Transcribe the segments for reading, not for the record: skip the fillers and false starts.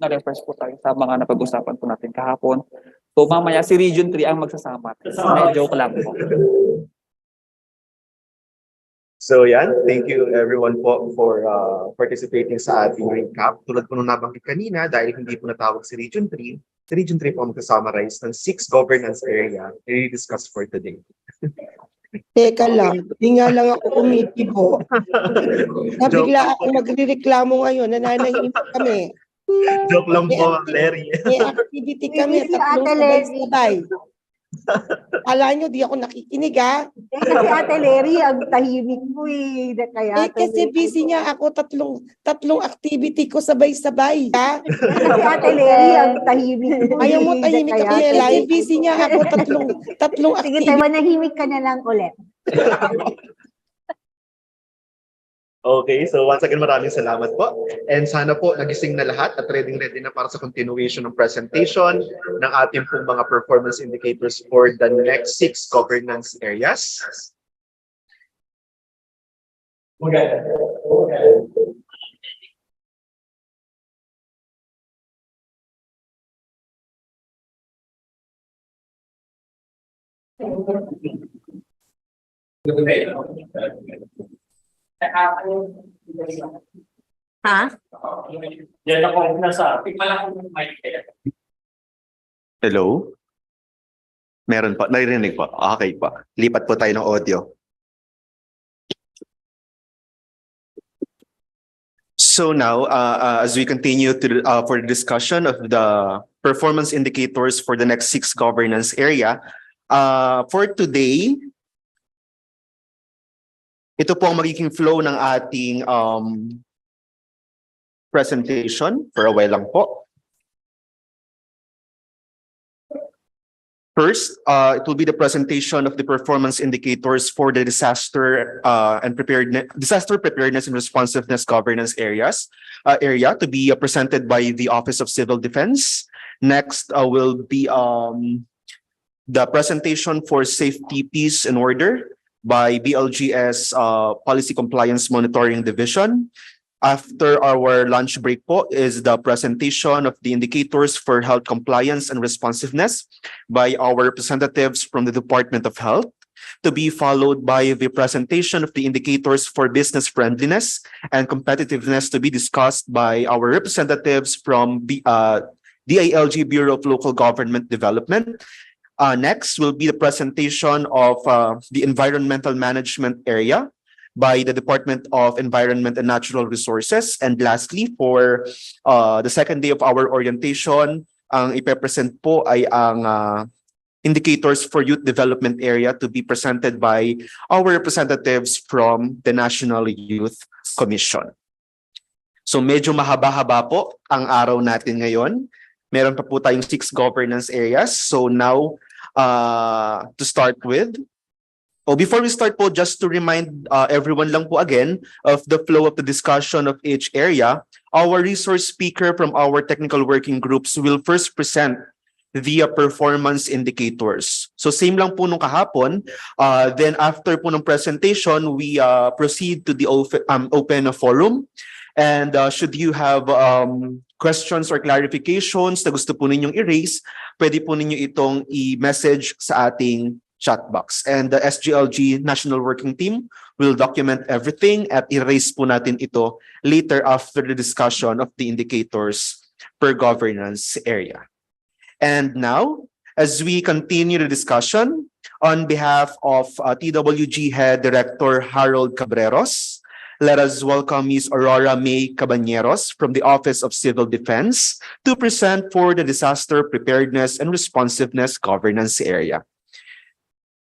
na-refresh po tayo sa mga napag-usapan po natin kahapon. So mamaya si Region 3 ang magsasama. Joke lang po. So yan, thank you everyone po for participating sa ating recap. Tulad po nung nabanggit kanina, dahil hindi po natawag si Region 3, si Region 3 po ang magsa-summarize ng 6 governance area na i-discuss for today. Teka lang, hindi nga lang ako umitibo. Nabigla ako magrereklamo ngayon, nananahimik kami. Joke lang po, Larry. May activity kami, tatlong sabay-sabay. Kala nyo, di ako nakikinig, ha? Kasi Ate Lery, ang tahimik mo eh. Kaya Kasi busy niya ako, tatlong activity ko sabay-sabay, ha? Kasi Ate Lery, ang tahimik mo Ayaw mo tahimik ka, Pinela. Busy niya ako, tatlong Sige, activity. tayo, manahimik ka na lang ulit. Okay, so once again, maraming salamat po. And sana po nagising na lahat at ready na para sa continuation ng presentation ng ating pong mga performance indicators for the next 6 governance areas. Ha? Yan ako nasa mic. Hello? Meron pa, narinig po. Okay po. Lipat po tayo ng audio. So now, as we continue to for the discussion of the performance indicators for the next 6 governance area, for today, ito po ang magiging flow ng ating presentation for a while lang po. First, it will be the presentation of the performance indicators for the disaster preparedness and responsiveness governance area to be presented by the Office of Civil Defense. Next will be the presentation for safety, peace, and order by BLG's Policy Compliance Monitoring Division. After our lunch break po is the presentation of the indicators for health compliance and responsiveness by our representatives from the Department of Health, to be followed by the presentation of the indicators for business friendliness and competitiveness to be discussed by our representatives from the DILG Bureau of Local Government Development. Next will be the presentation of the environmental management area by the Department of Environment and Natural Resources. And lastly, for the second day of our orientation, ang ipepresent po ay ang indicators for youth development area to be presented by our representatives from the National Youth Commission. So medyo mahaba-haba po ang araw natin ngayon. Meron pa po tayong 6 governance areas. So now, to start with, before we start po, just to remind everyone lang po again of the flow of the discussion of each area, our resource speaker from our technical working groups will first present the performance indicators. So same lang po nung kahapon. Then after po ng presentation, we proceed to the open forum. And should you have questions or clarifications na gusto po ninyong i-raise, pwede po ninyo itong i-message sa ating chat box. And the SGLG National Working Team will document everything at i-raise po natin ito later after the discussion of the indicators per governance area. And now, as we continue the discussion, on behalf of TWG Head Director Harold Cabreros, let us welcome Ms. Aurora May Cabañeros from the Office of Civil Defense to present for the Disaster Preparedness and Responsiveness Governance Area.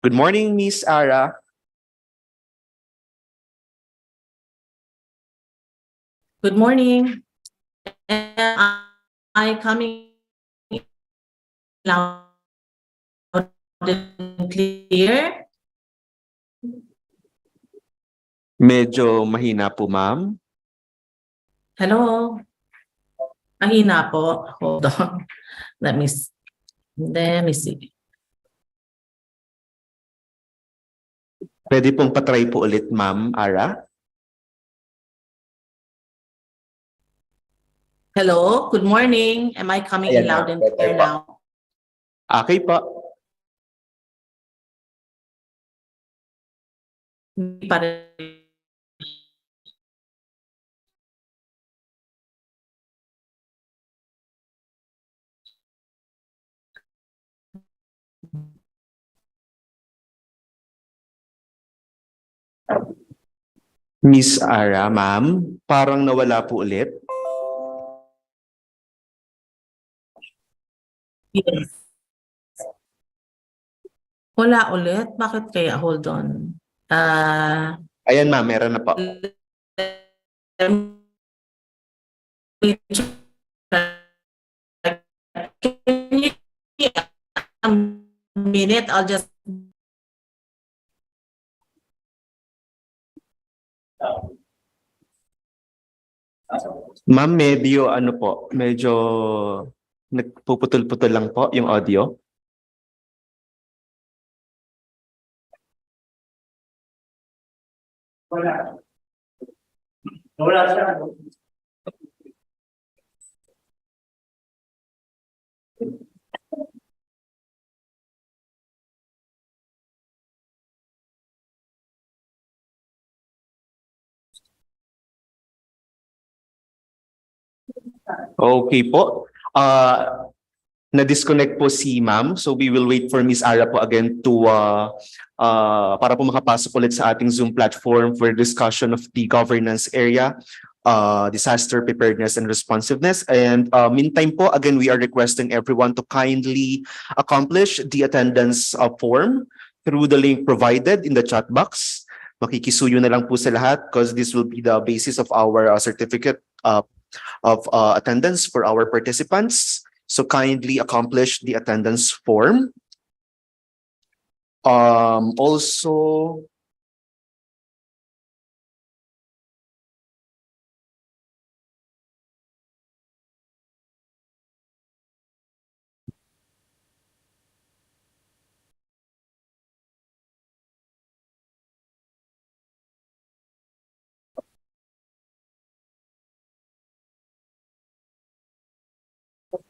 Good morning, Ms. Ara. Good morning. And I coming loud and clear. Medyo mahina po, ma'am. Hello. Mahina po. Hold on. Let me see. Pwede pong patry po ulit, ma'am Ara. Hello, good morning. Am I coming in Ayan loud na, and better clear pa. now? Okay po. Hindi pa rin. Miss Ara, ma'am, parang nawala po ulit. Yes. Wala ulit? Bakit kaya? Hold on. Ayan ma'am, meron na po. Let me try. Can you give me a minute? I'll just. Ma'am, medyo ano po, medyo nagpuputol-putol lang po yung audio. Wala siya. Okay po. Na-disconnect po si ma'am. So we will wait for Miss Ara po again to para po makapasok ulit sa ating Zoom platform for discussion of the governance area, disaster preparedness and responsiveness. And meantime po, again, we are requesting everyone to kindly accomplish the attendance form through the link provided in the chat box. Makikisuyo na lang po sa lahat because this will be the basis of our certificate of attendance for our participants. So kindly accomplish the attendance form. Also,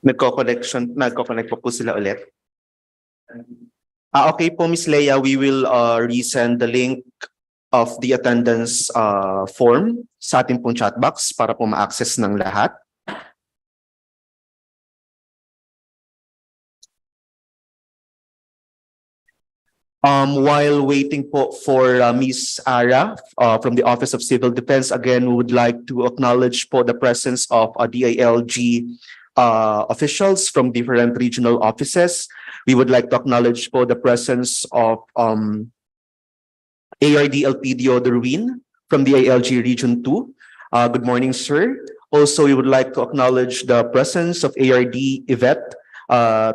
nagko-connect po sila ulit. Okay po, Miss Leia, we will resend the link of the attendance form sa ating pong chat box para po ma-access ng lahat. While waiting po for Miss Ara from the Office of Civil Defense, again, we would like to acknowledge po the presence of DILG officials from different regional offices. We would like to acknowledge po the presence of ARD-LPDO Derwin from the DILG Region 2. Good morning, sir. Also, we would like to acknowledge the presence of ARD Yvette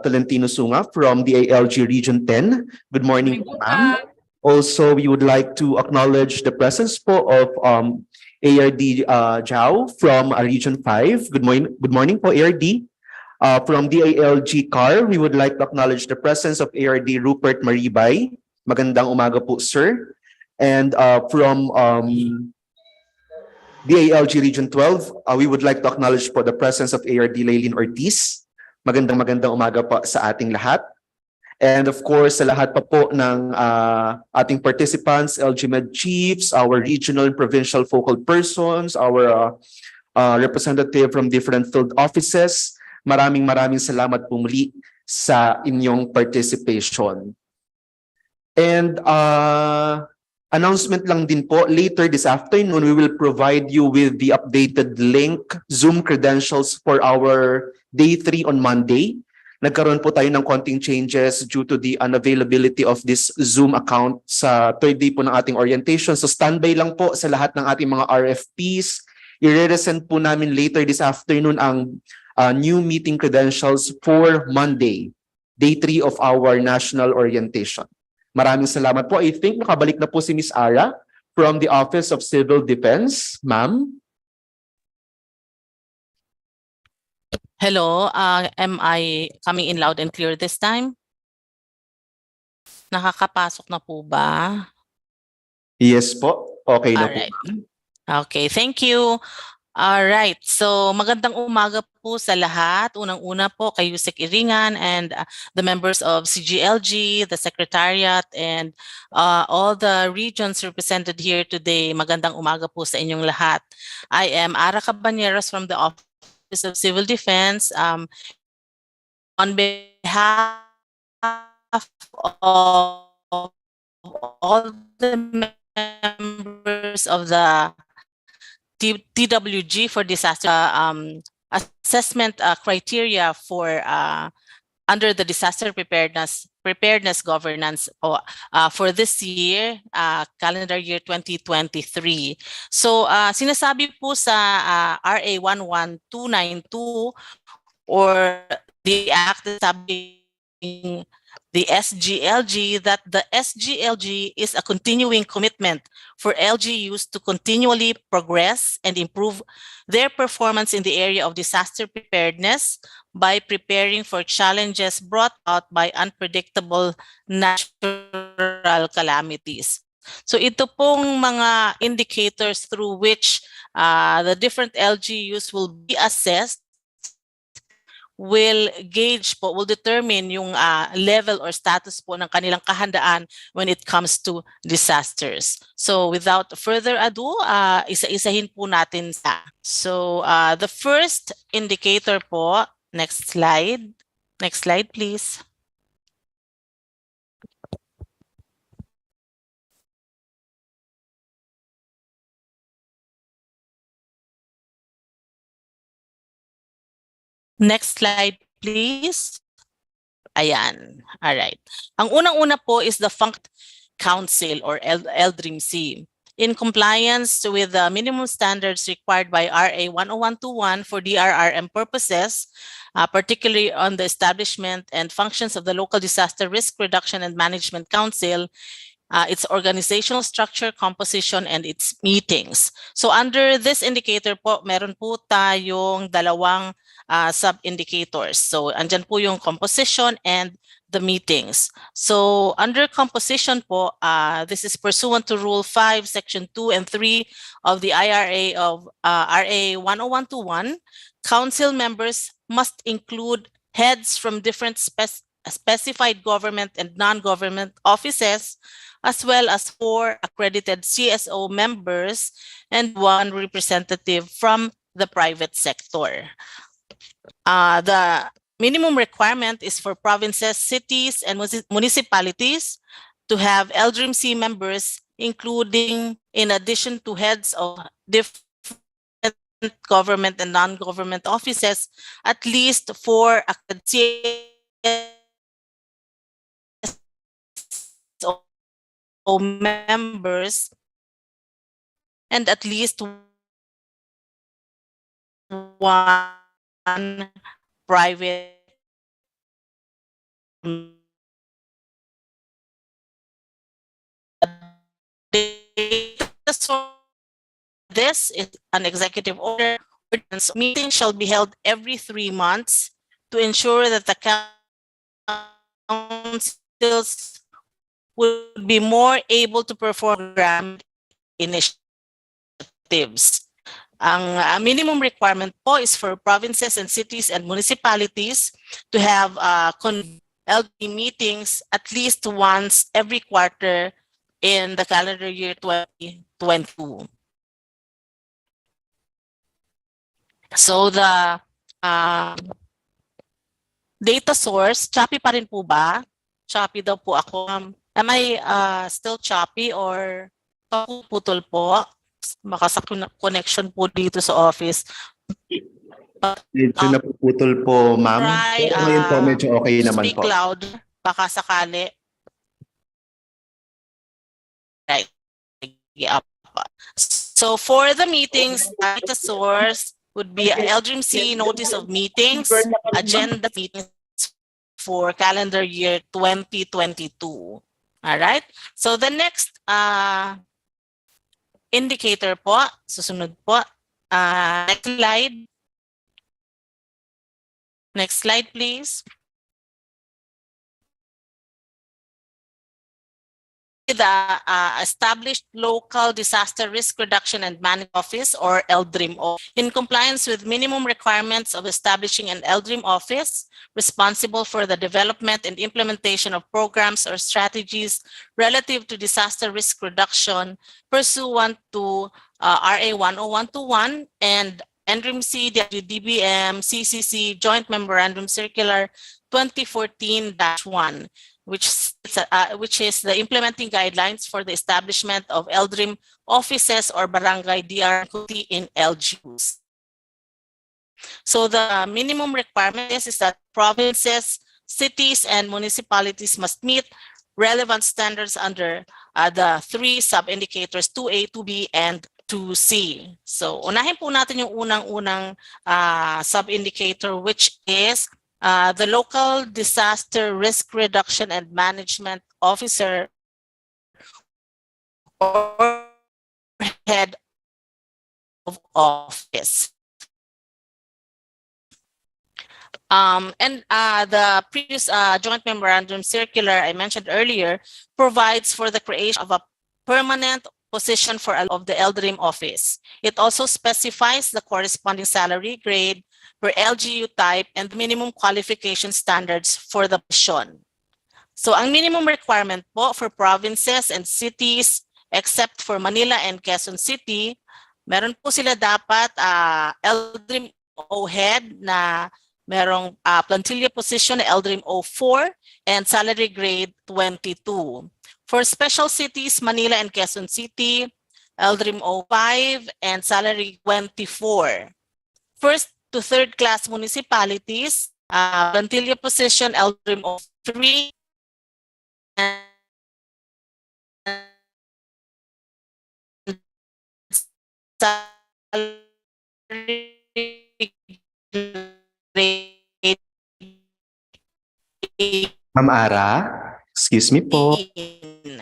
Tolentino Sunga from the DILG Region 10. Good morning, ma'am. Also, we would like to acknowledge the presence po of ARD Jao from Region 5. Good morning po, ARD. From DILG CAR, we would like to acknowledge the presence of ARD Rupert Maribay. Magandang umaga po, sir. And from DILG Region 12, we would like to acknowledge po the presence of ARD Laylin Ortiz. Magandang umaga po sa ating lahat. And of course, sa lahat pa po ng ating participants, LGMed chiefs, our regional and provincial focal persons, our representative from different field offices, maraming salamat po muli sa inyong participation. And announcement lang din po, later this afternoon, we will provide you with the updated link, Zoom credentials for our Day 3 on Monday. Nagkaroon po tayo ng konting changes due to the unavailability of this Zoom account sa third day po ng ating orientation. So standby lang po sa lahat ng ating mga RFPs. I-resend po namin later this afternoon ang new meeting credentials for Monday, Day 3 of our national orientation. Maraming salamat po. I think nakabalik na po si Miss Ara from the Office of Civil Defense. Ma'am? Hello, am I coming in loud and clear this time? Nakakapasok na po ba? Yes po. Okay na po. Alright. Okay, thank you. Alright, so magandang umaga po sa lahat. Unang-una po kay Yusek Iringan and the members of SGLG, the Secretariat, and all the regions represented here today. Magandang umaga po sa inyong lahat. I am Ara Cabaneros from the Office of Civil Defense. On behalf of all the members of the TWG for disaster assessment criteria for under the disaster preparedness governance for this year, calendar year 2023. So sinasabi po sa RA 11292 or the act establishing the SGLG, that the SGLG is a continuing commitment for LGUs to continually progress and improve their performance in the area of disaster preparedness by preparing for challenges brought out by unpredictable natural calamities. So ito pong mga indicators through which the different LGUs will be assessed will gauge po, will determine yung level or status po ng kanilang kahandaan when it comes to disasters. So without further ado, isa-isahin po natin sa. So the first indicator po, next slide. Next slide please. Next slide, please. Ayan. All right. Ang unang-una po is the Function Council or LDRIMC. In compliance with the minimum standards required by RA 10121 for DRRM purposes, particularly on the establishment and functions of the Local Disaster Risk Reduction and Management Council, its organizational structure, composition, and its meetings. So under this indicator po, meron po tayong dalawang sub-indicators. So andyan po yung composition and the meetings. So under composition po, this is pursuant to Rule 5, Section 2 and 3 of the IRA of RA 10121, council members must include heads from different specified government and non-government offices, as well as 4 accredited CSO members and 1 representative from the private sector. The minimum requirement is for provinces, cities, and municipalities to have LDRIMC members, including, in addition to heads of different government and non-government offices, at least 4 accredited CSO members and at least 1 private This is an executive order. Meeting shall be held every 3 months to ensure that the councils would be more able to perform program initiatives. Ang minimum requirement po is for provinces and cities and municipalities to have LD meetings at least once every quarter in the calendar year 2022. So the data source, choppy pa rin po ba? Choppy daw po ako. Am I still choppy or putol po? Baka sa connection po dito sa office. Medyo napuputol po, ma'am. Try, Ngayon po, medyo okay naman speak po. loud, baka sakali. Right. Up. So for the meetings, data source would be LDRIMC notice of meetings, agenda meetings for calendar year 2022. All right. So the next indicator po, susunod po. Next slide. Next slide, please. the established local disaster risk reduction and management office, or LDRIM-O, in compliance with minimum requirements of establishing an LDRIM office responsible for the development and implementation of programs or strategies relative to disaster risk reduction pursuant to RA 10121 and NRIMC DBM CCC Joint Memorandum Circular 2014-1, which is the implementing guidelines for the establishment of LDRIM offices or barangay DR in LGUs. So the minimum requirement is that provinces, cities, and municipalities must meet relevant standards under the 3 sub-indicators 2A, 2B, and 2C. So unahin po natin yung unang-unang sub-indicator, which is the local disaster risk reduction and management officer or head of office. And the previous joint memorandum circular I mentioned earlier provides for the creation of a permanent position for of the LDRIM office. It also specifies the corresponding salary grade per LGU type and minimum qualification standards for the position. So ang minimum requirement po for provinces and cities, except for Manila and Quezon City, meron po sila dapat LDRIM-O head na merong plantilla position na LDRIM-O 4 and salary grade 22. For special cities, Manila and Quezon City, LDRIM-O 5 and salary 24. First to third class municipalities, plantilla position LDRIM-O 3 and salary grade Ma'am Ara, excuse me po. 18.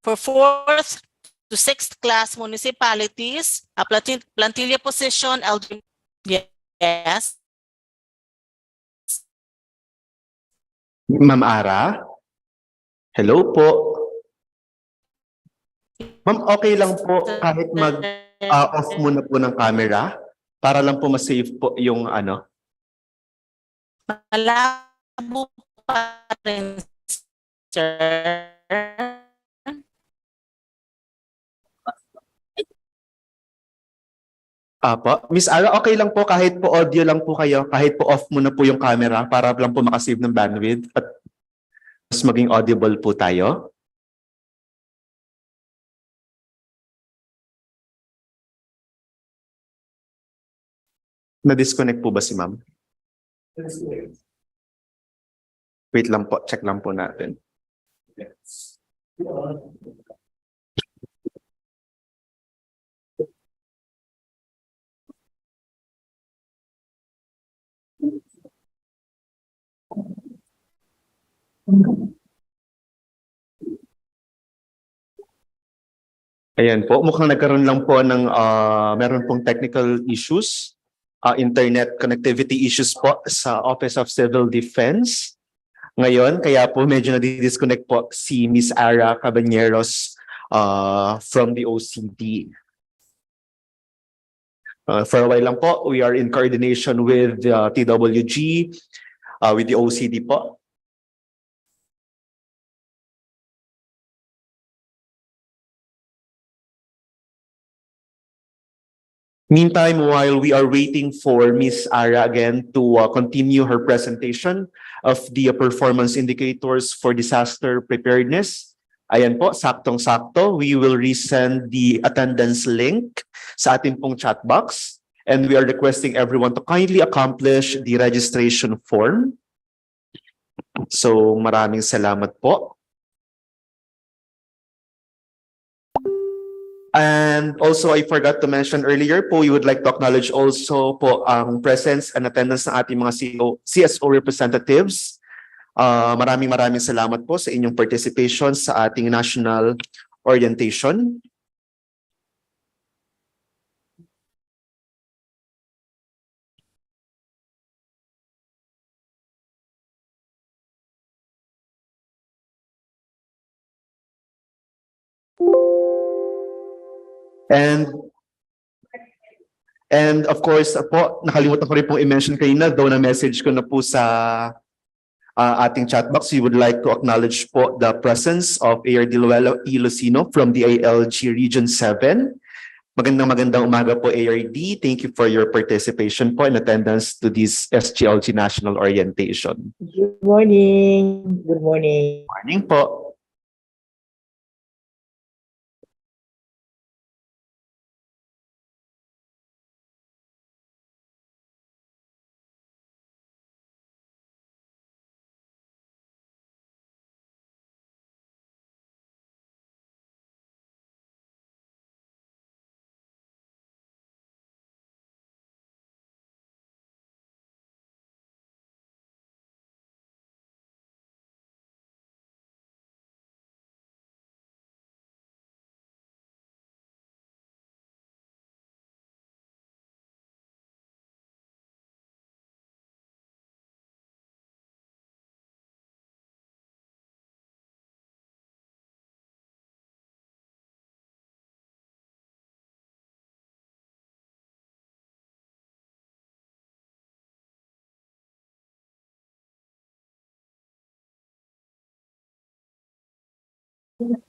For fourth to sixth class municipalities, plantilla position LDRIM. Yes. Ma'am Ara? Hello po. Ma'am, okay lang po kahit mag-off muna po ng camera para lang po ma-save po yung ano. Malabo pa rin, sir. Apo. Miss Ara, okay lang po kahit po audio lang po kayo, kahit po off muna po yung camera para lang po makasave ng bandwidth at mas maging audible po tayo. Na-disconnect po ba si ma'am? Wait lang po, check lang po natin. Ayan po, mukhang nagkaroon lang po ng meron pong technical issues, internet connectivity issues po sa Office of Civil Defense. Ngayon, kaya po medyo na-disconnect po si Miss Ara Cabañeros from the OCD. For a while lang po, we are in coordination with TWG, with the OCD po. Meantime, while we are waiting for Miss Ara again to continue her presentation of the performance indicators for disaster preparedness, ayan po, saktong-sakto, we will resend the attendance link sa ating pong chat box, and we are requesting everyone to kindly accomplish the registration form. So maraming salamat po. And also, I forgot to mention earlier po, we would like to acknowledge also po ang presence and attendance ng ating mga CSO representatives. Maraming salamat po sa inyong participation sa ating national orientation. And of course po, nakalimutan ko rin pong i-mention kanina, though na-message ko na po sa ating chat box, we would like to acknowledge po the presence of AR Diluelo Ilocino from the ALG Region 7. Magandang umaga po, ARD. Thank you for your participation po in attendance to this SGLG National Orientation. Good morning. Good morning. Morning po.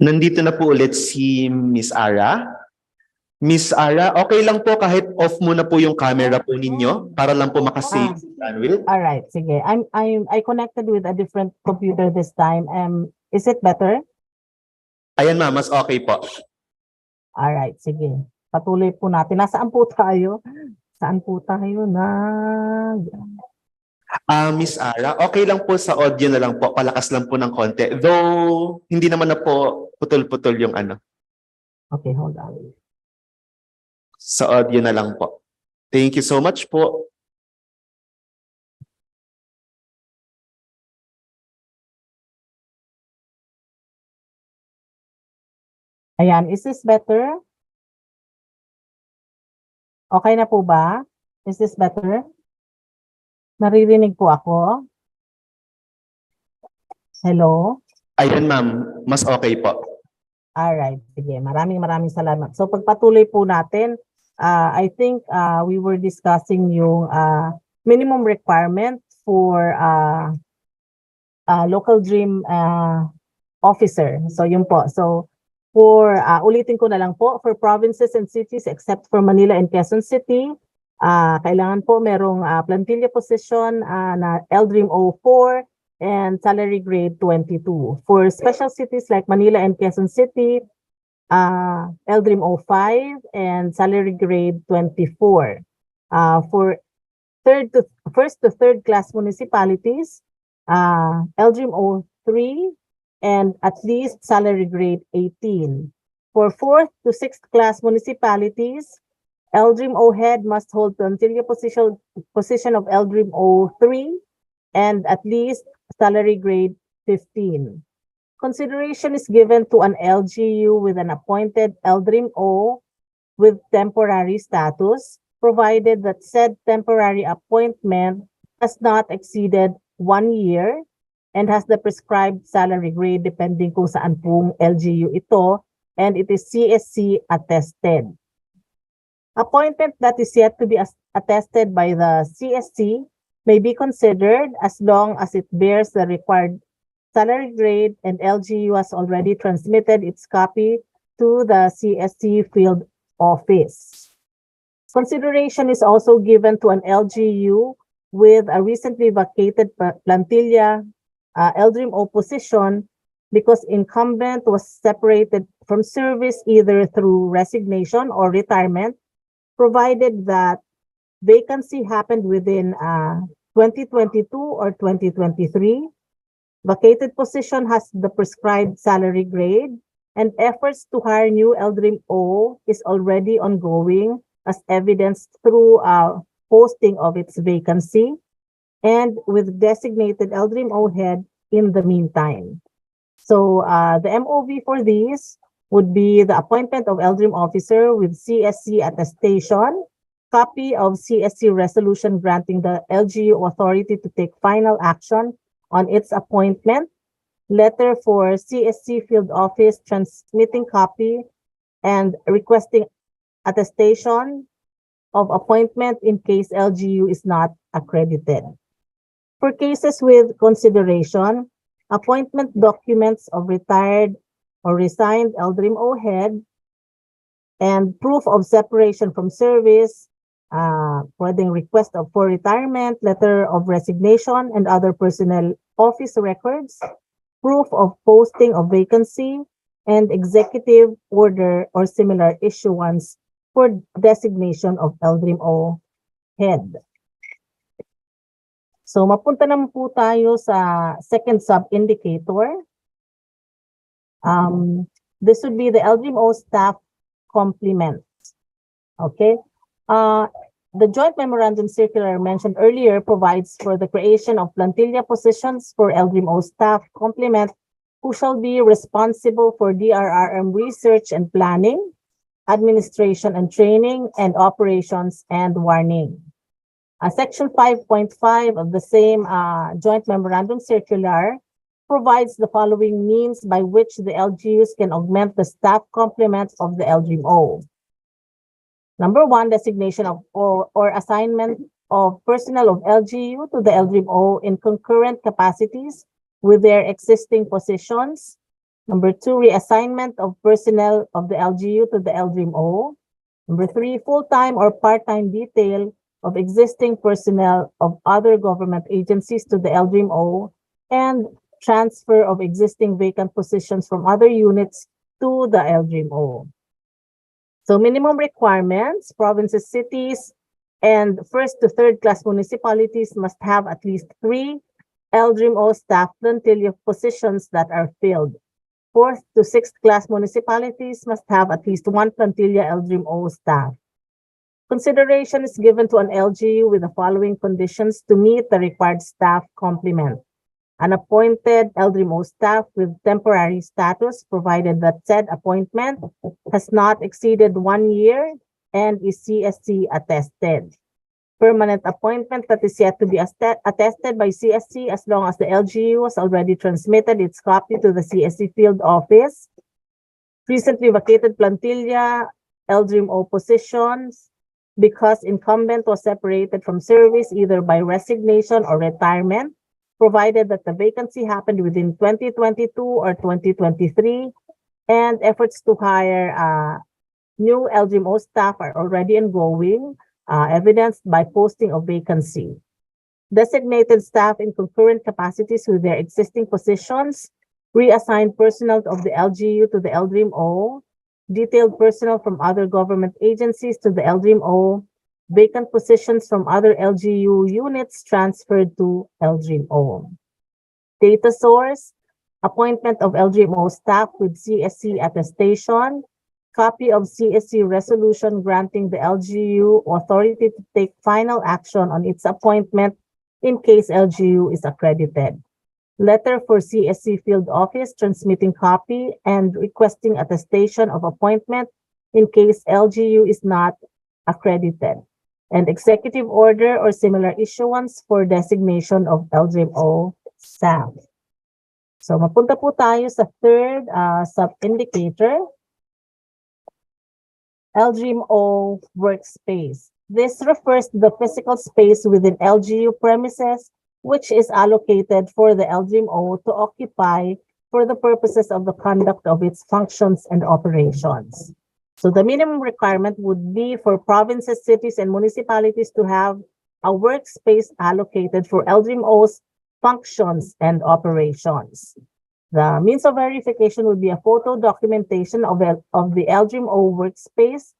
Nandito na po ulit si Miss Ara. Miss Ara, okay lang po kahit off muna po yung camera po ninyo para lang po makasave si Danwil. All right, sige. I connected with a different computer this time. Is it better? Ayan ma'am, mas okay po. All right, sige. Patuloy po natin. Nasaan po tayo? Saan po tayo na? Miss Ara, okay lang po sa audio na lang po, palakas lang po ng konti. Though, hindi naman na po putol-putol yung ano. Okay, hold on. Sa audio na lang po. Thank you so much po. Ayan, is this better? Okay na po ba? Is this better? Naririnig po ako? Hello? Ayan ma'am, mas okay po. Alright, sige. Maraming salamat. So pagpatuloy po natin, I think we were discussing yung minimum requirement for local dream officer. So yun po. So for ulitin ko na lang po, for provinces and cities except for Manila and Quezon City, kailangan po merong plantilla position na LDREAM 04 and salary grade 22. For special cities like Manila and Quezon City, LDREAM 05 and salary grade 24. For first to third class municipalities, LDREAM 03 and at least salary grade 18. For fourth to sixth class municipalities, LDREAM O head must hold plantilla position of LDREAM 03 and at least salary grade 15. Consideration is given to an LGU with an appointed LDREAM O with temporary status, provided that said temporary appointment has not exceeded 1 year and has the prescribed salary grade depending kung saan pong LGU ito, and it is CSC attested. Appointment that is yet to be attested by the CSC may be considered as long as it bears the required salary grade and LGU has already transmitted its copy to the CSC field office. Consideration is also given to an LGU with a recently vacated plantilla LDREAM O position because incumbent was separated from service either through resignation or retirement, provided that vacancy happened within 2022 or 2023. Vacated position has the prescribed salary grade, and efforts to hire new LDREAM O is already ongoing as evidenced through posting of its vacancy and with designated LDREAM O head in the meantime. So the MOV for these would be the appointment of LDREAM officer with CSC attestation, copy of CSC resolution granting the LGU authority to take final action on its appointment, letter for CSC field office transmitting copy and requesting attestation of appointment in case LGU is not accredited. For cases with consideration, appointment documents of retired or resigned LDRIM-O head and proof of separation from service, pwedeng request for retirement, letter of resignation, and other personnel office records, proof of posting of vacancy, and executive order or similar issuance for designation of LDRIM-O head. So mapunta naman po tayo sa second sub-indicator. This would be the LDRIM-O staff complement. Okay. The joint memorandum circular mentioned earlier provides for the creation of plantilla positions for LDRIM-O staff complement who shall be responsible for DRRM research and planning, administration and training, and operations and warning. Section 5.5 of the same joint memorandum circular provides the following means by which the LGUs can augment the staff complement of the LDRIM-O. Number one, designation of or assignment of personnel of LGU to the LDRIM-O in concurrent capacities with their existing positions. Number two, reassignment of personnel of the LGU to the LDRIM-O. Number three, full-time or part-time detail of existing personnel of other government agencies to the LDRIM-O, and transfer of existing vacant positions from other units to the LDRIM-O. So minimum requirements, provinces, cities, and first to third class municipalities must have at least 3 LDRIM-O staff plantilla positions that are filled. Fourth to sixth class municipalities must have at least 1 plantilla LDRIM-O staff. Consideration is given to an LGU with the following conditions to meet the required staff complement. An appointed LDRIM-O staff with temporary status, provided that said appointment has not exceeded 1 year and is CSC attested. Permanent appointment that is yet to be attested by CSC as long as the LGU has already transmitted its copy to the CSC field office. Recently vacated plantilla LDRIM-O positions because incumbent was separated from service either by resignation or retirement, provided that the vacancy happened within 2022 or 2023, and efforts to hire new LDRIM-O staff are already ongoing, evidenced by posting of vacancy. Designated staff in concurrent capacities with their existing positions, reassigned personnel of the LGU to the LDRIM-O, detailed personnel from other government agencies to the LDRIM-O, vacant positions from other LGU units transferred to LDRIM-O. Data source, appointment of LDRIM-O staff with CSC attestation, copy of CSC resolution granting the LGU authority to take final action on its appointment in case LGU is accredited. Letter for CSC field office transmitting copy and requesting attestation of appointment in case LGU is not accredited. And executive order or similar issuance for designation of LDRIM-O staff. So mapunta po tayo sa third sub-indicator, LDRIM-O workspace. This refers to the physical space within LGU premises which is allocated for the LDRIM-O to occupy for the purposes of the conduct of its functions and operations. So the minimum requirement would be for provinces, cities, and municipalities to have a workspace allocated for LDRIM-O's functions and operations. The means of verification would be a photo documentation of the LDRIM-O workspace,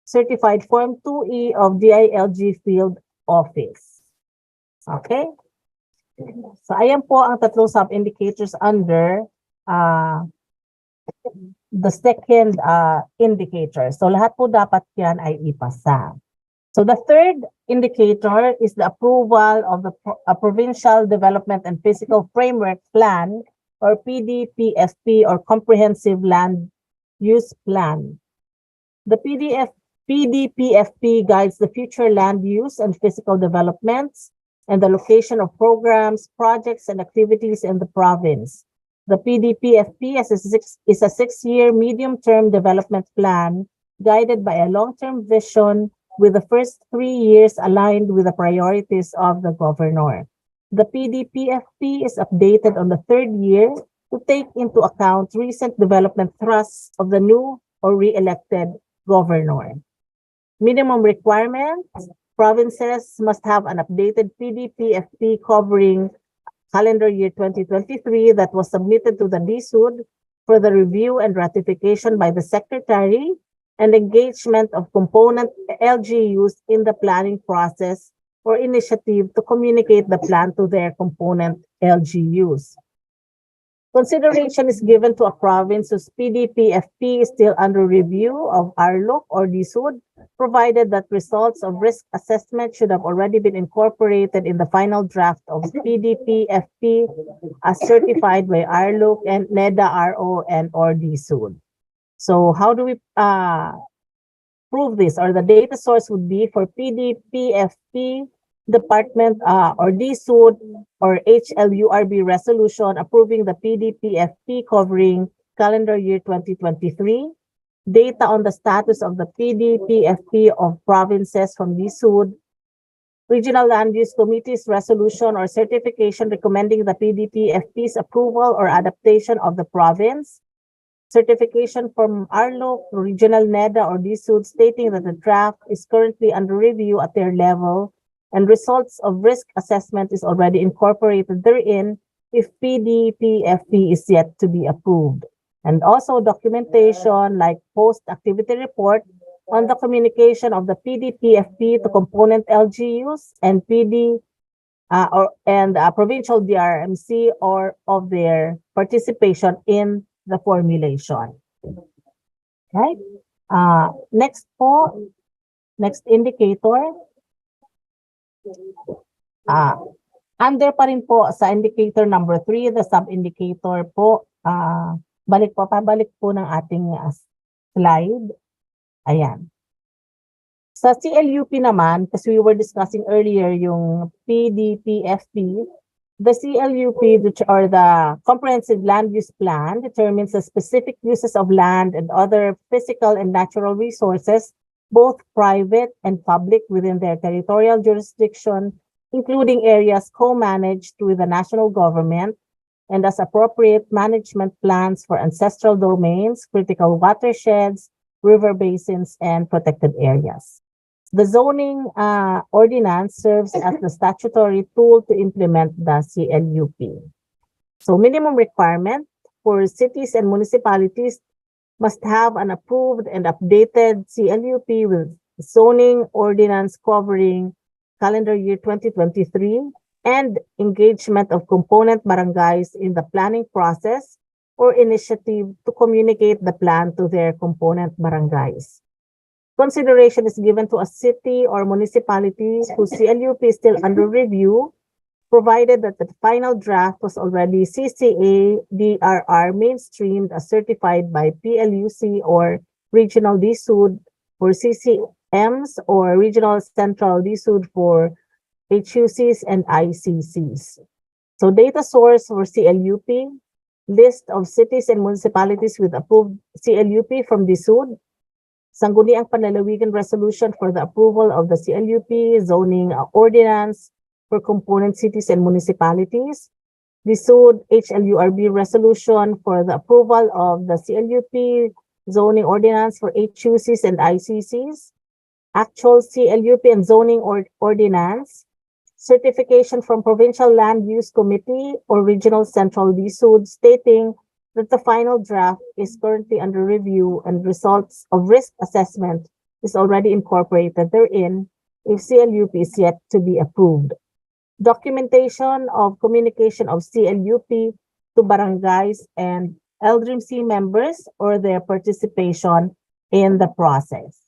certified Form 2E of DILG field office. Okay? So ayan po ang tatlong sub-indicators under the second indicator. So lahat po dapat yan ay ipasa. So the third indicator is the approval of the Provincial Development and Physical Framework Plan, or PDPFP, or Comprehensive Land Use Plan. The PDPFP guides the future land use and physical developments and the location of programs, projects, and activities in the province. The PDPFP is a 6-year medium-term development plan guided by a long-term vision with the first 3 years aligned with the priorities of the governor. The PDPFP is updated on the third year to take into account recent development thrusts of the new or re-elected governor. Minimum requirements: provinces must have an updated PDPFP covering calendar year 2023 that was submitted to the DSUD for the review and ratification by the Secretary and engagement of component LGUs in the planning process or initiative to communicate the plan to their component LGUs. Consideration is given to a province whose PDPFP is still under review of RLOC or DSUD, provided that results of risk assessment should have already been incorporated in the final draft of PDPFP as certified by RLOC and NEDA-RO and or DSUD. So how do we prove this? Or the data source would be for PDPFP department or DSUD or HLURB resolution approving the PDPFP covering calendar year 2023, data on the status of the PDPFP of provinces from DSUD, Regional Land Use Committee's resolution or certification recommending the PDPFP's approval or adaptation of the province, certification from RLOC, Regional NEDA or DSUD stating that the draft is currently under review at their level and results of risk assessment is already incorporated therein if PDPFP is yet to be approved. And also documentation like post-activity report on the communication of the PDPFP to component LGUs and provincial DRMC or of their participation in the formulation. Right? Next indicator. Under pa rin po sa indicator number 3, the sub-indicator po, pabalik po ng ating slide. Ayan. Sa CLUP naman, because we were discussing earlier yung PDPFP, the CLUP, which are the Comprehensive Land Use Plan, determines the specific uses of land and other physical and natural resources, both private and public within their territorial jurisdiction, including areas co-managed with the national government, and as appropriate management plans for ancestral domains, critical watersheds, river basins, and protected areas. The zoning ordinance serves as the statutory tool to implement the CLUP. So minimum requirement for cities and municipalities must have an approved and updated CLUP with zoning ordinance covering calendar year 2023 and engagement of component barangays in the planning process or initiative to communicate the plan to their component barangays. Consideration is given to a city or municipality whose CLUP is still under review, provided that the final draft was already CCA DRR mainstreamed as certified by PLUC or Regional DSUD for CCMs or Regional Central DSUD for HUCs and ICCs. So data source for CLUP, list of cities and municipalities with approved CLUP from DSUD, Sangguniang Panlalawigan resolution for the approval of the CLUP, zoning ordinance for component cities and municipalities, DSUD HLURB resolution for the approval of the CLUP, zoning ordinance for HUCs and ICCs, actual CLUP and zoning ordinance, certification from Provincial Land Use Committee or Regional Central DSUD stating that the final draft is currently under review and results of risk assessment is already incorporated therein if CLUP is yet to be approved. Documentation of communication of CLUP to barangays and LDRIMC members or their participation in the process.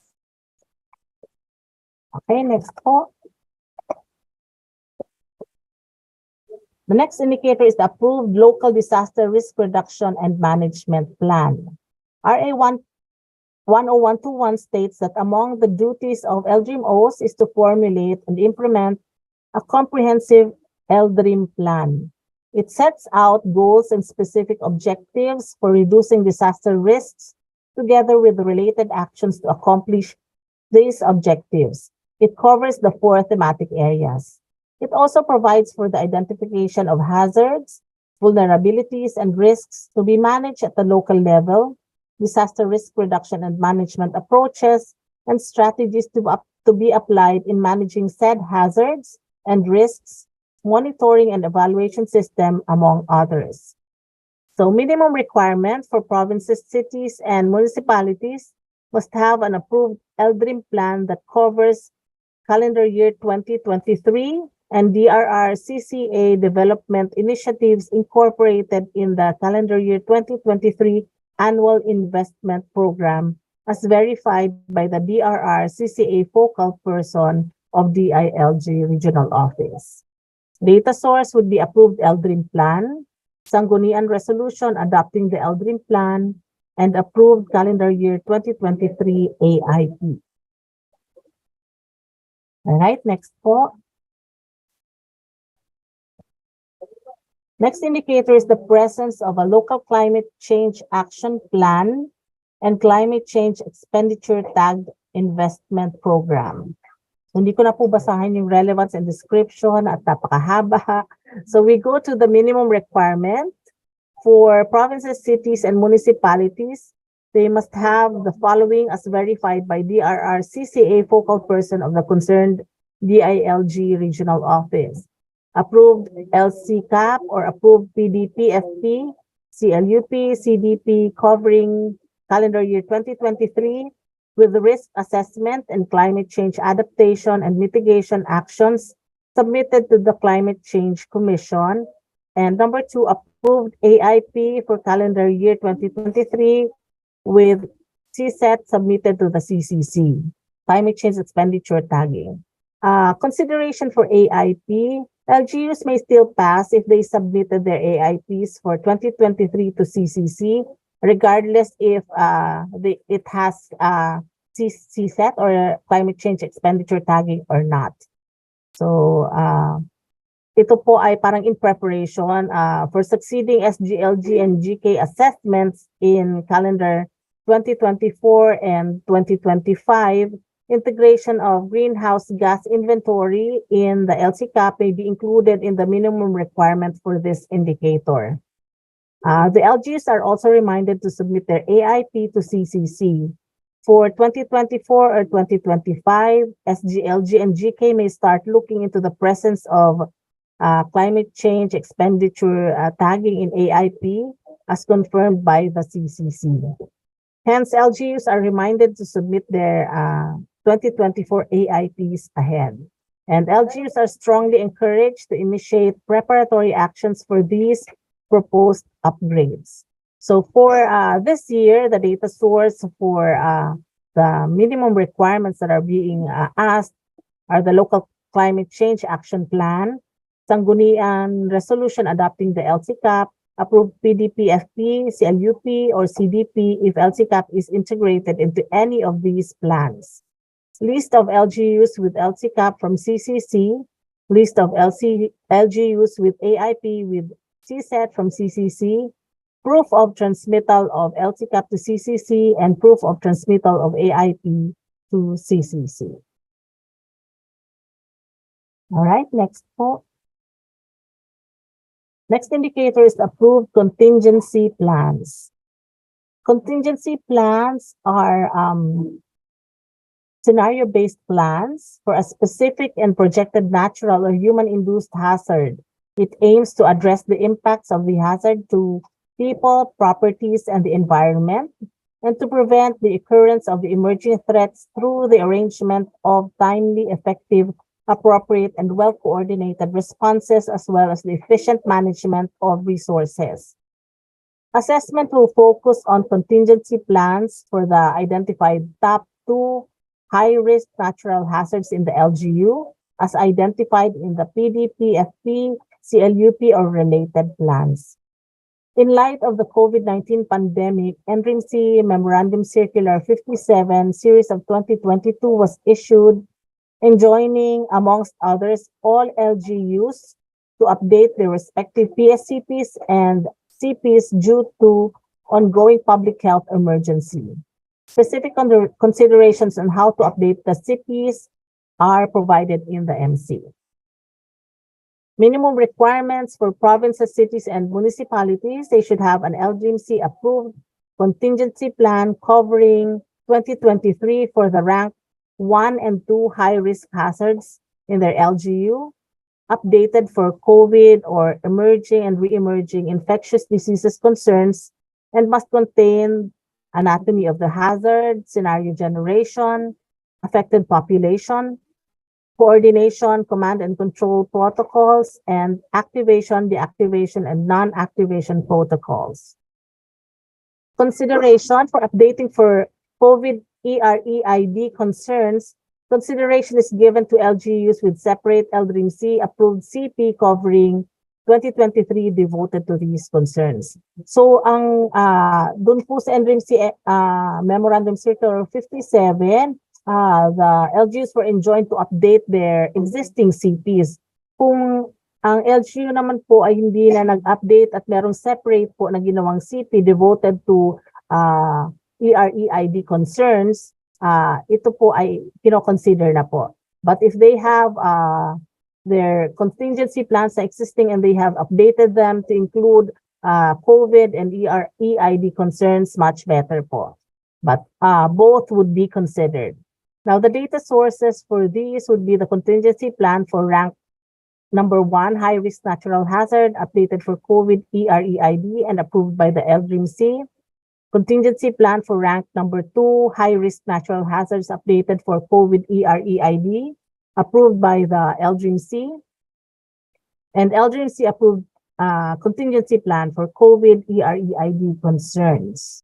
Okay, next po. The next indicator is the approved local disaster risk reduction and management plan. RA 10121 states that among the duties of LDRIMOs is to formulate and implement a comprehensive LDRIM plan. It sets out goals and specific objectives for reducing disaster risks together with related actions to accomplish these objectives. It covers the 4 thematic areas. It also provides for the identification of hazards, vulnerabilities, and risks to be managed at the local level, disaster risk reduction and management approaches, and strategies to be applied in managing said hazards and risks, monitoring and evaluation system, among others. So minimum requirements for provinces, cities, and municipalities must have an approved LDRIM plan that covers calendar year 2023 and DRR CCA development initiatives incorporated in the calendar year 2023 annual investment program as verified by the DRR CCA focal person of DILG regional office. Data source would be approved LDRIM plan, Sangguniang resolution adopting the LDRIM plan, and approved calendar year 2023 AIP. All right, next po. Next indicator is the presence of a local climate change action plan and climate change expenditure tagged investment program. Hindi ko na po basahin yung relevance and description at napakahaba. So we go to the minimum requirement for provinces, cities, and municipalities. They must have the following as verified by DRR CCA focal person of the concerned DILG regional office. Approved LCCAP or approved PDP-FP, CLUP, CDP covering calendar year 2023 with the risk assessment and climate change adaptation and mitigation actions submitted to the Climate Change Commission. And number 2, approved AIP for calendar year 2023 with CSET submitted to the CCC, Climate Change Expenditure Tagging. Consideration for AIP, LGUs may still pass if they submitted their AIPs for 2023 to CCC, regardless if it has CSET or Climate Change Expenditure Tagging or not. So, ito po ay parang in preparation for succeeding SGLG and GK assessments in calendar 2024 and 2025. Integration of greenhouse gas inventory in the LCCAP may be included in the minimum requirement for this indicator. The LGUs are also reminded to submit their AIP to CCC. For 2024 or 2025, SGLG and GK may start looking into the presence of climate change expenditure tagging in AIP as confirmed by the CCC. Hence, LGUs are reminded to submit their 2024 AIPs ahead. And LGUs are strongly encouraged to initiate preparatory actions for these proposed upgrades. So for this year, the data source for the minimum requirements that are being asked are the local climate change action plan, Sangguniang resolution adopting the LCCAP, approved PDP-FP, CLUP, or CDP if LCCAP is integrated into any of these plans. List of LGUs with LCCAP from CCC, list of LGUs with AIP with CSET from CCC, proof of transmittal of LCCAP to CCC, and proof of transmittal of AIP to CCC. All right, next po. Next indicator is approved contingency plans. Contingency plans are scenario-based plans for a specific and projected natural or human-induced hazard. It aims to address the impacts of the hazard to people, properties, and the environment, and to prevent the occurrence of the emerging threats through the arrangement of timely, effective, appropriate, and well-coordinated responses, as well as the efficient management of resources. Assessment will focus on contingency plans for the identified top 2 high-risk natural hazards in the LGU, as identified in the PDP, FP, CLUP, or related plans. In light of the COVID-19 pandemic, NRIMC Memorandum Circular 57, Series of 2022 was issued, enjoining, amongst others, all LGUs to update their respective PSCPs and CPs due to ongoing public health emergency. Specific considerations on how to update the CPs are provided in the MC. Minimum requirements for provinces, cities, and municipalities, they should have an LGMC approved contingency plan covering 2023 for the rank 1 and 2 high-risk hazards in their LGU, updated for COVID or emerging and re-emerging infectious diseases concerns, and must contain anatomy of the hazard, scenario generation, affected population, coordination, command and control protocols, and activation, deactivation, and non-activation protocols. Consideration for updating for COVID EREID concerns, consideration is given to LGUs with separate LDRIMC approved CP covering 2023 devoted to these concerns. So ang dun po sa LDRIMC Memorandum Circular 57, the LGUs were enjoined to update their existing CPs. Kung ang LGU naman po ay hindi na nag-update at merong separate po na ginawang CP devoted to EREID concerns, ito po ay kino-consider na po. But if they have their contingency plans na existing and they have updated them to include COVID and EREID concerns, much better po. But both would be considered. Now, the data sources for these would be the contingency plan for rank number 1, high-risk natural hazard, updated for COVID EREID and approved by the LDRIMC. Contingency plan for rank number 2, high-risk natural hazards, updated for COVID EREID, approved by the LDRIMC. And LDRIMC approved contingency plan for COVID EREID concerns.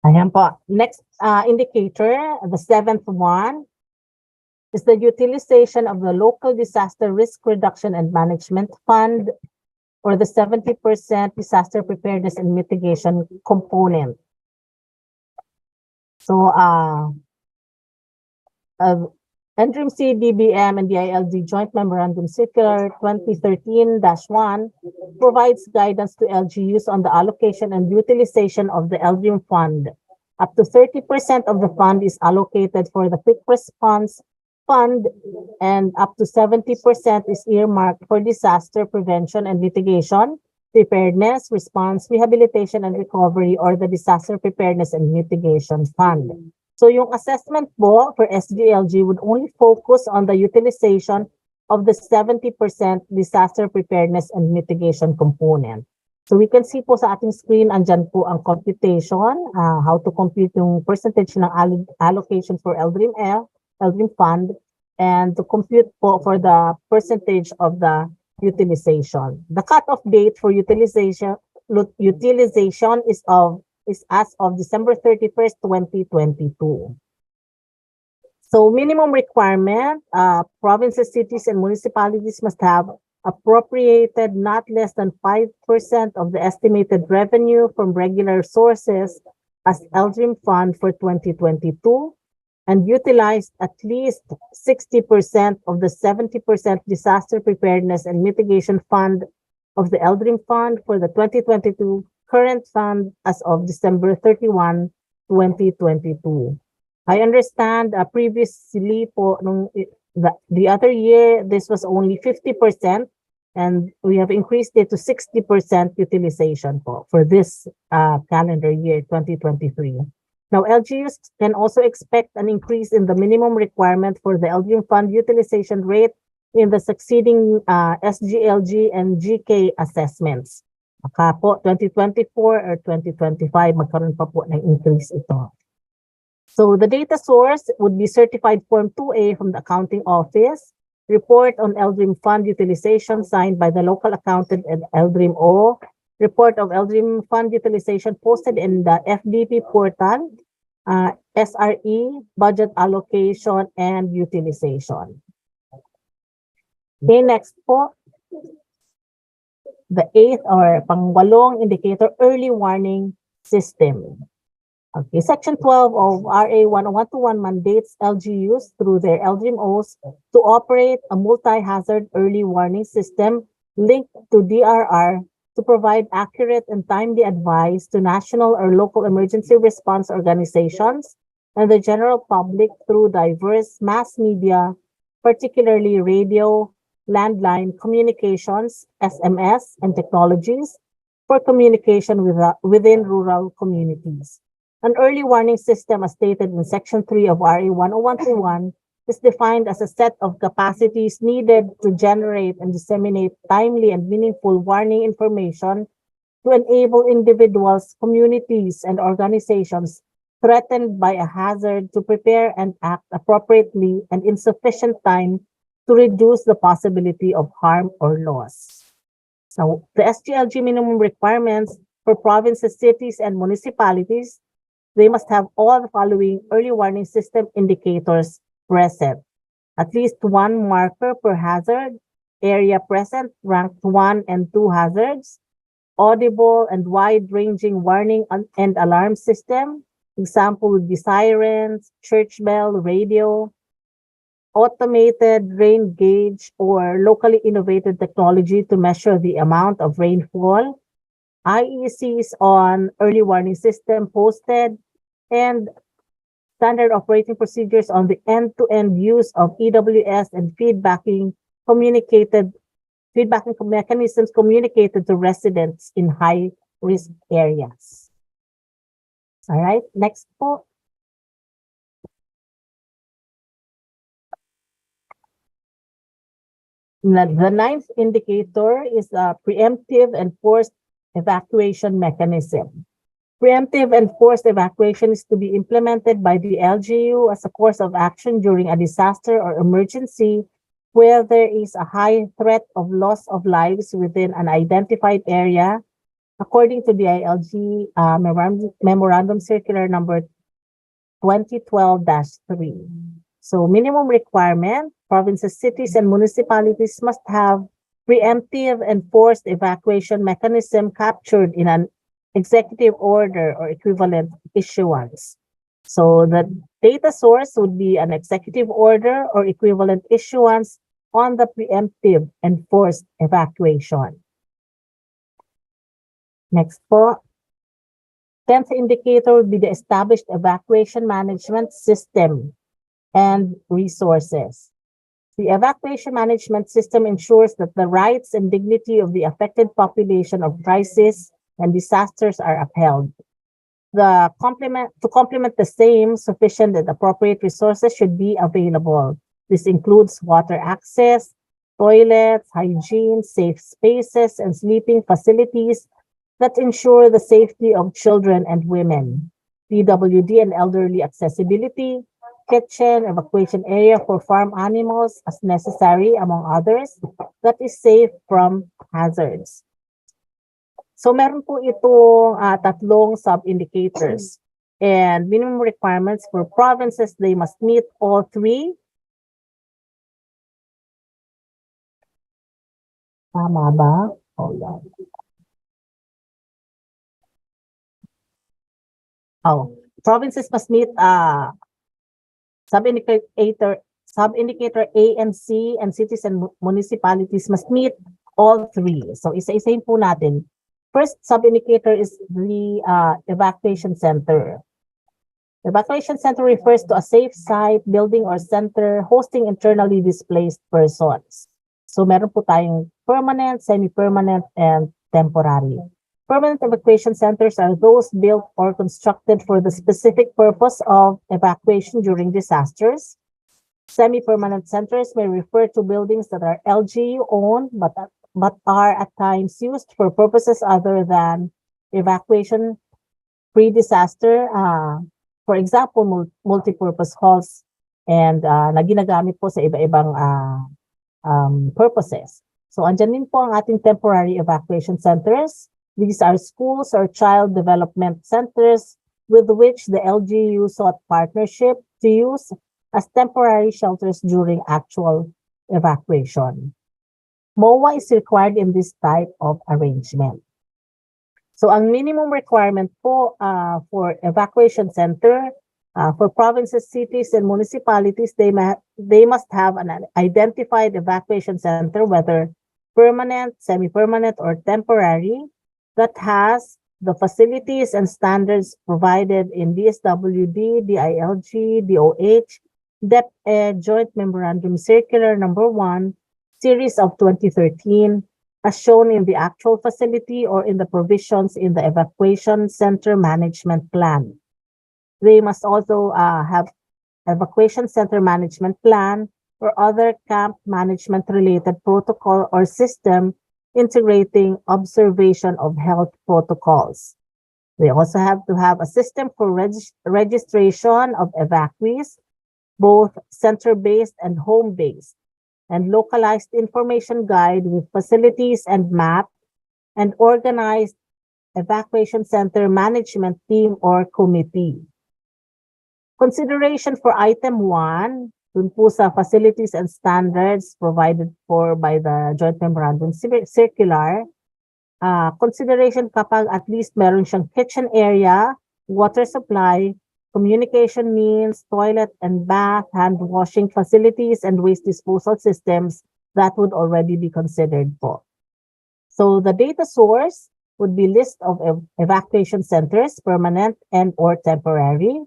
Ayan po. Next indicator, the 7th one, is the utilization of the Local Disaster Risk Reduction and Management Fund, or the 70% disaster preparedness and mitigation component. So, LDRIMC, DBM, and DILG Joint Memorandum Circular 2013-1 provides guidance to LGUs on the allocation and utilization of the LDRIM Fund. Up to 30% of the fund is allocated for the Quick Response Fund, and up to 70% is earmarked for disaster prevention and mitigation, preparedness, response, rehabilitation, and recovery, or the Disaster Preparedness and Mitigation Fund. So yung assessment po for SGLG would only focus on the utilization of the 70% disaster preparedness and mitigation component. So we can see po sa ating screen, andyan po ang computation, how to compute yung percentage ng allocation for LDRIM Fund, and to compute po for the percentage of the utilization. The cutoff date for utilization is as of December 31st, 2022. So minimum requirement, provinces, cities, and municipalities must have appropriated not less than 5% of the estimated revenue from regular sources as LDRIM Fund for 2022, and utilized at least 60% of the 70% Disaster Preparedness and Mitigation Fund of the LDRIM Fund for the 2022 current fund as of December 31, 2022. I understand previously po, the other year, this was only 50%, and we have increased it to 60% utilization po for this calendar year, 2023. Now, LGUs can also expect an increase in the minimum requirement for the LDRIM Fund utilization rate in the succeeding SGLG and GK assessments. Maka po 2024 or 2025, magkaroon pa po ng increase ito. So the data source would be Certified Form 2A from the Accounting Office, Report on LDRIM Fund Utilization signed by the local accountant and LDRIM-O, Report of LDRIM Fund Utilization posted in the FDP portal, SRE, Budget Allocation, and Utilization. Okay, next po. The 8th or pangwalong indicator, early warning system. Okay, Section 12 of RA 10121 mandates LGUs through their LGMOs to operate a multi-hazard early warning system linked to DRR to provide accurate and timely advice to national or local emergency response organizations and the general public through diverse mass media, particularly radio, landline communications, SMS, and technologies for communication within rural communities. An early warning system, as stated in Section 3 of RA 10121, is defined as a set of capacities needed to generate and disseminate timely and meaningful warning information to enable individuals, communities, and organizations threatened by a hazard to prepare and act appropriately and in sufficient time to reduce the possibility of harm or loss. Now, the SGLG minimum requirements for provinces, cities, and municipalities, they must have all the following early warning system indicators present. At least one marker per hazard, area present, ranked 1 and 2 hazards, audible and wide-ranging warning and alarm system. Example would be sirens, church bell, radio, automated rain gauge or locally innovated technology to measure the amount of rainfall, IECs on early warning system posted, and standard operating procedures on the end-to-end use of EWS and feedbacking mechanisms communicated to residents in high-risk areas. All right, next po. The ninth indicator is a preemptive and forced evacuation mechanism. Preemptive and forced evacuation is to be implemented by the LGU as a course of action during a disaster or emergency where there is a high threat of loss of lives within an identified area, according to the ILG Memorandum Circular number 2012-3. So minimum requirement, provinces, cities, and municipalities must have preemptive and forced evacuation mechanism captured in an executive order or equivalent issuance. So the data source would be an executive order or equivalent issuance on the preemptive and forced evacuation. Next po. 10th indicator would be the established evacuation management system and resources. The evacuation management system ensures that the rights and dignity of the affected population of crisis and disasters are upheld. To complement the same, sufficient and appropriate resources should be available. This includes water access, toilets, hygiene, safe spaces, and sleeping facilities that ensure the safety of children and women, PWD and elderly accessibility, kitchen, evacuation area for farm animals as necessary, among others, that is safe from hazards. So meron po itong tatlong sub-indicators. And minimum requirements for provinces, they must meet all three. Tama ba? Hold on. Provinces must meet sub-indicator A and C, and cities and municipalities must meet all three. So isa-isahin po natin. First sub-indicator is the evacuation center. Evacuation center refers to a safe site, building, or center hosting internally displaced persons. So meron po tayong permanent, semi-permanent, and temporary. Permanent evacuation centers are those built or constructed for the specific purpose of evacuation during disasters. Semi-permanent centers may refer to buildings that are LGU-owned but are at times used for purposes other than evacuation pre-disaster. For example, multi-purpose halls and na ginagamit po sa iba-ibang purposes. So andyan din po ang ating temporary evacuation centers. These are schools or child development centers with which the LGU sought partnership to use as temporary shelters during actual evacuation. MOA is required in this type of arrangement. So ang minimum requirement po for evacuation center for provinces, cities, and municipalities, they must have an identified evacuation center, whether permanent, semi-permanent, or temporary, that has the facilities and standards provided in DSWD, DILG, DOH, DepEd Joint Memorandum Circular Number 1, Series of 2013, as shown in the actual facility or in the provisions in the Evacuation Center Management Plan. They must also have Evacuation Center Management Plan or other camp management related protocol or system integrating observation of health protocols. They also have to have a system for registration of evacuees, both center-based and home-based, and localized information guide with facilities and map, and organized evacuation center management team or committee. Consideration for item 1, dun po sa facilities and standards provided for by the Joint Memorandum Circular, consideration kapag at least meron siyang kitchen area, water supply, communication means, toilet and bath, hand washing facilities, and waste disposal systems, that would already be considered po. So the data source would be list of evacuation centers, permanent and or temporary,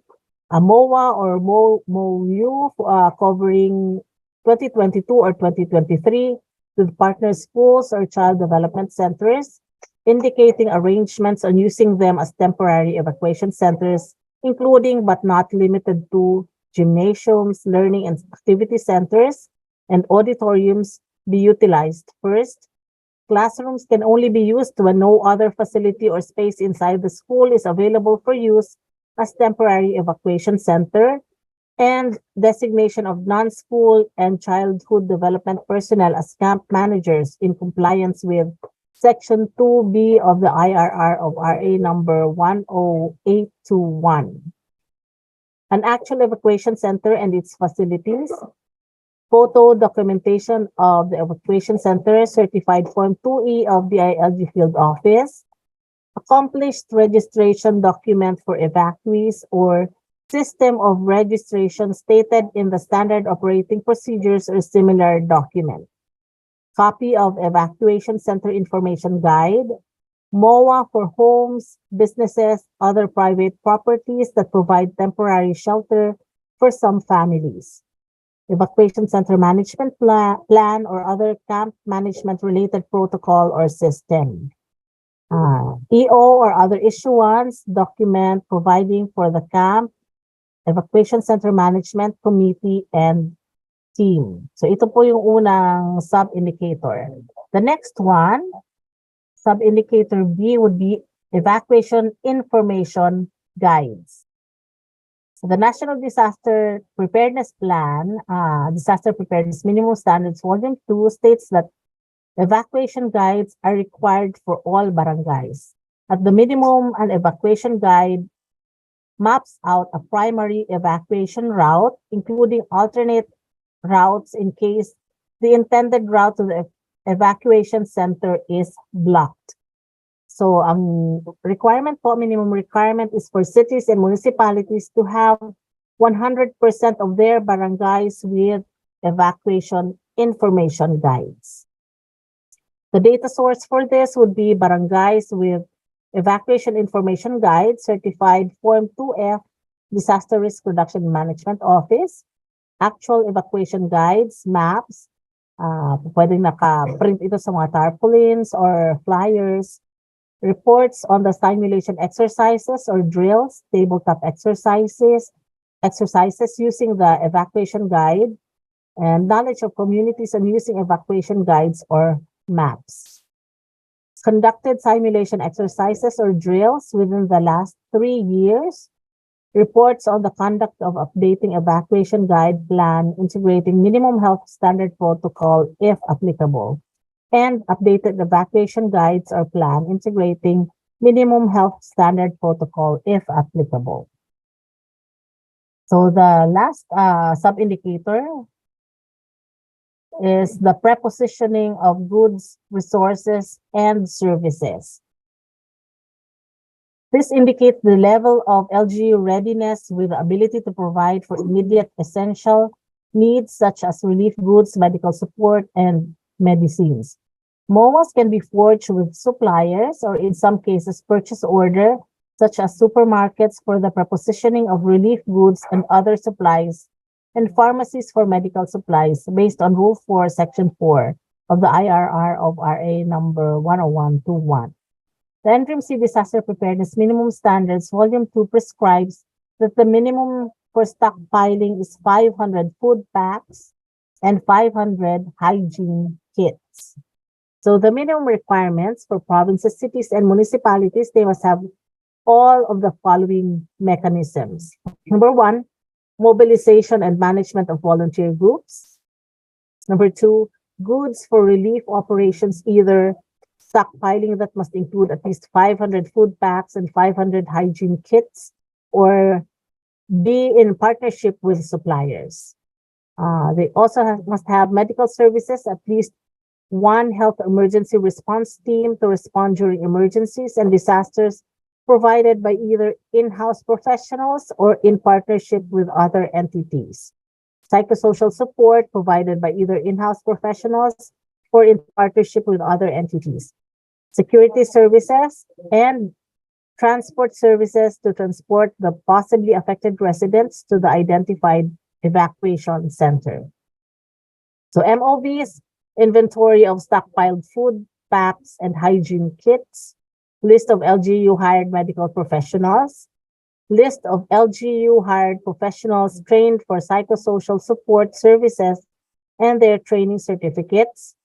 a MOA or MOU covering 2022 or 2023 with partner schools or child development centers, indicating arrangements on using them as temporary evacuation centers, including but not limited to gymnasiums, learning and activity centers, and auditoriums be utilized. First, classrooms can only be used when no other facility or space inside the school is available for use as temporary evacuation center, and designation of non-school and childhood development personnel as camp managers in compliance with Section 2B of the IRR of RA number 10821. An actual evacuation center and its facilities, photo documentation of the evacuation center, certified Form 2E of the ILG Field Office, accomplished registration document for evacuees or system of registration stated in the standard operating procedures or similar document. Copy of evacuation center information guide, MOA for homes, businesses, other private properties that provide temporary shelter for some families. Evacuation center management plan or other camp management related protocol or system. EO or other issuance document providing for the camp, evacuation center management committee, and team. So ito po yung unang sub-indicator. The next one, sub-indicator B, would be evacuation information guides. So the National Disaster Preparedness Plan, Disaster Preparedness Minimum Standards Volume 2 states that evacuation guides are required for all barangays. At the minimum, an evacuation guide maps out a primary evacuation route, including alternate routes in case the intended route to the evacuation center is blocked. So, ang requirement po, minimum requirement is for cities and municipalities to have 100% of their barangays with evacuation information guides. The data source for this would be barangays with evacuation information guide, certified Form 2F, Disaster Risk Reduction Management Office, actual evacuation guides, maps, pwedeng naka-print ito sa mga tarpaulins or flyers, reports on the simulation exercises or drills, tabletop exercises using the evacuation guide, and knowledge of communities on using evacuation guides or maps. Conducted simulation exercises or drills within the last 3 years. Reports on the conduct of updating evacuation guide plan integrating minimum health standard protocol if applicable. And updated evacuation guides or plan integrating minimum health standard protocol if applicable. So the last sub-indicator is the prepositioning of goods, resources, and services. This indicates the level of LGU readiness with the ability to provide for immediate essential needs such as relief goods, medical support, and medicines. MOAs can be forged with suppliers or in some cases purchase order, such as supermarkets for the prepositioning of relief goods and other supplies, and pharmacies for medical supplies based on Rule 4, Section 4 of the IRR of RA number 10121. The NDRIMC Disaster Preparedness Minimum Standards, Volume 2 prescribes that the minimum for stockpiling is 500 food packs and 500 hygiene kits. So the minimum requirements for provinces, cities, and municipalities, they must have all of the following mechanisms. Number 1, mobilization and management of volunteer groups. Number 2, goods for relief operations, either stockpiling that must include at least 500 food packs and 500 hygiene kits, or be in partnership with suppliers. They also must have medical services, at least one health emergency response team to respond during emergencies and disasters provided by either in-house professionals or in partnership with other entities. Psychosocial support provided by either in-house professionals or in partnership with other entities. Security services and transport services to transport the possibly affected residents to the identified evacuation center. So MOVs, inventory of stockpiled food packs and hygiene kits, list of LGU hired medical professionals, list of LGU hired professionals trained for psychosocial support services and their training certificates,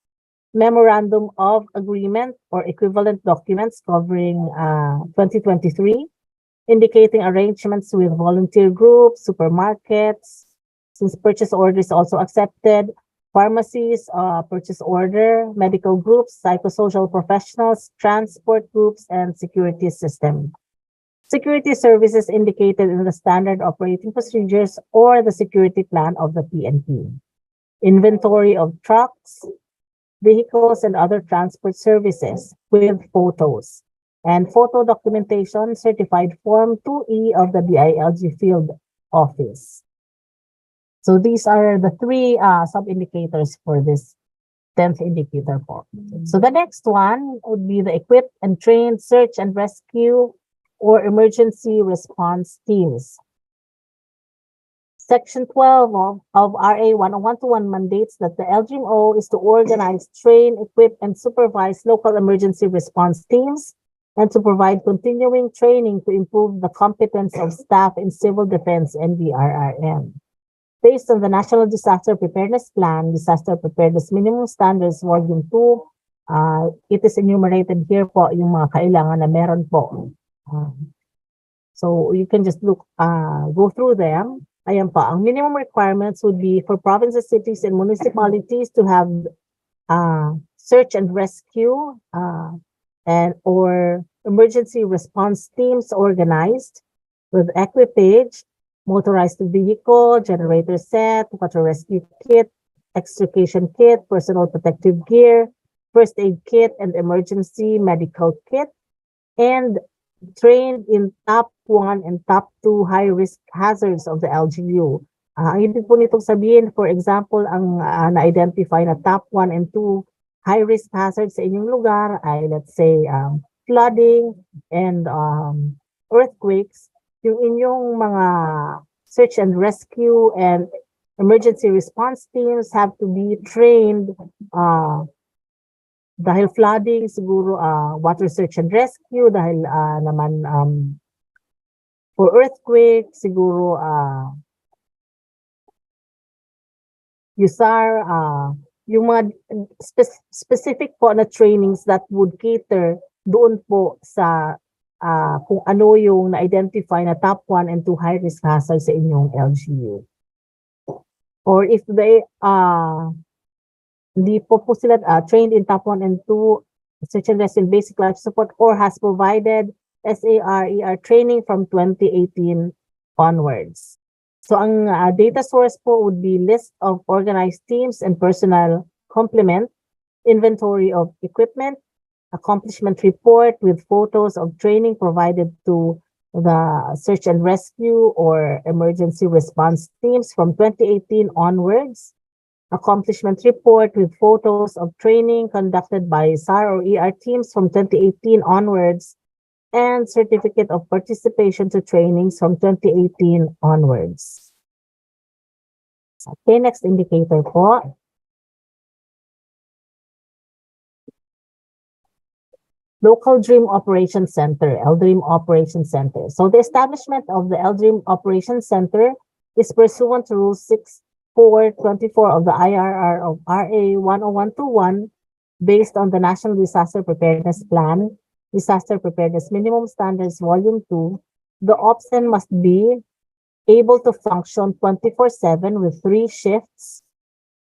memorandum of agreement or equivalent documents covering 2023, indicating arrangements with volunteer groups, supermarkets, since purchase order is also accepted, pharmacies, purchase order, medical groups, psychosocial professionals, transport groups, and security system. Security services indicated in the standard operating procedures or the security plan of the PNP. Inventory of trucks, vehicles, and other transport services with photos. And photo documentation, certified Form 2E of the DILG Field Office. So these are the three sub-indicators for this 10th indicator po. So the next one would be the equipped and trained search and rescue or emergency response teams. Section 12 of RA 10121 mandates that the LGMO is to organize, train, equip, and supervise local emergency response teams and to provide continuing training to improve the competence of staff in civil defense and DRRM. Based on the National Disaster Preparedness Plan, Disaster Preparedness Minimum Standards, Volume 2, it is enumerated here po yung mga kailangan na meron po. So you can just look, go through them. Ayan pa, ang minimum requirements would be for provinces, cities, and municipalities to have search and rescue and or emergency response teams organized with equipage, motorized vehicle, generator set, water rescue kit, extrication kit, personal protective gear, first aid kit, and emergency medical kit, and trained in top 1 and top 2 high-risk hazards of the LGU. Ang ibig po nitong sabihin, for example, ang na-identify na top 1 and 2 high-risk hazards sa inyong lugar ay, let's say, flooding and earthquakes. Yung inyong mga search and rescue and emergency response teams have to be trained dahil flooding, siguro water search and rescue, dahil naman for earthquake, siguro USAR, yung mga specific po na trainings that would cater doon po sa kung ano yung na-identify na top 1 and 2 high-risk hazards sa inyong LGU. Or if they hindi po sila trained in top 1 and 2 search and rescue and basic life support or has provided SARER training from 2018 onwards. So ang data source po would be list of organized teams and personnel complement, inventory of equipment, accomplishment report with photos of training provided to the search and rescue or emergency response teams from 2018 onwards, accomplishment report with photos of training conducted by SAR or ER teams from 2018 onwards, and certificate of participation to trainings from 2018 onwards. Okay, next indicator po. Local Dream Operations Center, LDREAM Operations Center. So the establishment of the LDREAM Operations Center is pursuant to Rule 6424 of the IRR of RA 10121 based on the National Disaster Preparedness Plan, Disaster Preparedness Minimum Standards Volume 2. The OPSEN must be able to function 24/7 with 3 shifts,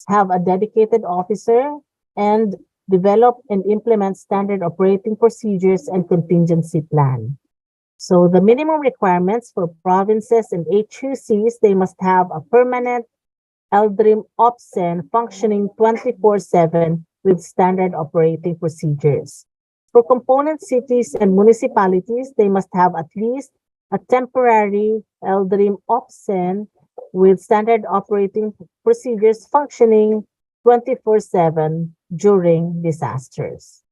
have a dedicated officer, and develop and implement standard operating procedures and contingency plan. So the minimum requirements for provinces and HUCs, they must have a permanent LDREAM OPSEN functioning 24/7 with standard operating procedures. For component cities and municipalities, they must have at least a temporary LDREAM OPSEN with standard operating procedures functioning 24/7 during disasters.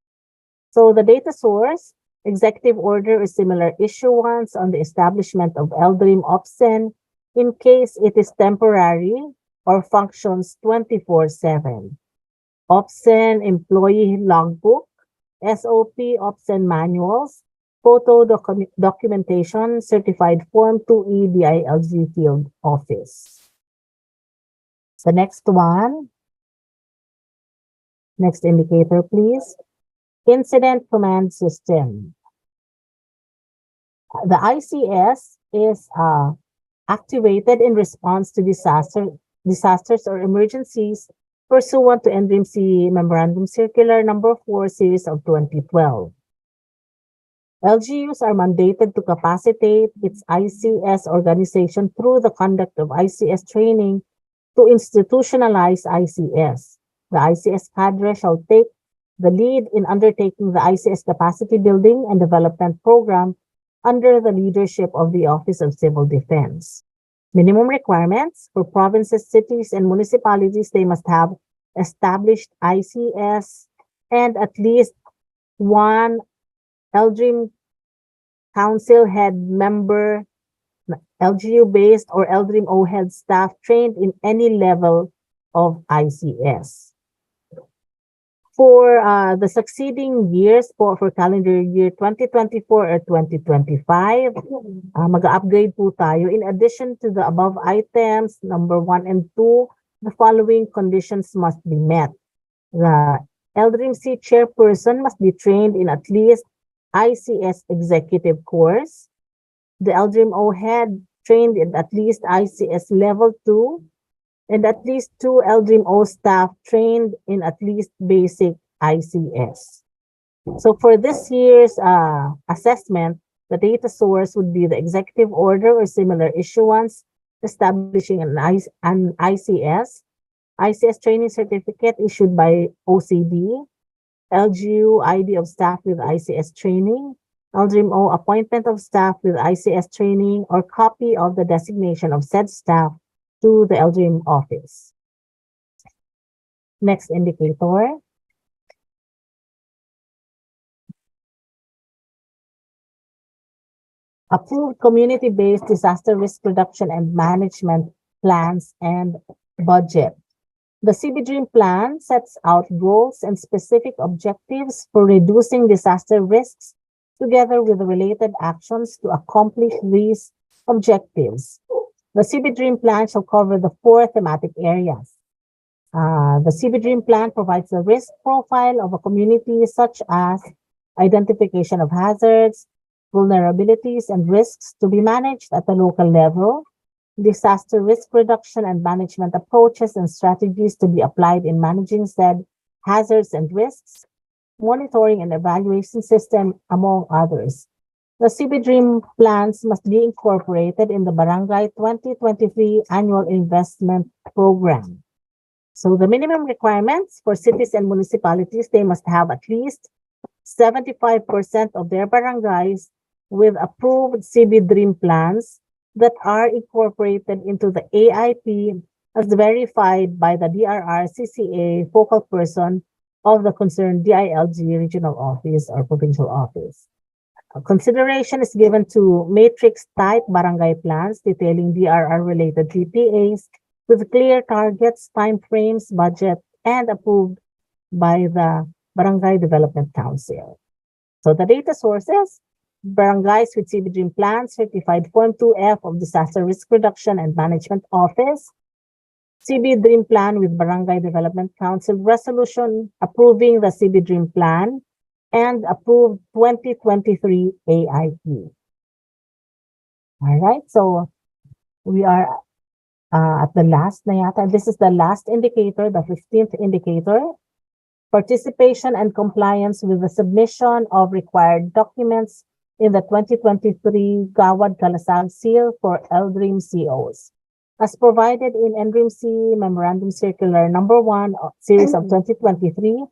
So the data source, executive order or similar issuance on the establishment of LDREAM OPSEN in case it is temporary or functions 24/7. OPSEN employee logbook, SOP OPSEN manuals, photo documentation, certified form 2E DILG field office. The next one. Next indicator, please. Incident Command System. The ICS is activated in response to disasters or emergencies pursuant to NDRIMC Memorandum Circular Number 4 Series of 2012. LGUs are mandated to capacitate its ICS organization through the conduct of ICS training to institutionalize ICS. The ICS cadre shall take the lead in undertaking the ICS capacity building and development program under the leadership of the Office of Civil Defense. Minimum requirements for provinces, cities, and municipalities, they must have established ICS and at least one LDREAM Council head member, LGU-based or LDREAM O-head staff trained in any level of ICS. For the succeeding years for calendar year 2024 or 2025, mag-upgrade po tayo. In addition to the above items, number 1 and 2, the following conditions must be met. The LDRIMC chairperson must be trained in at least ICS executive course. The LDRIMO head trained in at least ICS level 2. And at least 2 LDRIMO staff trained in at least basic ICS. So for this year's assessment, the data source would be the executive order or similar issuance establishing an ICS, ICS training certificate issued by OCD, LGU ID of staff with ICS training, LDRIMO appointment of staff with ICS training, or copy of the designation of said staff to the LDRIM office. Next indicator. Approved community-based disaster risk reduction and management plans and budget. The CBDREAM plan sets out goals and specific objectives for reducing disaster risks together with the related actions to accomplish these objectives. The CBDREAM plan shall cover the 4 thematic areas. The CBDREAM plan provides a risk profile of a community such as identification of hazards, vulnerabilities, and risks to be managed at the local level, disaster risk reduction and management approaches and strategies to be applied in managing said hazards and risks, monitoring and evaluation system, among others. The CBDREAM plans must be incorporated in the Barangay 2023 Annual Investment Program. So the minimum requirements for cities and municipalities, they must have at least 75% of their barangays with approved CB Dream plans that are incorporated into the AIP as verified by the DRR CCA focal person of the concerned DILG regional office or provincial office. Consideration is given to matrix type barangay plans detailing DRR related TPAs with clear targets, timeframes, budget, and approved by the Barangay Development Council. So the data sources, barangays with CB Dream plans, certified Form 2F of Disaster Risk Reduction and Management Office, CB Dream plan with Barangay Development Council resolution approving the CB Dream plan and approved 2023 AIP. All right, so we are at the last na yata. This is the last indicator, the 15th indicator. Participation and compliance with the submission of required documents in the 2023 Gawad Kalasag Seal for LDREAM COs. As provided in NDREAM-C Memorandum Circular Number 1, Series of 2023,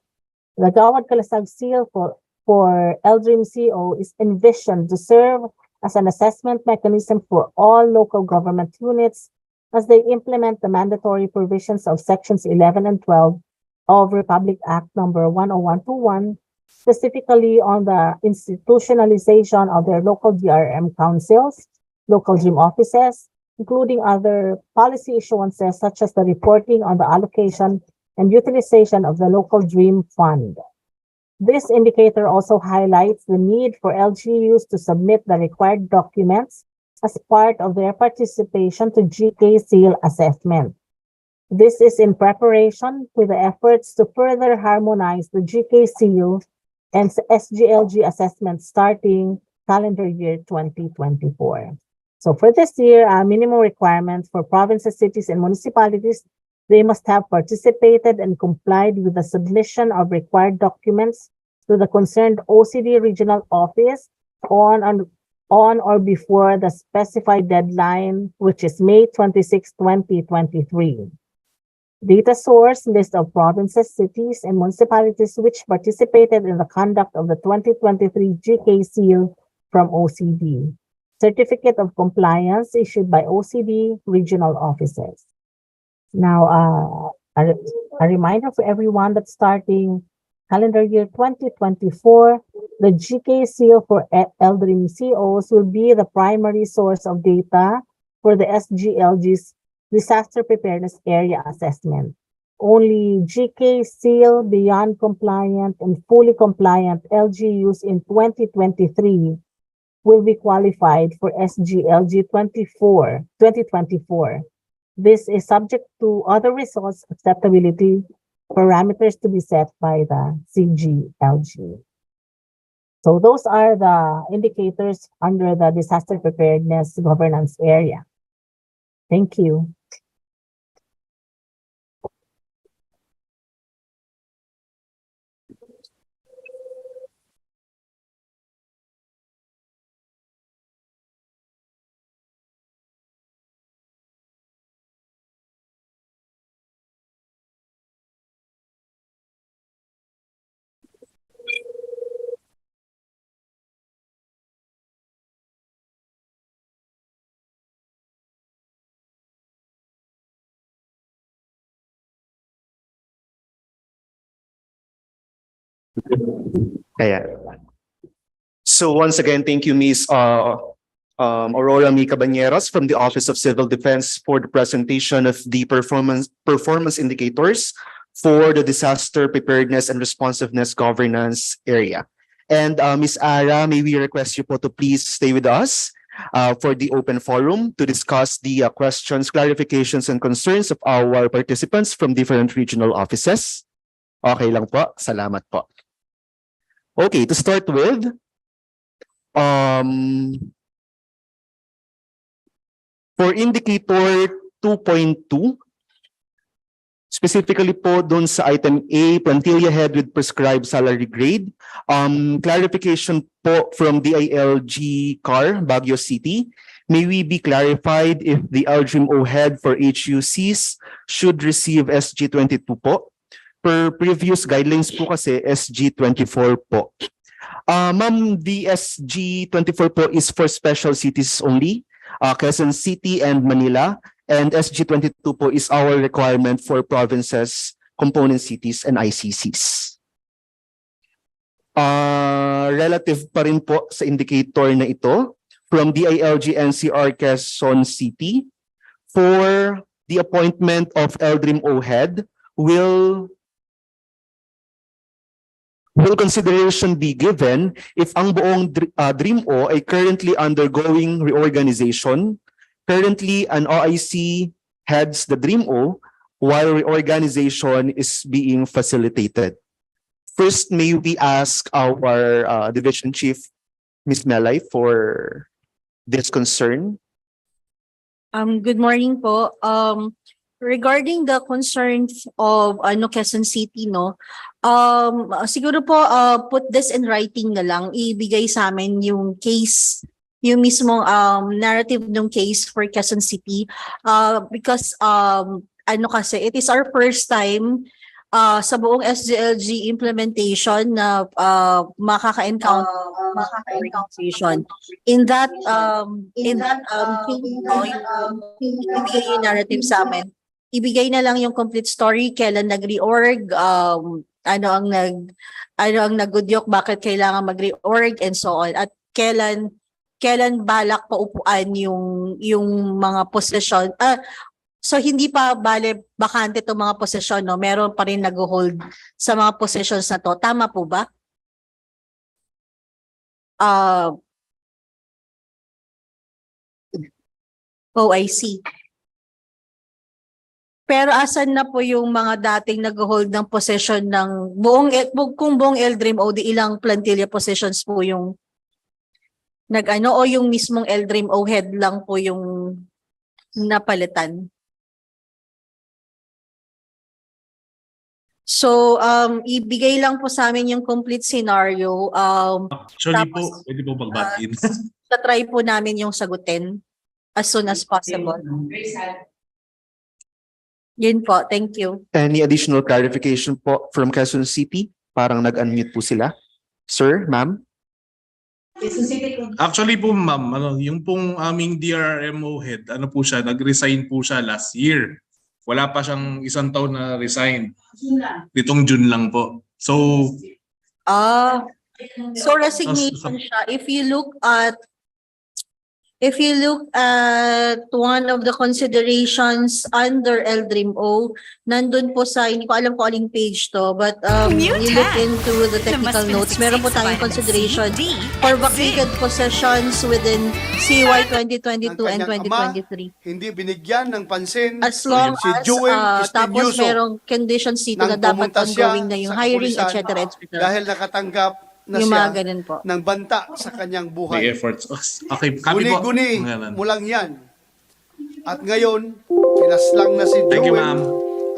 the Gawad Kalasag Seal for LDREAM CO is envisioned to serve as an assessment mechanism for all local government units as they implement the mandatory provisions of Sections 11 and 12 of Republic Act Number 10121, specifically on the institutionalization of their local DRM councils, local dream offices, including other policy issuances such as the reporting on the allocation and utilization of the local dream fund. This indicator also highlights the need for LGUs to submit the required documents as part of their participation to GK Seal assessment. This is in preparation with the efforts to further harmonize the GK Seal and SGLG assessment starting calendar year 2024. So for this year, minimum requirements for provinces, cities, and municipalities, they must have participated and complied with the submission of required documents to the concerned OCD regional office on or before the specified deadline, which is May 26, 2023. Data source list of provinces, cities, and municipalities which participated in the conduct of the 2023 GK Seal from OCD. Certificate of compliance issued by OCD regional offices. Now, a reminder for everyone that starting calendar year 2024, the GK Seal for LDREAM COs will be the primary source of data for the SGLG's Disaster Preparedness Area Assessment. Only GK Seal beyond compliant and fully compliant LGUs in 2023 will be qualified for SGLG 2024. This is subject to other resource acceptability parameters to be set by the SGLG. So those are the indicators under the disaster preparedness governance area. Thank you. Kaya. So once again, thank you, Ms. Aurora Mi Cabañeros from the Office of Civil Defense for the presentation of the performance indicators for the disaster preparedness and responsiveness governance area. And Ms. Ara, may we request you po to please stay with us for the open forum to discuss the questions, clarifications, and concerns of our participants from different regional offices. Okay lang po. Salamat po. Okay, to start with, for indicator 2.2, specifically po dun sa item A, plantilla head with prescribed salary grade, clarification po from DILG CAR, Baguio City. May we be clarified if the LGMO head for HUCs should receive SG22 po? Per previous guidelines po kasi SG24 po. Ma'am, the SG 24 po is for special cities only, Quezon City and Manila. And SG 22 po is our requirement for provinces, component cities, and ICCs. Relative pa rin po sa indicator na ito from DILG NCR Quezon City for the appointment of LDRIM-O head will consideration be given if ang buong DRIM-O ay currently undergoing reorganization. Currently, an OIC heads the DRIM-O while reorganization is being facilitated. First, may we ask our Division Chief, Ms. Melay, for this concern? Good morning po. Regarding the concerns of Quezon City, no, siguro po put this in writing na lang, ibigay sa amin yung case, yung mismong narrative ng case for Quezon City, because kasi it is our first time sa buong SGLG implementation na makaka-encounter organization. In that ibigay yung narrative sa amin. Ibigay na lang yung complete story, kailan nag-reorg, ano ang nagudyok, bakit kailangan mag-reorg, and so on. At kailan balak paupuan yung mga posisyon. So hindi pa bale bakante itong mga posisyon, no? Meron pa rin nag-hold sa mga positions na to. Tama po ba? I see. Pero asan na po yung mga dating nag-hold ng position ng kung buong LDRIM-O, di ilang plantilla positions po yung o yung mismong LDRIM-O head lang po yung napalitan? So, ibigay lang po sa amin yung complete scenario. Actually tapos, po, pwede po magbatiin. Try po namin yung sagutin as soon as possible. Yun po, thank you. Any additional clarification po from Quezon City? Parang nag-unmute po sila. Sir, ma'am? Actually po ma'am, yung pong aming DRMO head, po siya, nag-resign po siya last year. Wala pa siyang isang taon na resign. Ditong June lang po. So resignation siya. If you look at one of the considerations under LDRIM-O, nandun po sa, hindi ko alam kung aling page to, but you look into the technical notes, meron po tayong consideration for vacated possessions within CY 2022 and 2023. Hindi binigyan ng pansin As long si as, Jewel tapos Espinyoso merong conditions dito na nang dapat pumunta siya ongoing na yung sa hiring, kapulisan etc. dahil nakatanggap na Yung mga siya ganun po. ng banta sa kanyang may buhay. efforts. Okay, copy po. Guni-guni Ganun. mo lang yan. At ngayon, pinaslang na si Thank you, Jewel ma'am.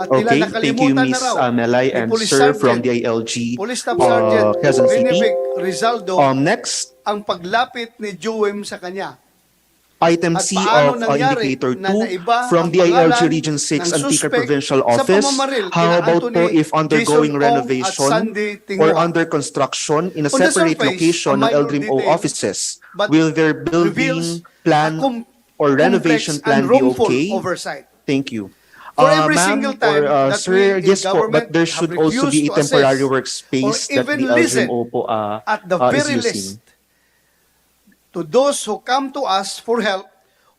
at tila Okay, thank you, nakalimutan na Ms. raw Melay ni and Police sir from Sergeant- the ILG Police Staff Sergeant Quezon City. Benevic Rizaldo Next, ang paglapit ni Jewel sa kanya. item At C paano of nangyari indicator na 2 naiba from ang the ILG pangalan Region 6 ng Antique suspect Provincial sa Office. pamamaril How kina about Anthony po if undergoing Jason Ong at renovation Sandy or Tingwa? under construction in a On the separate surface, location a ng minor LDRIM-O detail, offices? but Will their building reveals plan or renovation complex plan and be wrongful okay? oversight. Thank you. For every Ma'am single time or that sir, we in yes po, but government there have should also be a refused to temporary assess workspace or that even the listen LDRIM-O po at the is very using. least to those who come to us for help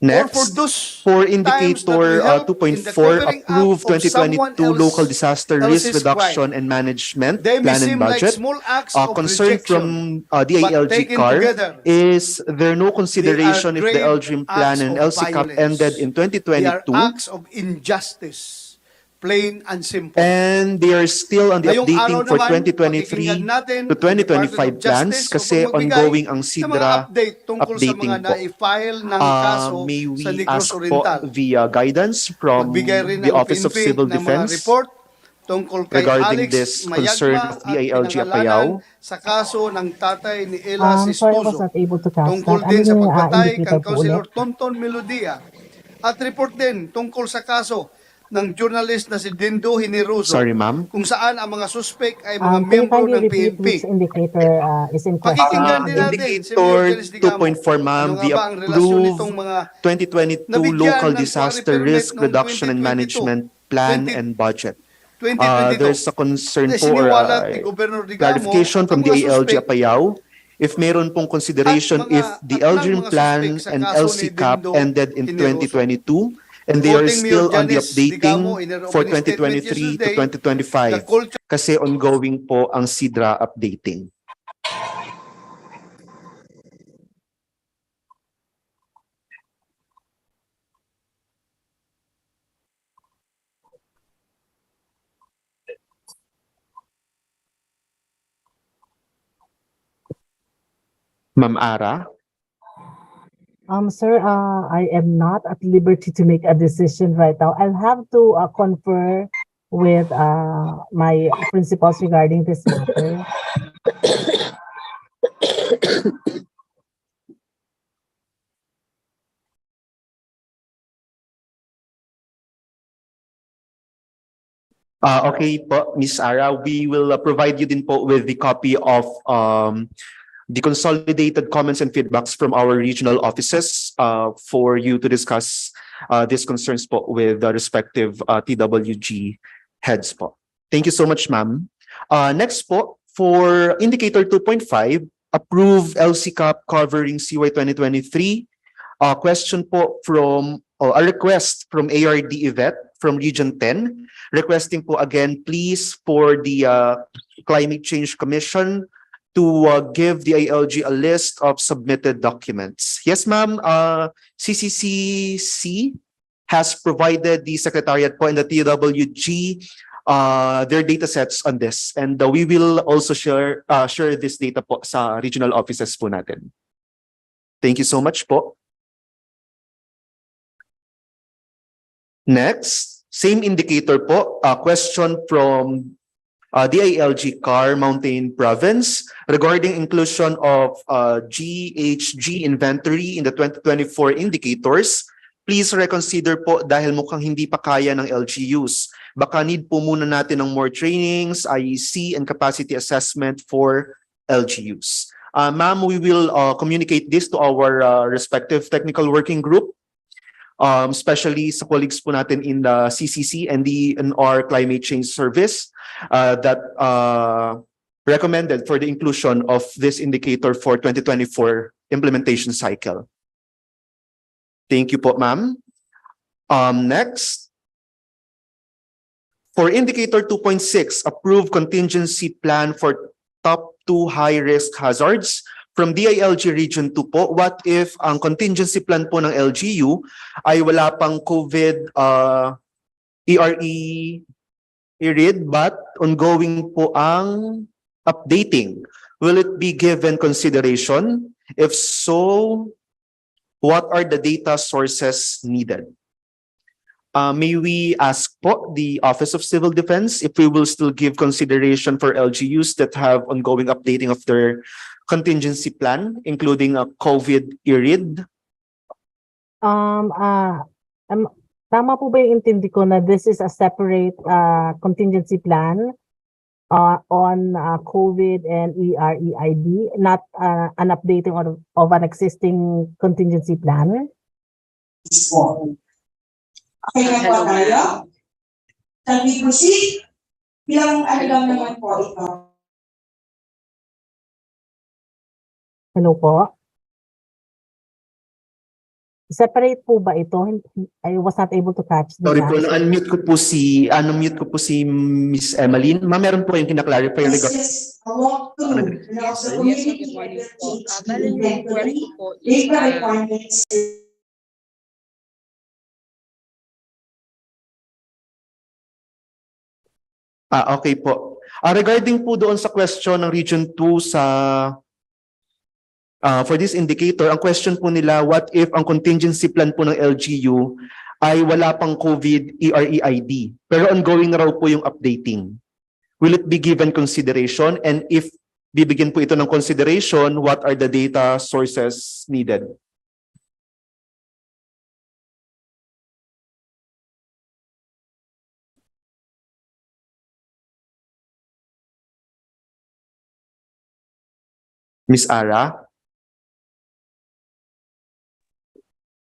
Next, or for those for times that indicator we help in the 2.4, covering up approve of someone 2022 local disaster risk else's reduction crime. and management They may plan and seem like budget. small acts of Concern rejection, from the but ILG taken CAR together, is there no consideration if the grave LGM plan acts and of LCCAP violence. ended in They are 2022 acts of injustice, plain and simple. and they are still on the Ngayong updating araw for naman, 2023 pakikinggan natin to ang Department 2025 of plans Justice kasi upang magbigay ongoing ang ng mga SIDRA update tungkol sa updating mga po. na-file ng kaso May sa we Negros ask po Oriental. the guidance from Magbigay rin the ng Office of PNP Civil ng mga Defense report tungkol kay regarding Alex this concern Mayagma of at DILG pinangalanan Apayao? sa kaso ng tatay ni Ella Sorry, I was Sistuso not able to catch tungkol that. din Ano sa yung pagpatay indicator kang po Councilor ulit? Tonton Melodia at report din tungkol sa kaso ng journalist na si Dindo Hineroso Sorry, ma'am. kung saan ang mga suspect ay mga Can you miyembro kindly ng repeat which PNP. indicator is in question? Pakikinggan din natin si Mayor Indicator Janice Digamo. 2.4, ma'am, Ano nga the ba ang relasyon nitong approved mga 2022 nabigyan local ng disaster quarry permit risk noong reduction and 2022, management plan 20 and budget. 2022? There's a concern Kasi po or siniwalat ni Governor Digamo clarification at from ang the mga ALG suspect Apayao if meron pong consideration At mga- if the at ng LGRIM mga plan suspect sa and kaso LC ni cap Dindo ended in Hineroso. 2022 and they are Quoting Mayor still on the Janice Digamo updating in her for opening statement 2023 to yesterday, the 2025 culture kasi ongoing po ang SIDRA updating. Ma'am Ara? Sir, I am not at liberty to make a decision right now. I'll have to confer with my principals regarding this matter. Okay po, Miss Ara, we will provide you din po with the copy of the consolidated comments and feedbacks from our regional offices for you to discuss these concerns po with the respective TWG heads po. Thank you so much, ma'am. Next po, for indicator 2.5, approve LC Cap covering CY 2023. Question po from, a request from ARD Yvette from Region 10, requesting po again, please, for the Climate Change Commission to give the ALG a list of submitted documents. Yes, ma'am. CCCC has provided the Secretariat po and the TWG their data sets on this. And we will also share this data po sa regional offices po natin. Thank you so much po. Next, same indicator po, a question from DILG CAR Mountain Province regarding inclusion of GHG inventory in the 2024 indicators. Please reconsider po dahil mukhang hindi pa kaya ng LGUs. Baka need po muna natin ng more trainings, IEC, and capacity assessment for LGUs. Ma'am, we will communicate this to our respective technical working group, especially sa colleagues po natin in the CCC and the NR Climate Change Service that recommended for the inclusion of this indicator for 2024 implementation cycle. Thank you po, ma'am. Next, for indicator 2.6, approve contingency plan for top 2 high-risk hazards. From DILG Region 2 po, what if ang contingency plan po ng LGU ay wala pang COVID ERE but ongoing po ang updating? Will it be given consideration? If so, what are the data sources needed? May we ask po the Office of Civil Defense if we will still give consideration for LGUs that have ongoing updating of their contingency plan, including a COVID ERID? Tama po ba yung intindi ko na this is a separate contingency plan on COVID and EREID, not an updating of an existing contingency plan? Okay na po tayo? Shall we proceed? Bilang ano lang naman po ito. Hello po? Separate po ba ito? I was not able to catch the Sorry po, answer. unmute ko po si Miss Emmeline. Ma'am, meron po yung kinaklarify regarding This is a walkthrough of the community inventory, data requirements. okay po. Regarding po doon sa question ng Region 2 sa for this indicator, ang question po nila, what if ang contingency plan po ng LGU ay wala pang COVID EREID, pero ongoing na raw po yung updating? Will it be given consideration? And if bibigyan po ito ng consideration, what are the data sources needed? Miss Ara?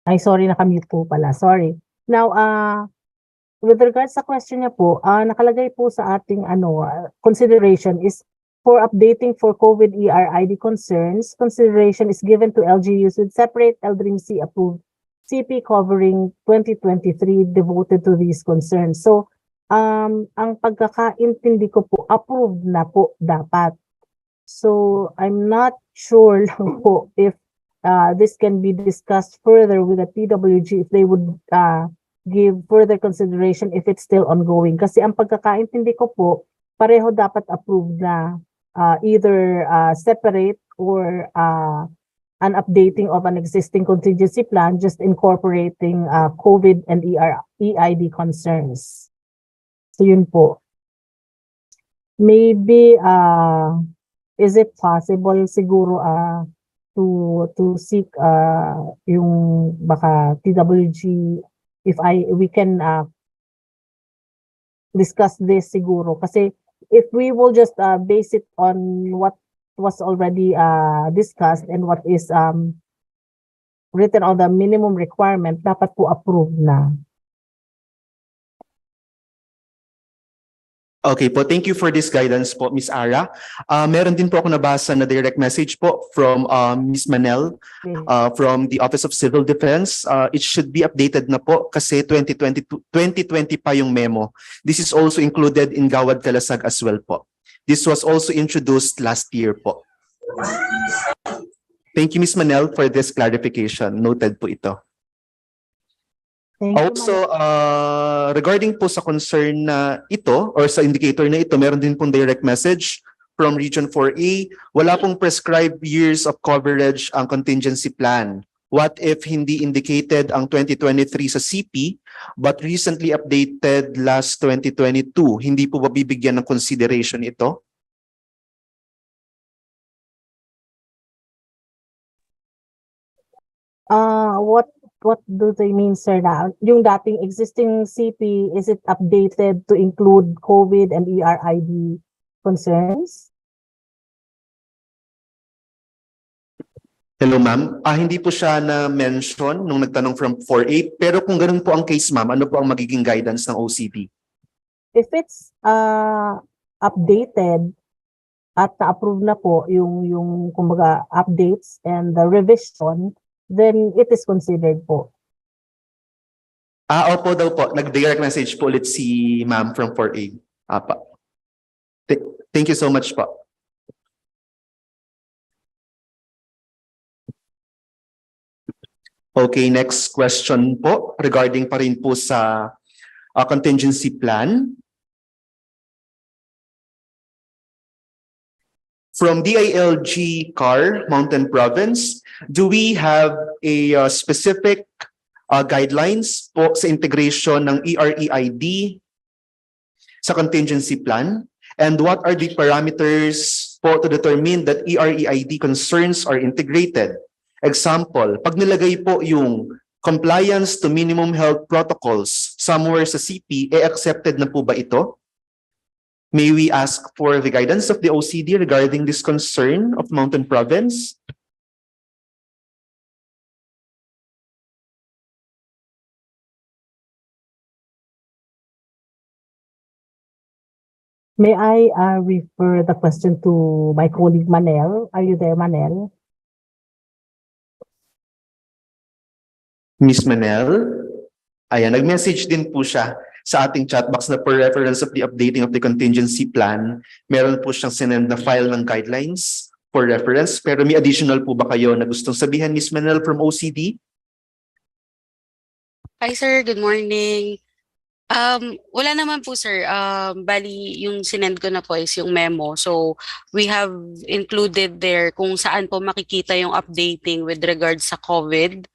Ay, sorry, nakamute po pala. Sorry. Now, with regards sa question niya po, nakalagay po sa ating consideration is for updating for COVID ERID concerns, consideration is given to LGUs with separate LDRIMC approved CP covering 2023 devoted to these concerns. So, ang pagkakaintindi ko po, approved na po dapat. So, I'm not sure lang po if this can be discussed further with the TWG if they would give further consideration if it's still ongoing. Kasi ang pagkakaintindi ko po, pareho dapat approved na either separate or an updating of an existing contingency plan, just incorporating COVID and EID concerns. So yun po. Maybe, is it possible siguro to seek yung baka TWG if we can discuss this siguro kasi if we will just base it on what was already discussed and what is written on the minimum requirement, dapat po approved na. Okay po, thank you for this guidance po, Miss Ara. Meron din po ako nabasa na direct message po from Miss Manel from the Office of Civil Defense. It should be updated na po kasi 2020 pa yung memo. This is also included in Gawad Kalasag as well po. This was also introduced last year po. Thank you, Miss Manel, for this clarification. Noted po ito. Thank you, Also, regarding po sa concern na ito or sa indicator na ito, meron din pong direct message from Region 4A. Wala pong prescribed years of coverage ang contingency plan. What if hindi indicated ang 2023 sa CP but recently updated last 2022? Hindi po ba bibigyan ng consideration ito? What do they mean, sir, na yung dating existing CP, is it updated to include COVID and ERID concerns? Hello, ma'am. Hindi po siya na-mention nung nagtanong from 4A, pero kung ganun po ang case, ma'am, ano po ang magiging guidance ng OCD? If it's updated at na-approve na po yung kumbaga updates and the revision, then it is considered po. Opo daw po. Nag-direct message po ulit si ma'am from 4A. Apa. Thank you so much po. Okay, next question po regarding pa rin po sa contingency plan. From DILG CAR, Mountain Province, do we have a specific guidelines po sa integration ng EREID sa contingency plan? And what are the parameters po to determine that EREID concerns are integrated? Example, pag nilagay po yung compliance to minimum health protocols somewhere sa CP, accepted na po ba ito? May we ask for the guidance of the OCD regarding this concern of Mountain Province? May I refer the question to my colleague Manel? Are you there, Manel? Miss Manel? Ayan, nag-message din po siya sa ating chat box na per reference of the updating of the contingency plan, meron po siyang sinend na file ng guidelines for reference. Pero may additional po ba kayo na gustong sabihin, Miss Manel from OCD? Hi sir, good morning. Wala naman po sir. Bali yung sinend ko na po is yung memo. So we have included there kung saan po makikita yung updating with regards sa COVID.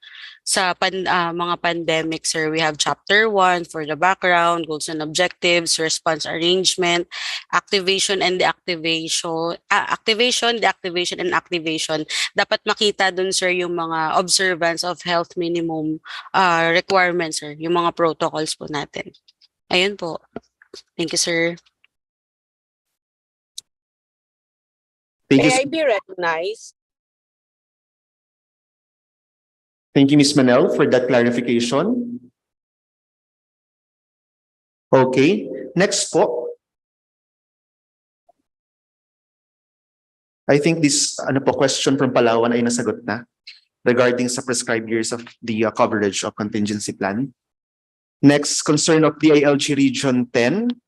Sa mga pandemic, sir, we have chapter 1 for the background, goals and objectives, response arrangement, activation and deactivation, deactivation and activation. Dapat makita dun, sir, yung mga observance of health minimum requirements, sir, yung mga protocols po natin. Ayun po. Thank you, sir. Thank you. May I be recognized? Thank you, Ms. Manel, for that clarification. Okay, next po. I think this question from Palawan ay nasagot na regarding sa prescribed years of the coverage of contingency plan. Next, concern of DILG Region 10.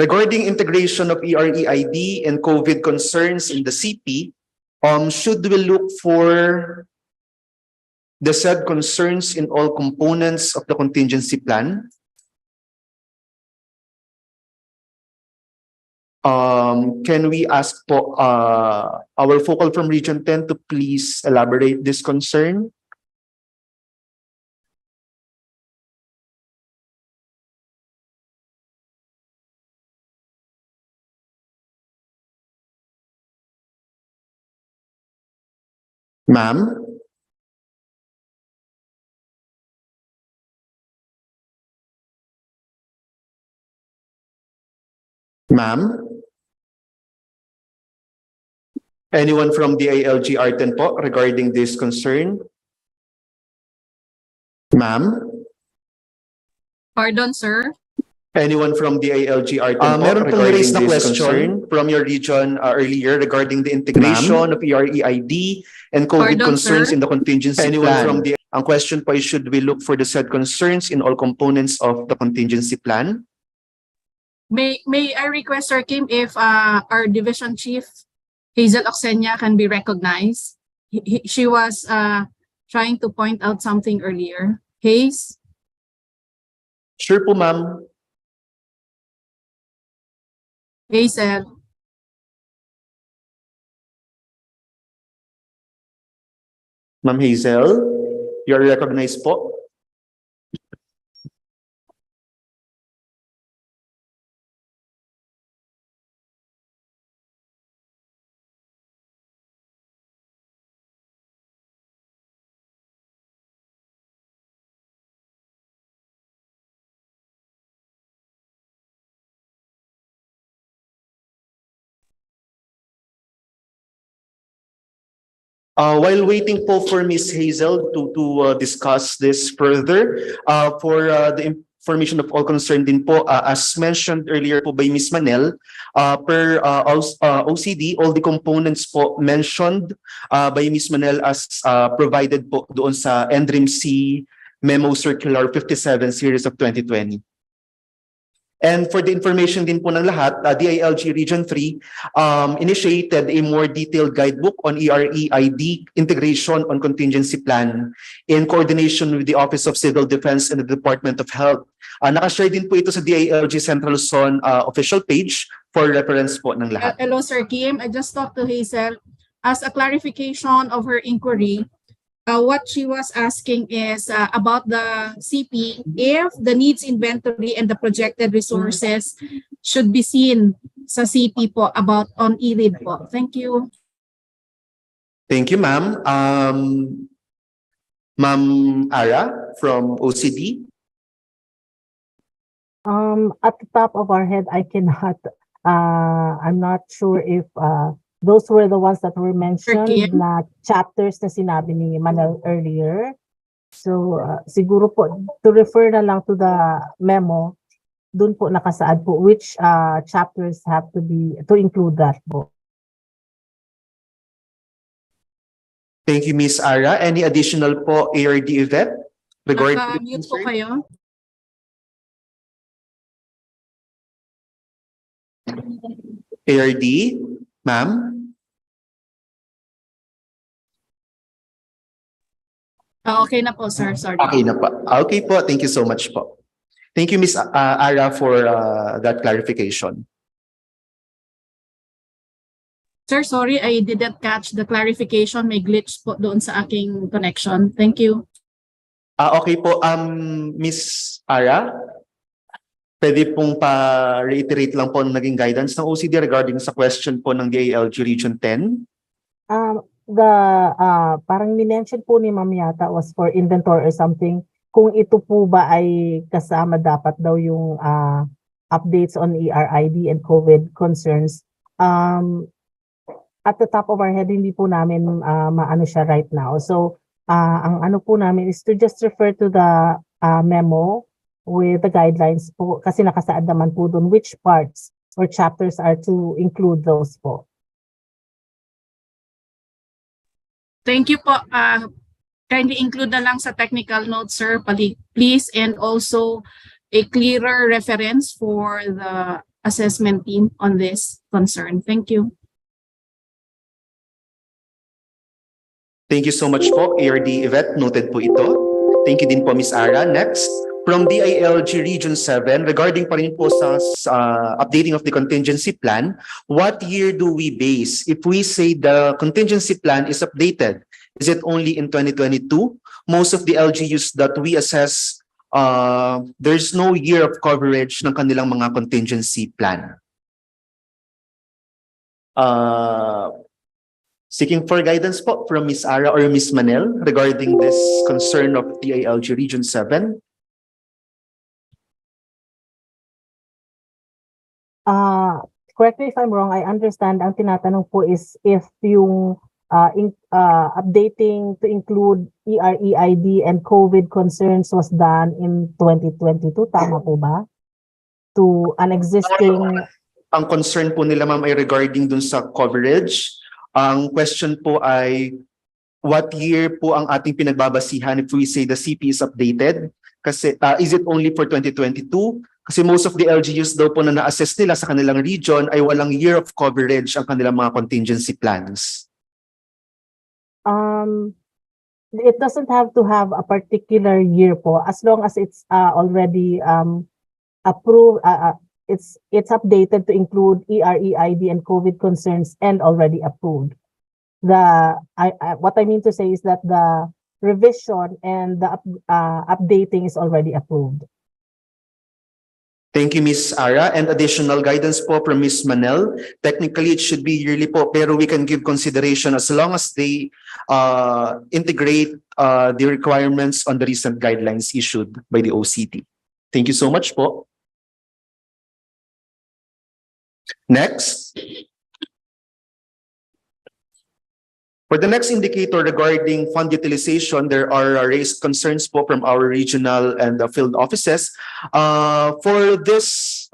Regarding integration of EREID and COVID concerns in the CP, should we look for the said concerns in all components of the contingency plan? Can we ask po our focal from Region 10 to please elaborate this concern? Ma'am? Ma'am? Anyone from the ALG R10 po regarding this concern? Ma'am? Pardon, sir? Anyone from the ALG R10 po Meron pong regarding raised na this question. concern from your region earlier regarding the integration of EREID and COVID Pardon, concerns sir? in the contingency Anyone plan? from Ang question po is, should we look for the said concerns in all components of the contingency plan? May I request, Sir Kim, if our division chief, Hazel Oxenia, can be recognized? She was trying to point out something earlier. Hayes? Sure po, ma'am. Hazel? Ma'am Hazel, you're recognized po. While waiting po for Ms. Hazel to discuss this further, for the information of all concerned din po, as mentioned earlier po by Ms. Manel, per OCD, all the components po mentioned by Ms. Manel as provided po doon sa NDRIMC Memo Circular 57 Series of 2020. And for the information din po ng lahat, DILG Region 3 initiated a more detailed guidebook on EREID integration on contingency plan in coordination with the Office of Civil Defense and the Department of Health. Nakashare din po ito sa DILG Central Luzon official page for reference po ng lahat. Hello, Sir Kim. I just talked to Hazel. As a clarification of her inquiry, what she was asking is about the CP, if the needs inventory and the projected resources should be seen sa CP po about on ERID po. Thank you. Thank you, ma'am. Ma'am Ara from OCD. At the top of our head, I cannot, I'm not sure if those were the ones that were mentioned Kim? na chapters na sinabi ni Manel earlier. So siguro po, to refer na lang to the memo, dun po nakasaad po which chapters have to be, to include that po. Thank you, Ms. Ara. Any additional po ARD event regarding Naka-mute po kayo. ARD, ma'am? Okay na po, sir. Sorry. Okay na po. Okay po. Thank you so much po. Thank you, Ms. Ara, for that clarification. Sir, sorry, I didn't catch the clarification. May glitch po doon sa aking connection. Thank you. Okay po, Ms. Ara, pwede pong pa-reiterate lang po ang naging guidance ng OCD regarding sa question po ng DILG Region 10? Parang minention po ni Ma'am yata was for inventory or something. Kung ito po ba ay kasama dapat daw yung updates on ERID and COVID concerns. at the top of our head, hindi po namin maano siya right now. So, ang ano po namin is to just refer to the memo with the guidelines po kasi nakasaad naman po doon which parts or chapters are to include those po. Thank you po. Kindly include na lang sa technical notes, sir, please, and also a clearer reference for the assessment team on this concern. Thank you. Thank you so much po, ARD Yvette. Noted po ito. Thank you din po, Ms. Ara. Next, from DILG Region 7, regarding pa rin po sa updating of the contingency plan, what year do we base? If we say the contingency plan is updated, is it only in 2022? Most of the LGUs that we assess, there's no year of coverage ng kanilang mga contingency plan. Seeking for guidance po from Ms. Ara or Ms. Manel regarding this concern of DILG Region 7. Correct me if I'm wrong, I understand ang tinatanong po is if yung updating to include EREID and COVID concerns was done in 2022, tama po ba? To an existing... Ang concern po nila ma'am ay regarding dun sa coverage. Ang question po ay what year po ang ating pinagbabasihan if we say the CP is updated? Kasi is it only for 2022? Kasi most of the LGUs daw po na na-assess nila sa kanilang region ay walang year of coverage ang kanilang mga contingency plans. It doesn't have to have a particular year po as long as it's already approved. It's updated to include EREID and COVID concerns and already approved. What I mean to say is that the revision and the updating is already approved. Thank you, Ms. Ara. And additional guidance po from Ms. Manel. Technically, it should be yearly po, pero we can give consideration as long as they integrate the requirements on the recent guidelines issued by the OCT. Thank you so much po. Next. For the next indicator regarding fund utilization, there are raised concerns po from our regional and field offices. For this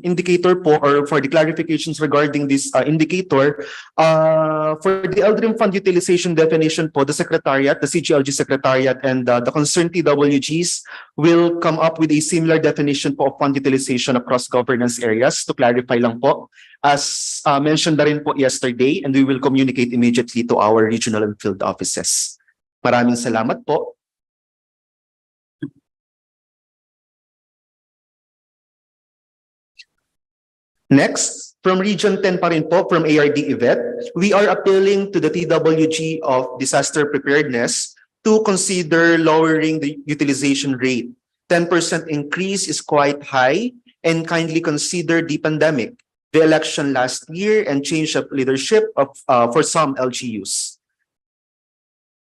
indicator po, or for the clarifications regarding this indicator, for the LDRIM fund utilization definition po, the Secretariat, the SGLG Secretariat, and the concerned TWGs will come up with a similar definition po of fund utilization across governance areas. To clarify lang po, as mentioned na rin po yesterday, and we will communicate immediately to our regional and field offices. Maraming salamat po. Next, from Region 10 pa rin po, from ARD Yvette, we are appealing to the TWG of Disaster Preparedness to consider lowering the utilization rate. 10% increase is quite high, and kindly consider the pandemic, the election last year, and change of leadership for some LGUs.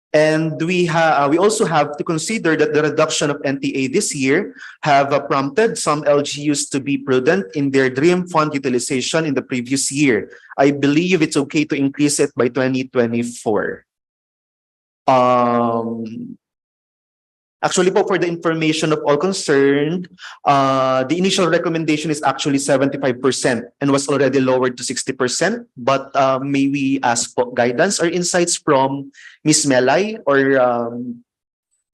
And we also have to consider that the reduction of NTA this year have prompted some LGUs to be prudent in their DREAM fund utilization in the previous year. I believe it's okay to increase it by 2024. Actually po, for the information of all concerned, the initial recommendation is actually 75% and was already lowered to 60%. But may we ask for guidance or insights from Ms. Melay or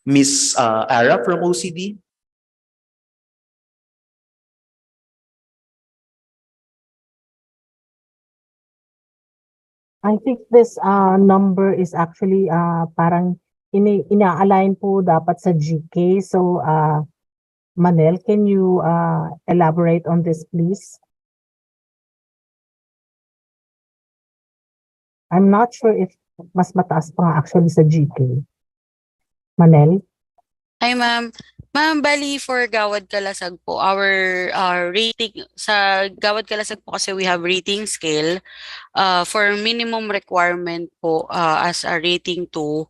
Ms. Ara from OCD? I think this number is actually parang ina-align po dapat sa GK. So, Manel, can you elaborate on this, please? I'm not sure if mas mataas pa nga actually sa GK. Manel? Hi, ma'am. Ma'am, bali for Gawad Kalasag po, our rating sa Gawad Kalasag po kasi we have rating scale. For minimum requirement po as a rating 2,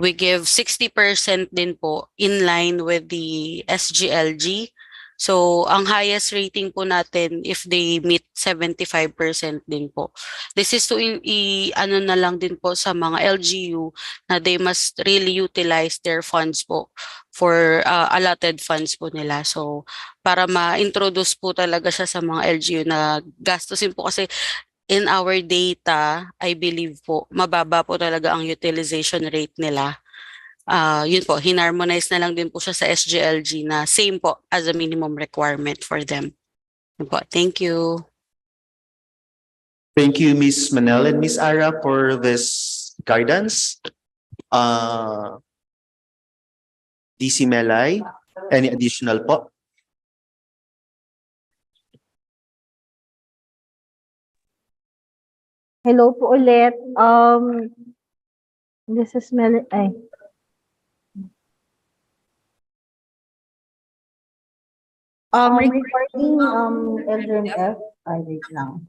we give 60% din po in line with the SGLG. So, ang highest rating po natin if they meet 75% din po. This is to ano na lang din po sa mga LGU na they must really utilize their funds po for allotted funds po nila. So, para ma-introduce po talaga siya sa mga LGU na gastusin po kasi in our data, I believe po, mababa po talaga ang utilization rate nila. Yun po, hinarmonize na lang din po siya sa SGLG na same po as a minimum requirement for them. Yun po, thank you. Thank you, Ms. Manel and Ms. Ara, for this guidance. DC Melay, any additional po? Hello po ulit. This is regarding LGMF, ay wait lang.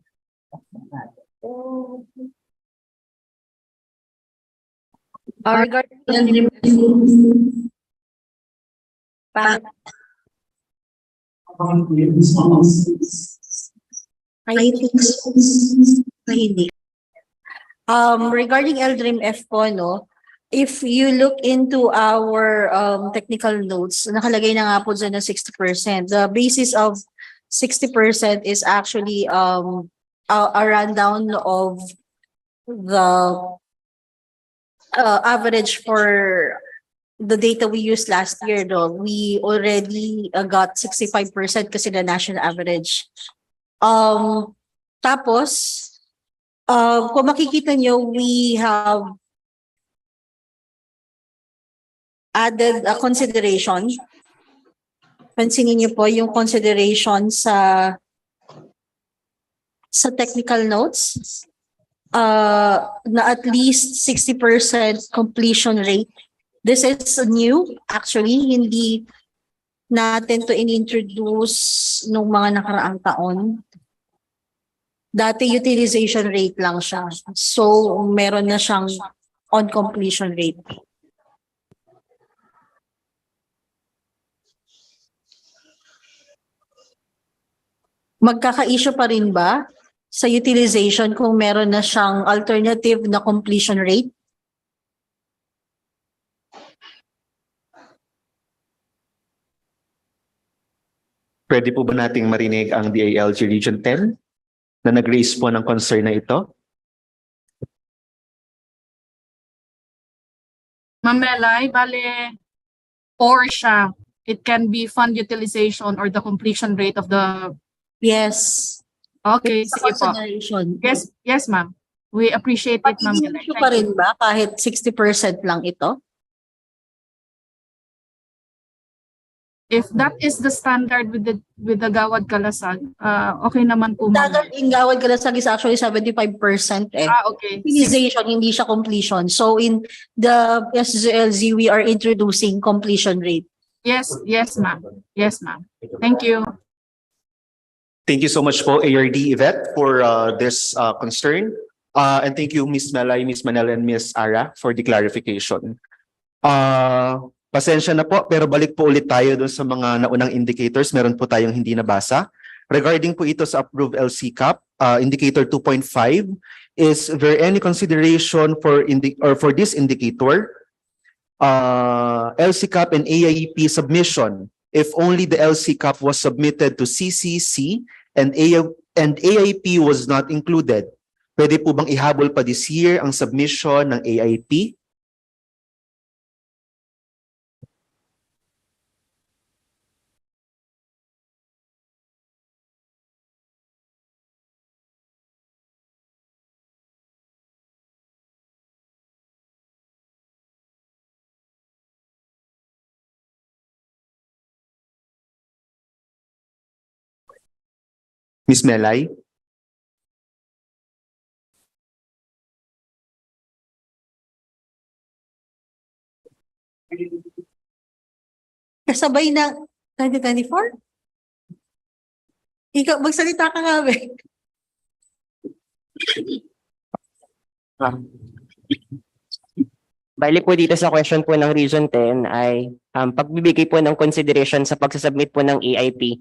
Regarding regarding LDRIM F po, no, if you look into our technical notes, nakalagay na nga po dyan na 60%. The basis of 60% is actually a rundown of the average for the data we used last year. No? We already got 65% kasi the national average. Tapos, kung makikita nyo, we have added a consideration. Pansinin nyo po yung consideration sa technical notes na at least 60% completion rate. This is new, actually, hindi natin to in-introduce nung mga nakaraang taon. Dati utilization rate lang siya. So, meron na siyang on completion rate. Magkaka-issue pa rin ba sa utilization kung meron na siyang alternative na completion rate? Pwede po ba nating marinig ang DILG Region 10 na nag-raise po ng concern na ito? Ma'am Melay, bale, or siya, it can be fund utilization or the completion rate of the... Yes. Okay, It's a sige po. consideration. Yes, ma'am. We appreciate it, ma'am Melay. Pag-issue pa rin ba kahit 60% lang ito? If that is the standard with the Gawad Kalasag, okay naman po, ma'am. Dagat in Gawad Kalasag is actually 75% eh. Okay. Utilization, hindi siya completion. So in the SGLG, we are introducing completion rate. Yes, ma'am. Yes, ma'am. Thank you. Thank you so much po, ARD Yvette, for this concern. And thank you, Ms. Melay, Ms. Manel, and Ms. Ara for the clarification. Pasensya na po, pero balik po ulit tayo dun sa mga naunang indicators. Meron po tayong hindi nabasa. Regarding po ito sa approved LCCAP, indicator 2.5, is there any consideration for this indicator? LCCAP and AIP submission, if only the LCCAP was submitted to CCC and AIP was not included, pwede po bang ihabol pa this year ang submission ng AIP? Ms. Melay? Kasabay na 2024? Ikaw, magsalita ka nga ba? Bali po dito sa question po ng Region 10 ay pagbibigay po ng consideration sa pagsasubmit po ng EIP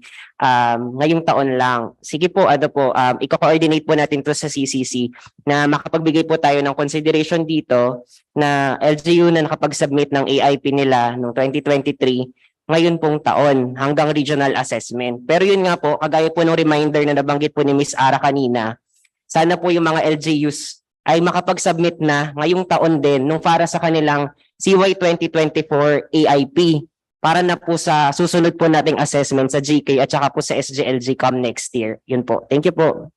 ngayong taon lang. Sige po, ano po, i-coordinate po natin to sa CCC na makapagbigay po tayo ng consideration dito na LGU na nakapag-submit ng EIP nila noong 2023 ngayon pong taon hanggang regional assessment. Pero yun nga po, kagaya po ng reminder na nabanggit po ni Miss Ara kanina, sana po yung mga LGUs ay makapag-submit na ngayong taon din nung para sa kanilang CY 2024 AIP para na po sa susunod po nating assessment sa GK at saka po sa SGLG come next year. Yun po. Thank you po.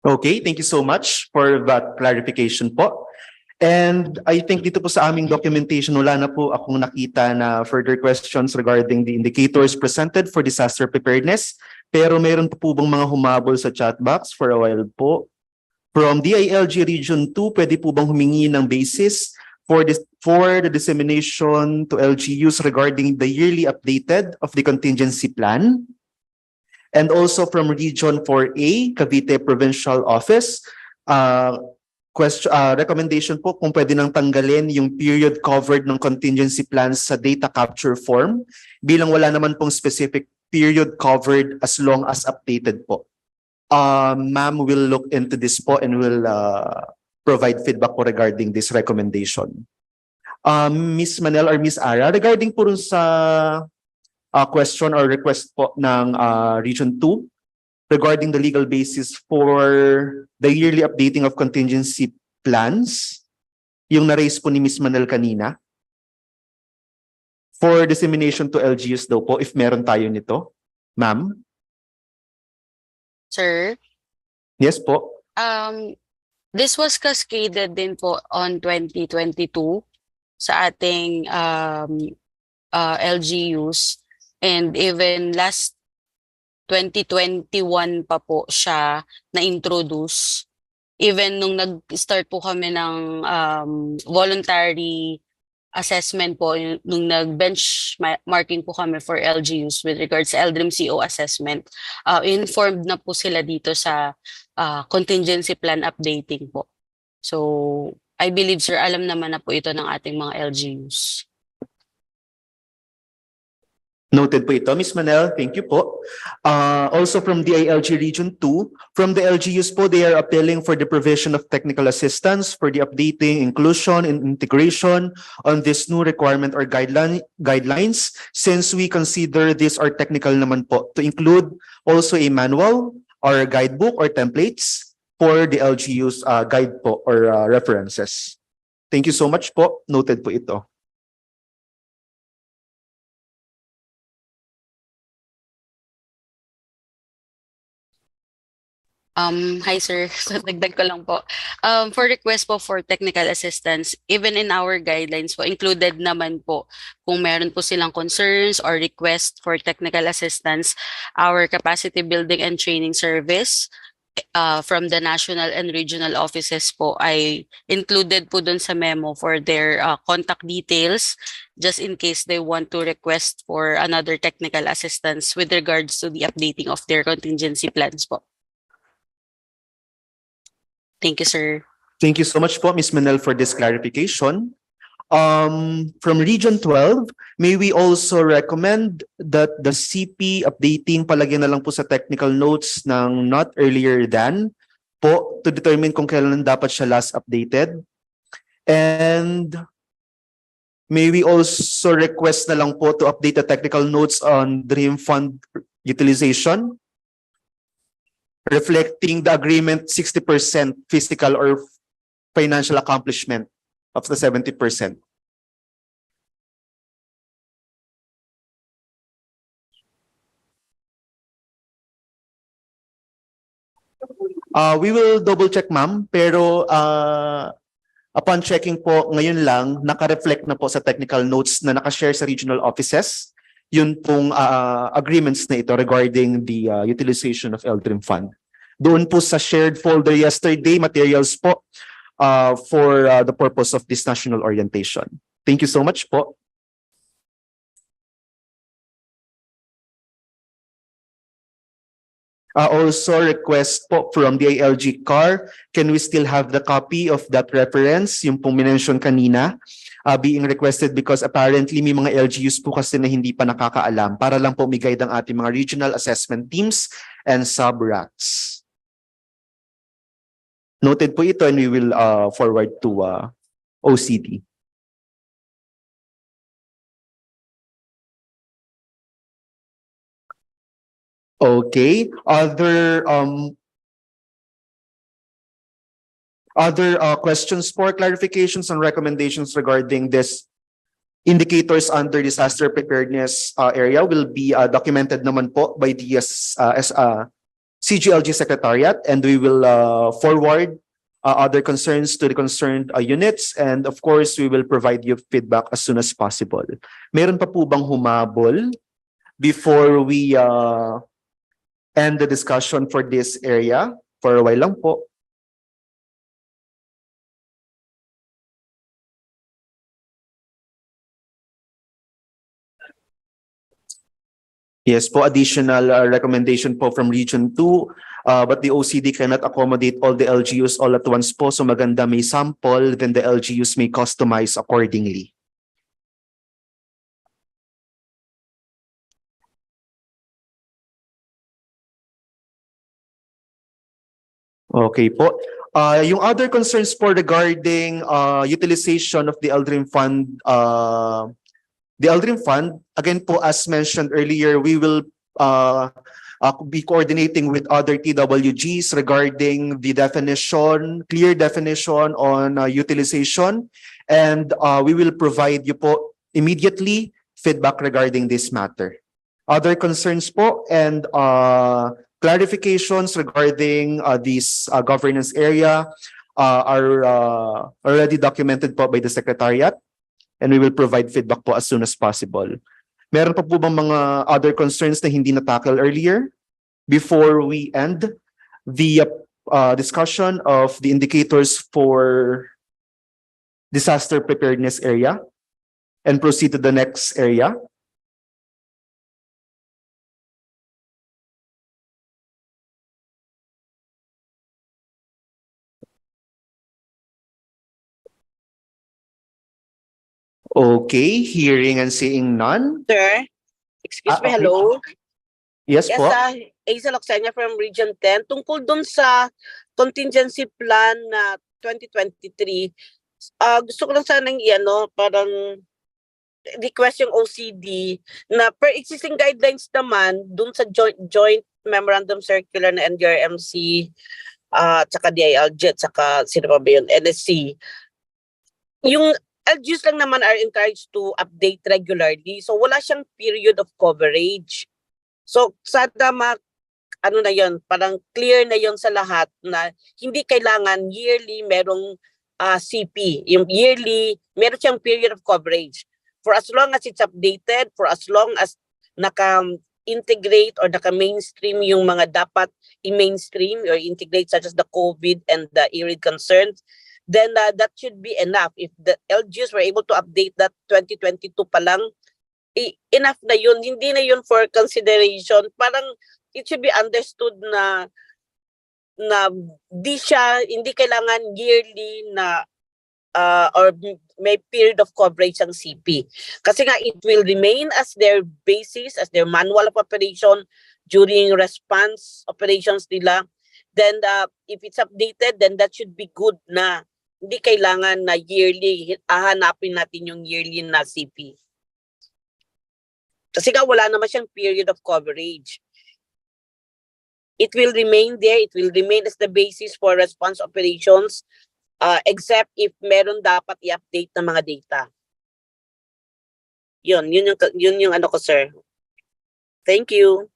Okay, thank you so much for that clarification po. And I think dito po sa aming documentation, wala na po akong nakita na further questions regarding the indicators presented for disaster preparedness. Pero mayroon po bang mga humabol sa chat box for a while po? From DILG Region 2, pwede po bang humingi ng basis for the dissemination to LGUs regarding the yearly updated of the contingency plan? And also from Region 4A, Cavite Provincial Office, recommendation po kung pwede nang tanggalin yung period covered ng contingency plans sa data capture form bilang wala naman pong specific period covered as long as updated po. Ma'am will look into this po and will provide feedback po regarding this recommendation. Miss Manel or Miss Ara, regarding po sa question or request po ng Region 2, regarding the legal basis for the yearly updating of contingency plans, yung na-raise po ni Ms. Manel kanina, for dissemination to LGUs daw po, if meron tayo nito. Ma'am? Sir? Yes po. This was cascaded din po on 2022 sa ating LGUs, and even last 2021 pa po siya na-introduce. Even nung nag-start po kami ng voluntary assessment po, nung nag-benchmarking po kami for LGUs with regards sa LDRIM CO assessment, informed na po sila dito sa contingency plan updating po. So, I believe, sir, alam naman na po ito ng ating mga LGUs. Noted po ito, Ms. Manel. Thank you po. Also from DILG Region 2, from the LGUs po, they are appealing for the provision of technical assistance for the updating, inclusion, and integration on this new requirement or guidelines, since we consider this are technical naman po, to include also a manual or a guidebook or templates for the LGUs guide po or references. Thank you so much po. Noted po ito. Hi sir, so dagdag ko lang po. For request po for technical assistance, even in our guidelines po, included naman po kung meron po silang concerns or request for technical assistance, our capacity building and training service from the national and regional offices po ay included po dun sa memo for their contact details, just in case they want to request for another technical assistance with regards to the updating of their contingency plans po. Thank you, sir. Thank you so much po, Ms. Manel, for this clarification. From Region 12, may we also recommend that the CP updating palagyan na lang po sa technical notes ng not earlier than po to determine kung kailan dapat siya last updated. And may we also request na lang po to update the technical notes on Dream Fund utilization, reflecting the agreement 60% physical or financial accomplishment of the 70%. We will double check, ma'am, pero upon checking po ngayon lang, naka-reflect na po sa technical notes na nakashare sa regional offices yun pong agreements na ito regarding the utilization of LDRIM Fund. Doon po sa shared folder yesterday, materials po for the purpose of this national orientation. Thank you so much po. Also request po from the SGLG car, can we still have the copy of that reference, yung pong minention kanina, being requested because apparently may mga LGUs po kasi na hindi pa nakakaalam para lang po may guide ang ating mga regional assessment teams and sub-RACs. Noted po ito and we will forward to OCD. Okay, other questions for clarifications and recommendations regarding this indicators under disaster preparedness area will be documented naman po by the SGLG Secretariat, and we will forward other concerns to the concerned units, and of course we will provide you feedback as soon as possible. Meron pa po bang humabol before we end the discussion for this area? For a while lang po. Yes po, additional recommendation po from Region 2, but the OCD cannot accommodate all the LGUs all at once po. So maganda may sample, then the LGUs may customize accordingly. Okay po. Yung other concerns po regarding utilization of the LDRIM fund, again po, as mentioned earlier, we will be coordinating with other TWGs regarding the definition, clear definition on utilization, and we will provide you po immediately feedback regarding this matter. Other concerns po and clarifications regarding this governance area are already documented po by the Secretariat, and we will provide feedback po as soon as possible. Meron pa po bang mga other concerns na hindi na-tackle earlier before we end the discussion of the indicators for disaster preparedness area and proceed to the next area? Okay, hearing and seeing none. Sir, excuse me, Okay. hello. Yes po. Hazel Oxenia from Region 10. Tungkol dun sa contingency plan na 2023, gusto ko lang sanang parang request yung OCD na per existing guidelines naman dun sa joint memorandum circular na NDRMC, tsaka DILG, tsaka sino pa ba yun, NSC. Yung LGUs lang naman are encouraged to update regularly. So wala siyang period of coverage. So sana ano na yon, parang clear na yon sa lahat na hindi kailangan yearly merong CP. Yung yearly, meron siyang period of coverage. For as long as it's updated, for as long as naka-integrate or naka-mainstream yung mga dapat i-mainstream or integrate such as the COVID and the IRID concerns, then that should be enough. If the LGUs were able to update that 2022 pa lang, enough na yun. Hindi na yun for consideration. Parang it should be understood na hindi kailangan yearly na or may period of coverage ang CP. Kasi nga it will remain as their basis, as their manual of operation during response operations nila. Then if it's updated, then that should be good na. Hindi kailangan na yearly, hahanapin natin yung yearly na CP. Kasi nga wala naman siyang period of coverage. It will remain there, it will remain as the basis for response operations, except if meron dapat i-update na mga data. Yun yung ano ko, sir. Thank you.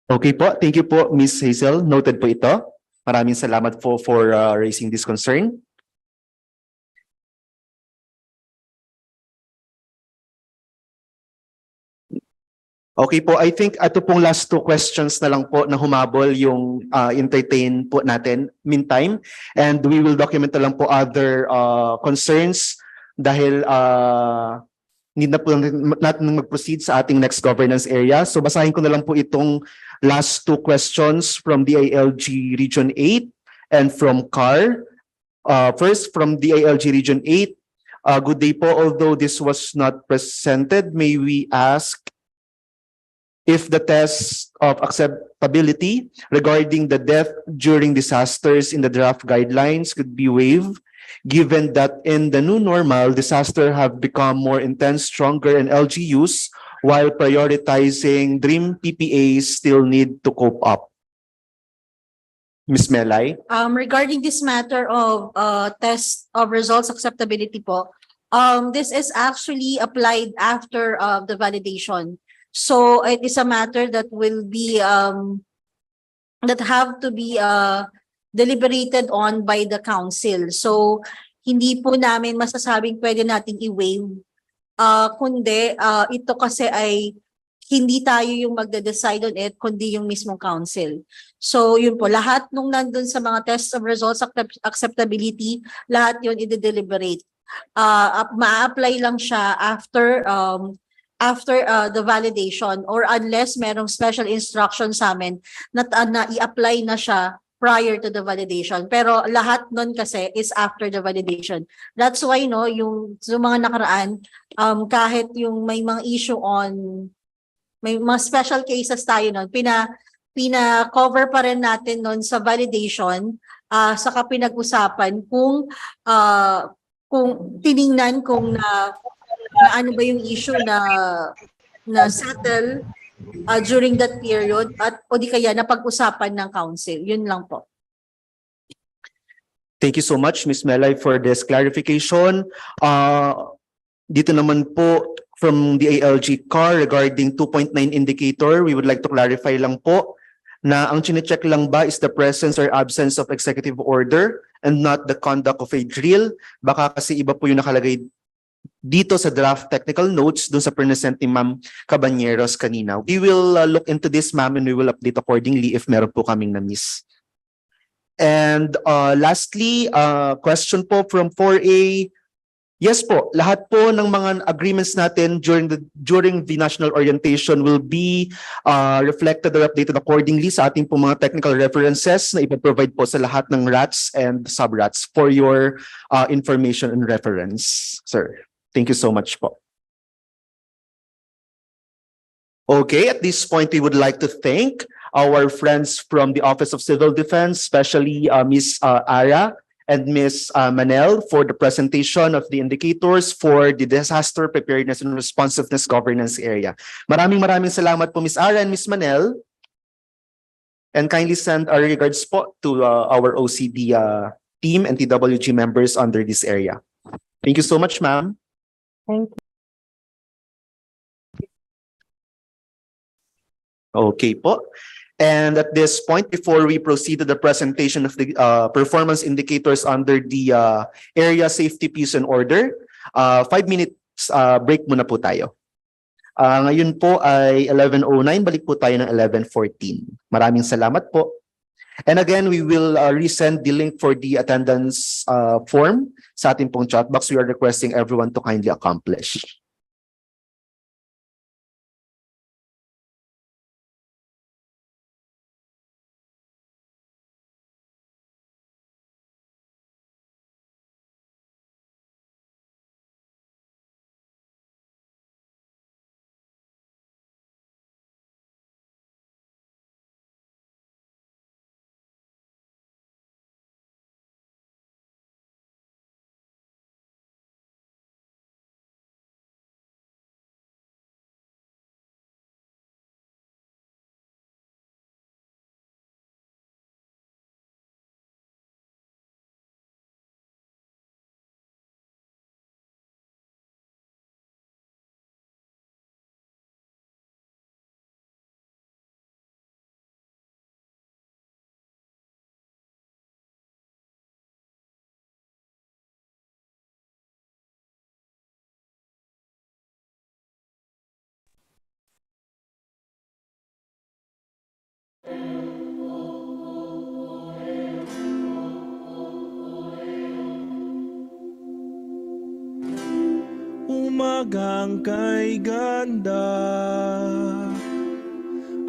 Okay po, thank you po, Ms. Hazel. Noted po ito. Maraming salamat po for raising this concern. Okay po, I think ito pong last two questions na lang po na humabol yung entertain po natin meantime. And we will document na lang po other concerns dahil need na po natin mag-proceed sa ating next governance area. So basahin ko na lang po itong last two questions from DILG Region 8 and from CAR. First, from DILG Region 8, good day po. Although this was not presented, may we ask if the test of acceptability regarding the death during disasters in the draft guidelines could be waived, given that in the new normal, disaster have become more intense, stronger, and LGUs, while prioritizing DREAM PPAs still need to cope up. Ms. Melay? Regarding this matter of test of results acceptability po, this is actually applied after the validation. So it is a matter that will be that have to be deliberated on by the council. So hindi po namin masasabing pwede nating i-waive. Kundi ito kasi ay hindi tayo yung magde-decide on it, kundi yung mismong council. So yun po, lahat nung nandun sa mga test of results acceptability, lahat yun i-deliberate. Ma-apply lang siya after the validation, or unless merong special instruction sa amin na i-apply na siya prior to the validation. Pero lahat nun kasi is after the validation. That's why yung mga nakaraan, kahit yung may mga issue on, may mga special cases tayo nun, pina-cover pa rin natin nun sa validation, saka pinag-usapan kung tiningnan kung na ano ba yung issue na settle during that period, at o di kaya napag-usapan ng council. Yun lang po. Thank you so much, Ms. Melay, for this clarification. Dito naman po from the ALG CAR regarding 2.9 indicator, we would like to clarify lang po na ang chinecheck lang ba is the presence or absence of executive order and not the conduct of a drill. Baka kasi iba po yung nakalagay dito sa draft technical notes doon sa present ni Ma'am Cabañeros kanina. We will look into this, ma'am, and we will update accordingly if meron po kaming na-miss. And lastly, question po from 4A. Yes po, lahat po ng mga agreements natin during the national orientation will be reflected or updated accordingly sa ating po mga technical references na ipoprovide po sa lahat ng RATs and sub-RATs for your information and reference, sir. Thank you so much po. Okay, at this point, we would like to thank our friends from the Office of Civil Defense, especially Ms. Ara and Ms. Manel, for the presentation of the indicators for the Disaster Preparedness and Responsiveness Governance Area. Maraming salamat po, Ms. Ara and Ms. Manel. And kindly send our regards po to our OCD team and TWG members under this area. Thank you so much, ma'am. Thank you. Okay po. And at this point, before we proceed to the presentation of the performance indicators under the area safety, peace, and order, 5 minutes break muna po tayo. Ngayon po ay 11:09, balik po tayo ng 11:14. Maraming salamat po. And again, we will resend the link for the attendance form sa ating pong chat box. We are requesting everyone to kindly accomplish. Umagang kay ganda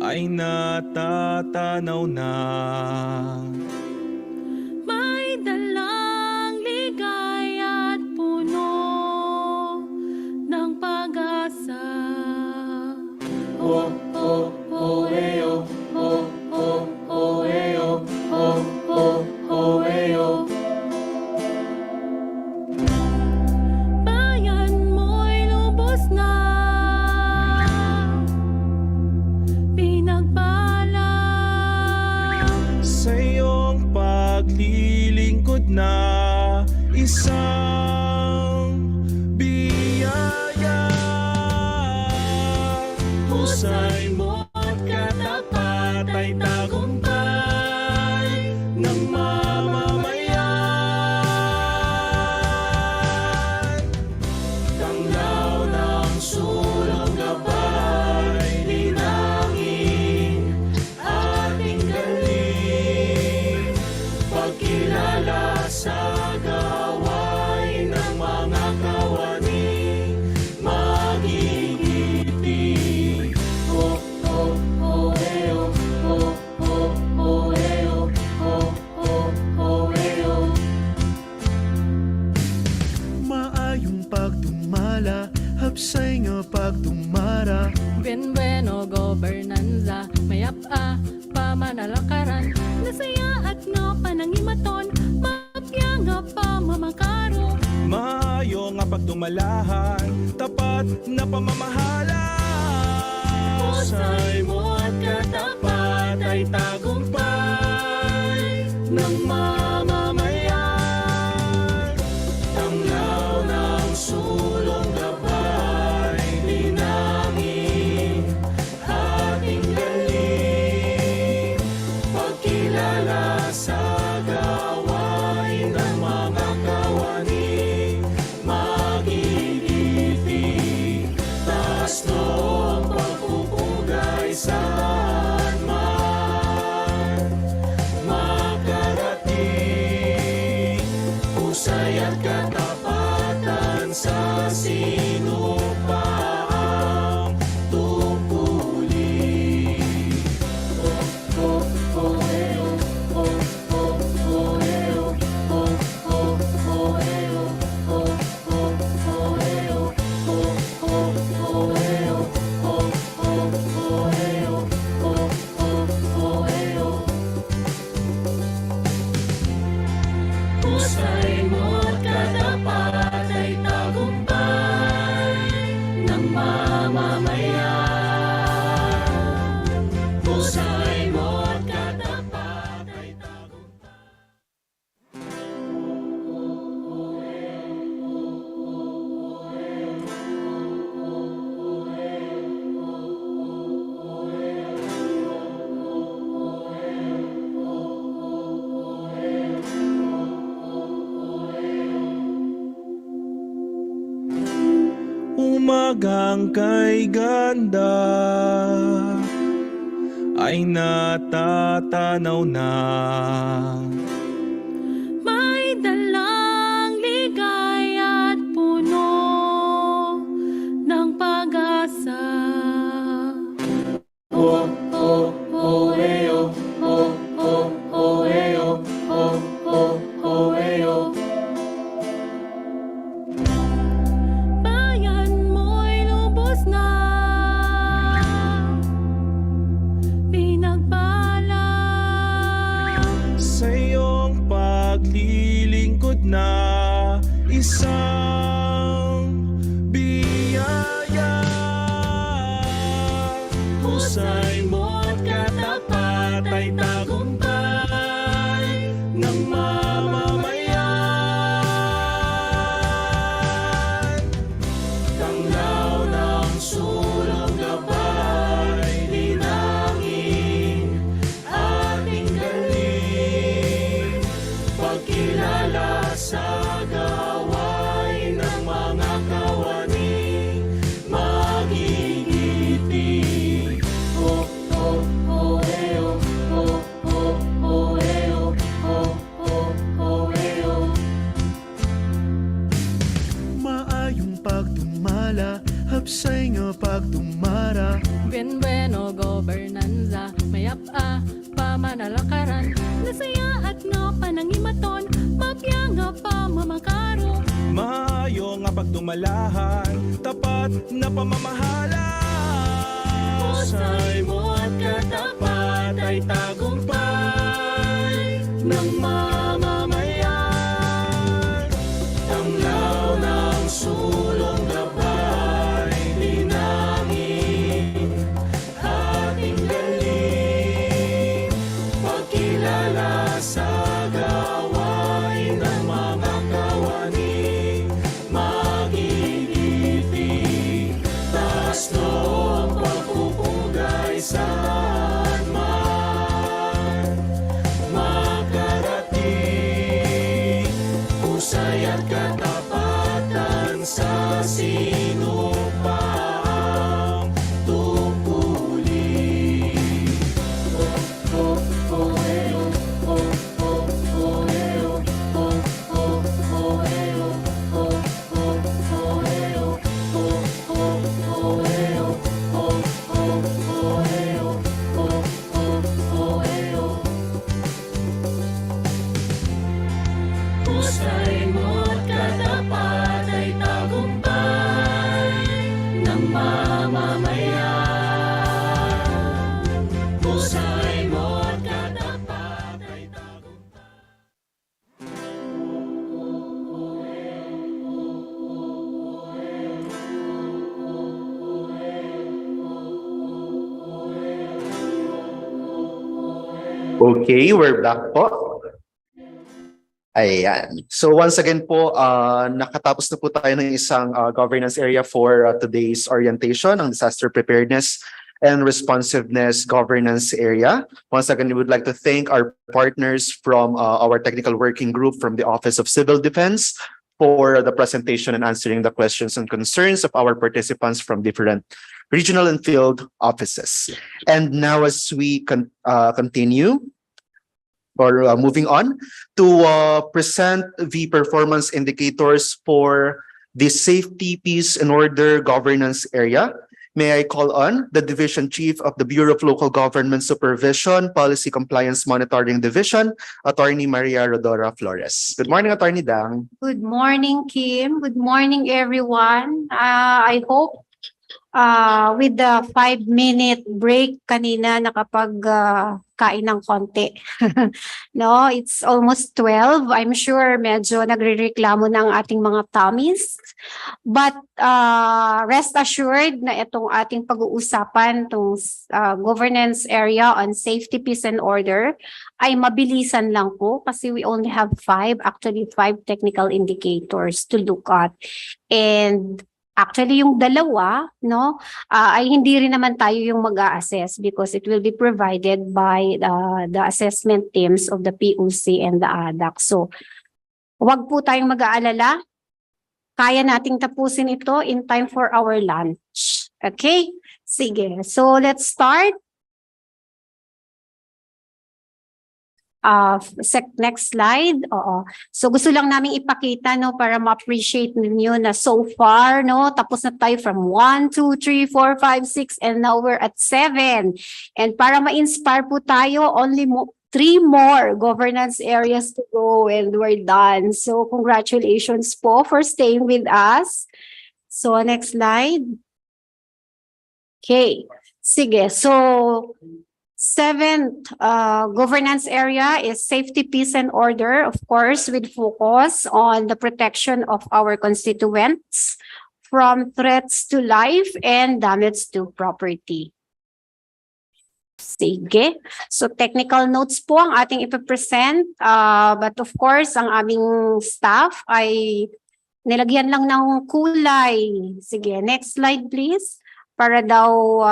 ay natatanaw na. May dalang ligaya at puno ng pag-asa. Oh, oh, oh, eh, oh, oh, oh, oh, eh, oh, oh, oh, oh, eh, oh. Bayan mo'y lubos na pinagpala. Sa iyong paglilingkod na isang biyaya. Husay mo at katapat ay tagumpay ng mamamayan. Tanglaw ng sulong gabay, linangin ating galing. Pagkilala sa gawain ng mga kawani, magigiting. Oh, oh, oh, eh, oh, oh, oh, oh, eh, oh, oh, oh, oh, eh, oh. Maayong pagdumala, hapsay nga pagdumara. Benbueno gobernanza, mayapa pamanalakaran, nasaya at nga panangimaton, mapya nga pamamakaro. Maayo nga pagdumalahan, tapat na pamamahalan. Husay mo at katapat ay tagumpay ng mamamayan. Tanglaw ng sulong gabay, linangin ating galing. Pagkilala sa gawain ng mga kawani, magigiting. Taas noong pagpupugay saan man makarating. Husay at katapatan sa sinumpaang tungkulin. Oh, oh, oh, eh, oh, oh, oh, oh, eh, oh, oh, oh, oh, eh, oh, oh, oh, oh, eh, oh, oh, oh, oh, eh, oh, oh, oh, oh, eh, oh, oh, oh, oh, eh, oh. Husay mo at katapat ay tagumpay ng mamamayan. Husay mo at katapat ay tagumpay. Umagang kay ganda ay natatanaw na. May dalang ligaya at puno ng pag-asa. Oh, oh, oh, eh, oh, oh, oh, oh, eh, oh, oh, oh, oh, eh, oh. Bayan mo'y lubos na pinagpala. Sa iyong paglilingkod na isang biyaya. Husay mo at katapat ay tagumpay ng mamamayan. Tanglaw ng sulong gabay, linangin ating galing. Pagkilala sa gawain ng mga kawani, magigiting. Oh, pamanalakaran, nasaya at nga panangimaton, mapya nga pa mamakaro. Maayo nga pagdumalahan, tapat na pamamahala. Husay mo at katapat ay tagumpay ng mamamayan. Tanglaw ng sulong gabay, dinangin ating galing. Pagkilala sa gawain ng mga kawani, magigiti. Taas noong pagpupugay saan man makarating. Husay at katapatan sa sinumpaang tungkulin. Husay mo't katapat ay tagumpay ng mamamayan. Husay mo't katapat ay Okay, we're back po. Ayan. So once again po, nakatapos na po tayo ng isang governance area for today's orientation, ang Disaster Preparedness and Responsiveness Governance Area. Once again, we would like to thank our partners from our technical working group from the Office of Civil Defense for the presentation and answering the questions and concerns of our participants from different regional and field offices. And now as we continue, or moving on to present the performance indicators for the Safety, Peace, and Order Governance Area, may I call on the Division Chief of the Bureau of Local Government Supervision, Policy Compliance Monitoring Division, Attorney Maria Rodora Flores. Good morning, Attorney Dang. Good morning, Kim. Good morning, everyone. I hope with the 5-minute break kanina nakapag-kain ng konti. No, it's almost 12. I'm sure medyo nagrereklamo ng ating mga tummies. But rest assured na itong ating pag-uusapan, itong governance area on safety, peace, and order, ay mabilisan lang po kasi we only have 5 technical indicators to look at. And actually, yung dalawa, no, ay hindi rin naman tayo yung mag-a-assess because it will be provided by the assessment teams of the POC and the ADAC. So, wag po tayong mag-aalala. Kaya nating tapusin ito in time for our lunch. Okay? Sige. So, let's start. Next slide. Oo. So gusto lang namin ipakita no para ma-appreciate ninyo na so far no tapos na tayo from 1, 2, 3, 4, 5, 6 and now we're at 7. And para ma-inspire po tayo, only 3 more governance areas to go and we're done. So congratulations po for staying with us. So next slide. Okay. Sige. So 7th governance area is safety, peace, and order, of course, with focus on the protection of our constituents from threats to life and damage to property. Sige. So technical notes po ang ating ipipresent. But of course, ang aming staff ay nilagyan lang ng kulay. Sige, next slide please. Para daw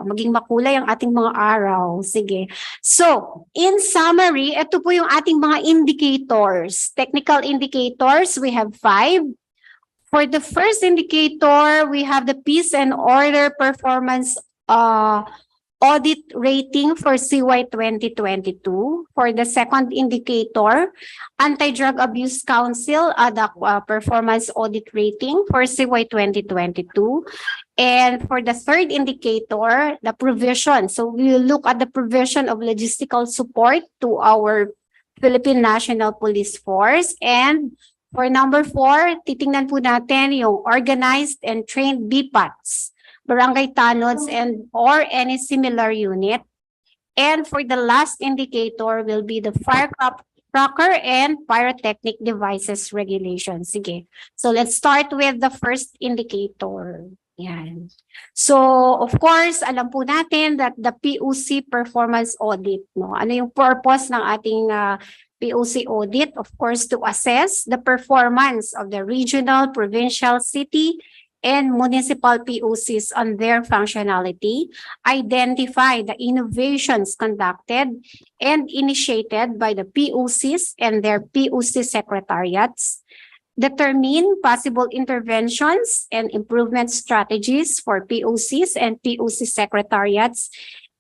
maging makulay ang ating mga araw. Sige. So, in summary, ito po yung ating mga indicators. Technical indicators, we have 5. For the first indicator, we have the peace and order performance audit rating for CY 2022. For the second indicator, Anti-Drug Abuse Council, the performance audit rating for CY 2022. And for the third indicator, the provision. So we will look at the provision of logistical support to our Philippine National Police Force. And for number 4, titingnan po natin yung organized and trained BPATs, barangay tanods, and or any similar unit. And for the last indicator will be the firecracker and pyrotechnic devices regulation. Sige. So let's start with the first indicator. Yan. So, of course, alam po natin that the POC performance audit, no? Ano yung purpose ng ating POC audit? Of course, to assess the performance of the regional, provincial, city, and municipal POCs on their functionality, identify the innovations conducted and initiated by the POCs and their POC secretariats, determine possible interventions and improvement strategies for POCs and POC secretariats,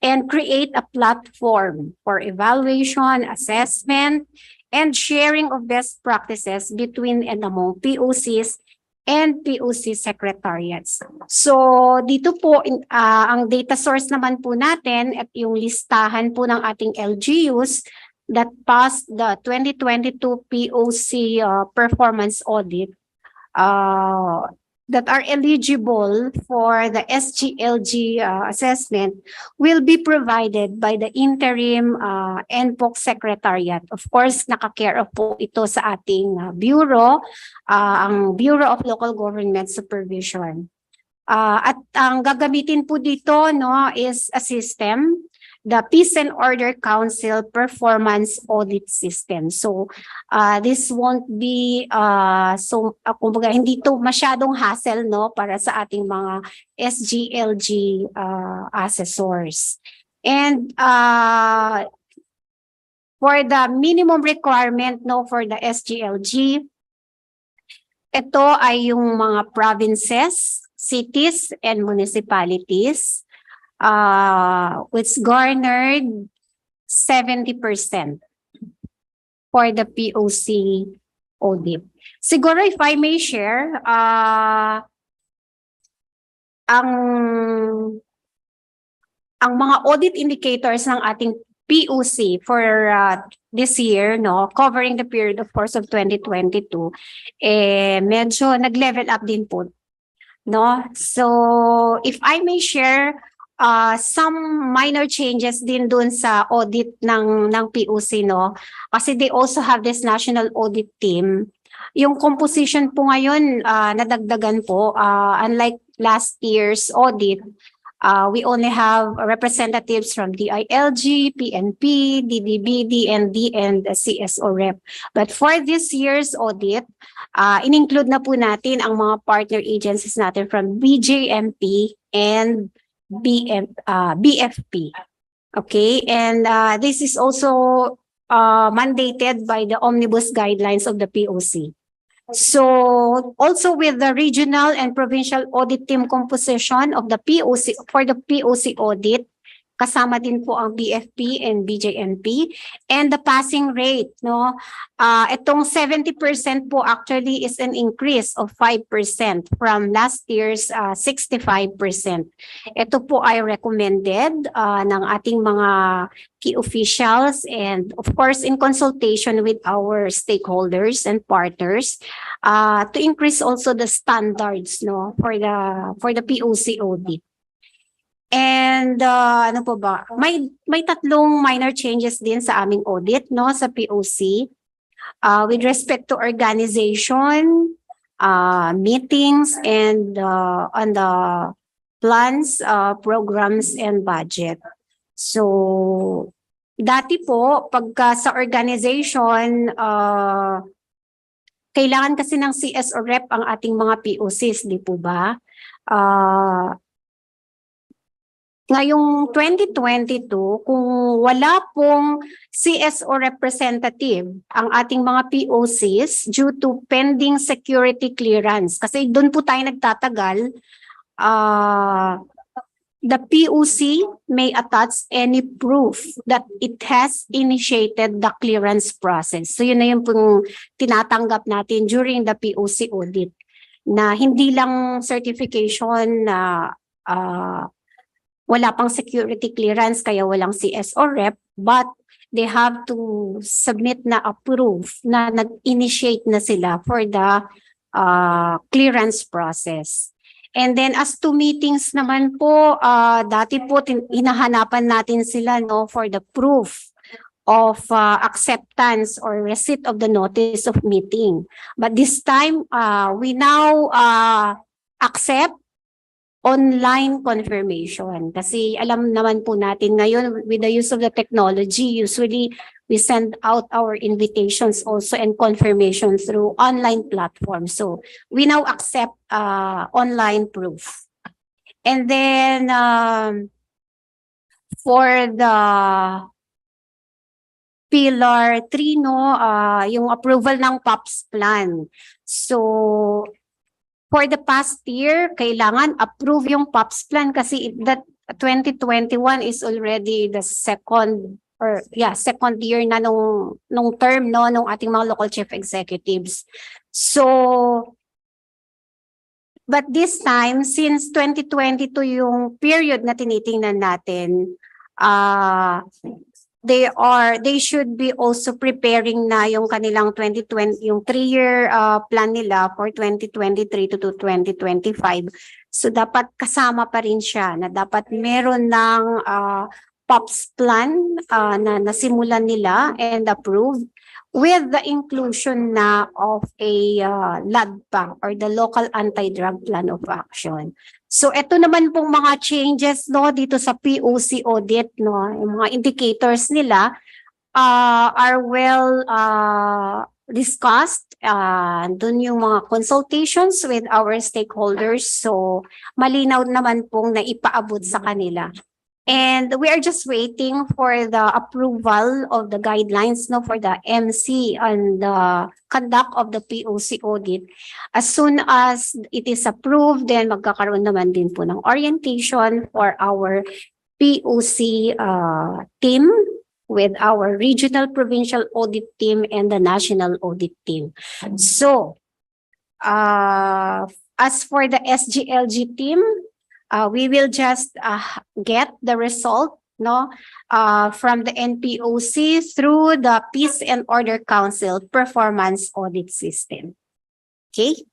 and create a platform for evaluation, assessment, and sharing of best practices between and among POCs and POC secretariats. So dito po, ang data source naman po natin at yung listahan po ng ating LGUs that passed the 2022 POC performance audit that are eligible for the SGLG assessment will be provided by the interim NPOC Secretariat. Of course, naka-care of po ito sa ating bureau, ang Bureau of Local Government Supervision. At ang gagamitin po dito, no, is a system, the Peace and Order Council Performance Audit System. So, this won't be, kumbaga, hindi to masyadong hassle, no, para sa ating mga SGLG assessors. And for the minimum requirement, no, for the SGLG, ito ay yung mga provinces, cities, and municipalities, which garnered 70% for the POC audit. Siguro if I may share, ang mga audit indicators ng ating POC for this year, no, covering the period of course of 2022, medyo nag-level up din po, no? So if I may share some minor changes din dun sa audit ng POC, no? Kasi they also have this national audit team. Yung composition po ngayon, nadagdagan po. Unlike last year's audit, we only have representatives from DILG, PNP, DDBD, and CSO rep. But for this year's audit, in-include na po natin ang mga partner agencies natin from BJMP and BFP. Okay, and this is also mandated by the omnibus guidelines of the POC. So also with the regional and provincial audit team composition of the POC, for the POC audit, kasama din po ang BFP and BJMP, and the passing rate, no? Itong 70% po actually is an increase of 5% from last year's 65%. Ito po ay recommended ng ating mga key officials and of course in consultation with our stakeholders and partners to increase also the standards, no, for the POC audit. And ano po ba? May tatlong minor changes din sa aming audit, no, sa POC. With respect to organization, meetings, and on the plans, programs, and budget. So, dati po, pagka sa organization, kailangan kasi ng CSO rep ang ating mga POCs, di po ba? Ngayong 2022, kung wala pong CSO representative ang ating mga POCs due to pending security clearance, kasi doon po tayo nagtatagal, the POC may attach any proof that it has initiated the clearance process. So yun na yung pong tinatanggap natin during the POC audit, na hindi lang certification na wala pang security clearance kaya walang CS or rep, but they have to submit na a proof na nag-initiate na sila for the clearance process. And then as to meetings naman po, dati po hinahanapan natin sila for the proof of acceptance or receipt of the notice of meeting. But this time, we now accept online confirmation. Kasi alam naman po natin ngayon, with the use of the technology, usually we send out our invitations also and confirmation through online platforms. So we now accept online proof. And then for the Pillar 3, yung approval ng POPs plan. So for the past year, kailangan approve yung POPs plan kasi that 2021 is already the second year na nung term nung ating mga local chief executives. So but this time, since 2022 yung period na tinitingnan natin, they should be also preparing na yung kanilang 2020, yung 3-year plan nila for 2023 to 2025. So dapat kasama pa rin siya na dapat meron ng POPs plan na nasimulan nila and approved with the inclusion na of a LADPA or the Local Anti-Drug Plan of Action. So ito naman pong mga changes dito sa POC audit, yung mga indicators nila are well discussed. Doon yung mga consultations with our stakeholders. So malinaw naman pong naipaabot sa kanila. And we are just waiting for the approval of the guidelines for the MC on the conduct of the POC audit. As soon as it is approved, then magkakaroon naman din po ng orientation for our POC team with our regional provincial audit team and the national audit team. So, as for the SGLG team, we will just get the result from the NPOC through the Peace and Order Council Performance Audit System. Okay?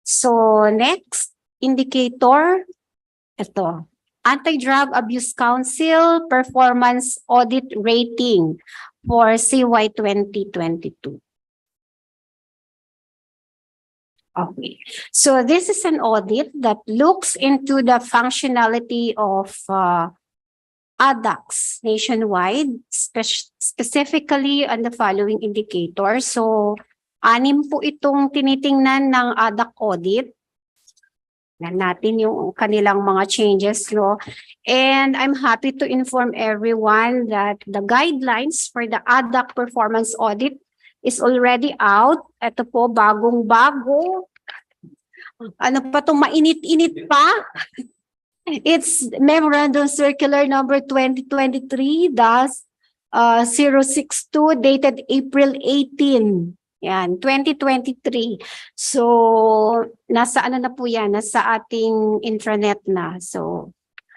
So next indicator, ito, Anti-Drug Abuse Council Performance Audit Rating for CY 2022. Okay, so this is an audit that looks into the functionality of ADACs nationwide, specifically on the following indicators. So, 6 po itong tinitingnan ng ADAC audit. Yan natin yung kanilang mga changes, And I'm happy to inform everyone that the guidelines for the ADAC performance audit is already out. Ito po, bagong-bago. Ano pa itong mainit-init pa? It's Memorandum Circular number 2023-062 dated April 18. Yan, 2023. So, nasa na po yan? Nasa ating intranet na. So,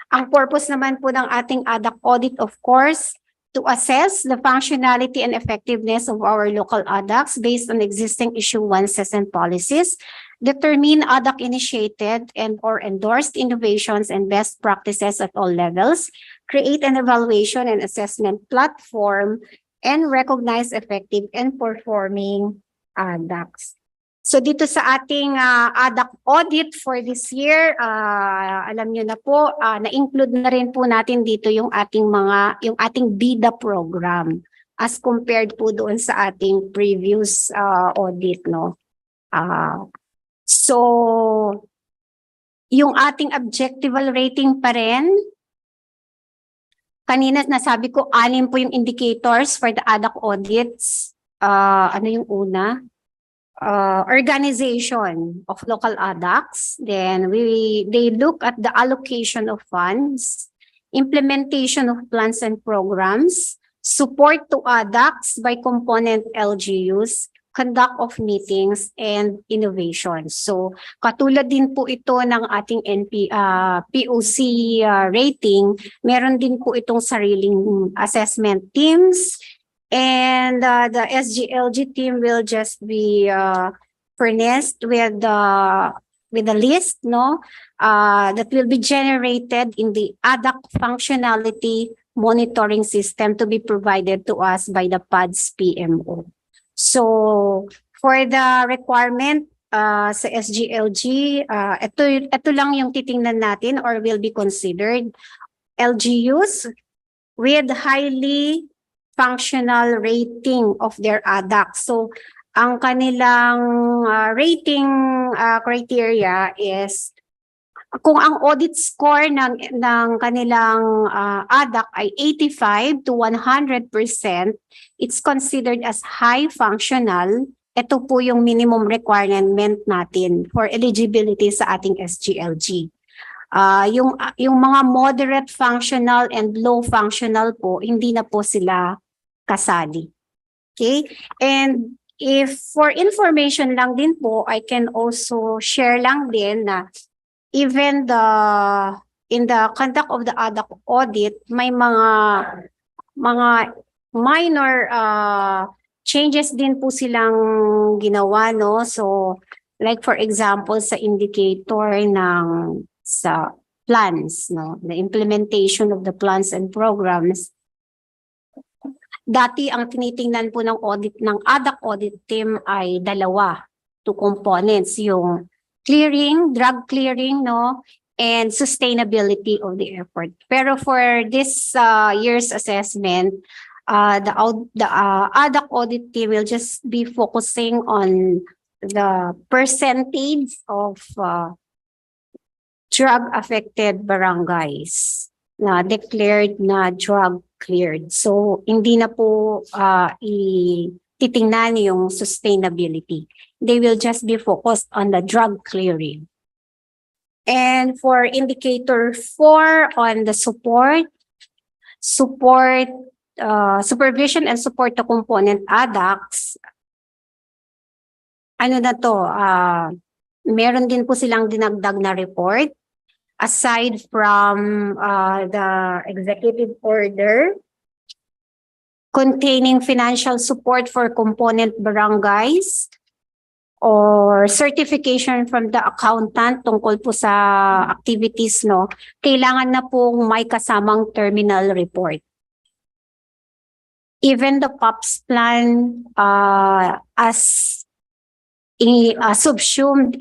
ang purpose naman po ng ating ADAC audit, of course, to assess the functionality and effectiveness of our local ADACs based on existing issuances and policies, determine ADAC-initiated and or endorsed innovations and best practices at all levels, create an evaluation and assessment platform, and recognize effective and performing ADACs. So dito sa ating ADAC audit for this year, alam niyo na po, na-include na rin po natin dito yung ating BIDA program as compared po doon sa ating previous audit, so yung ating objectival rating pa rin, kanina nasabi ko 6 po yung indicators for the ADAC audits. Ano yung una? organization of local ADACs. Then they look at the allocation of funds, implementation of plans and programs, support to ADACs by component LGUs, conduct of meetings, and innovation. So katulad din po ito ng ating POC rating, meron din po itong sariling assessment teams. And the SGLG team will just be furnished with the list, no, that will be generated in the ADAC functionality monitoring system to be provided to us by the PADS PMO. So for the requirement sa SGLG, ito lang yung titingnan natin or will be considered LGUs with highly functional rating of their ADAC. So ang kanilang rating criteria is kung ang audit score ng kanilang ADAC ay 85 to 100%, it's considered as high functional. Ito po yung minimum requirement natin for eligibility sa ating SGLG. Yung mga moderate functional and low functional po, hindi na po sila kasali. Okay? And if for information lang din po, I can also share lang din na even in the conduct of the ADAC audit, may mga minor changes din po silang ginawa, no? So like for example sa indicator sa plans, no, the implementation of the plans and programs. Dati ang tinitingnan po ng audit ng ADAC audit team ay 2 components, yung clearing, drug clearing, no, and sustainability of the effort. Pero for this year's assessment, the ADAC audit team will just be focusing on the percentage of drug-affected barangays na declared na drug cleared. So, hindi na po titingnan yung sustainability. They will just be focused on the drug clearing. And for indicator 4 on the supervision and support to component ADACs, ano na to, meron din po silang dinagdag na report aside from the executive order containing financial support for component barangays or certification from the accountant tungkol po sa activities, no, kailangan na pong may kasamang terminal report. Even the POPs plan as subsumed,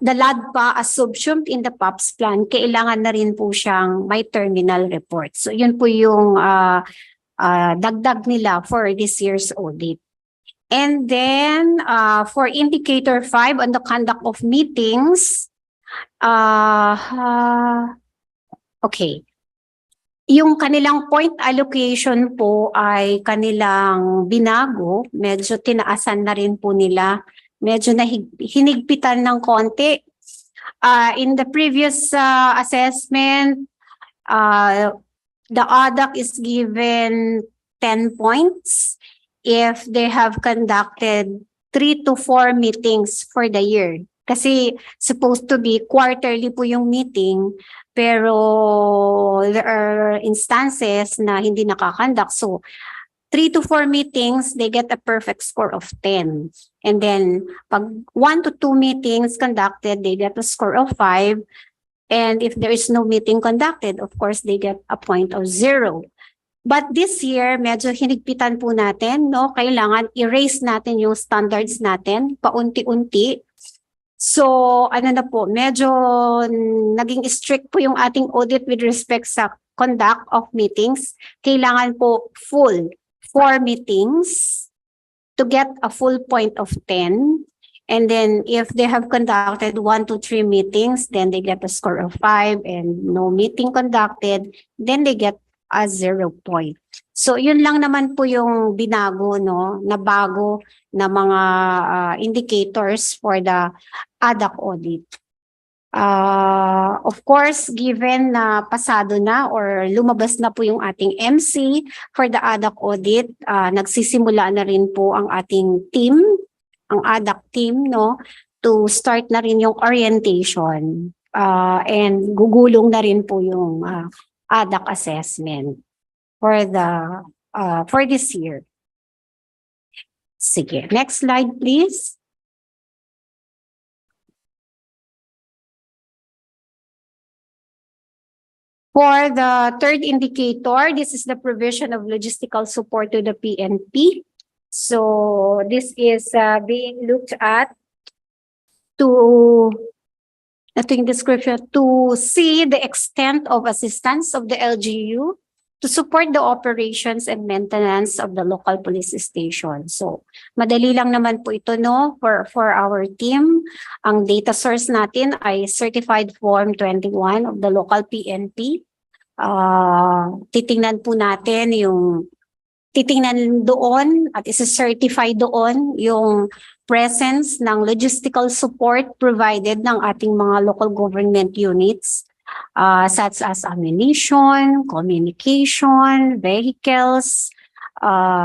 the LADPA as subsumed in the POPs plan, kailangan na rin po siyang may terminal report. So yun po yung dagdag nila for this year's audit. And then for indicator 5 on the conduct of meetings, okay. Yung kanilang point allocation po ay kanilang binago, medyo tinaasan na rin po nila, medyo hinigpitan ng konti. In the previous assessment, the ADAC is given 10 points if they have conducted 3 to 4 meetings for the year. Kasi supposed to be quarterly po yung meeting, pero there are instances na hindi nakakandak. So 3 to 4 meetings, they get a perfect score of 10. And then pag 1 to 2 meetings conducted, they get a score of 5. And if there is no meeting conducted, of course, they get a point of 0. But this year, medyo hinigpitan po natin, no? Kailangan i-raise natin yung standards natin paunti-unti. So, ano na po, medyo naging strict po yung ating audit with respect sa conduct of meetings. Kailangan po full 4 meetings to get a full point of 10. And then if they have conducted 1 to 3 meetings, then they get a score of 5, and no meeting conducted, then they get as 0 point. So yun lang naman po yung binago, no, na bago na mga indicators for the ADAC audit. Of course, given na pasado na or lumabas na po yung ating MC for the ADAC audit, nagsisimula na rin po ang ating team, ang ADAC team, no, to start na rin yung orientation and gugulong na rin po yung ADAC assessment for this year. Sige, next slide please. For the third indicator, this is the provision of logistical support to the PNP. So this is being looked at to, ating description, to see the extent of assistance of the LGU to support the operations and maintenance of the local police station. So madali lang naman po ito, no, for our team. Ang data source natin ay Certified Form 21 of the local PNP. Titingnan po natin titingnan doon at isa-certify doon yung presence ng logistical support provided ng ating mga local government units, such as ammunition, communication, vehicles,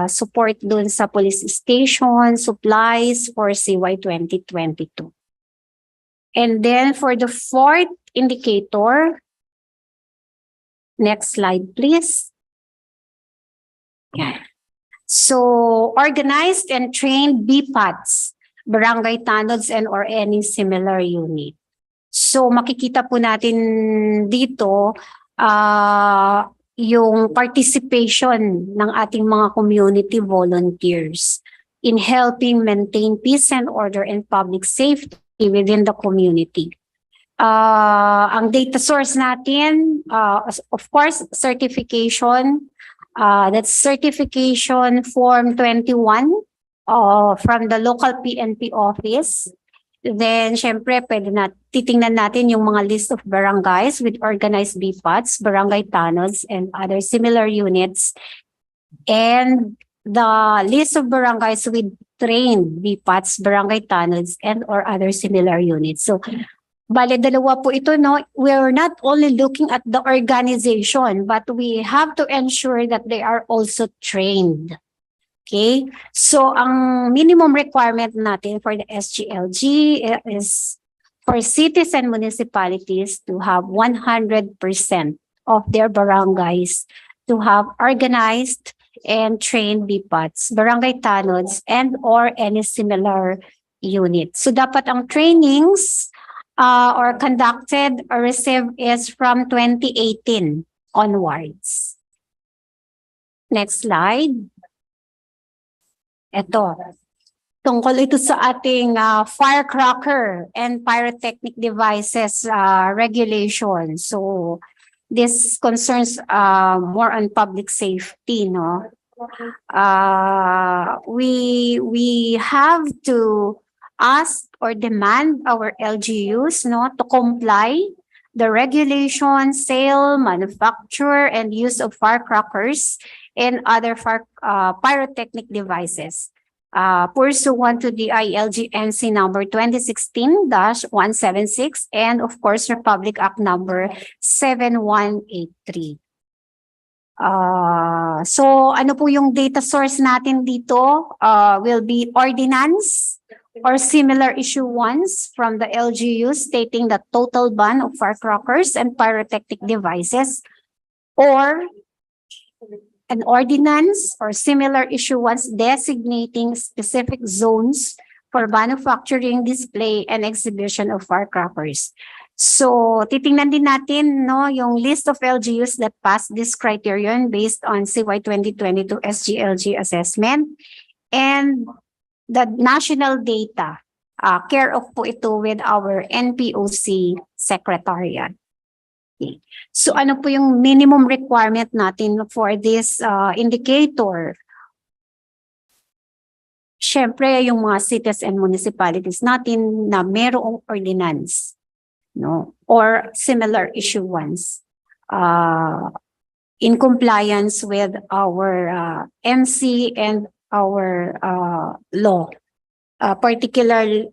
support doon sa police station, supplies for CY 2022. And then for the fourth indicator, next slide please. Yeah. So organized and trained BPATs, barangay tanods and or any similar unit. So makikita po natin dito yung participation ng ating mga community volunteers in helping maintain peace and order and public safety within the community. Ang data source natin, of course, certification, that's certification form 21 from the local PNP office. Then, syempre, titingnan natin yung mga list of barangays with organized BPATs, barangay tanods, and other similar units. And the list of barangays with trained BPATs, barangay tanods, and or other similar units. So, bale, dalawa po ito, no? We're not only looking at the organization, but we have to ensure that they are also trained. Okay? So, ang minimum requirement natin for the SGLG is for cities and municipalities to have 100% of their barangays to have organized and trained BPATs, barangay tanods, and or any similar unit. So, dapat ang trainings or conducted or received is from 2018 onwards. Next slide. Ito. Tungkol ito sa ating firecracker and pyrotechnic devices regulation. So this concerns more on public safety, no? We have to ask or demand our LGUs, no, to comply the regulation, sale, manufacture, and use of firecrackers and other pyrotechnic devices pursuant to the ILG-NC number 2016-176 and of course Republic Act number 7183. So ano po yung data source natin dito? Will be ordinance or similar issuance from the LGU stating the total ban of firecrackers and pyrotechnic devices, or an ordinance or similar issuance designating specific zones for manufacturing, display, and exhibition of firecrackers. So, titingnan din natin, no, yung list of LGUs that passed this criterion based on CY 2022 SGLG assessment and the national data. Care of po ito with our NPOC Secretariat. Okay. So ano po yung minimum requirement natin for this indicator? Siyempre, yung mga cities and municipalities natin na merong ordinance, no, or similar issuance. in compliance with our MC and our law, particularly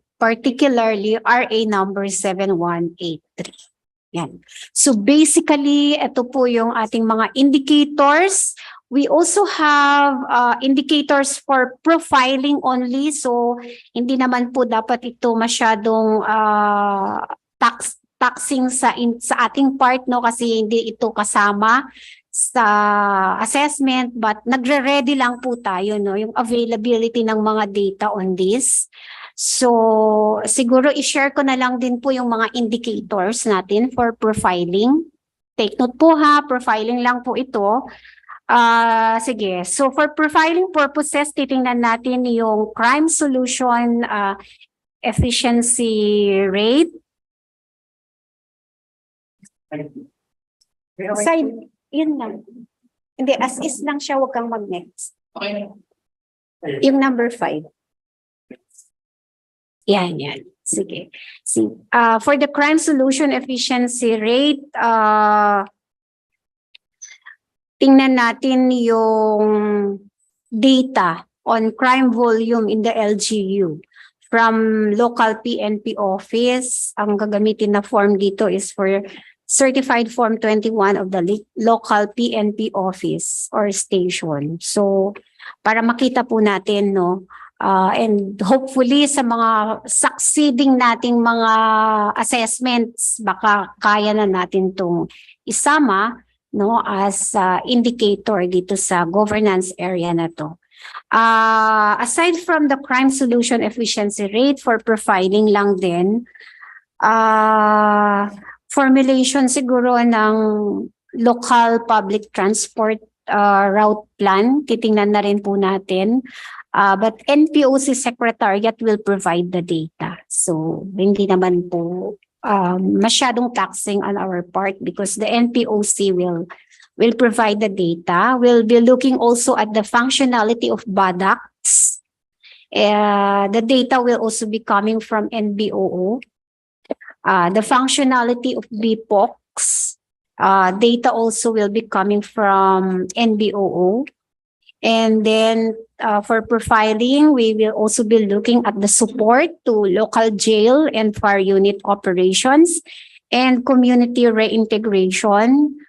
RA number 7183. Yan. So basically, ito po yung ating mga indicators. We also have indicators for profiling only. So hindi naman po dapat ito masyadong taxing sa ating part, no, kasi hindi ito kasama sa assessment, but nagre-ready lang po tayo, no, yung availability ng mga data on this. So siguro i-share ko na lang din po yung mga indicators natin for profiling. Take note po ha, profiling lang po ito. Sige, so for profiling purposes, titingnan natin yung crime solution efficiency rate. Side, yun lang. Hindi, as is lang siya, huwag kang mag-next. Okay. Yung number 5. Yan. Sige. See, for the crime solution efficiency rate, tingnan natin yung data on crime volume in the LGU from local PNP office. Ang gagamitin na form dito is for Certified Form 21 of the local PNP office or station. So, para makita po natin, no, and hopefully sa mga succeeding nating mga assessments, baka kaya na natin itong isama, no, as indicator dito sa governance area na to. Aside from the crime solution efficiency rate, for profiling lang din, formulation siguro ng local public transport route plan, titingnan na rin po natin. But NPOC Secretariat will provide the data. So hindi naman po masyadong taxing on our part because the NPOC will provide the data. We'll be looking also at the functionality of BADACs. The data will also be coming from NBOO. The functionality of BPOCs, data also will be coming from NBOO. And then for profiling, we will also be looking at the support to local jail and fire unit operations and community reintegration.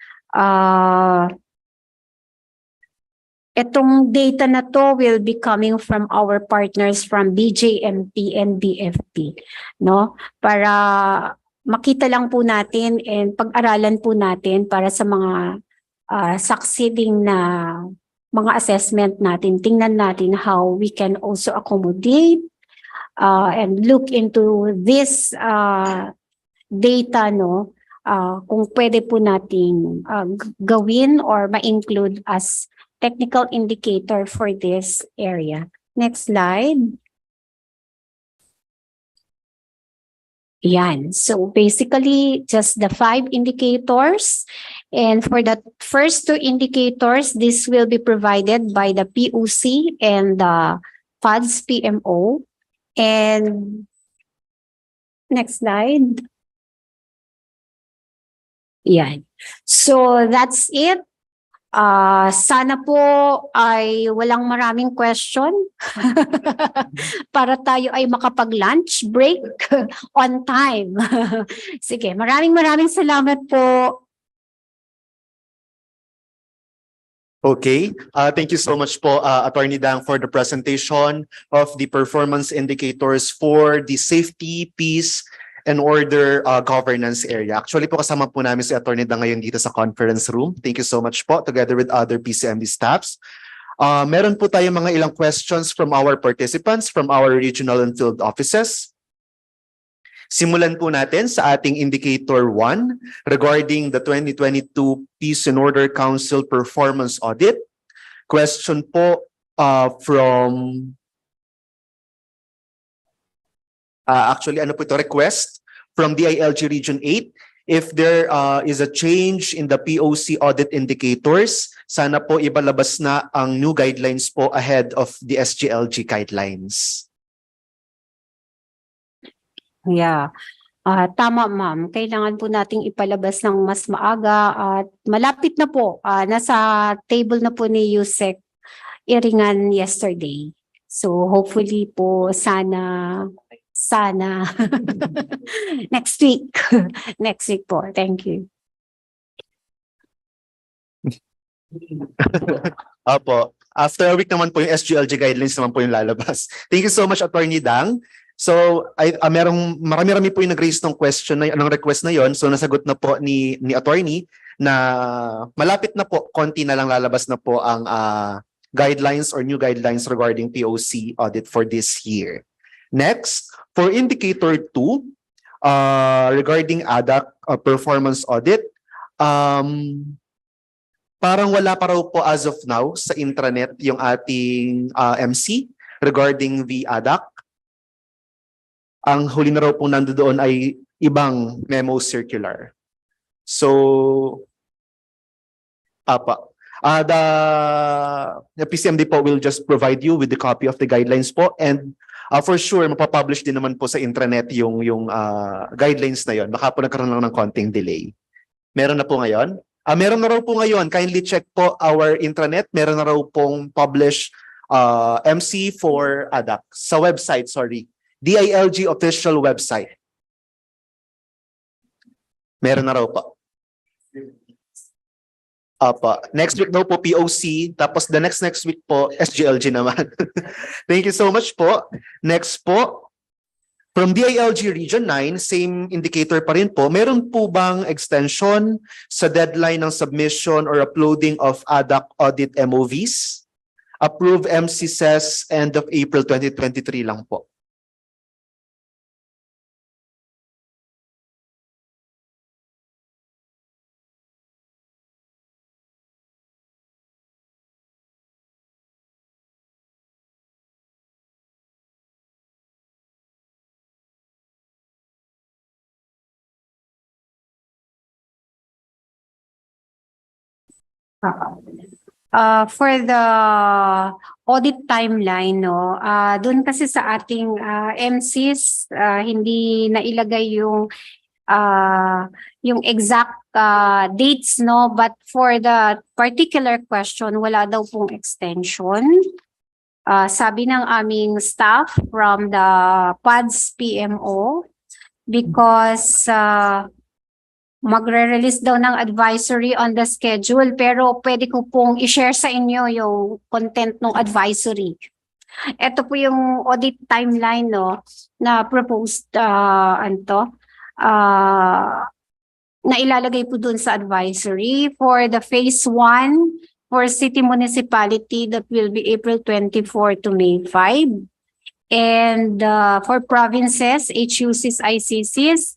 Itong data na to will be coming from our partners from BJMP and BFP, no? Para makita lang po natin and pag-aralan po natin para sa mga succeeding na mga assessment natin, tingnan natin how we can also accommodate and look into this data, no? Kung pwede po nating gawin or ma-include as technical indicator for this area. Next slide. Yan. So basically, just the 5 indicators. And for the first 2 indicators, this will be provided by the POC and the FADS PMO. And next slide. Yan. So that's it. Sana po ay walang maraming question para tayo ay makapag-lunch break on time. Sige, maraming salamat po. Okay, thank you so much po, Attorney Dang, for the presentation of the performance indicators for the safety, peace, and order governance area. Actually po kasama po namin si Attorney Dang ngayon dito sa conference room. Thank you so much po, together with other PCMB staffs. Meron po tayong mga ilang questions from our participants, from our regional and field offices. Simulan po natin sa ating indicator 1 regarding the 2022 Peace and Order Council Performance Audit. Question po from actually ano po ito, request from DILG Region 8. If there is a change in the POC audit indicators, sana po ibalabas na ang new guidelines po ahead of the SGLG guidelines. Yeah. Tama ma'am, kailangan po nating ipalabas ng mas maaga at malapit na po, nasa table na po ni Yusek Iringan yesterday. So hopefully po sana next week. Next week po. Thank you. Opo. After a week naman po yung SGLG guidelines naman po yung lalabas. Thank you so much, Attorney Dang. So, marami-rami po yung nag-raise ng question na ng request na yon. So, nasagot na po ni Attorney na malapit na po, konti na lang lalabas na po ang guidelines or new guidelines regarding POC audit for this year. Next, for indicator 2, regarding ADAC performance audit, parang wala pa raw po as of now sa intranet yung ating MC regarding the ADAC. Ang huli na raw po nandoon ay ibang memo circular. So, the PCMD po will just provide you with the copy of the guidelines po, and for sure mapapublish din naman po sa intranet yung guidelines na yon. Baka po nagkaroon lang ng konting delay. Meron na po ngayon? Meron na raw po ngayon. Kindly check po our intranet. Meron na raw pong publish MC for ADAC sa website, sorry. DILG official website. Meron na raw po. Next week daw po POC, tapos the next week po SGLG naman. Thank you so much po. Next po, from DILG Region 9, same indicator pa rin po, meron po bang extension sa deadline ng submission or uploading of ADAC audit MOVs? Approve MC says end of April 2023 lang po. For the audit timeline, no, doon kasi sa ating MCs, hindi nailagay yung exact dates, no, but for the particular question, wala daw pong extension. Sabi ng aming staff from the PADS PMO, because magre-release daw ng advisory on the schedule, pero pwede ko pong i-share sa inyo yung content ng advisory. Ito po yung audit timeline, no, na proposed na ilalagay po dun sa advisory for the phase 1 for city municipality, that will be April 24 to May 5. And for provinces, HUCs, ICCs,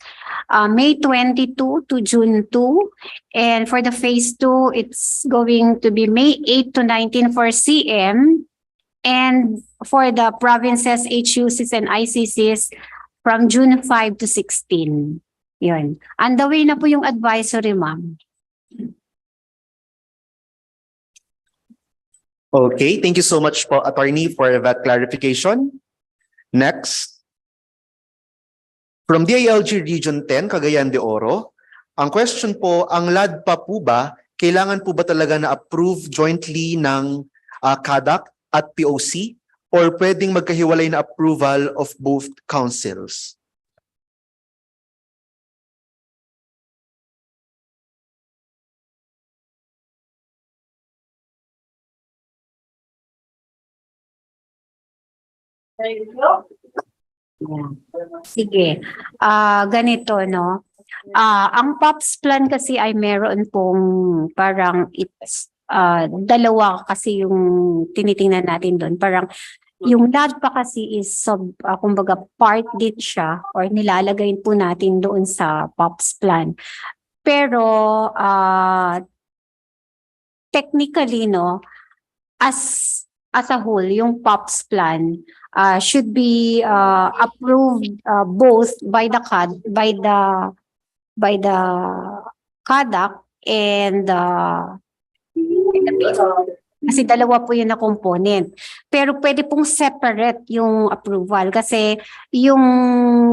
May 22 to June 2. And for the phase 2, it's going to be May 8 to 19 for CM. And for the provinces, HUCs and ICCs, from June 5 to 16. Yun. On the way na po yung advisory, ma'am. Okay, thank you so much po, Attorney, for that clarification. Next, from DILG Region 10, Cagayan de Oro, ang question po, ang LADPA po ba, kailangan po ba talaga na approve jointly ng CADAC at POC, or pwedeng magkahiwalay na approval of both councils? Sige. Ganito, no? Ang POPs plan kasi ay meron pong parang dalawa kasi yung tinitingnan natin doon. Parang yung LADPA kasi is kumbaga part din siya or nilalagay po natin doon sa POPs plan. Pero technically, no, as a whole, yung POPs plan should be approved both by the CADAC and Kasi dalawa po yun na component. Pero pwede pong separate yung approval kasi yung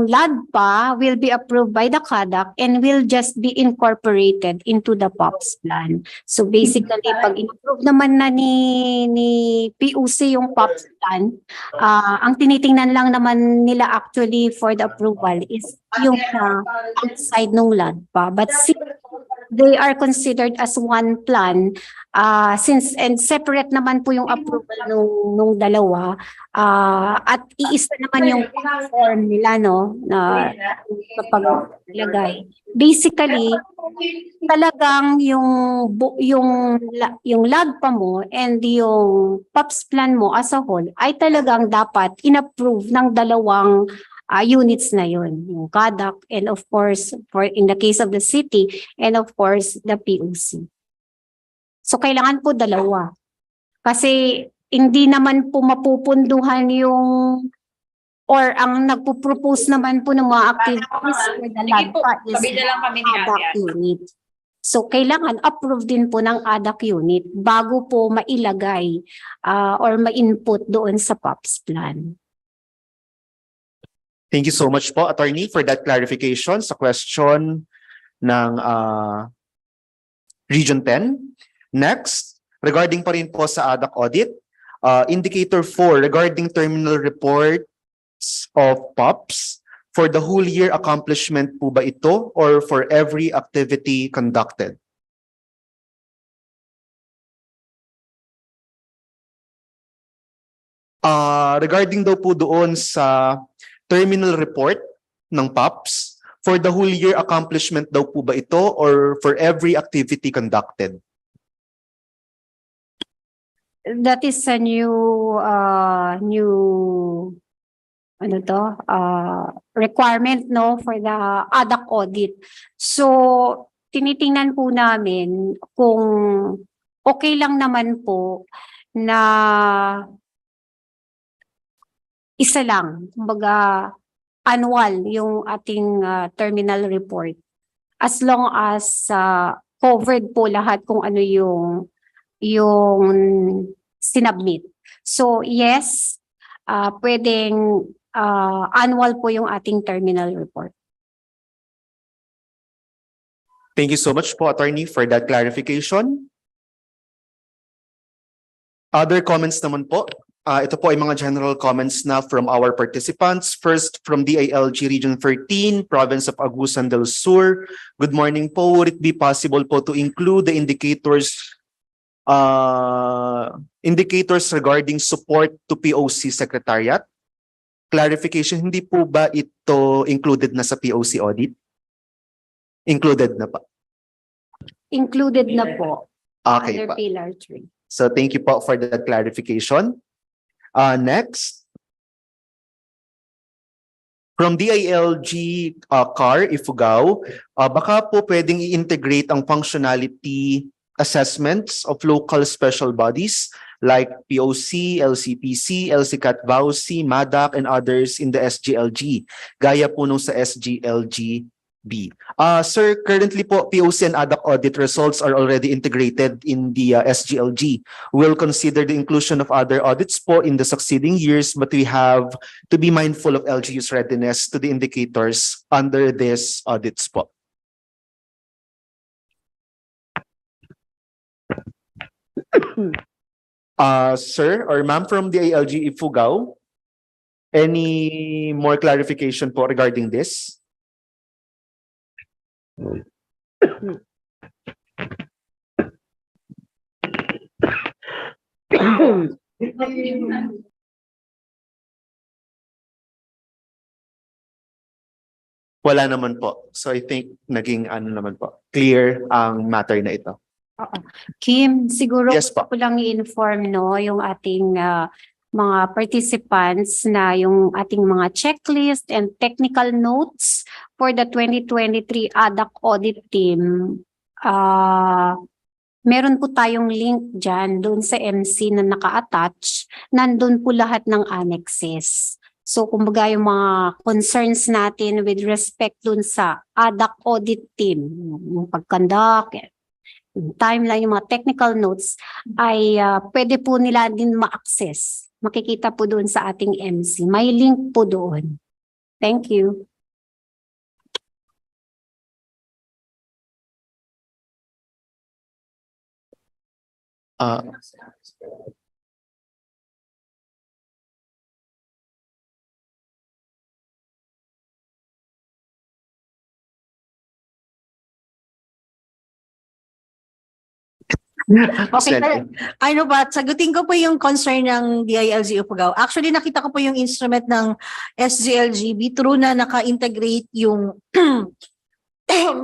LADPA will be approved by the CADAC and will just be incorporated into the POPs plan. So basically, pag in-approve naman na ni PUC yung POPs plan, ang tinitingnan lang naman nila actually for the approval is yung outside ng LADPA. But since they are considered as one plan, since and separate naman po yung approval nung dalawa, at iisa naman yung form nila, no, na kapag ilagay. Basically, talagang yung LADPA mo and yung POPs plan mo as a whole ay talagang dapat in-approve ng dalawang units na yun, yung CADAC and of course, for in the case of the city, and of course, the PUC. So, kailangan po dalawa. Kasi hindi naman po mapupunduhan yung or ang nagpo-propose naman po ng mga activities for the LADPA is ADAC unit. So, kailangan approve din po ng ADAC unit bago po mailagay or ma-input doon sa POPs plan. Thank you so much po, Attorney, for that clarification sa question ng Region 10. Next, regarding pa rin po sa ADAC audit, Indicator 4 regarding terminal reports of POPs, for the whole year accomplishment po ba ito or for every activity conducted? Regarding daw po doon sa terminal report ng POPs, for the whole year accomplishment daw po ba ito or for every activity conducted? That is a new requirement, no, for the ADAC audit. So, tinitingnan po namin kung okay lang naman po na isa lang, kumbaga annual yung ating terminal report. As long as covered po lahat kung ano yung sinubmit. So yes, pwedeng annual po yung ating terminal report. Thank you so much po, Attorney, for that clarification. Other comments naman po? Ito po ay mga general comments na from our participants. First, from DILG Region 13, Province of Agusan del Sur. Good morning po. Would it be possible po to include the indicators regarding support to POC Secretariat? Clarification, hindi po ba ito included na sa POC audit? Included na pa? Included na po. Okay Under pa. Pillar 3. So thank you po for that clarification. Next, from DILG CAR, Ifugao, baka po pwedeng i-integrate ang functionality assessments of local special bodies like POC, LCPC, LCCAT, VAUC, MADAC, and others in the SGLG, gaya po nung sa SGLG B. Sir, currently po, POC and ADAC audit results are already integrated in the SGLG. We'll consider the inclusion of other audits po in the succeeding years, but we have to be mindful of LGU's readiness to the indicators under this audits po. Sir or ma'am from the ALG Ifugao, any more clarification po regarding this? Wala naman po. So I think naging naman po, clear ang matter na ito. Kim, siguro Yes, gusto ko lang i-inform yung ating mga participants na yung ating mga checklist and technical notes for the 2023 ADAC audit team. Meron po tayong link dyan doon sa MC na naka-attach. Nandun po lahat ng annexes. So kumbaga yung mga concerns natin with respect dun sa ADAC audit team, yung pag-conduct, timeline, yung mga technical notes, ay pwede po nila din ma-access. Makikita po doon sa ating MC. May link po doon. Thank you. Uh, Okay, Sen- ano ba, sagutin ko po yung concern ng DILG Ufugao. Actually, nakita ko po yung instrument ng SGLGB through na naka-integrate yung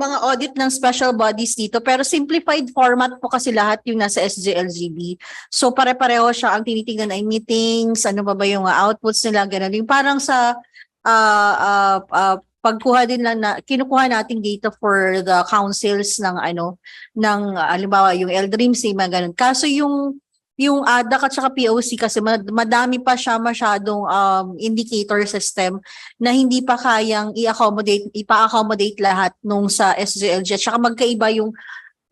mga audit ng special bodies dito. Pero simplified format po kasi lahat yung nasa SGLGB. So pare-pareho siya, ang tinitingnan ay meetings, ano ba yung outputs nila, ganun. Yung parang sa pagkuha din lang na kinukuha nating data for the councils ng halimbawa yung LDRIMC, mga ganun. Kaso yung ADAC at saka POC kasi madami pa siya masyadong indicator system na hindi pa kayang ipa-accommodate lahat nung sa SGLG. At saka magkaiba yung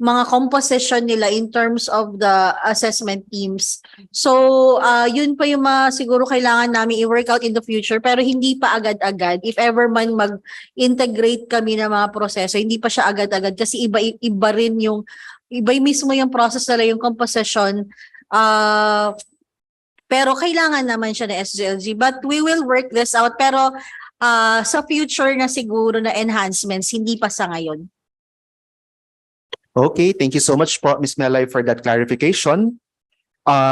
mga composition nila in terms of the assessment teams. So, yun pa yung siguro kailangan namin i-work out in the future, pero hindi pa agad-agad. If ever man mag-integrate kami ng mga proseso, hindi pa siya agad-agad kasi iba rin iba mismo yung process nila, yung composition. Pero kailangan naman siya ng SGLG. But we will work this out. Pero sa future na siguro na enhancements, hindi pa sa ngayon. Okay, thank you so much po, Ms. Melay, for that clarification.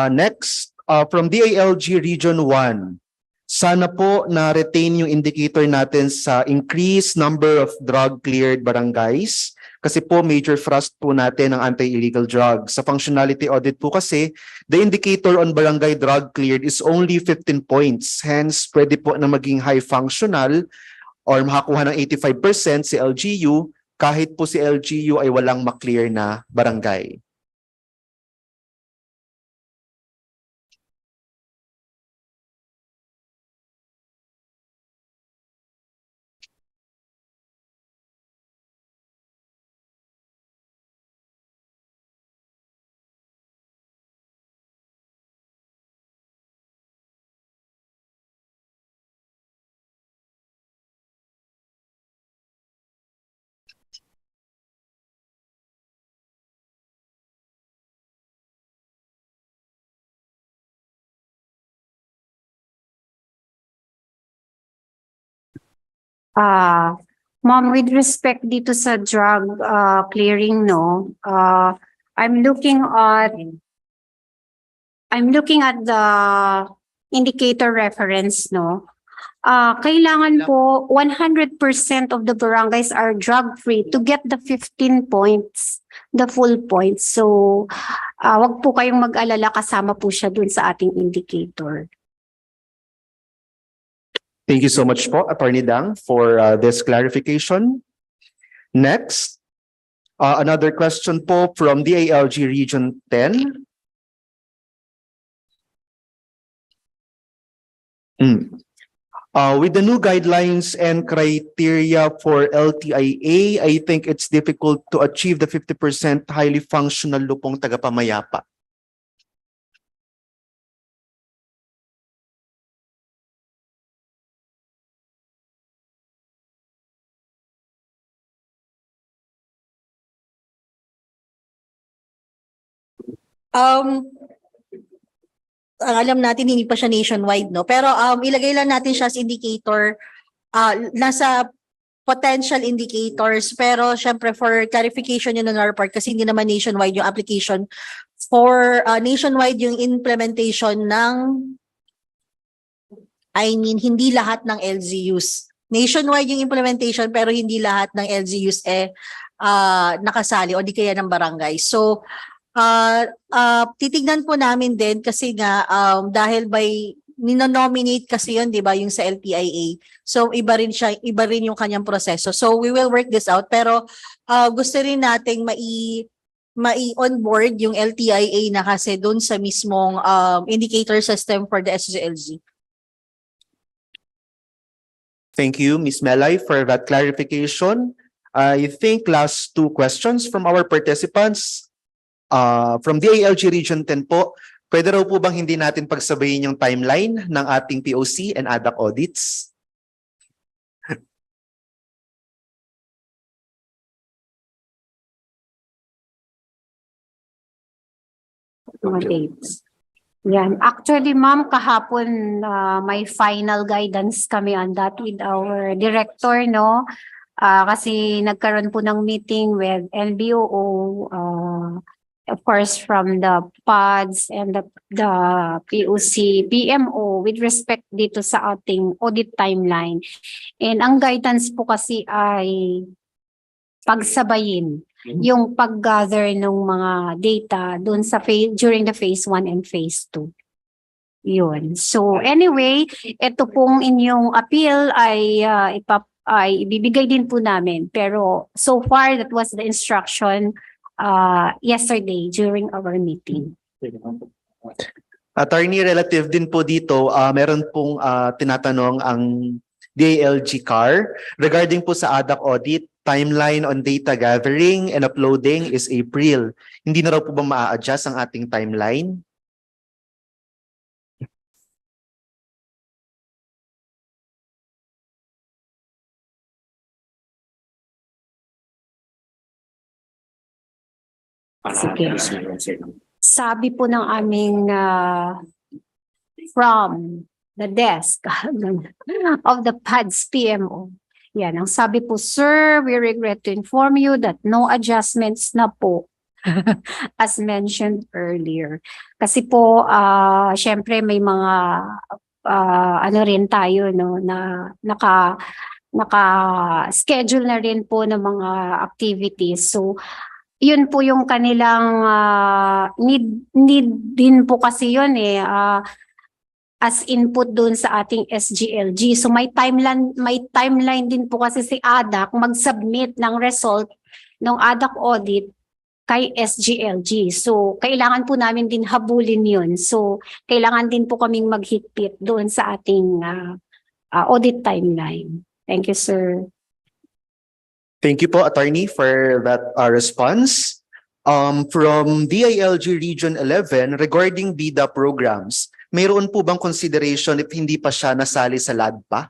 Next, from DILG Region 1, sana po na-retain yung indicator natin sa increased number of drug-cleared barangays. Kasi po, major thrust po natin ang anti-illegal drugs. Sa functionality audit po kasi, the indicator on barangay drug-cleared is only 15 points. Hence, pwede po na maging high functional or makakuha ng 85% si LGU kahit po si LGU ay walang maklear na barangay. Ma'am, with respect dito sa drug clearing, no, I'm looking at the indicator reference, no. Kailangan po 100% of the barangays are drug-free to get the 15 points, the full points. So, wag po kayong mag-alala, kasama po siya dun sa ating indicator. Thank you so much po, Attorney Dang, for this clarification. Next, another question po from DILG Region 10. With the new guidelines and criteria for LTIA, I think it's difficult to achieve the 50% highly functional lupong tagapamayapa. Ang alam natin hindi pa siya nationwide, no, pero ilagay lang natin siya as indicator, nasa potential indicators, pero syempre for clarification yun on our part kasi hindi naman nationwide yung application. For nationwide yung implementation ng, hindi lahat ng LGUs. Nationwide yung implementation pero hindi lahat ng LGUs nakasali o di kaya ng barangay. So titignan po namin din kasi nga dahil ninonominate kasi yun, di ba, yung sa LTIA. So iba rin yung kanyang proseso. So we will work this out pero gusto rin nating mai-onboard yung LTIA na kasi doon sa mismong indicator system for the SGLG. Thank you, Ms. Melay, for that clarification. I think last two questions from our participants. From DILG Region 10 po, pwede raw po bang hindi natin pagsabayin yung timeline ng ating POC and ADAC audits? Mga dates. Yan. Actually, ma'am, kahapon may final guidance kami on that with our director, no? Kasi nagkaroon po ng meeting with LBOO, of course, from the PODs and the POC, PMO with respect dito sa ating audit timeline. And ang guidance po kasi ay pagsabayin yung pag-gather ng mga data doon sa during the phase 1 and phase 2. Yun. So anyway, ito pong inyong appeal ay ibibigay din po namin. Pero so far, that was the instruction yesterday during our meeting. Attorney, relative din po dito, meron pong tinatanong ang DILG CAR regarding po sa ADAC audit. Timeline on data gathering and uploading is April. Hindi na raw po ba maa-adjust ang ating timeline? Sige. Sabi po ng aming from the desk of the PADS PMO. Yan, ang sabi po, sir, we regret to inform you that no adjustments na po as mentioned earlier. Kasi po, syempre may mga ano rin tayo, no, na naka-schedule na rin po ng mga activities. So, yun po yung kanilang need din po kasi yun as input doon sa ating SGLG. So may timeline din po kasi si ADAC mag-submit ng result ng ADAC audit kay SGLG. So kailangan po namin din habulin yun. So kailangan din po kaming maghigpit doon sa ating audit timeline. Thank you, sir. Thank you po, Attorney, for that response. From DILG Region 11, regarding BIDA programs, mayroon po bang consideration if hindi pa siya nasali sa LADPA?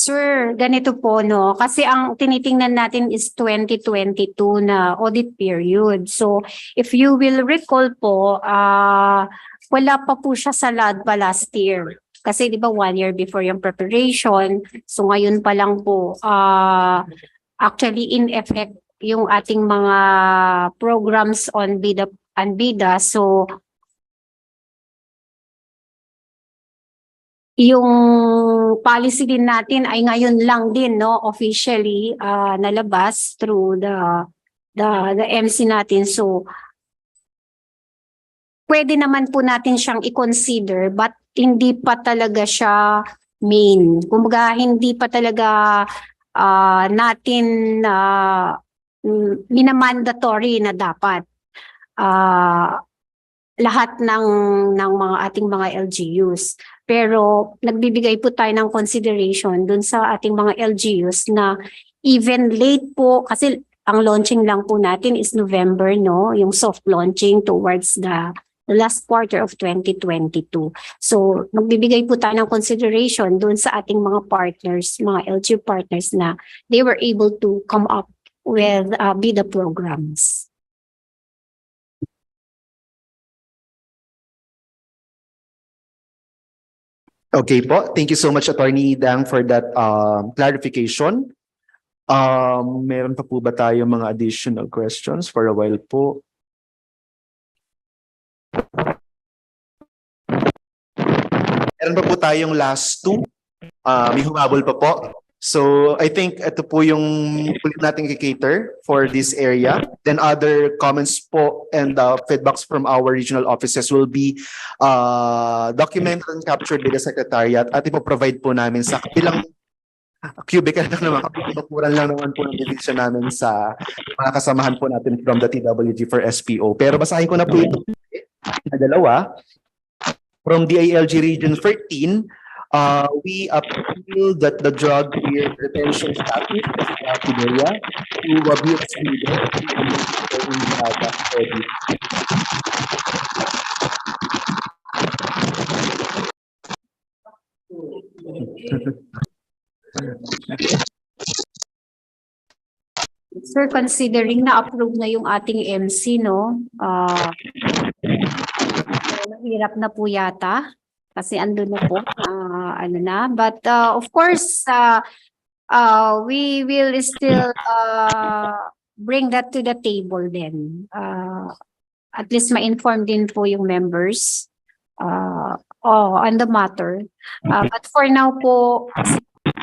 Sir, ganito po, no? Kasi ang tinitingnan natin is 2022 na audit period. So, if you will recall po, wala pa po siya sa LADPA last year. Kasi di ba 1 year before yung preparation. So, ngayon pa lang po, actually in effect yung ating mga programs on BIDA. So, yung policy din natin ay ngayon lang din, no, officially nalabas through the MC natin. So pwede naman po natin siyang i-consider but hindi pa talaga siya main. Kumbaga hindi pa talaga natin minamandatory na dapat lahat ng mga ating mga LGUs. Pero nagbibigay po tayo ng consideration dun sa ating mga LGUs na even late po, kasi ang launching lang po natin is November, no? Yung soft launching towards the last quarter of 2022. So magbibigay po tayo ng consideration dun sa ating mga partners, mga LGU partners na they were able to come up with BIDA programs. Okay po. Thank you so much, Attorney Dang, for that clarification. Meron pa po ba tayo mga additional questions for a while po? Meron pa po tayong last two. May humabol pa po. So I think ito po yung ulit natin i-cater for this area. Then other comments po and feedbacks from our regional offices will be documented and captured by the Secretariat at ipo-provide po namin sa kabilang cubicle lang naman, kapitukuran lang naman po ng division namin sa mga kasamahan po natin from the TWG for SPO. Pero basahin ko na po ito na dalawa. From DILG Region 13, we appeal that the drug retention status of Pidelia to be excluded in the audit. Sir, considering na-approve na yung ating MC, no? Mahirap na po yata kasi andun na po, ano na. But of course, we will still bring that to the table then. At least ma-inform din po yung members on the matter. But for now po,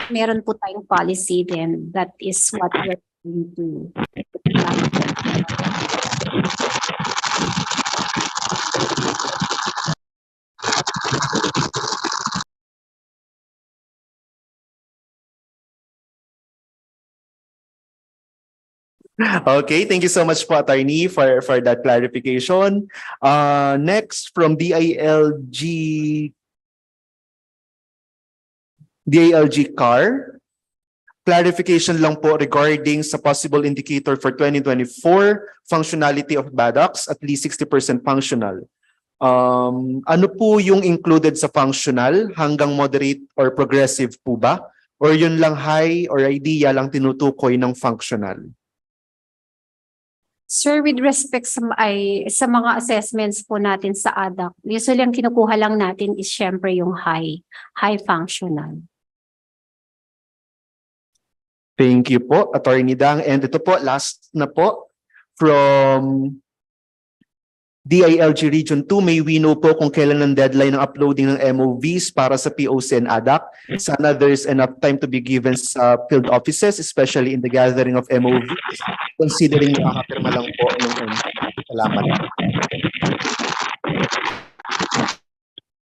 meron po tayong policy then. That is what we're going to. Okay, thank you so much po, Attorney, for that clarification. Next, from DILG CAR, clarification lang po regarding sa possible indicator for 2024 functionality of BADAX, at least 60% functional. Ano po yung included sa functional? Hanggang moderate or progressive po ba? Or yun lang high or idea lang tinutukoy ng functional? Sir, with respect sa mga assessments po natin sa ADAC, usually ang kinukuha lang natin is syempre yung high functional. Thank you po, Attorney Dang. And ito po, last na po, from DILG Region 2, may we know po kung kailan ang deadline ng uploading ng MOVs para sa POC and ADAC. Sana there's enough time to be given sa field offices, especially in the gathering of MOVs, considering nakakapirma lang po yung salamat.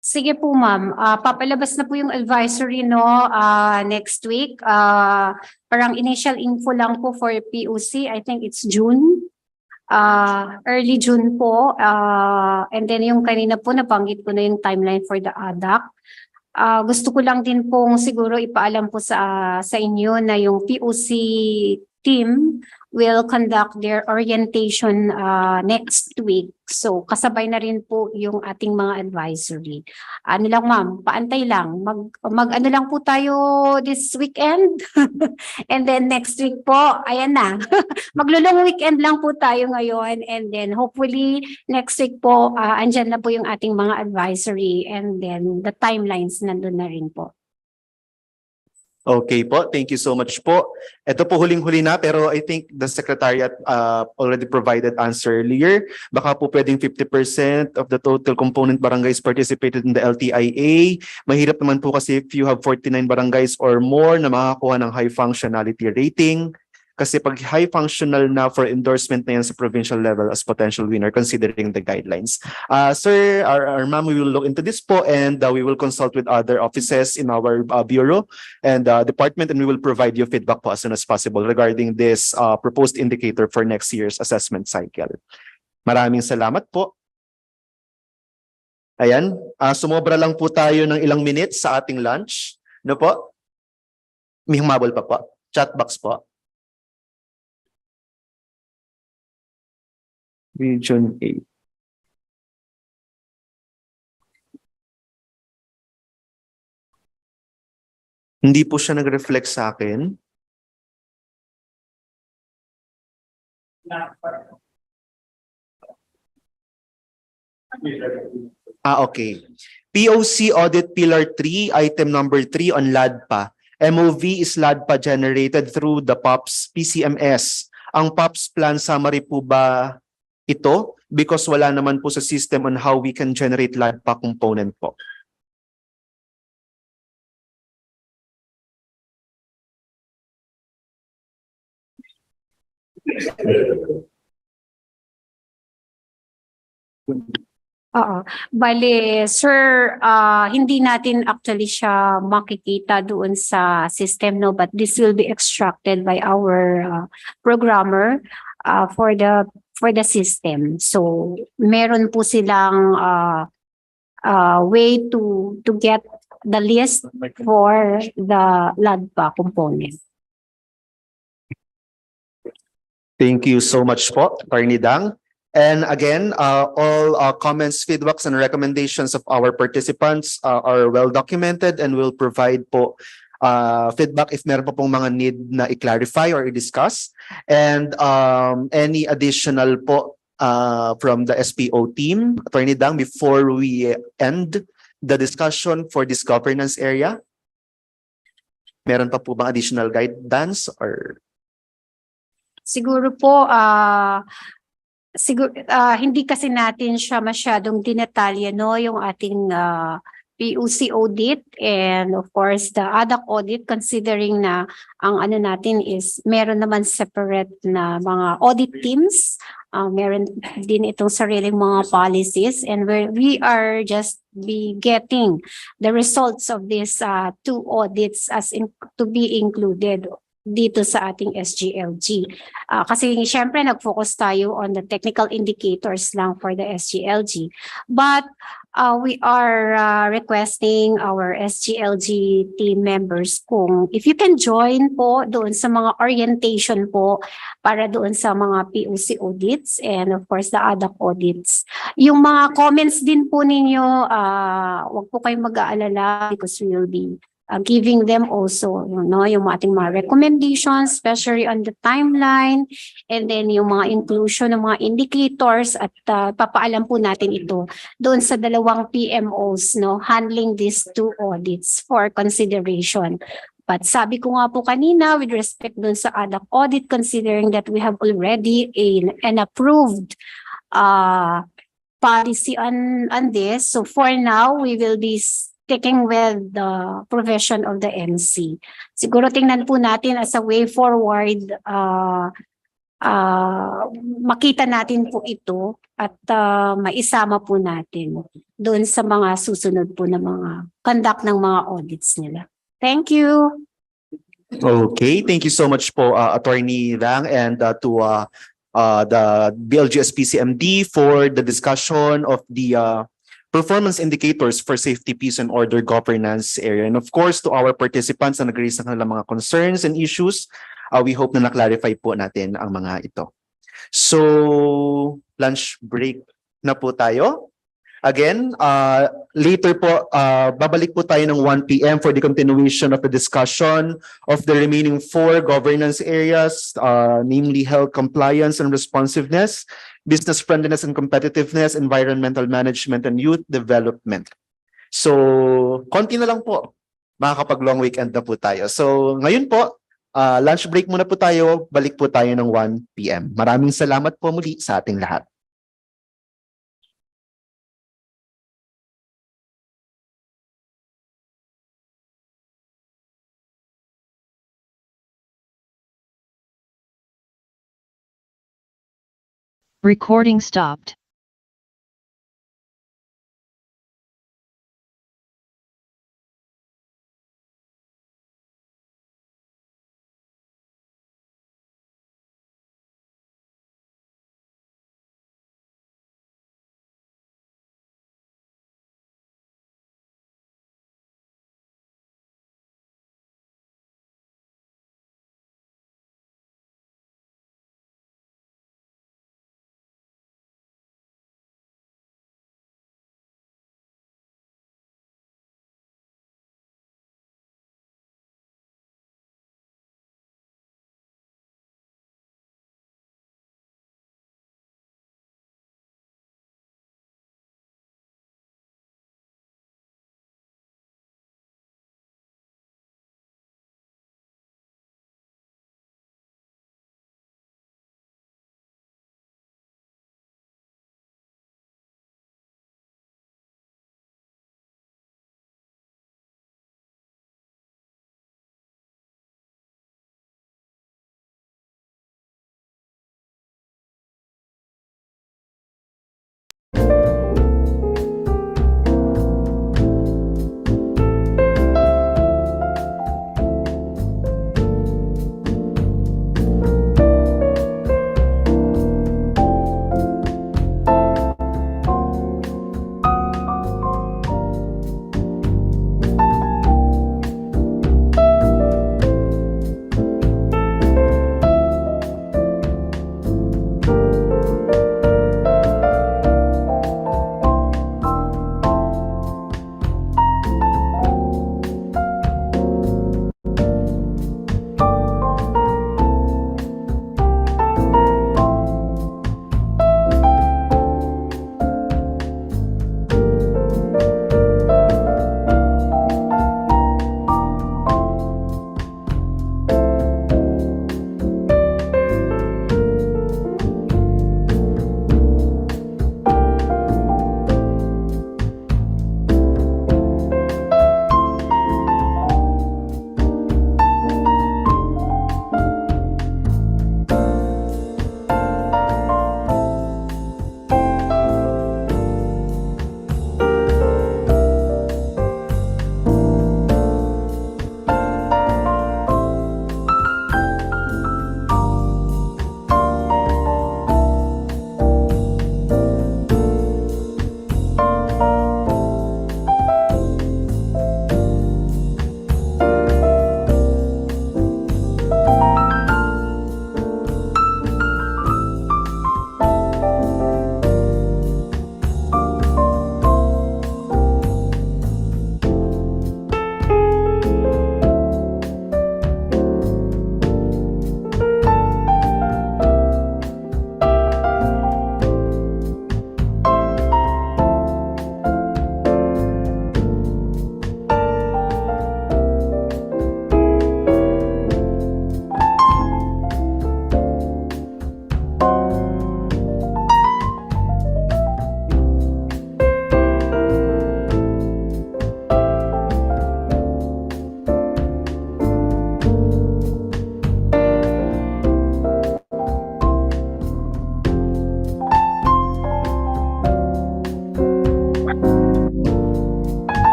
Sige po ma'am, papalabas na po yung advisory next week. Parang initial info lang po for POC, I think it's June. Early June po, and then yung kanina po nabanggit ko na yung timeline for the ADAC. Gusto ko lang din pong siguro ipaalam po sa inyo na yung POC team will conduct their orientation next week. So kasabay na rin po yung ating mga advisory. Ano lang ma'am, paantay lang. Mag ano lang po tayo this weekend. And then next week po, ayan na. Maglulong weekend lang po tayo ngayon. And then hopefully next week po, andyan na po yung ating mga advisory. And then the timelines nandun na rin po. Okay po, thank you so much po. Ito po huling-huli na, pero I think the Secretariat already provided answer earlier. Baka po pwedeng 50% of the total component barangays participated in the LTIA. Mahirap naman po kasi if you have 49 barangays or more na makakuha ng high functionality rating. Kasi pag high functional na for endorsement na yan sa provincial level as potential winner considering the guidelines. Sir, our ma'am, we will look into this po and we will consult with other offices in our bureau and department, and we will provide you feedback po as soon as possible regarding this proposed indicator for next year's assessment cycle. Maraming salamat po. Ayan, sumobra lang po tayo ng ilang minutes sa ating lunch. No po? May humabol pa po. Chat box po. Region 8. Hindi po siya nag-reflect sa akin. Okay. POC Audit Pillar 3, item number 3 on LADPA. MOV is LADPA generated through the POPs PCMS. Ang POPs plan summary po ba ito? Because wala naman po sa system on how we can generate LADPA component po. Oo. Bale, sir, hindi natin actually siya makikita doon sa system, no? But this will be extracted by our programmer for the system. So, meron po silang way to get the list for the LADPA component. Thank you so much po, Attorney Dang. And again, all comments, feedbacks, and recommendations of our participants are well documented and will provide po feedback if meron pa pong mga need na i-clarify or i-discuss. And any additional po from the SPO team, Attorney Dang, before we end the discussion for this governance area? Meron pa po bang additional guidance or? Siguro po, hindi kasi natin siya masyadong dinetalye, no, yung ating PUC audit and of course the ADAC audit, considering na ang ano natin is meron naman separate na mga audit teams, meron din itong sariling mga policies, and we are just be getting the results of these two audits to be included dito sa ating SGLG. Kasi syempre nag-focus tayo on the technical indicators lang for the SGLG. But we are requesting our SGLG team members kung if you can join po doon sa mga orientation po para doon sa mga PUC audits and of course the ADAC audits. Yung mga comments din po ninyo, wag po kayong mag-aalala because we will be giving them also, yung ating mga recommendations, especially on the timeline, and then yung mga inclusion ng mga indicators, at papaalam po natin ito doon sa dalawang PMOs, handling these two audits for consideration. But sabi ko nga po kanina, with respect doon sa ADAC audit, considering that we have already an approved policy on this, so for now, we will be sticking with the provision of the MC. Siguro tingnan po natin as a way forward, makita natin po ito at maisama po natin doon sa mga susunod po na mga conduct ng mga audits nila. Thank you. Okay, thank you so much po, Attorney Lang, and to the BLGSPCMD for the discussion of the performance indicators for safety, peace, and order governance area. And of course, to our participants na nag-raise ng kanilang mga concerns and issues, we hope na na-clarify po natin ang mga ito. So, lunch break na po tayo. Again, later po, babalik po tayo ng 1 p.m. for the continuation of the discussion of the remaining 4 governance areas, namely health compliance and responsiveness, business friendliness and competitiveness, environmental management, and youth development. So, konti na lang po. Makakapag-long weekend na po tayo. So, ngayon po, lunch break muna po tayo. Balik po tayo ng 1 p.m. Maraming salamat po muli sa ating lahat. Recording stopped.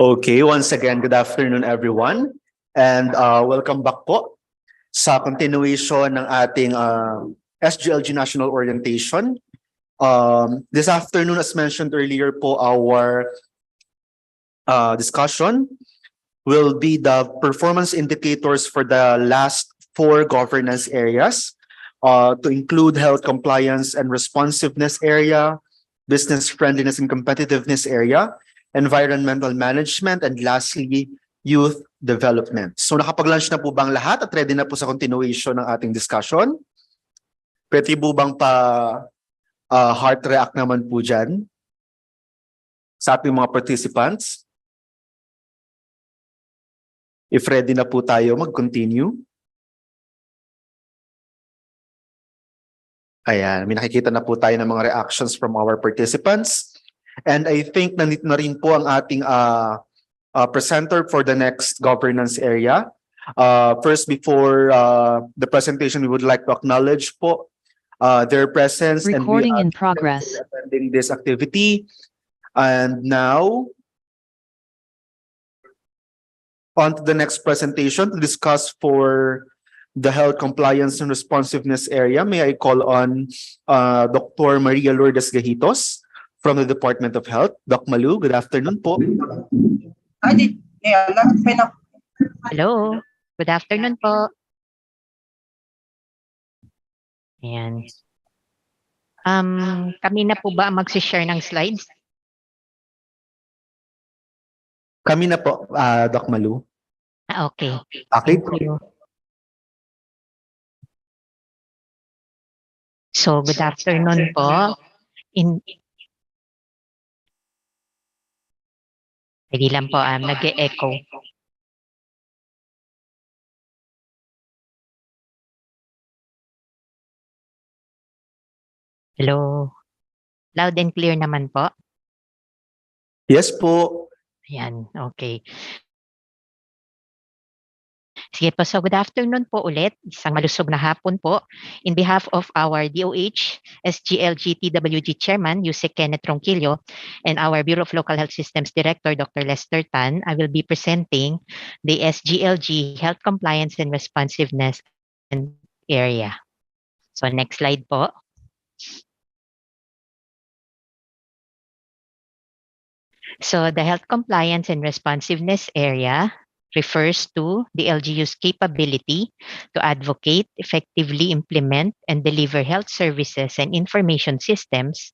Okay, once again, good afternoon everyone. And welcome back po sa continuation ng ating SGLG National Orientation. This afternoon, as mentioned earlier po, our discussion will be the performance indicators for the last 4 governance areas, to include health compliance and responsiveness area, business friendliness and competitiveness area, environmental management, and lastly, youth development. So nakapag-lunch na po bang lahat at ready na po sa continuation ng ating discussion? Pwede po bang heart react naman po dyan sa ating mga participants? If ready na po tayo, mag-continue. Ayan, may nakikita na po tayo ng mga reactions from our participants. And I think nandito na rin po ang ating presenter for the next governance area. First, before the presentation, we would like to acknowledge po their presence. Recording and in progress. attending this activity. And now, on to the next presentation to discuss for the health compliance and responsiveness area. May I call on Dr. Maria Lourdes Gajitos from the Department of Health. Doc Malu, good afternoon po. Hello, good afternoon po. Ayan. Kami na po ba ang mag-share ng slides? Kami na po, Doc Malu. Okay. Okay. Thank you. So, good afternoon po. Hindi lang po, nag-e-echo. Hello. Loud and clear naman po. Yes po. Ayan, okay. Sige po, so good afternoon po ulit. Isang malusog na hapon po. In behalf of our DOH, SGLG TWG Chairman, Yusek Kenneth Ronquillo, and our Bureau of Local Health Systems Director, Dr. Lester Tan, I will be presenting the SGLG Health Compliance and Responsiveness area. So next slide po. So the health compliance and responsiveness area refers to the LGU's capability to advocate, effectively implement, and deliver health services and information systems,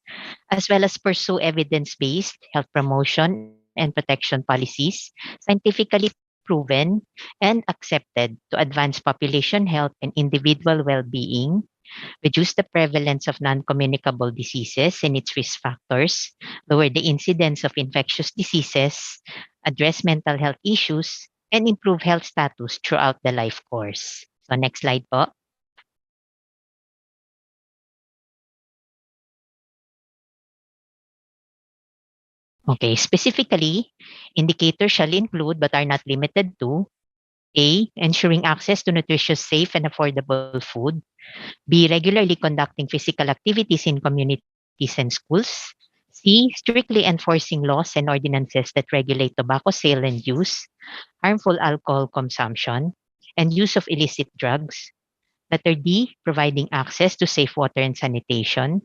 as well as pursue evidence-based health promotion and protection policies, scientifically proven and accepted to advance population health and individual well-being, reduce the prevalence of non-communicable diseases and its risk factors, lower the incidence of infectious diseases, address mental health issues, and improve health status throughout the life course. So next slide po. Okay, specifically, indicators shall include but are not limited to A, ensuring access to nutritious, safe, and affordable food. B, regularly conducting physical activities in communities and schools. C, strictly enforcing laws and ordinances that regulate tobacco sale and use, harmful alcohol consumption, and use of illicit drugs. Letter D, providing access to safe water and sanitation.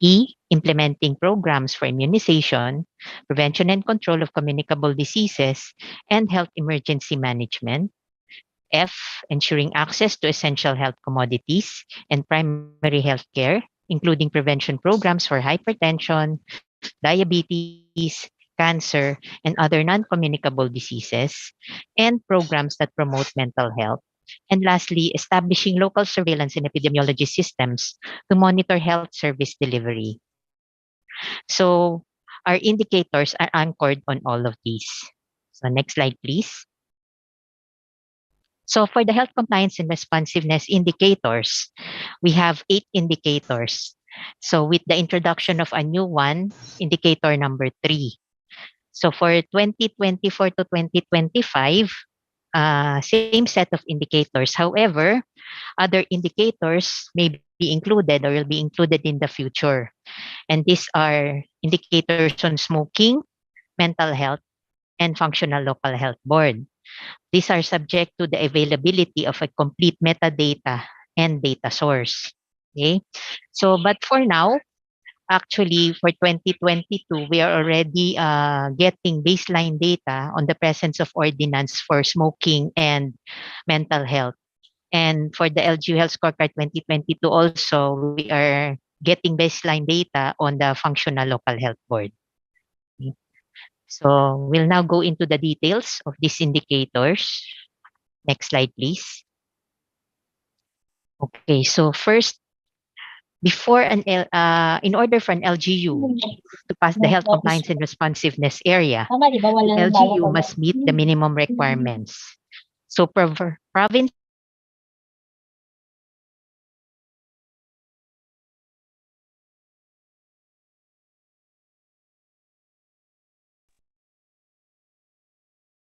E, implementing programs for immunization, prevention and control of communicable diseases, and health emergency management. F, ensuring access to essential health commodities and primary health care, including prevention programs for hypertension, diabetes, cancer, and other non-communicable diseases, and programs that promote mental health. And lastly, establishing local surveillance and epidemiology systems to monitor health service delivery. So our indicators are anchored on all of these. So next slide, please. So for the health compliance and responsiveness indicators, we have 8 indicators. So with the introduction of a new one, indicator number 3. So for 2024 to 2025, same set of indicators. However, other indicators may be included or will be included in the future. And these are indicators on smoking, mental health, and functional local health board. These are subject to the availability of a complete metadata and data source. Okay. So, but for now, actually, for 2022, we are already getting baseline data on the presence of ordinance for smoking and mental health. And for the LGU Health Scorecard 2022 also, we are getting baseline data on the functional local health board. Okay. So we'll now go into the details of these indicators. Next slide, please. Okay, so first, in order for an LGU to pass the health compliance and responsiveness area, the LGU must meet the minimum requirements. So province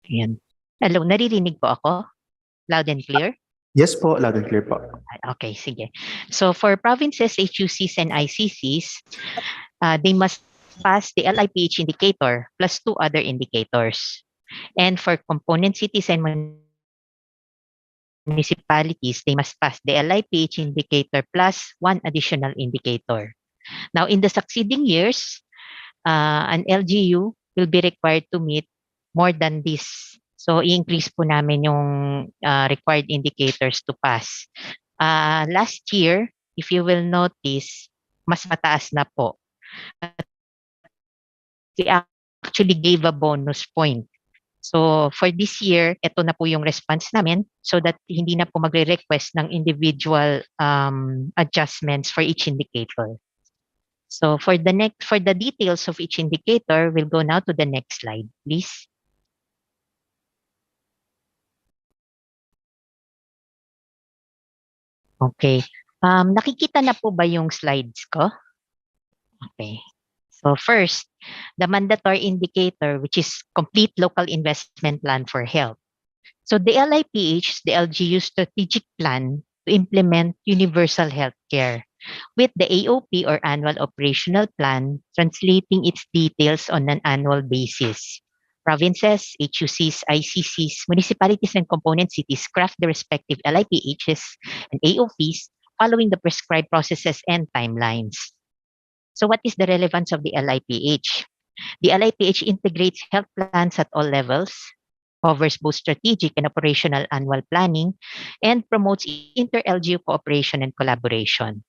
Yan. Hello, naririnig po ako? Loud and clear? Yes po, loud and clear po. Okay, sige. So for provinces, HUCs, and ICCs, they must pass the LIPH indicator plus 2 other indicators. And for component cities and municipalities, they must pass the LIPH indicator plus 1 additional indicator. Now, in the succeeding years, an LGU will be required to meet more than this. So, i-increase po namin yung required indicators to pass. Last year, if you will notice, mas mataas na po. We actually gave a bonus point. So, for this year, ito na po yung response namin so that hindi na po magre-request ng individual adjustments for each indicator. So, for the details of each indicator, we'll go now to the next slide, please. Okay. Nakikita na po ba yung slides ko? Okay. So first, the mandatory indicator, which is complete local investment plan for health. So the LIPH, the LGU strategic plan to implement universal health care with the AOP or annual operational plan translating its details on an annual basis. Provinces, HUCs, ICCs, municipalities, and component cities craft the respective LIPHs and AOPs following the prescribed processes and timelines. So what is the relevance of the LIPH? The LIPH integrates health plans at all levels, covers both strategic and operational annual planning, and promotes inter-LGU cooperation and collaboration.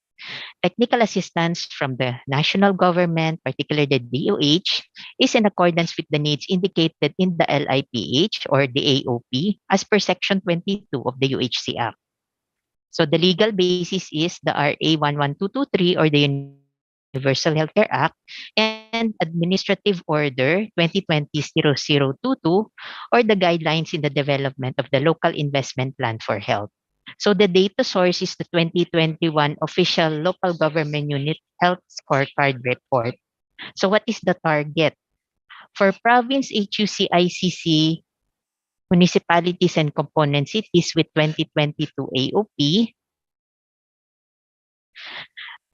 Technical assistance from the national government, particularly the DOH, is in accordance with the needs indicated in the LIPH or the AOP as per Section 22 of the UHC Act. So the legal basis is the RA 11223 or the Universal Healthcare Act and Administrative Order 2020-0022 or the guidelines in the development of the local investment plan for health. So the data source is the 2021 official local government unit health scorecard report. So what is the target? For province HUC ICC, municipalities and component cities with 2022 AOP,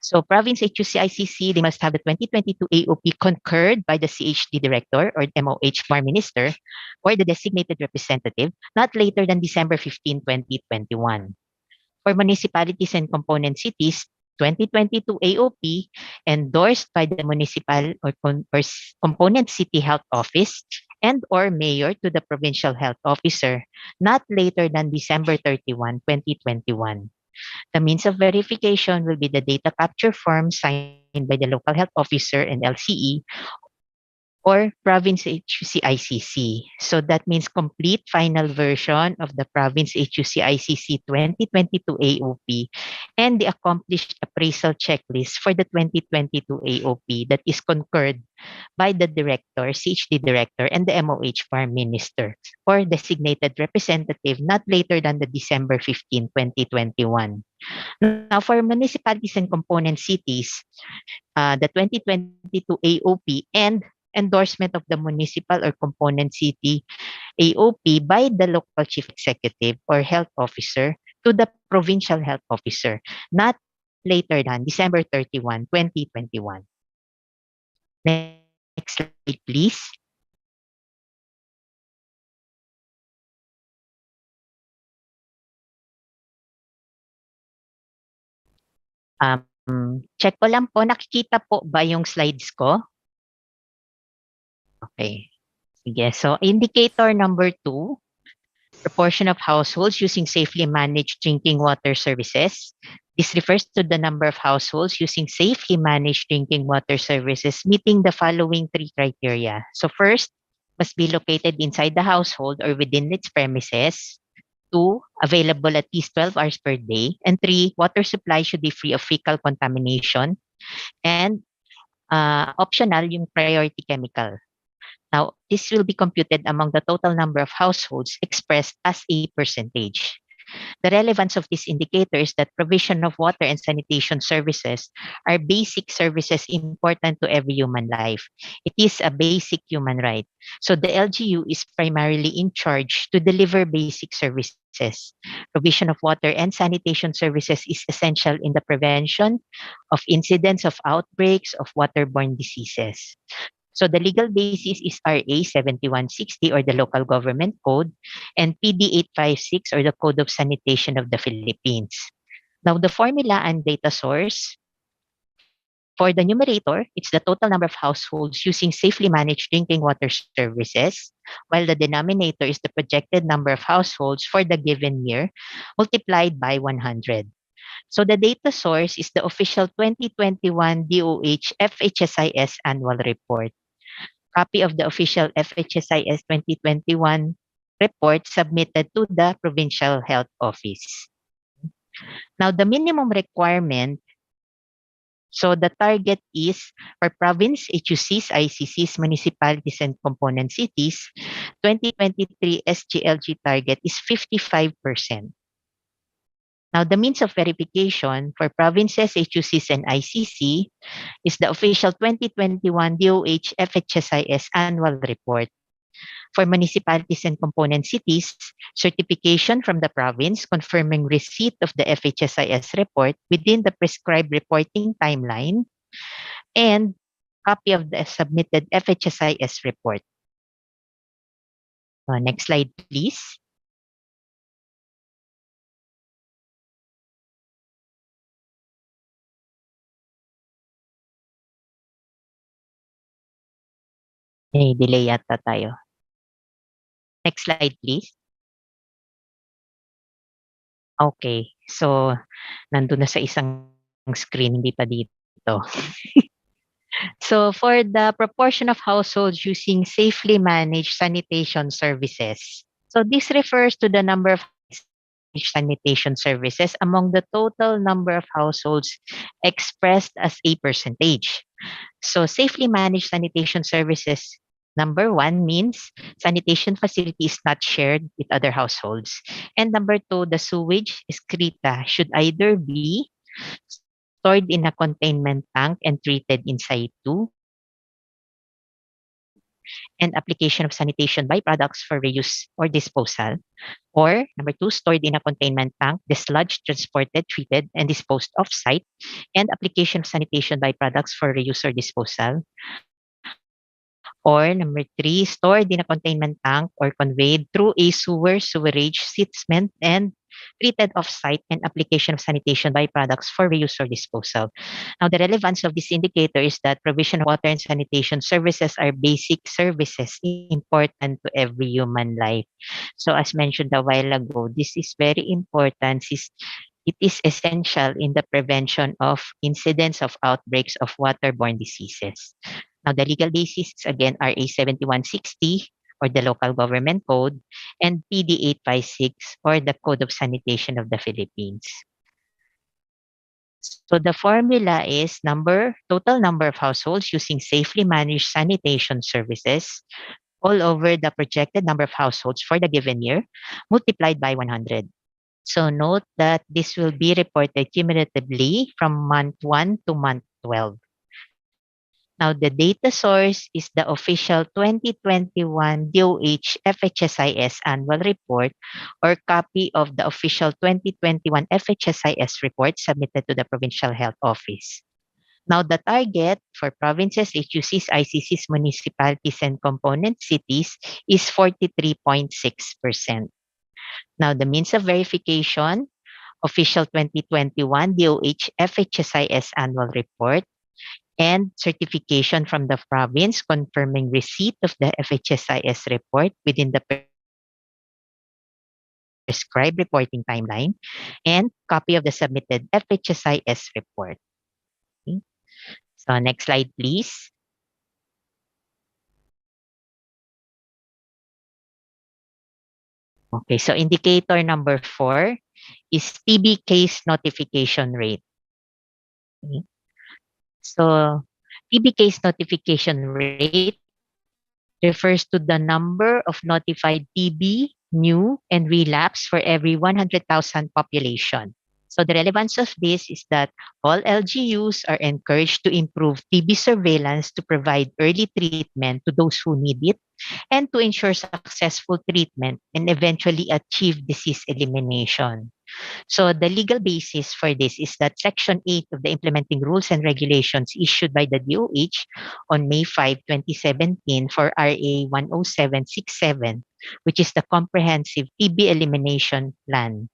so province HUC ICC, they must have the 2022 AOP concurred by the CHD director or MOH bar minister or the designated representative not later than December 15, 2021. For municipalities and component cities, 2022 AOP endorsed by the municipal or component city health office and or mayor to the provincial health officer not later than December 31, 2021. The means of verification will be the data capture form signed by the local health officer and LCE or province HUC ICC. So that means complete final version of the province HUC ICC 2022 AOP and the accomplished appraisal checklist for the 2022 AOP that is concurred by the director, CHD director, and the MOH bar minister or designated representative not later than the December 15, 2021. Now, for municipalities and component cities, the 2022 AOP and endorsement of the municipal or component city AOP by the local chief executive or health officer to the provincial health officer, not later than December 31, 2021. Next slide, please. Check ko lang po, nakikita po ba yung slides ko? Okay. Sige, so indicator number 2, proportion of households using safely managed drinking water services. This refers to the number of households using safely managed drinking water services meeting the following 3 criteria. So first, must be located inside the household or within its premises. 2, available at least 12 hours per day. And 3, water supply should be free of fecal contamination. And optional, yung priority chemical. Now, this will be computed among the total number of households expressed as a percentage. The relevance of this indicator is that provision of water and sanitation services are basic services important to every human life. It is a basic human right. So the LGU is primarily in charge to deliver basic services. Provision of water and sanitation services is essential in the prevention of incidents of outbreaks of waterborne diseases. So the legal basis is RA 7160 or the Local Government Code and PD 856 or the Code of Sanitation of the Philippines. Now the formula and data source for the numerator, it's the total number of households using safely managed drinking water services, while the denominator is the projected number of households for the given year multiplied by 100. So the data source is the official 2021 DOH FHSIS annual report. Copy of the official FHSIS 2021 report submitted to the Provincial Health Office. Now, the minimum requirement, so the target is for province, HUCs, ICCs, municipalities, and component cities, 2023 SGLG target is 55%. Now, the means of verification for provinces, HUCs, and ICC is the official 2021 DOH FHSIS annual report. For municipalities and component cities, certification from the province confirming receipt of the FHSIS report within the prescribed reporting timeline, and copy of the submitted FHSIS report. Next slide, please. Delay yata tayo. Next slide, please. Okay. So, nandun na sa isang screen, hindi pa dito. So, for the proportion of households using safely managed sanitation services. So, this refers to the number of sanitation services among the total number of households expressed as a percentage. So, safely managed sanitation services, number 1 means sanitation facility is not shared with other households. And number 2, the sewage excreta should either be stored in a containment tank and treated in situ, and application of sanitation byproducts for reuse or disposal. Or number 2, stored in a containment tank, dislodged, transported, treated, and disposed off-site, and application of sanitation byproducts for reuse or disposal. Or number 3, stored in a containment tank or conveyed through a sewerage system and treated off-site, and application of sanitation byproducts for reuse or disposal. Now, the relevance of this indicator is that provision of water and sanitation services are basic services important to every human life. So as mentioned a while ago, this is very important. It is essential in the prevention of incidents of outbreaks of waterborne diseases. Now, the legal basis is again RA 7160 or the Local Government Code and PD 856 or the Code of Sanitation of the Philippines. So the formula is total number of households using safely managed sanitation services all over the projected number of households for the given year multiplied by 100. So note that this will be reported cumulatively from month 1 to month 12. Now, the data source is the official 2021 DOH FHSIS annual report or copy of the official 2021 FHSIS report submitted to the Provincial Health Office. Now, the target for provinces, HUCs, ICCs, municipalities, and component cities is 43.6%. Now, the means of verification official 2021 DOH FHSIS annual report, and certification from the province confirming receipt of the FHSIS report within the prescribed reporting timeline, and copy of the submitted FHSIS report. Okay. So next slide, please. Okay, so indicator number 4 is TB case notification rate. Okay. So TB case notification rate refers to the number of notified TB, new, and relapse for every 100,000 population. So the relevance of this is that all LGUs are encouraged to improve TB surveillance to provide early treatment to those who need it and to ensure successful treatment and eventually achieve disease elimination. So the legal basis for this is that Section 8 of the Implementing Rules and Regulations issued by the DOH on May 5, 2017 for RA 10767, which is the Comprehensive TB Elimination Plan.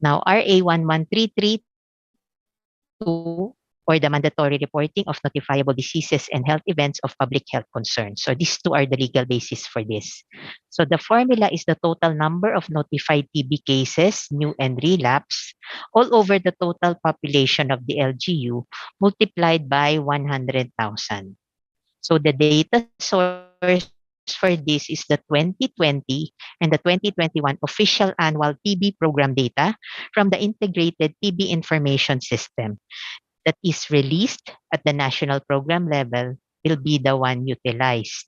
Now, RA 11332 or the mandatory reporting of notifiable diseases and health events of public health concern. So these two are the legal basis for this. So the formula is the total number of notified TB cases, new and relapse, all over the total population of the LGU multiplied by 100,000. So the data source for this is the 2020 and the 2021 official annual TB program data from the Integrated TB Information System that is released at the national program level will be the one utilized.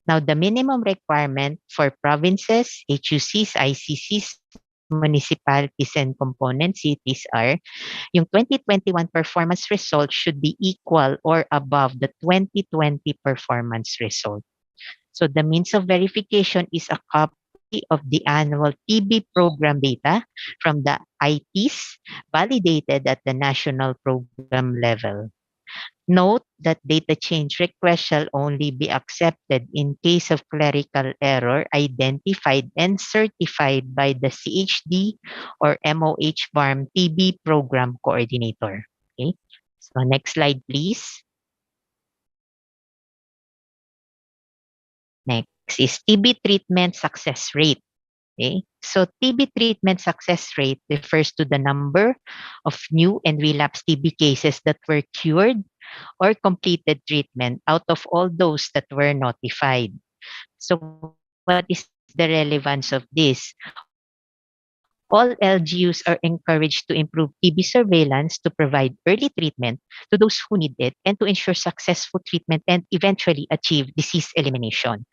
Now, the minimum requirement for provinces, HUCs, ICCs, municipalities, and component cities are yung 2021 performance result should be equal or above the 2020 performance result. So the means of verification is a copy of the annual TB program data from the ITs validated at the national program level. Note that data change requests shall only be accepted in case of clerical error identified and certified by the CHD or MOH BARM TB program coordinator. Okay. So next slide, please. Next is TB treatment success rate. Okay. So TB treatment success rate refers to the number of new and relapsed TB cases that were cured or completed treatment out of all those that were notified. So what is the relevance of this? All LGUs are encouraged to improve TB surveillance to provide early treatment to those who need it and to ensure successful treatment and eventually achieve disease elimination.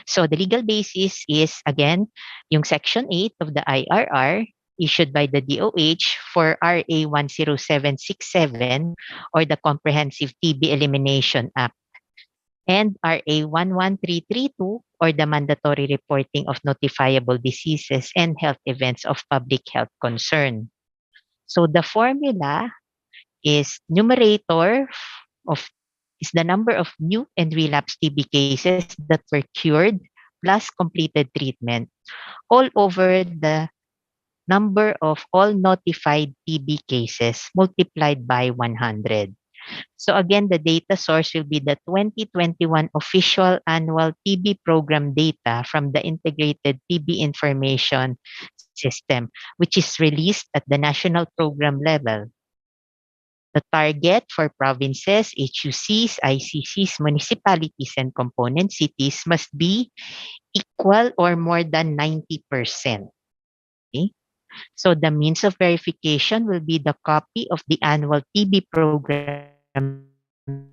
So the legal basis is, again, yung Section 8 of the IRR issued by the DOH for RA 10767 or the Comprehensive TB Elimination Act, and RA 11332 or the mandatory reporting of notifiable diseases and health events of public health concern. So the formula is numerator of is the number of new and relapsed TB cases that were cured plus completed treatment all over the number of all notified TB cases multiplied by 100. So again, the data source will be the 2021 official annual TB program data from the Integrated TB Information System, which is released at the national program level. The target for provinces, HUCs, ICCs, municipalities, and component cities must be equal or more than 90%. Okay? So the means of verification will be the copy of the annual TB program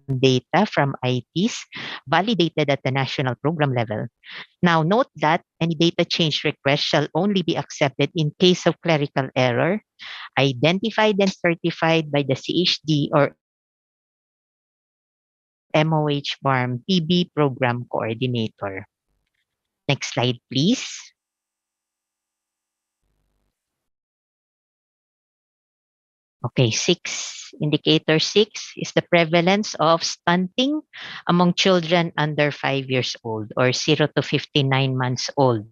data from ITs validated at the national program level. Now, note that any data change request shall only be accepted in case of clerical error, identified and certified by the CHD or MOH BARM TB program coordinator. Next slide, please. Okay, indicator 6 is the prevalence of stunting among children under 5 years old or 0 to 59 months old.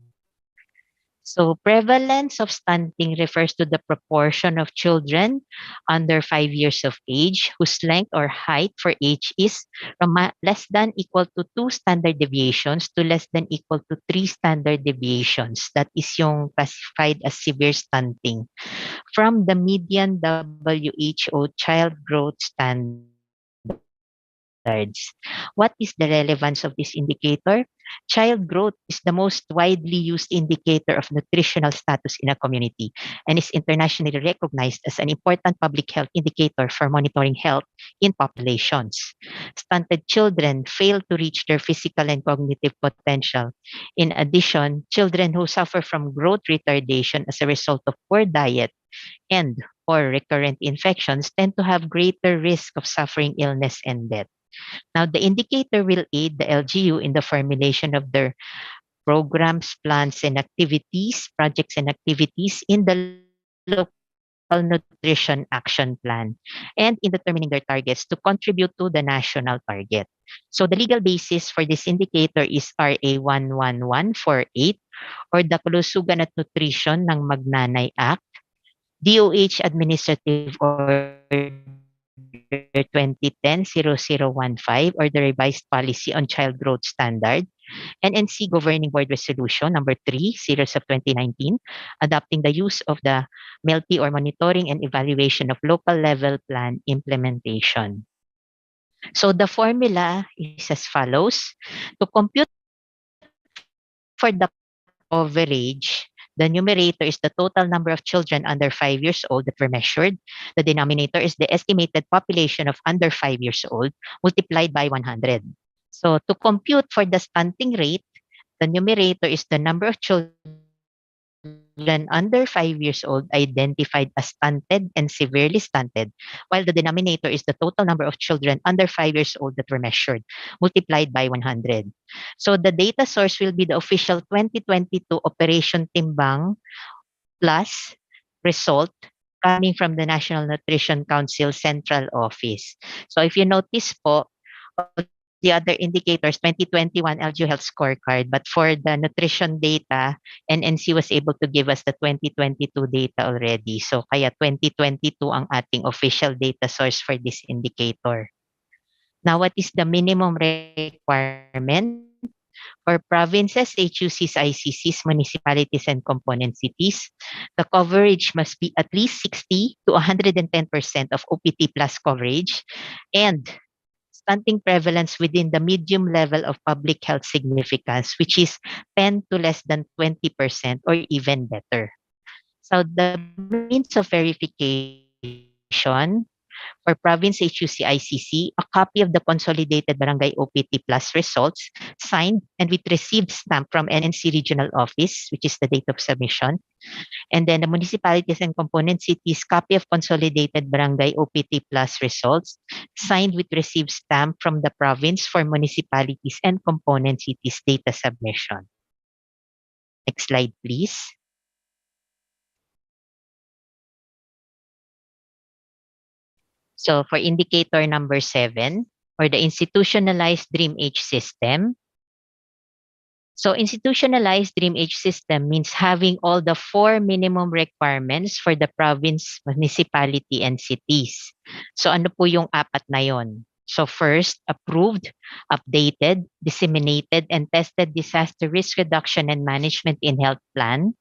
So prevalence of stunting refers to the proportion of children under 5 years of age whose length or height for age is from less than equal to 2 standard deviations to less than equal to 3 standard deviations. That is yung classified as severe stunting from the median WHO child growth standards. What is the relevance of this indicator? Child growth is the most widely used indicator of nutritional status in a community and is internationally recognized as an important public health indicator for monitoring health in populations. Stunted children fail to reach their physical and cognitive potential. In addition, children who suffer from growth retardation as a result of poor diet and or recurrent infections tend to have greater risk of suffering illness and death. Now, the indicator will aid the LGU in the formulation of their programs, plans, and activities, projects and activities in the local nutrition action plan and in determining their targets to contribute to the national target. So the legal basis for this indicator is RA 11148 or the Kalusugan at Nutrition ng Magnanay Act, DOH Administrative Order 2010-0015 or the Revised Policy on Child Growth Standard, NNC Governing Board Resolution number 3, series of 2019, adopting the use of the MELTI or Monitoring and Evaluation of Local Level Plan Implementation. So the formula is as follows. To compute for the coverage, the numerator is the total number of children under 5 years old that were measured. The denominator is the estimated population of under 5 years old multiplied by 100. So to compute for the stunting rate, the numerator is the number of children under 5 years old identified as stunted and severely stunted, while the denominator is the total number of children under 5 years old that were measured, multiplied by 100. So the data source will be the official 2022 Operation Timbang plus result coming from the National Nutrition Council Central Office. So if you notice po, the other indicators, 2021 LGU Health Scorecard, but for the nutrition data, NNC was able to give us the 2022 data already. So kaya 2022 ang ating official data source for this indicator. Now, what is the minimum requirement? For provinces, HUCs, ICCs, municipalities, and component cities, the coverage must be at least 60 to 110% of OPT plus coverage and stunting prevalence within the medium level of public health significance, which is 10 to less than 20% or even better. So the means of verification for province HUC ICC, a copy of the consolidated barangay OPT plus results signed and with received stamp from NNC regional office, which is the date of submission. And then the municipalities and component cities copy of consolidated barangay OPT plus results signed with received stamp from the province for municipalities and component cities data submission. Next slide, please. So for indicator number 7, or the institutionalized Dream Age system. So institutionalized Dream Age system means having all the 4 minimum requirements for the province, municipality, and cities. So ano po yung 4 na yon? So first, approved, updated, disseminated, and tested disaster risk reduction and management in health plan.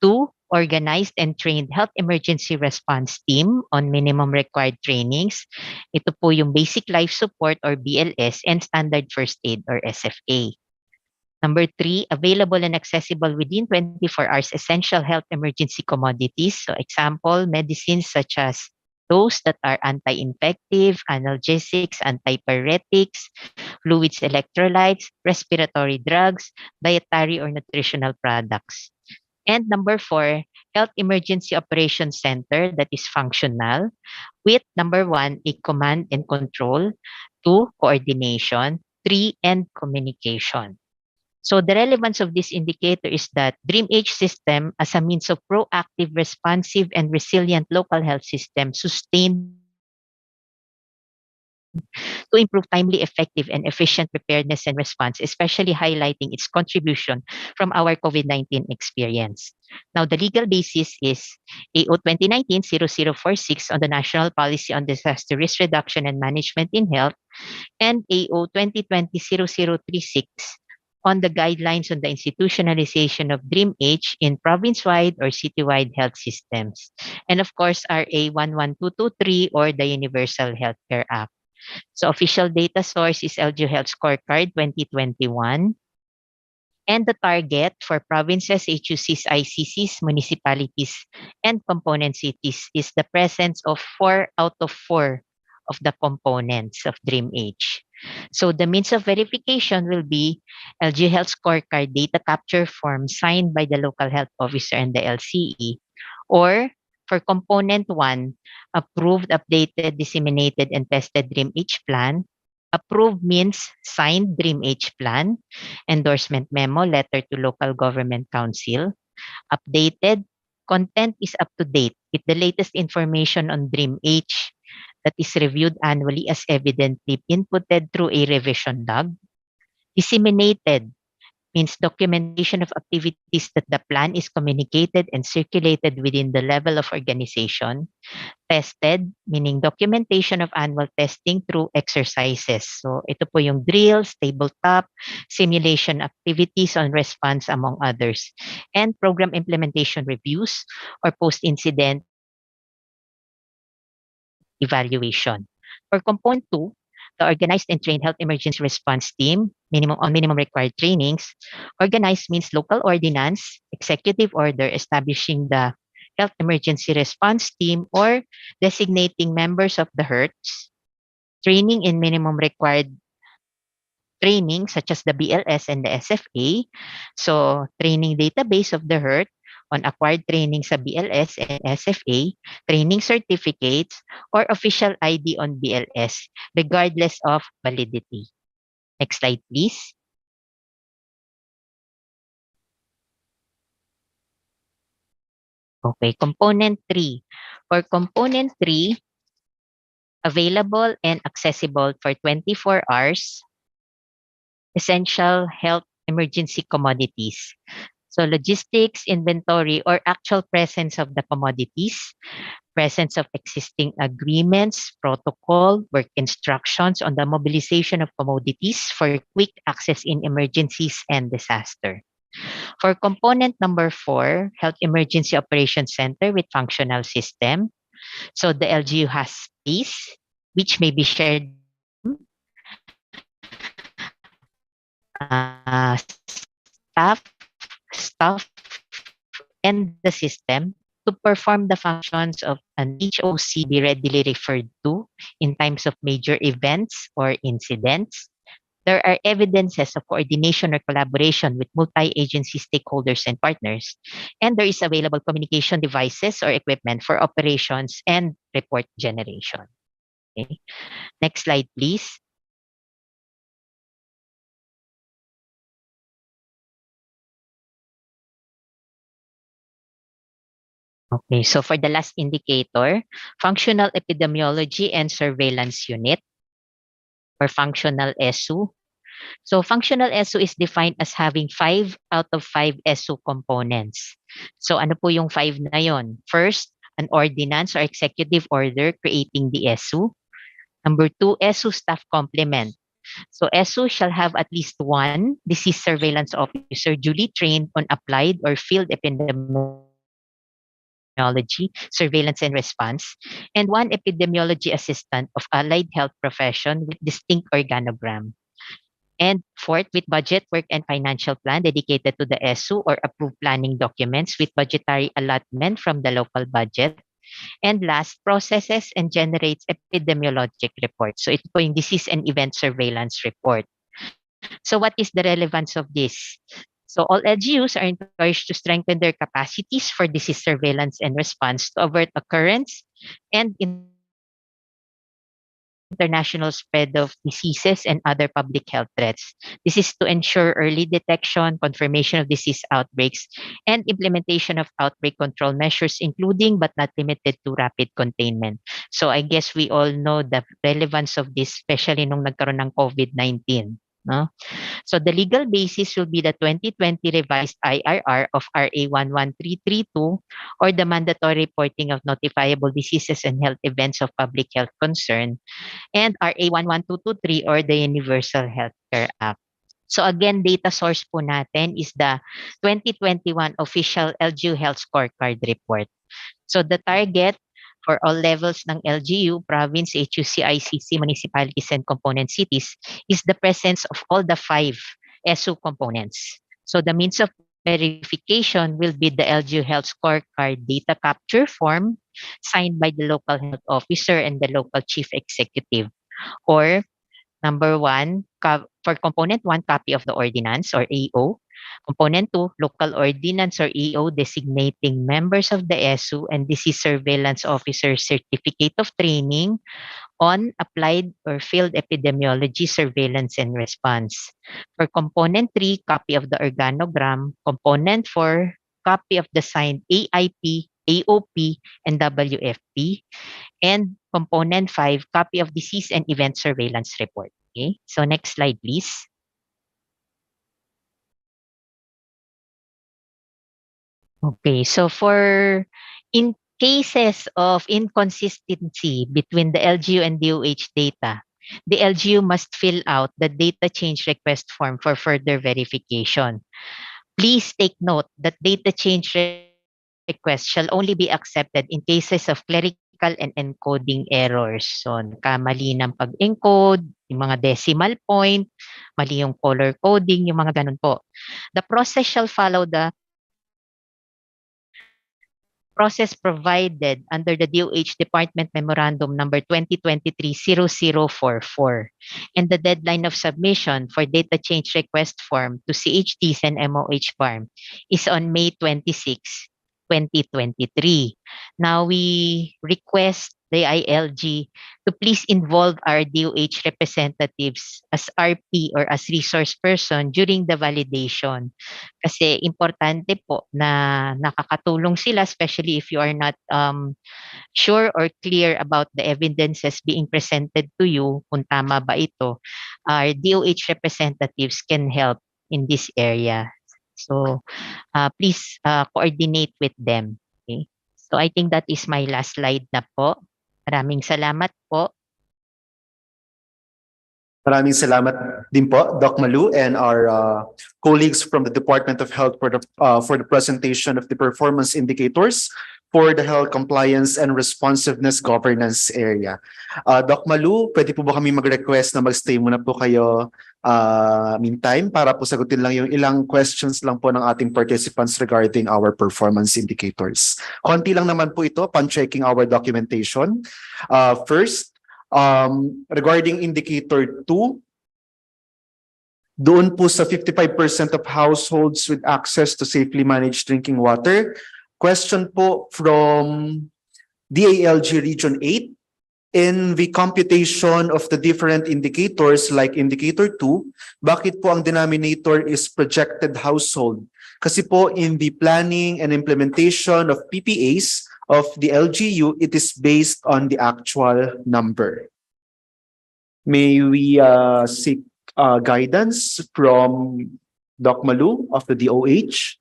2, organized and trained health emergency response team on minimum required trainings. Ito po yung basic life support or BLS and standard first aid or SFA. Number 3, available and accessible within 24 hours essential health emergency commodities. So example, medicines such as those that are anti-infective, analgesics, antipyretics, fluids, electrolytes, respiratory drugs, dietary or nutritional products. And number 4, Health Emergency Operations Center that is functional with number 1, a command and control, 2, coordination, 3, and communication. So the relevance of this indicator is that Dream Age system as a means of proactive, responsive, and resilient local health system sustained to improve timely, effective, and efficient preparedness and response, especially highlighting its contribution from our COVID-19 experience. Now, the legal basis is AO 2019-0046 on the National Policy on Disaster Risk Reduction and Management in Health and AO 2020-0036 on the guidelines on the institutionalization of DreamH in province-wide or citywide health systems. And of course, RA 11223 or the Universal Healthcare Act. So official data source is LGU Health Scorecard 2021. And the target for provinces, HUCs, ICCs, municipalities, and component cities is the presence of 4 out of 4 of the components of DreamH. So the means of verification will be LG Health Scorecard data capture form signed by the local health officer and the LCE, or for component 1, approved, updated, disseminated, and tested DreamH plan. Approved means signed DreamH plan, endorsement memo, letter to local government council. Updated, content is up to date with the latest information on DreamH that is reviewed annually as evidently inputted through a revision log. Disseminated means documentation of activities that the plan is communicated and circulated within the level of organization. Tested, meaning documentation of annual testing through exercises. So ito po yung drills, tabletop, simulation activities on response among others. And program implementation reviews or post-incident evaluation. For component 2, the organized and trained health emergency response team, minimum required trainings. Organized means local ordinance, executive order establishing the health emergency response team or designating members of the HERTs. Training in minimum required training such as the BLS and the SFA. So, training database of the HERT on acquired training sa BLS and SFA, training certificates, or official ID on BLS, regardless of validity. Next slide, please. Okay, component 3. For component 3, available and accessible for 24 hours, essential health emergency commodities. So logistics, inventory, or actual presence of the commodities, presence of existing agreements, protocol, work instructions on the mobilization of commodities for quick access in emergencies and disaster. For component number 4, Health Emergency Operations Center with functional system. So the LGU has space, which may be shared staff, and the system to perform the functions of an HOC be readily referred to in times of major events or incidents. There are evidences of coordination or collaboration with multi-agency stakeholders and partners, and there is available communication devices or equipment for operations and report generation. Okay. Next slide, please. Okay, so for the last indicator, functional epidemiology and surveillance unit or functional SU. So functional SU is defined as having 5 out of 5 SU components. So ano po yung 5 na yon? First, an ordinance or executive order creating the SU. Number 2, SU staff complement. So SU shall have at least 1 disease surveillance officer duly trained on applied or field epidemiology, surveillance and response, and 1 epidemiology assistant of allied health profession with distinct organogram. And fourth, with budget, work, and financial plan dedicated to the SU or approved planning documents with budgetary allotment from the local budget. And last, processes and generates epidemiologic reports. So ito po yung disease and event surveillance report. So what is the relevance of this? So all LGUs are encouraged to strengthen their capacities for disease surveillance and response to avert occurrence and international spread of diseases and other public health threats. This is to ensure early detection, confirmation of disease outbreaks, and implementation of outbreak control measures, including but not limited to rapid containment. So I guess we all know the relevance of this, especially nung nagkaroon ng COVID-19. No? So the legal basis will be the 2020 revised IRR of RA 11332 or the mandatory reporting of notifiable diseases and health events of public health concern, and RA 11223 or the Universal Healthcare Act. So again, data source po natin is the 2021 official LGU Health Scorecard Report. So the target for all levels ng LGU, province, HUC, ICC, municipalities, and component cities is the presence of all the 5 SU components. So the means of verification will be the LGU Health Scorecard data capture form signed by the local health officer and the local chief executive. Or number 1, for component 1, copy of the ordinance or AO. Component 2, local ordinance or EO designating members of the SU and disease surveillance officer certificate of training on applied or field epidemiology surveillance and response. For component 3, copy of the organogram. Component 4, copy of the signed AIP, AOP, and WFP. And component 5, copy of disease and event surveillance report. Okay, so next slide, please. Okay, so in cases of inconsistency between the LGU and DOH data, the LGU must fill out the data change request form for further verification. Please take note that data change request shall only be accepted in cases of clerical and encoding errors. So, kamali ng pag-encode, yung mga decimal point, mali yung color coding, yung mga ganun po. The process shall follow the process provided under the DOH Department Memorandum number 2023-0044. And the deadline of submission for data change request form to CHTs and MOH farm is on May 26, 2023. Now we request the ILG to please involve our DOH representatives as RP or as resource person during the validation. Kasi importante po na nakakatulong sila, especially if you are not sure or clear about the evidences being presented to you, kung tama ba ito. Our DOH representatives can help in this area. So please coordinate with them. Okay? So I think that is my last slide na po. Maraming salamat po. Maraming salamat din po, Doc Malu, and our colleagues from the Department of Health for the presentation of the performance indicators for the health compliance and responsiveness governance area. Doc Malu, pwede po ba kami mag-request na mag-stay muna po kayo meantime para po sagutin lang yung ilang questions lang po ng ating participants regarding our performance indicators. Konti lang naman po ito, pan-checking our documentation. First, regarding indicator 2, doon po sa 55% of households with access to safely managed drinking water. Question po from DALG Region 8. In the computation of the different indicators like indicator 2, bakit po ang denominator is projected household? Kasi po in the planning and implementation of PPAs of the LGU, it is based on the actual number. May we seek guidance from Doc Malu of the DOH?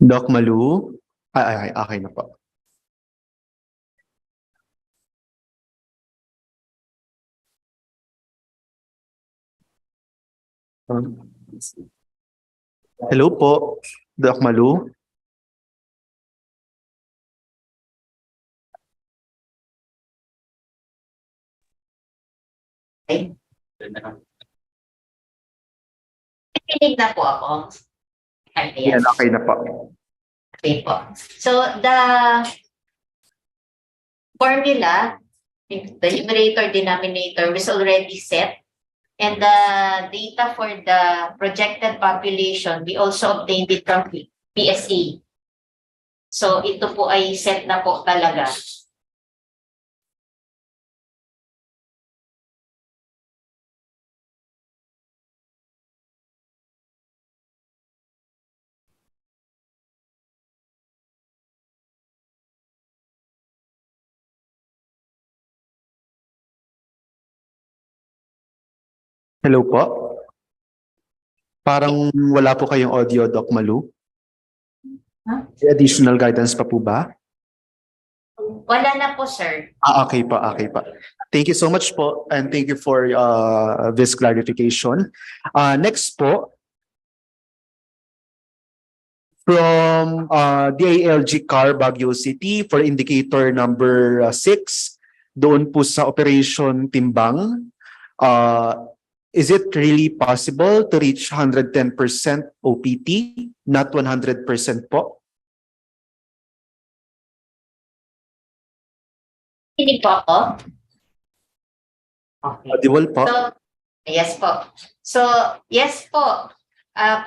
Doc Malu? Ay, okay na po. Hello po, Doc Malu. Okay. Kinig na po ako. Yan, okay na po. Okay po. So, the formula, the numerator denominator was already set, and the data for the projected population, we also obtained it from PSA. So, ito po ay set na po talaga. Hello po. Parang wala po kayong audio, Doc Malu. May additional guidance pa po ba? Wala na po, sir. Okay po, okay po. Thank you so much po, and thank you for this clarification. Next po, from DILG CAR Baguio City for indicator number 6, doon po sa Operation Timbang, is it really possible to reach 110% OPT, not 100% po? Hindi po ako. Okay. Audible po? So, yes po. So, yes po.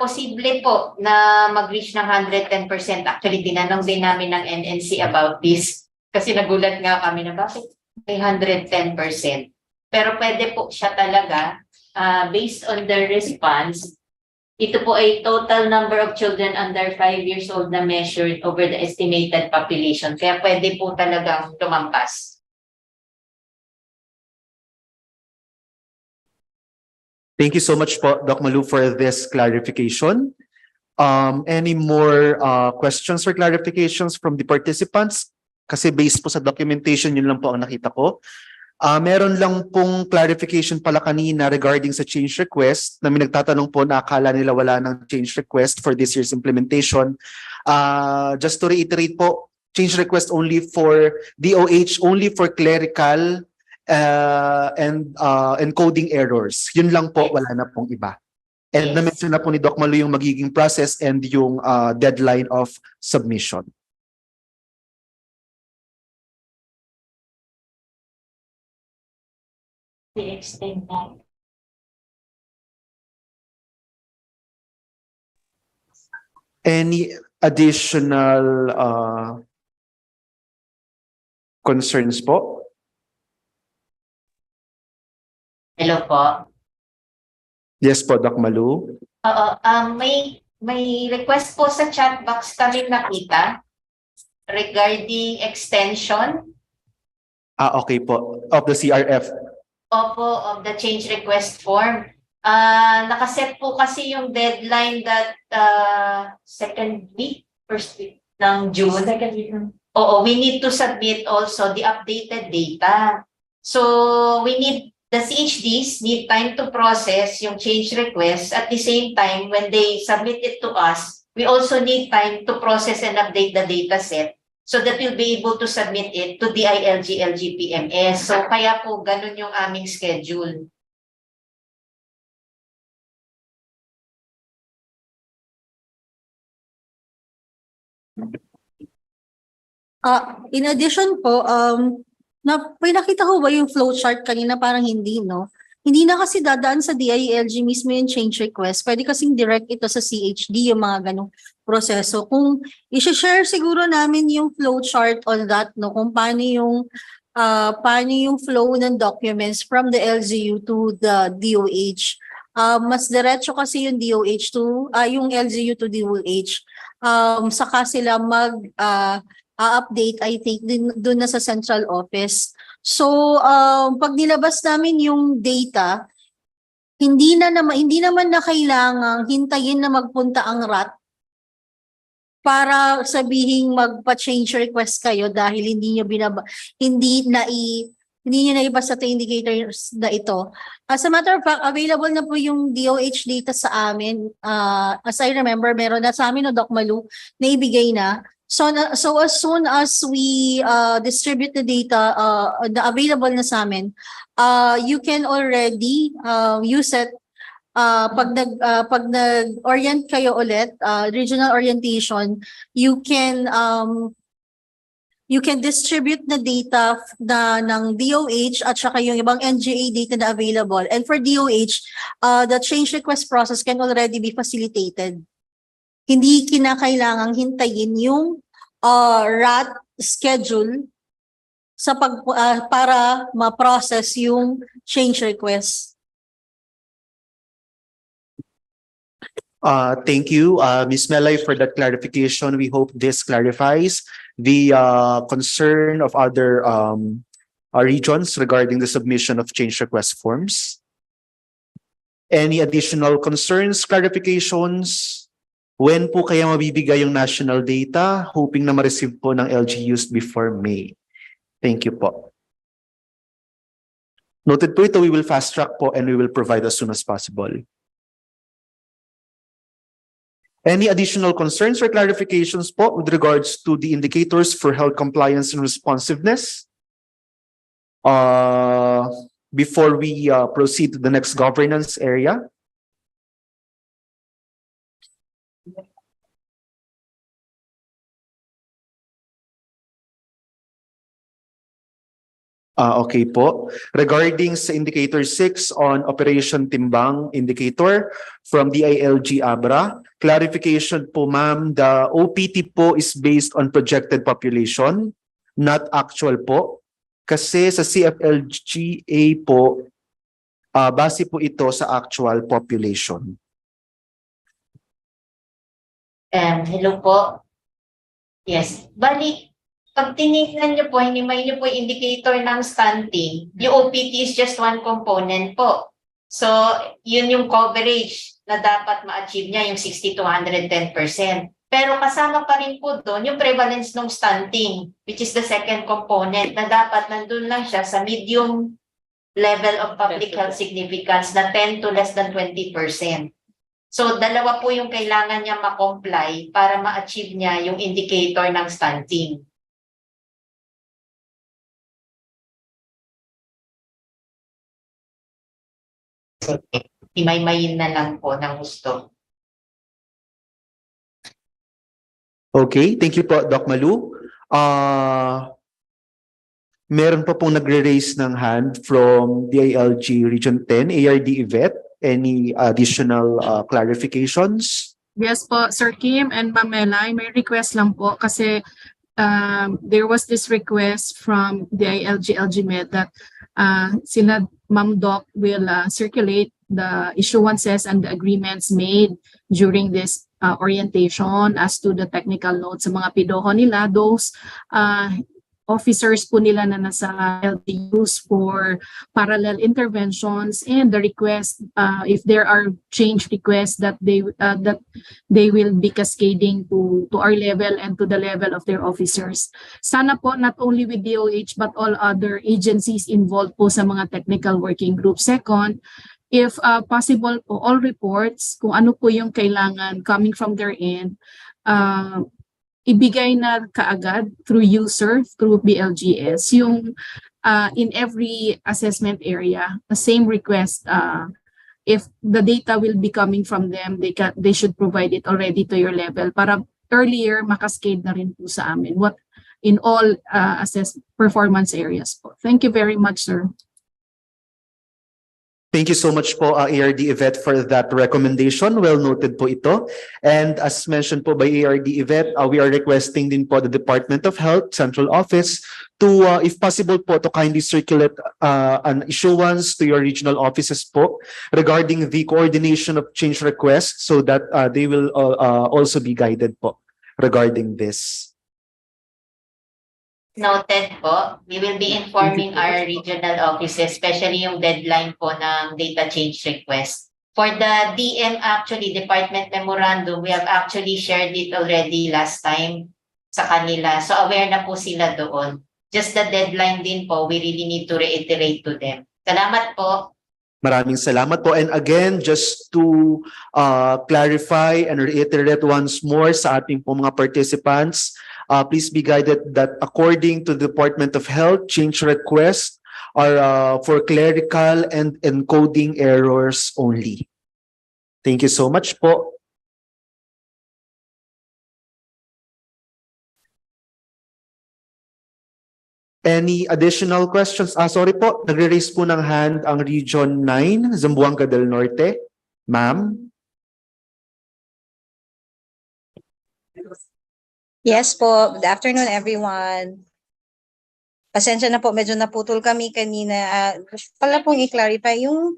Posible po na mag-reach ng 110%. Actually, tinanong din namin ng NNC about this. Kasi nagulat nga kami na bakit may 110%. Pero pwede po siya talaga. Based on the response, ito po ay total number of children under 5 years old na measured over the estimated population. Kaya pwede po talagang tumampas. Thank you so much po, Doc Malu, for this clarification. Any more questions or clarifications from the participants? Kasi based po sa documentation, yun lang po ang nakita ko. Meron lang pong clarification pala kanina regarding sa change request na may nagtatanong po na akala nila wala ng change request for this year's implementation. Just to reiterate po, change request only for DOH, only for clerical and encoding errors. Yun lang po, wala na pong iba. And na-mention na po ni Doc Malu yung magiging process and yung deadline of submission. Any additional concerns po? Hello po. Yes po, Doc Malu. Oo, may request po sa chat box kami nakita regarding extension. Okay po. Of the CRF. Opo, of the change request form. Nakaset po kasi yung deadline that first week ng June. Oo, we need to submit also the updated data. So the CHDs need time to process yung change request. At the same time, when they submit it to us, we also need time to process and update the data set so that we'll be able to submit it to the DILG PMS. So kaya po ganun yung aming schedule. In addition po, may nakita ko ba yung flowchart kanina? Parang hindi, no? Hindi na kasi dadaan sa DILG mismo yung change request. Pwede kasing direct ito sa CHD, yung mga ganong proseso. Kung i-share siguro namin yung flowchart on that, no? Kung paano yung flow ng documents from the LGU to the DOH. Mas diretso kasi yung DOH to, yung LGU to DOH. Saka sila update, I think, doon na sa central office. So, pag nilabas namin yung data, hindi naman na kailangang hintayin na magpunta ang RAT para sabihing magpa-change request kayo dahil hindi niyo naibasa sa indicators na ito. As a matter of fact, available na po yung DOH data sa amin. As I remember, meron na sa amin, no, Doc Malu, na ibigay na. So as soon as we distribute the data, the available na sa amin, you can already use it pag nag-orient kayo ulit, regional orientation, you can distribute na data ng DOH at saka yung ibang NGA data na available. And for DOH, the change request process can already be facilitated. Hindi kinakailangang hintayin yung RAT schedule sa para ma-process yung change request. Thank you, Ms. Melay, for that clarification. We hope this clarifies the concern of other regions regarding the submission of change request forms. Any additional concerns, clarifications? When po kaya mabibigay yung national data? Hoping na ma-receive po ng LGUs before May. Thank you po. Noted po ito, we will fast track po and we will provide as soon as possible. Any additional concerns or clarifications po with regards to the indicators for health compliance and responsiveness? Before we proceed to the next governance area. Okay po. Regarding sa indicator 6 on Operation Timbang indicator from DILG Abra, clarification po ma'am, the OPT po is based on projected population, not actual po. Kasi sa CFLGA po, base po ito sa actual population. Hello po. Yes. Bali, pag tinignan niyo po, hinimay niyo po yung indicator ng stunting, yung OPT is just one component po. So, yun yung coverage na dapat ma-achieve niya, yung 60 to 110%. Pero kasama pa rin po doon yung prevalence ng stunting, which is the second component, na dapat nandun lang siya sa medium level of public health significance na 10 to less than 20%. So, dalawa po yung kailangan niya ma-comply para ma-achieve niya yung indicator ng stunting. Imay-mayin na lang po ng gusto. Okay, thank you po, Doc Malu. Meron pa pong nagre-raise ng hand from DILG Region 10, ARD Yvette. Any additional clarifications? Yes po, Sir Kim and Pamela, may request lang po kasi there was this request from DILG LGMed that sila Ma'am Doc will circulate the issuances and the agreements made during this orientation as to the technical notes sa mga pidoho nila. Those officers po nila na nasa LGUs for parallel interventions and the request if there are change requests that they will be cascading to our level and to the level of their officers. Sana po not only with DOH but all other agencies involved po sa mga technical working group. Second, if possible po, all reports kung ano po yung kailangan coming from their end, ibigay na kaagad through user, through BLGS, yung in every assessment area, the same request, if the data will be coming from them, they should provide it already to your level para earlier makascade na rin po sa amin what in all performance areas po. Thank you very much, sir. Thank you so much po, ARD Yvette, for that recommendation. Well noted po ito. And as mentioned po by ARD Yvette, we are requesting din po the Department of Health Central Office to, if possible po, to kindly circulate an issuance to your regional offices po regarding the coordination of change requests so that they will also be guided po regarding this. Noted po. We will be informing our regional offices, especially yung deadline po ng data change request. For the DM, actually, Department Memorandum, we have actually shared it already last time sa kanila. So aware na po sila doon. Just the deadline din po, we really need to reiterate to them. Salamat po. Maraming salamat po. And again, just to clarify and reiterate once more sa ating po mga participants, please be guided that according to the Department of Health, change requests are for clerical and encoding errors only. Thank you so much po. Any additional questions? Sorry po, nagre-raise po ng hand ang Region 9, Zamboanga del Norte. Ma'am? Yes po. Good afternoon, everyone. Pasensya na po, medyo naputol kami kanina. Gusto pala pong i-clarify yung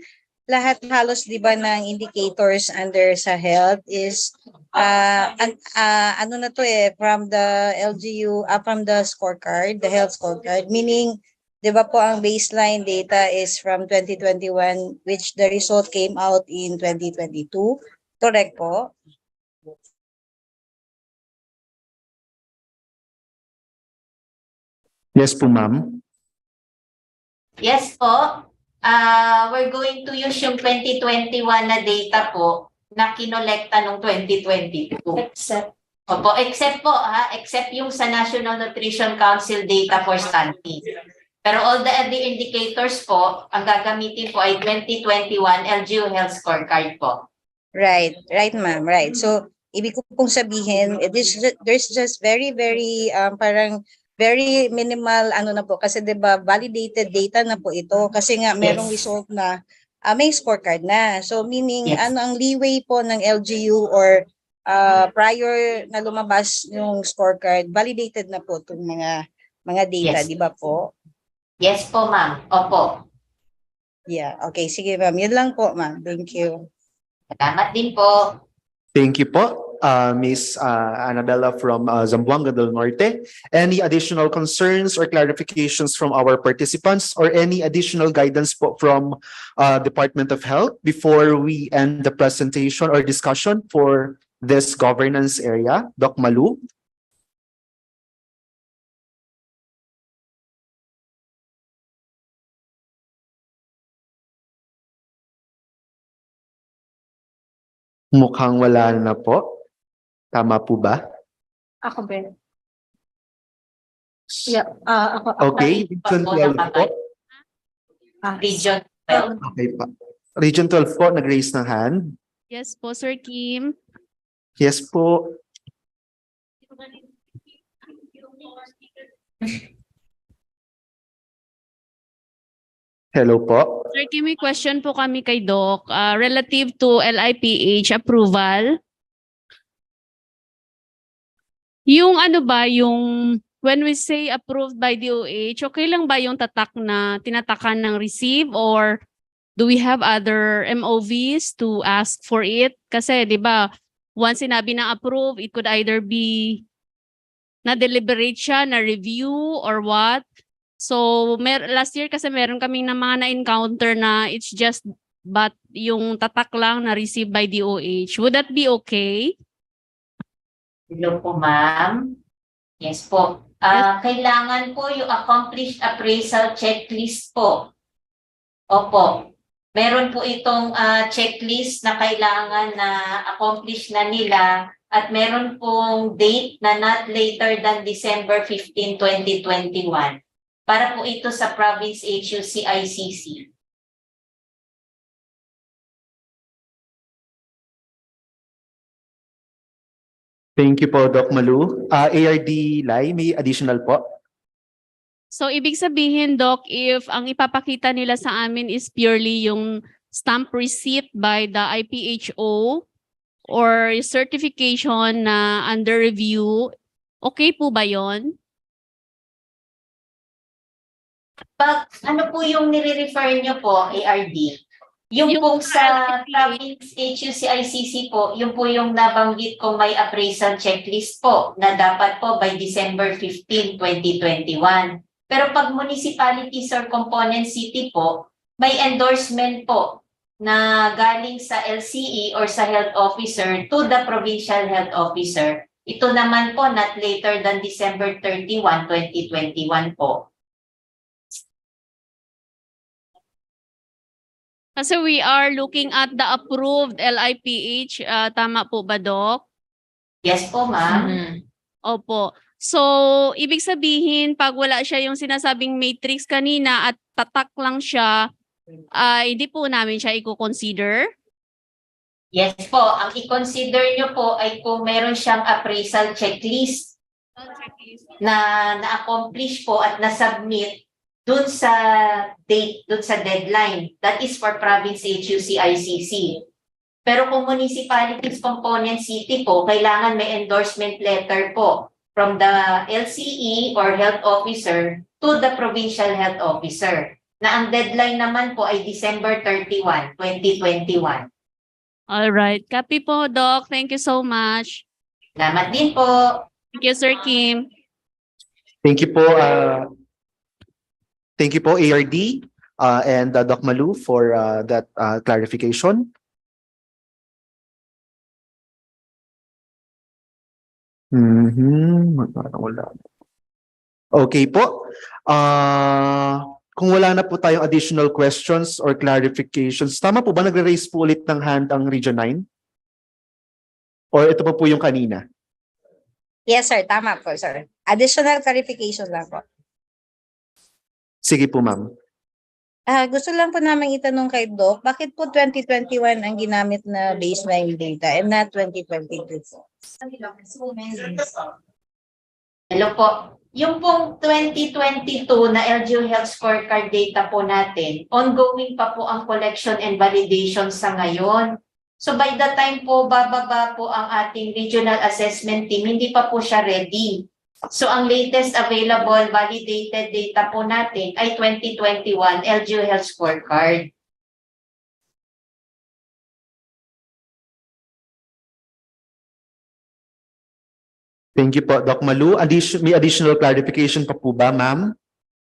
lahat halos 'di ba ng indicators under sa health is ano na to from the LGU from the scorecard, the health scorecard, meaning 'di ba po ang baseline data is from 2021 which the result came out in 2022. Correct po? Yes po, ma'am. Yes po. We're going to use yung 2021 na data po na kinolekta nung 2022. Except po except yung sa National Nutrition Council data for stunting. Pero all the other indicators po, ang gagamitin po ay 2021 LGU Health Scorecard po. Right, ma'am, right. So, ibig ko pong sabihin, there's just very parang very minimal na po kasi 'di ba validated data na po ito kasi nga merong result na may scorecard na. So meaning ang leeway po ng LGU or prior na lumabas yung scorecard, validated na po itong mga data, di ba po? Yes po, ma'am. Opo. Yeah, okay. Sige, ma'am. Yun lang po, ma'am. Thank you. Salamat din po. Thank you po, Ms. Annabella from Zamboanga del Norte. Any additional concerns or clarifications from our participants or any additional guidance po from Department of Health before we end the presentation or discussion for this governance area? Doc Malu? Mukhang wala na po. Tama po ba? Ako, Ben. Yeah, ako. Okay, Region 12 po. Region 12. Okay pa. Region 12 po, nag-raise ng hand. Yes po, Sir Kim. Yes po. Hello po. Sir Kim, may question po kami kay Doc. Relative to LIPH approval. Yung when we say approved by DOH, okay lang ba yung tinatakan ng receive or do we have other MOVs to ask for it? Kasi 'di ba, once sinabi na approve, it could either be na deliberate siya, na review or what. So last year kasi meron kaming mga na-encounter na it's just but yung tatak lang na received by DOH. Would that be okay? Hello po, ma'am. Yes po. Kailangan po yung accomplished appraisal checklist po. Opo. Meron po itong checklist na kailangan na accomplish na nila at meron pong date na not later than December 15, 2021. Para po ito sa Province HUC ICC. Thank you po, Doc Malu. ARD Lai, may additional po? So ibig sabihin, Doc, if ang ipapakita nila sa amin is purely yung stamp receipt by the IPHO or certification na under review, okay po ba yon? Pag ano po yung nire-refer nyo po, ARD? Yung pong sa Province HUC ICC po, yung po yung nabanggit ko may appraisal checklist po na dapat po by December 15, 2021. Pero pag municipalities or component city po, may endorsement po na galing sa LCE or sa health officer to the provincial health officer. Ito naman po not later than December 31, 2021 po. Kasi we are looking at the approved LIPH. Tama po ba, Doc? Yes po, ma'am. Opo. So, ibig sabihin, pag wala siya yung sinasabing matrix kanina at tatak lang siya, hindi po namin siya i-consider. Yes po, ang i-consider nyo po ay kung meron siyang appraisal checklist na na-accomplish po at na-submit dun sa date, dun sa deadline. That is for province HUC ICC. Pero kung municipalities component city po, kailangan may endorsement letter po from the LCE or health officer to the provincial health officer. Na ang deadline naman po ay December 31, 2021. All right. Copy po, Doc. Thank you so much. Salamat din po. Thank you, Sir Kim. Thank you po. Thank you po, ARD and Doc Malu for that clarification. Wala. Okay po. Kung wala na po tayong additional questions or clarifications, tama po ba nagre-raise po ulit ng hand ang Region 9? Or ito pa po yung kanina? Yes, sir. Tama po, sir. Additional clarification lang po. Sige po, ma'am. Gusto lang po namin itanong kay Doc, bakit po 2021 ang ginamit na baseline data and not 2022? Hello po. Yung pong 2022 na LGU Health Scorecard data po natin, ongoing pa po ang collection and validation sa ngayon. So by the time po bababa po ang ating regional assessment team, hindi pa po siya ready. So ang latest available validated data po natin ay 2021 LGU Health Scorecard. Thank you po, Doc Malu. May additional clarification pa po ba, ma'am?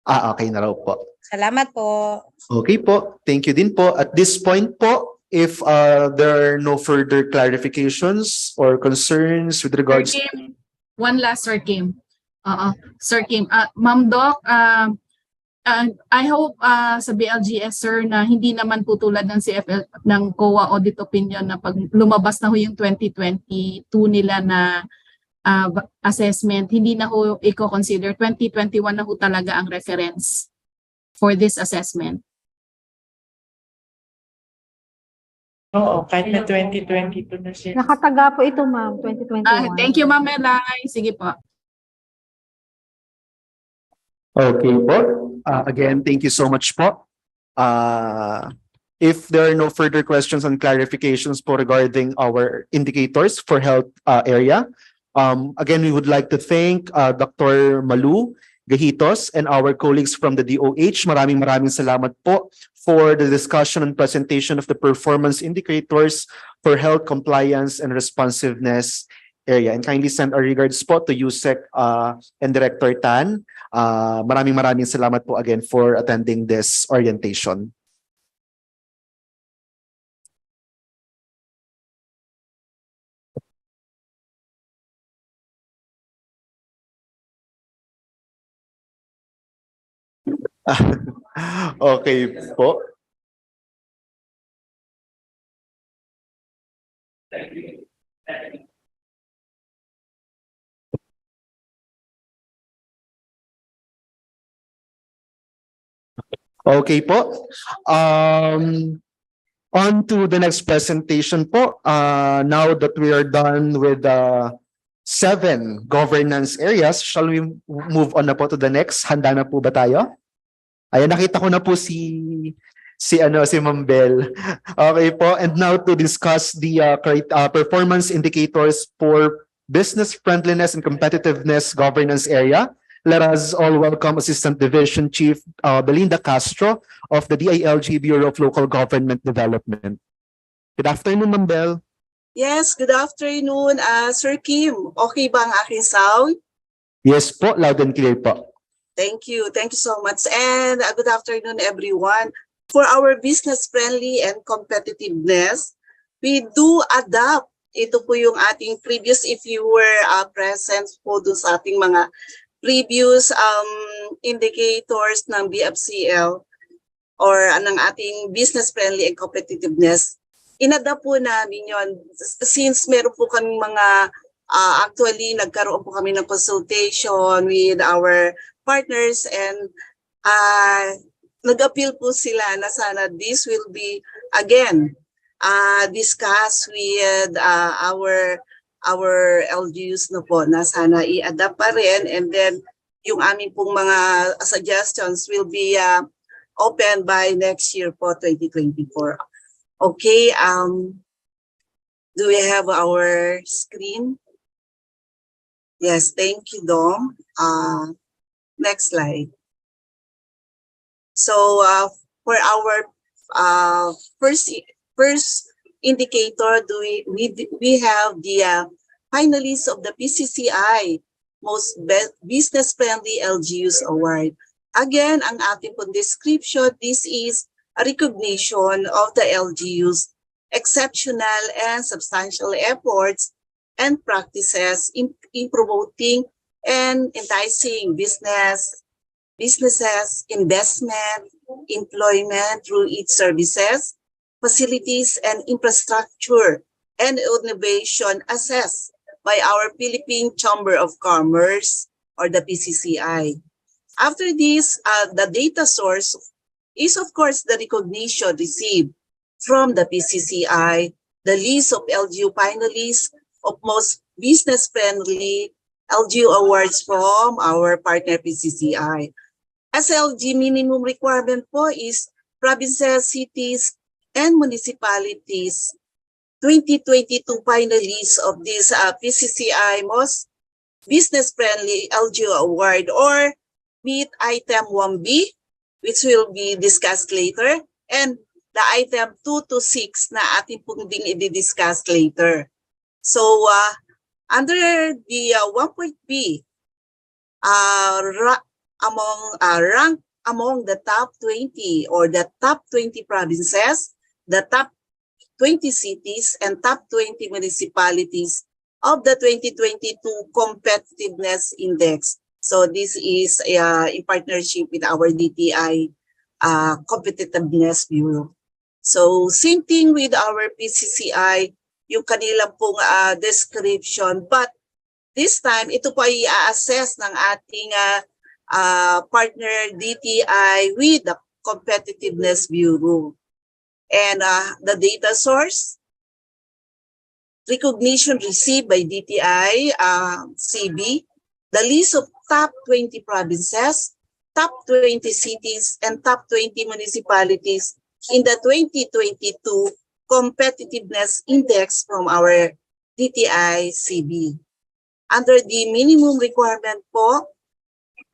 Okay na raw po. Salamat po. Okay po. Thank you din po. At this point po, if there are no further clarifications or concerns with regards... Sir Kim, one last, Sir Kim. Sir Kim, Ma'am Doc, I hope sa BLGS, sir, na hindi naman po tulad ng CFL, ng COA audit opinion na pag lumabas na ho yung 2022 nila na assessment, hindi na ho i-consider. 2021 na ho talaga ang reference for this assessment. Oo, kahit na 2022 na siya. Nakataga po ito, ma'am, 2021. Thank you, Ma'am Melay. Sige po. Okay po. Again, thank you so much po. If there are no further questions and clarifications po regarding our indicators for health area, again, we would like to thank Dr. Malu Gahitos and our colleagues from the DOH. Maraming salamat po for the discussion and presentation of the performance indicators for health compliance and responsiveness area. And kindly send our regards po to USEC and Director Tan. Maraming salamat po again for attending this orientation. Okay po. Okay po. On to the next presentation po. Now that we are done with the 7 governance areas, shall we move on na po to the next? Handa na po ba tayo? Ayan, nakita ko na po si Ma'am Bell. Okay po. And now to discuss the performance indicators for business friendliness and competitiveness governance area. Let us all welcome Assistant Division Chief Belinda Castro of the DILG Bureau of Local Government Development. Good afternoon, Ma'am Bell. Yes, good afternoon, Sir Kim. Okay ba ang aking sound? Yes po, loud and clear po. Thank you so much. And good afternoon, everyone. For our business-friendly and competitiveness, we do adapt. Ito po yung ating previous, if you were present po dun sa ating mga previous indicators ng BFCL or ng ating business-friendly and competitiveness. Inadapt po namin yon since meron po kaming mga Actually, nagkaroon po kami ng consultation with our partners and nag-appeal po sila na sana this will be again discussed with our LGUs na po na sana i-adapt pa rin, and then yung aming pong mga suggestions will be open by next year po, 2024. Okay, do we have our screen? Yes, thank you, Dom. Next slide. So for our first indicator, we have the finalists of the PCCI Most Business Friendly LGUs Award. Again, ang ating pong description, this is a recognition of the LGUs' exceptional and substantial efforts and practices in promoting and enticing businesses, investment, employment through its services, facilities, and infrastructure and innovation assessed by our Philippine Chamber of Commerce, or the PCCI. After this, the data source is of course the recognition received from the PCCI, the list of LGU finalists of most business-friendly LGU awards from our partner PCCI. SLG minimum requirement po is provinces, cities, and municipalities. 2022 finalists of this PCCI Most Business-Friendly LGU Award or meet item 1B, which will be discussed later, and the item 2 to 6 na ating pong ding i-discuss later. So, under the 1.B, rank among the top 20 or the top 20 provinces, the top 20 cities, and top 20 municipalities of the 2022 Competitiveness Index. So this is in partnership with our DTI Competitiveness Bureau. So same thing with our PCCI, yung kanilang pong description, but this time ito po ay i-assess ng ating partner DTI with the Competitiveness Bureau. And the data source, recognition received by DTI CB, the list of top 20 provinces, top 20 cities, and top 20 municipalities in the 2022 Competitiveness Index from our DTI CB. Under the minimum requirement po,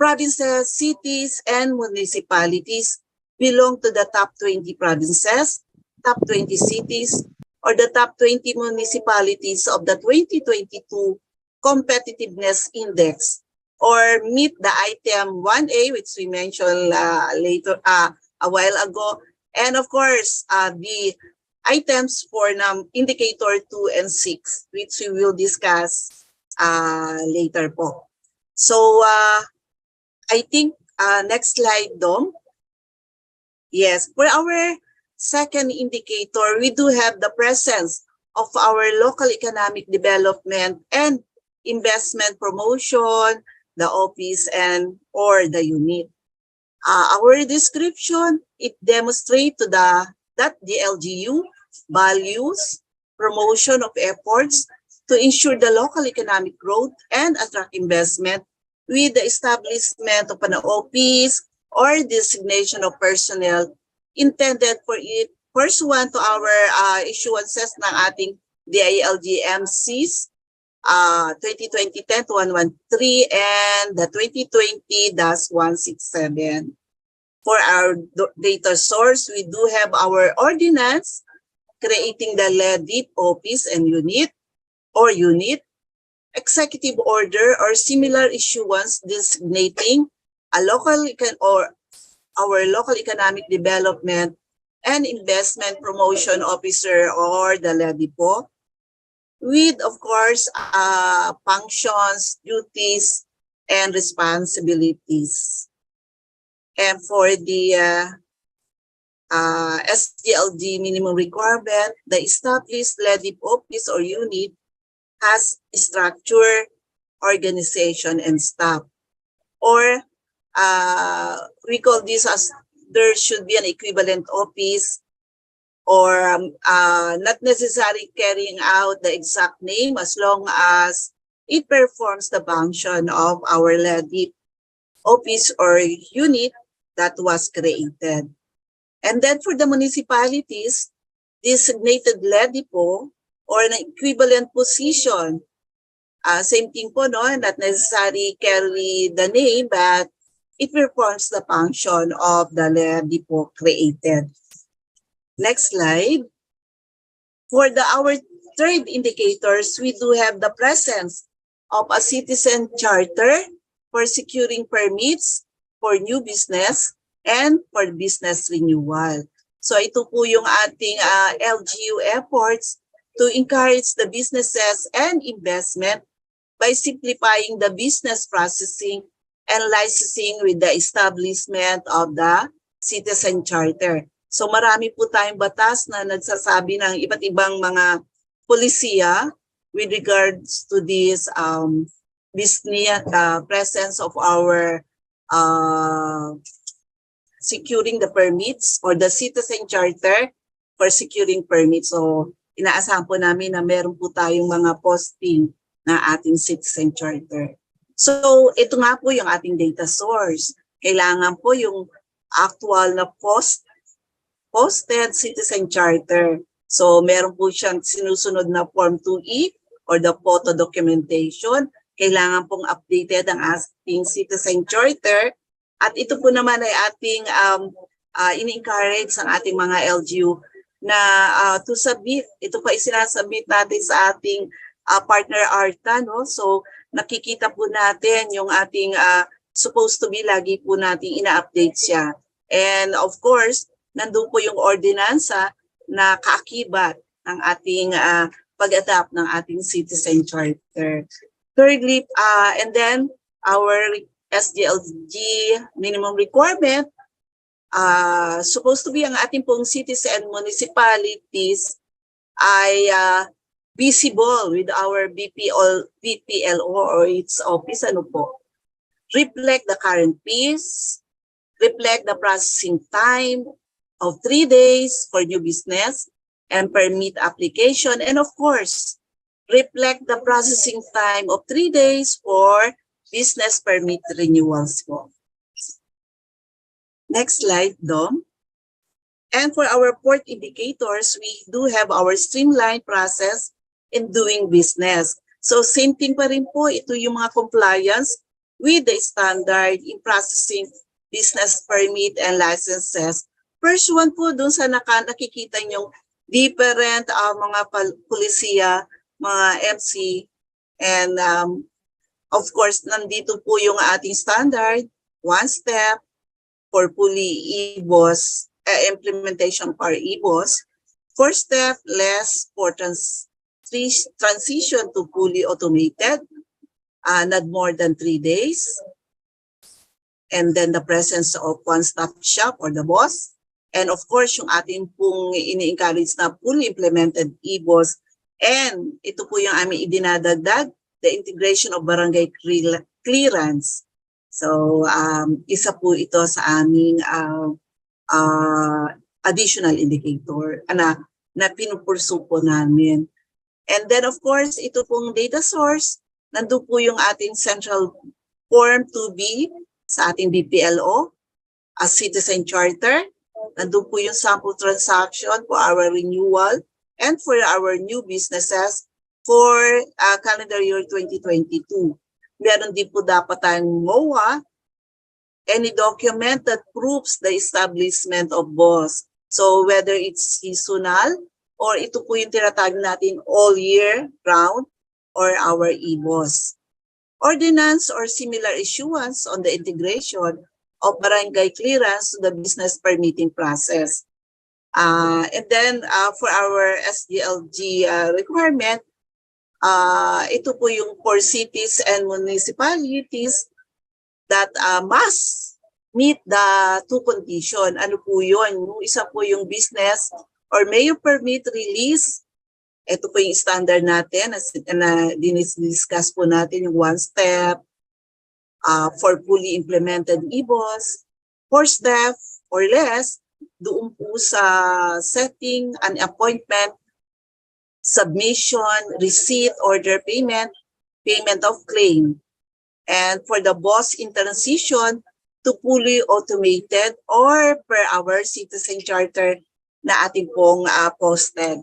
provinces, cities, and municipalities belong to the top 20 provinces, top 20 cities, or the top 20 municipalities of the 2022 Competitiveness Index, or meet the item 1A, which we mentioned later a while ago, and of course the items for indicator 2 and 6, which we will discuss later po. So I think next slide, Dom. Yes, for our second indicator, we do have the presence of our local economic development and investment promotion, the office and or the unit. Our description, it demonstrates that the LGU values promotion of efforts to ensure the local economic growth and attract investment with the establishment of an office or designation of personnel intended for it pursuant to our issuances ng ating DILG MCs 2020-10-113 and the 2020-167. For our data source, we do have our ordinance creating the LEDIP office and unit, executive order or similar issuance designating a local our local economic development and investment promotion officer or the LEDIPO, with of course functions, duties, and responsibilities. And for the SGLG minimum requirement, the established LEDIP office or unit has structure, organization, and staff. Or we call this as there should be an equivalent office, or not necessarily carrying out the exact name as long as it performs the function of our LEDIP office or unit that was created. And then for the municipalities, designated LEDI po or an equivalent position. Same thing po, no? Not necessarily carry the name, but it performs the function of the LEDI po created. Next slide. For our third indicators, we do have the presence of a citizen charter for securing permits for new business and for business renewal. So ito po yung ating LGU efforts to encourage the businesses and investment by simplifying the business processing and licensing with the establishment of the citizen charter. So marami po tayong batas na nagsasabi ng iba't ibang mga polisiya with regards to this business presence of our securing the permits or the citizen charter for securing permits. So inaasahan po namin na meron po tayong mga posting na ating citizen charter. So ito nga po yung ating data source. Kailangan po yung actual na posted citizen charter. So meron po siyang sinusunod na Form 2E or the photo documentation. Kailangan pong updated ang ating citizen charter. At ito po naman ay ating in-encourage ang ating mga LGU na to submit. Ito pa isinasubmit natin sa ating partner ARTA, no? So nakikita po natin yung ating supposed to be, lagi po nating ina-update siya. And of course, nandun po yung ordinansa na kaakibat ng ating pag-adapt ng ating citizen charter. Thirdly, and then our SGLG minimum requirement, supposed to be ang ating pong cities and municipalities ay visible with our BPLO or its office, ano po. Reflect the current fees, reflect the processing time of 3 days for new business and permit application, and of course, reflect the processing time of 3 days for business permit renewals po. Next slide, Dom. And for our fourth indicators, we do have our streamlined process in doing business. So same thing pa rin po, ito yung mga compliance with the standard in processing business permit and licenses. First one po dun sa nakikita nyo different mga polisiya, mga MC, and of course, nandito po yung ating standard, one step for fully EBOS, implementation for EBOS. First step, less for transition to fully automated, not more than 3 days. And then the presence of one-stop shop or the boss. And of course, yung ating pong ini-encourage na fully implemented EBOS. And ito po yung aming idinadagdag, the integration of barangay clearance. So, isa po ito sa aming additional indicator na pinupursu po namin. And then of course, ito pong data source, nandun po yung ating central Form 2B sa ating BPLO as citizen charter. Nandun po yung sample transaction for our renewal and for our new businesses for calendar year 2022. Meron din po dapat tayong MOA, any document that proves the establishment of BOS. So whether it's seasonal or ito po yung tinatawag natin all year round or our EBOS. Ordinance or similar issuance on the integration of barangay clearance to the business permitting process. And then for our SGLG requirement, ito po yung for cities and municipalities that must meet the two conditions. Ano po yun? Isa po yung business or mayor permit release Ito po yung standard natin na diniscuss po natin yung 1-step, for fully implemented EBOS, 4-step or less, doon po sa setting an appointment, submission, receipt, order payment, payment of claim. And for the BOSS in transition to fully automated or per our citizen charter na ating pong posted.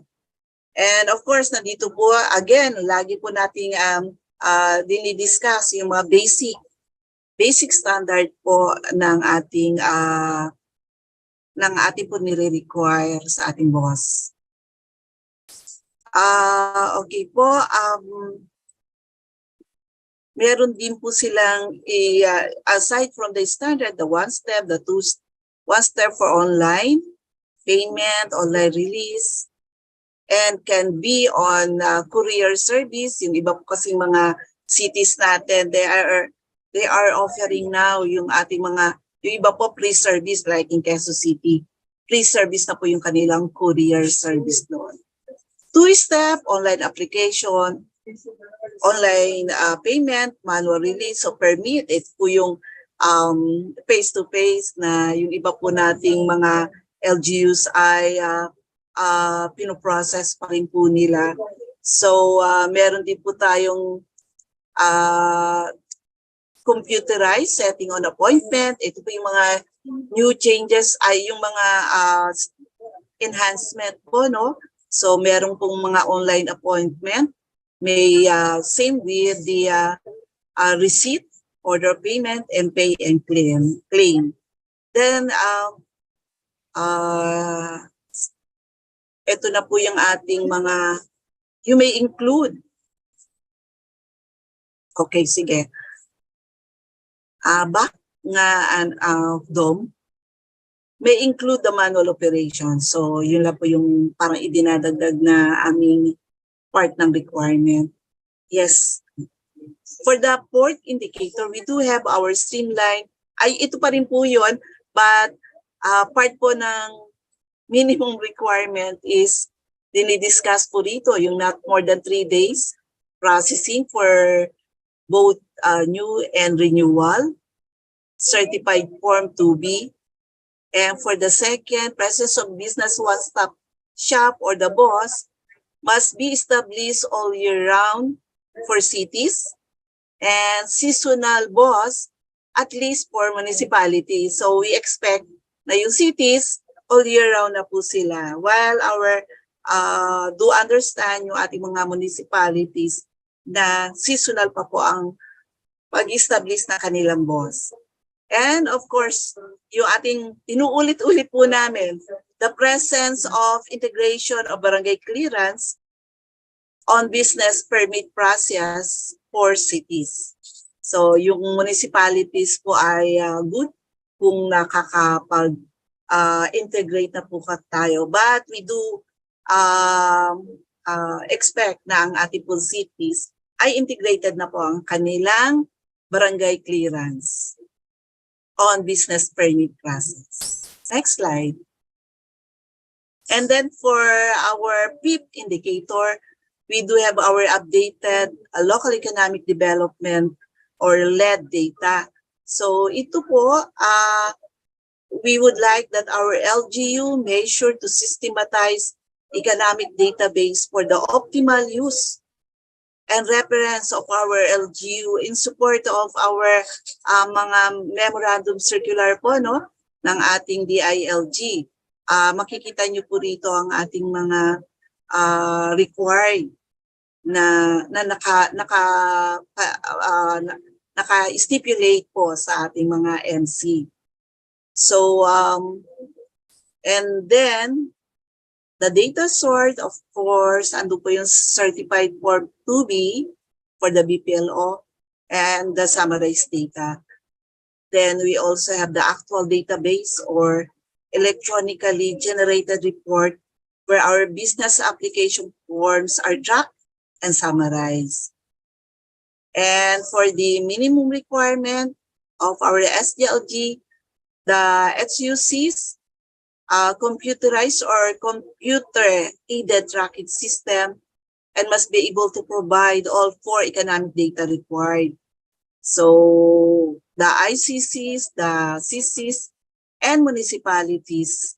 And of course, nandito po, again, lagi po nating dinidiscuss yung mga basic standard po ng ating po nire-require sa ating boss. Okay po, meron din po silang aside from the standard, the 1-step, the 1-step for online payment, online release, and can be on courier service. Yung iba po kasing mga cities natin, they are offering now yung ating mga, yung iba po pre-service like in Quezon City. Pre-service na po yung kanilang courier service doon. 2-step, online application, online payment, manual release, so permit. Ito po yung face-to-face na yung iba po nating mga LGUs ay pinoprocess pa rin po nila. So meron din po tayong computerized setting on appointment. Ito po yung mga new changes ay yung mga enhancement po, no? So meron pong mga online appointment. May same with the receipt, order payment, and pay and claim. Then ito na po yung ating mga, you may include. Okay, sige. Back nga DOM, may include the manual operation. So yun lang po yung parang idinadagdag na aming part ng requirement. Yes. For the port indicator, we do have our streamline. Ay, ito pa rin po yun, but part po ng minimum requirement is dinidiscuss po dito, yung not more than 3 days processing for both new and renewal, certified form 2B, and for the second, presence of business one-stop shop or the BOSS must be established all year round for cities and seasonal BOSS at least for municipalities. So we expect na yung cities all year round na po sila. While our do understand yung ating mga municipalities na seasonal pa po ang pag-establish na kanilang BOSS. And of course, yung ating tinuulit-ulit po namin, the presence of integration of barangay clearance on business permit process for cities. So yung municipalities po ay good kung nakakapag-integrate na po tayo. But we do expect na ang ating po cities ay integrated na po ang kanilang barangay clearance on business permit process. Next slide. And then for our PIP indicator, we do have our updated local economic development or LED data. So ito po, we would like that our LGU make sure to systematize economic database for the optimal use and reference of our LGU in support of our mga memorandum circular po, no, ng ating DILG. Makikita niyo po rito ang ating mga required na naka-stipulate po sa ating mga MC. So, and then, the data sort, of course, ando po yung certified form 2B for the BPLO and the summarized data. Then we also have the actual database or electronically generated report where our business application forms are tracked and summarized. And for the minimum requirement of our SGLG, the HUCs, computerized or computer-aided tracking system and must be able to provide all 4 economic data required. So the ICCs, the CCs, and municipalities,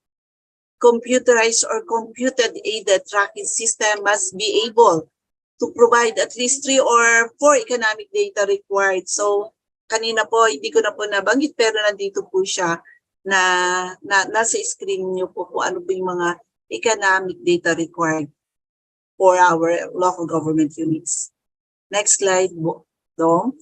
computerized or computer-aided tracking system must be able to provide at least 3 or 4 economic data required. So kanina po, hindi ko na po nabanggit pero nandito po siya na nasa screen niyo po kung ano po yung mga economic data required for our local government units. Next slide, Dong.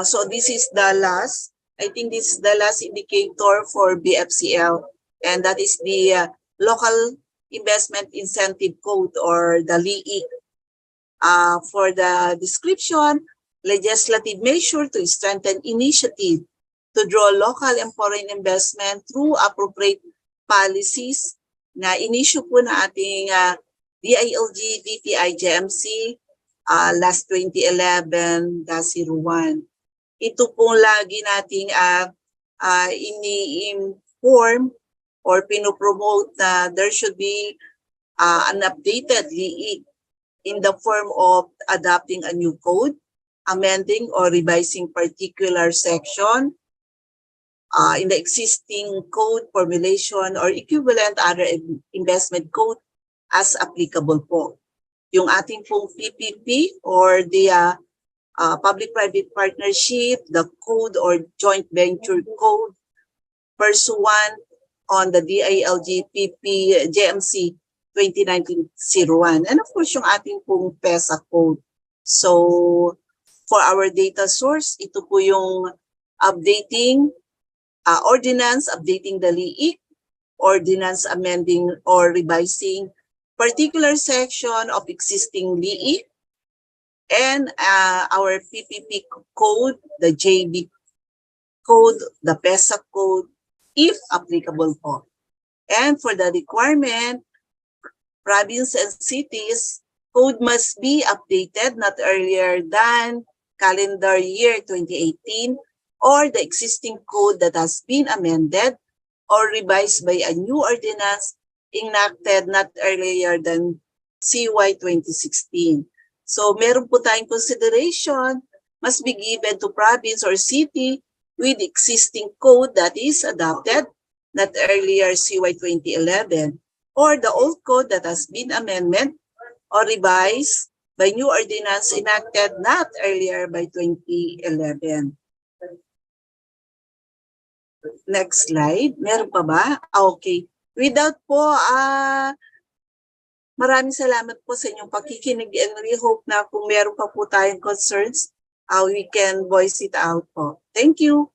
So this is the last, I think this is the last indicator for BFCL, and that is the Local Investment Incentive Code or the LIIC. For the description, legislative measure to strengthen initiative to draw local and foreign investment through appropriate policies na inisyu po na ating DILG, DTI, GMC last 2011-01. Ito pong lagi nating ini-inform or pinopromote na there should be an updated LIIC in the form of adopting a new code, amending or revising particular section in the existing code formulation or equivalent other investment code as applicable po. Yung ating pong PPP or the public-private partnership, the code or joint venture code pursuant on the DILG PP GMC 2019-01. And of course, yung ating pong PESA code. So, for our data source, ito po yung updating ordinance, updating the LIIC, ordinance amending or revising particular section of existing LIIC, and our PPP code, the JB code, the PESA code, if applicable po. And for the requirement, province and cities, code must be updated not earlier than calendar year 2018 or the existing code that has been amended or revised by a new ordinance enacted not earlier than CY 2016. So meron po tayong consideration must be given to province or city with existing code that is adopted not earlier CY 2011 or the old code that has been amended or revised by new ordinance enacted not earlier by 2011. Next slide. Meron pa ba? Okay. Without po, maraming salamat po sa inyong pakikinig and we hope na kung meron pa po tayong concerns, we can voice it out po. Thank you.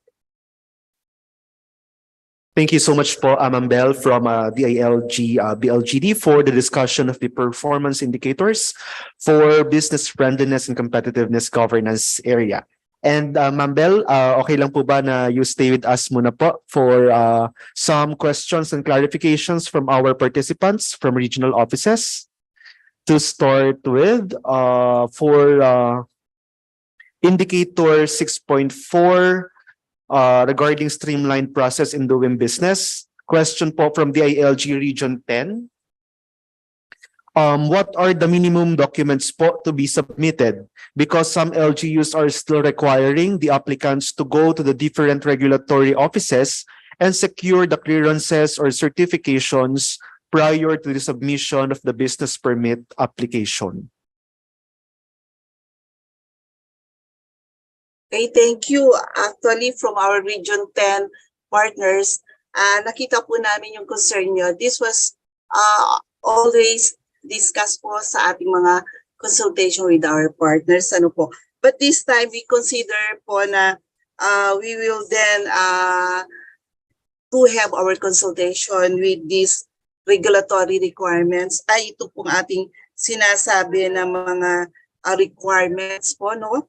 Thank you so much po, Ma'am Bell from DILG BLGD for the discussion of the performance indicators for business friendliness and competitiveness governance area. And Ma'am Bell, okay lang po ba na you stay with us muna po for some questions and clarifications from our participants from regional offices? To start with, for indicator 6.4, regarding streamlined process in doing business. Question po from DILG Region 10. What are the minimum documents po to be submitted? Because some LGUs are still requiring the applicants to go to the different regulatory offices and secure the clearances or certifications prior to the submission of the business permit application. Okay, thank you. Actually, from our Region 10 partners, nakita po namin yung concern nyo. This was always discussed po sa ating mga consultation with our partners. Ano po. But this time, we consider po na we will then to have our consultation with these regulatory requirements. Ay, ito pong ating sinasabi na mga requirements po, no?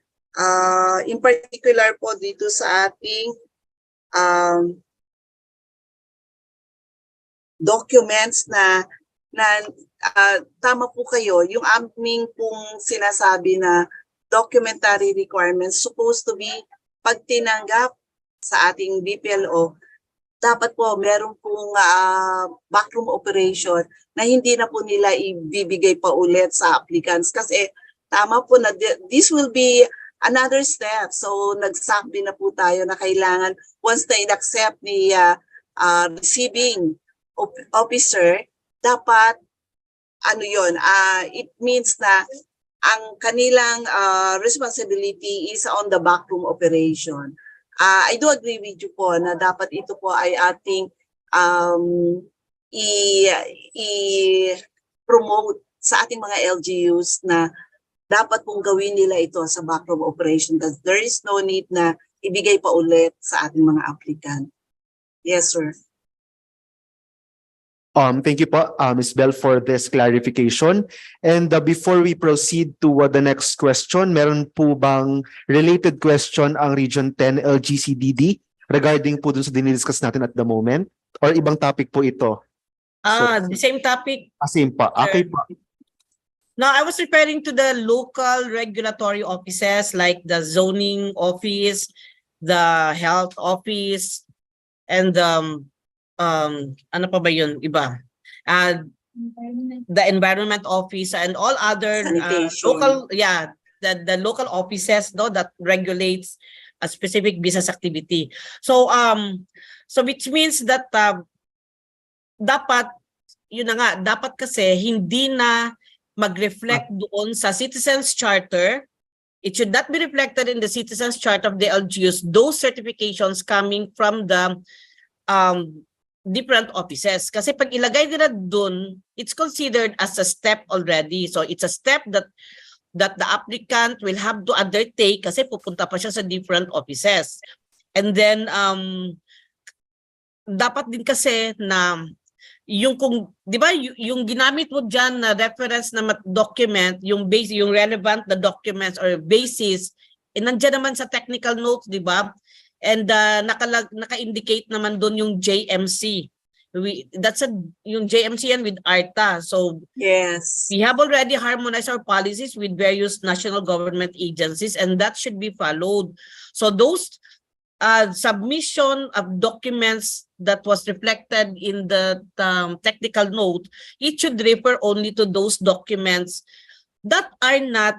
In particular po dito sa ating documents na tama po kayo, yung aming pong sinasabi na documentary requirements supposed to be pag tinanggap sa ating BPLO, dapat po meron pong backroom operation na hindi na po nila ibibigay pa ulit sa applicants kasi tama po na this will be another step. So nagsabi na po tayo na kailangan once na in-accept ni receiving officer, dapat ano yun, it means na ang kanilang responsibility is on the backroom operation. I do agree with you po na dapat ito po ay ating i-promote sa ating mga LGUs na dapat pong gawin nila ito sa backroom operation because there is no need na ibigay pa ulit sa ating mga applicant. Yes, sir. Thank you po, Ms. Bell, for this clarification. And before we proceed to the next question, meron po bang related question ang Region 10 LGCDD regarding po dun sa dinidiscuss natin at the moment? Or ibang topic po ito? The same topic. Same pa. Okay po. No, I was referring to the local regulatory offices like the zoning office, the health office, and ano pa ba yun? Iba. The environment office and all other local, the local offices that regulates a specific business activity. So which means that dapat yun na nga, dapat kasi hindi na mag-reflect doon sa Citizens Charter. It should not be reflected in the Citizens Charter of the LGUs, those certifications coming from the different offices. Kasi pag ilagay nila doon, it's considered as a step already. So it's a step that the applicant will have to undertake kasi pupunta pa siya sa different offices. And then dapat din kasi na yung kung 'di ba yung ginamit mo diyan na reference na document, yung base, yung relevant na documents or basis, nandiyan naman sa technical notes, 'di ba? And naka-indicate naman doon yung JMC. That's yung JMC yan with ARTA. So yes, we have already harmonized our policies with various national government agencies and that should be followed. So those submission of documents that was reflected in the technical note, it should refer only to those documents that are not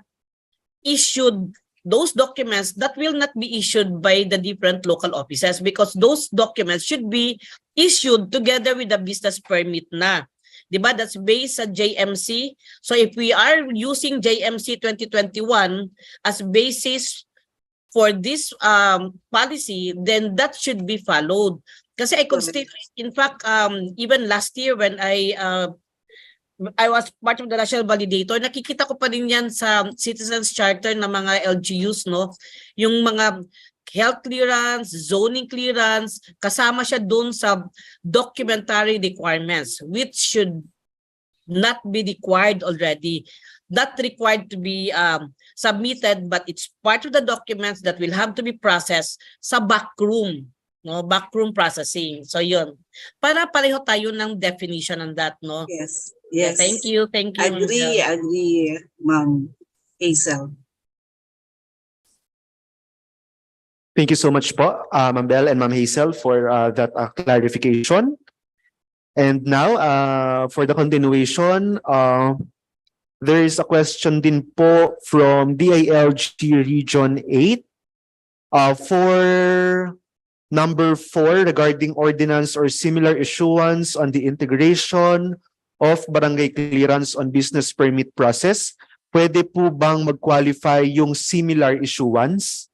issued, those documents that will not be issued by the different local offices because those documents should be issued together with the business permit na. Diba? That's based sa JMC. So if we are using JMC 2021 as basis for this policy, then that should be followed. Kasi I could state, in fact, even last year when I was part of the national validator, nakikita ko pa rin yan sa Citizens Charter ng mga LGUs, no? Yung mga health clearance, zoning clearance, kasama siya doon sa documentary requirements, which should not be required already. Not required to be submitted, but it's part of the documents that will have to be processed sa backroom, no? Backroom processing. So yun. Para pareho tayo ng definition ng that, no? Yes. Yeah, Yes. thank you. Agree, Ma'am Hazel. Thank you so much po, Ma'am Bell and Ma'am Hazel for that clarification. And now, for the continuation, there is a question din po from DILG Region 8 for number 4 regarding ordinance or similar issuance on the integration of barangay clearance on business permit process. Pwede po bang mag-qualify yung similar issuance?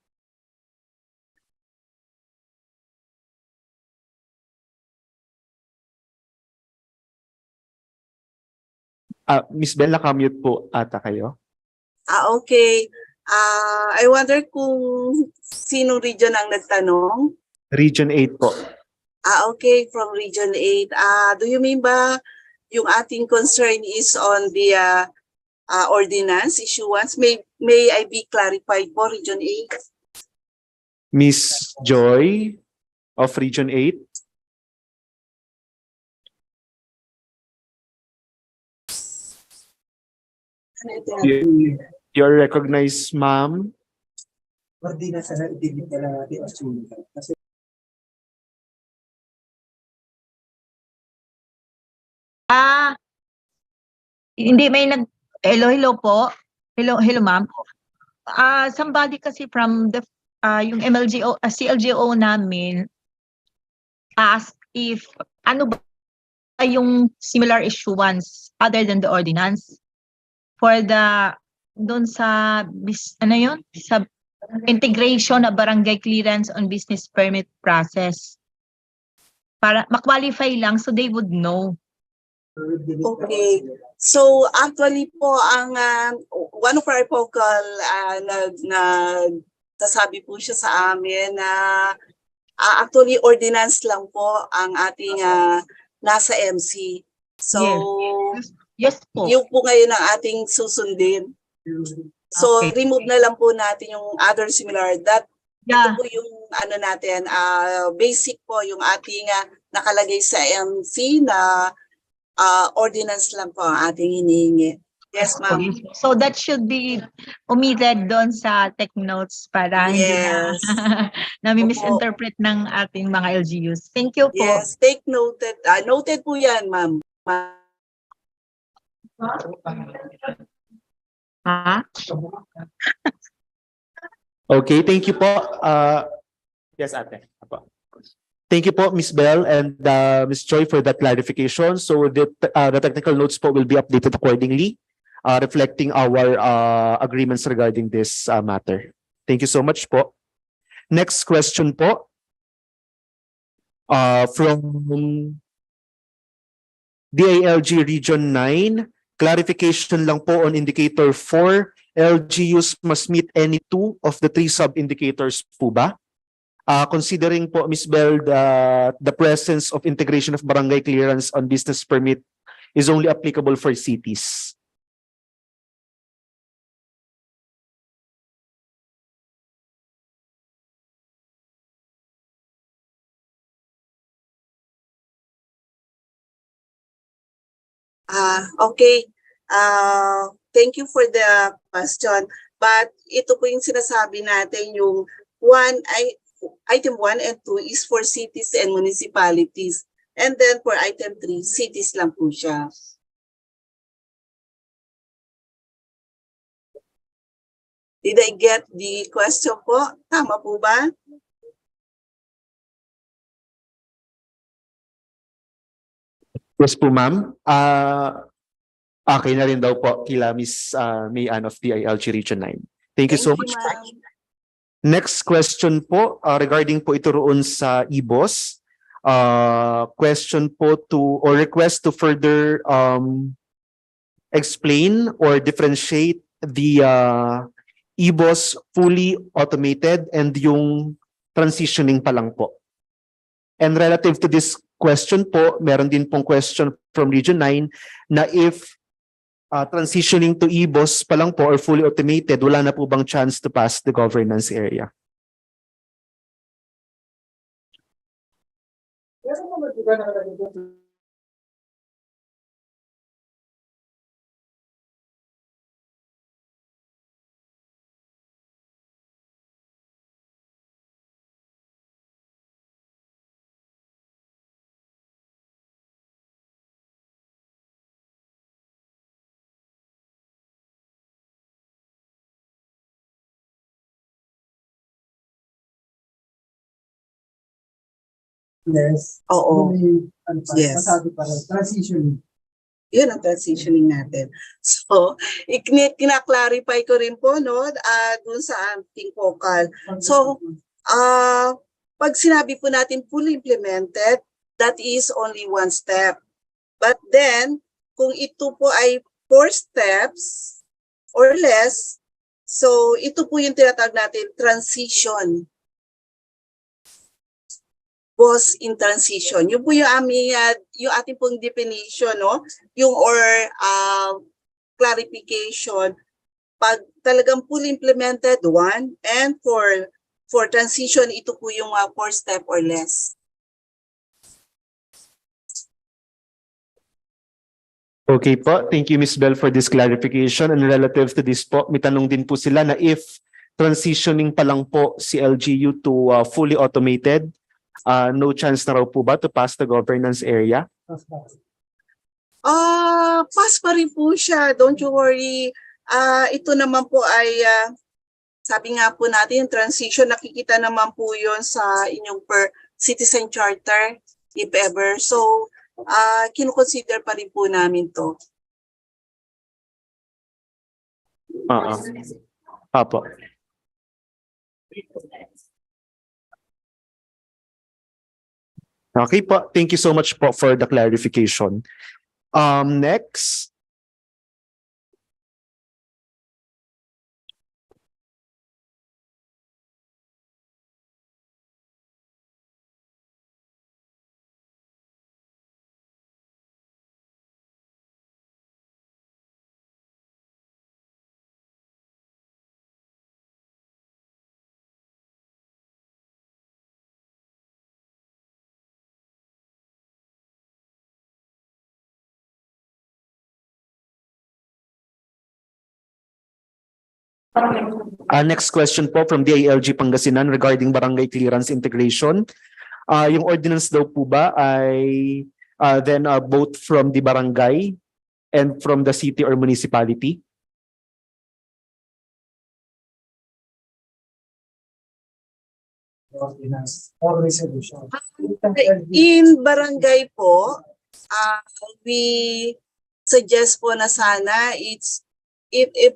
Ms. Bell, nakamute po ata kayo. Okay. I wonder kung sino region ang nagtanong? Region 8 po. Okay, from Region 8. Do you mean ba yung ating concern is on the ordinance issuance? May I be clarified po, Region 8? Ms. Joy of Region 8. You're recognized, ma'am. Hindi may hello po. Hello ma'am. Somebody kasi from the yung CLGO namin asked if ano ba yung similar issuance other than the ordinance for the doon sa ano yun sa integration of barangay clearance on business permit process para ma-qualify lang so they would know. Okay. So actually po ang one of our vocal nagsasabi po siya sa amin na actually ordinance lang po ang ating nasa MC. So yes po. Yung po ngayon ang ating susundin. So remove na lang po natin yung other similar that ito po yung ano natin basic po yung ating nakalagay sa MC na ordinance lang po ang ating hinihingi. Yes, ma'am. So that should be omitted doon sa tech notes para hindi na misinterpret ng ating mga LGUs. Thank you po. Yes, take noted. Noted po yan, ma'am. Okay, thank you po. Yes, ate. Apo. Thank you po, Ms. Bell and Ms. Choi for that clarification. So the technical notes po will be updated accordingly, reflecting our agreements regarding this matter. Thank you so much po. Next question po. From DILG Region 9, clarification lang po on indicator 4. LGUs must meet any 2 of the 3 sub-indicators po ba? Considering po, Ms. Bell, the presence of integration of barangay clearance on business permit is only applicable for cities. Okay. Thank you for the question. But ito po yung sinasabi natin yung item 1 and 2 is for cities and municipalities. And then for item 3, cities lang po siya. Did I get the question po? Tama po ba? Yes po, ma'am. Okay na rin daw po kila Ms. May Ann of DILG Region 9. Thank you so much. Next question po regarding po ito roon sa IBOS. Question po or request to further explain or differentiate the IBOS fully automated and yung transitioning pa lang po. And relative to this question po, meron din pong question from Region 9 na if transitioning to IBOS pa lang po or fully automated, wala na po bang chance to pass the governance area? Yes. Oo. Yes. Transitioning. Yun ang transitioning natin. So, kina-clarify ko rin po dun sa ating vocal. So, pag sinabi po natin fully implemented, that is only one step. But then, kung ito po ay 4 steps or less, so ito po yung tinatawag natin transition. Was in transition. Yun po yung yung ating pong definition, yung clarification. Pag talagang fully implemented, 1, and for transition, ito po yung 4 step or less. Okay po. Thank you, Ms. Bell, for this clarification. And relative to this po, may tanong din po sila na if transitioning pa lang po si LGU to fully automated, no chance na raw po ba to pass the governance area? Pass pa rin po siya. Don't you worry. Ito naman po ay sabi nga po natin, yung transition, nakikita naman po yun sa inyong per citizen charter, if ever. So, kinukonsider pa rin po namin to. Apo. Okay po. Thank you so much po for the clarification. Next. Next question po from DILG Pangasinan regarding barangay clearance integration. Yung ordinance daw po ba ay then both from the barangay and from the city or municipality? In barangay po, we suggest po na sana it's if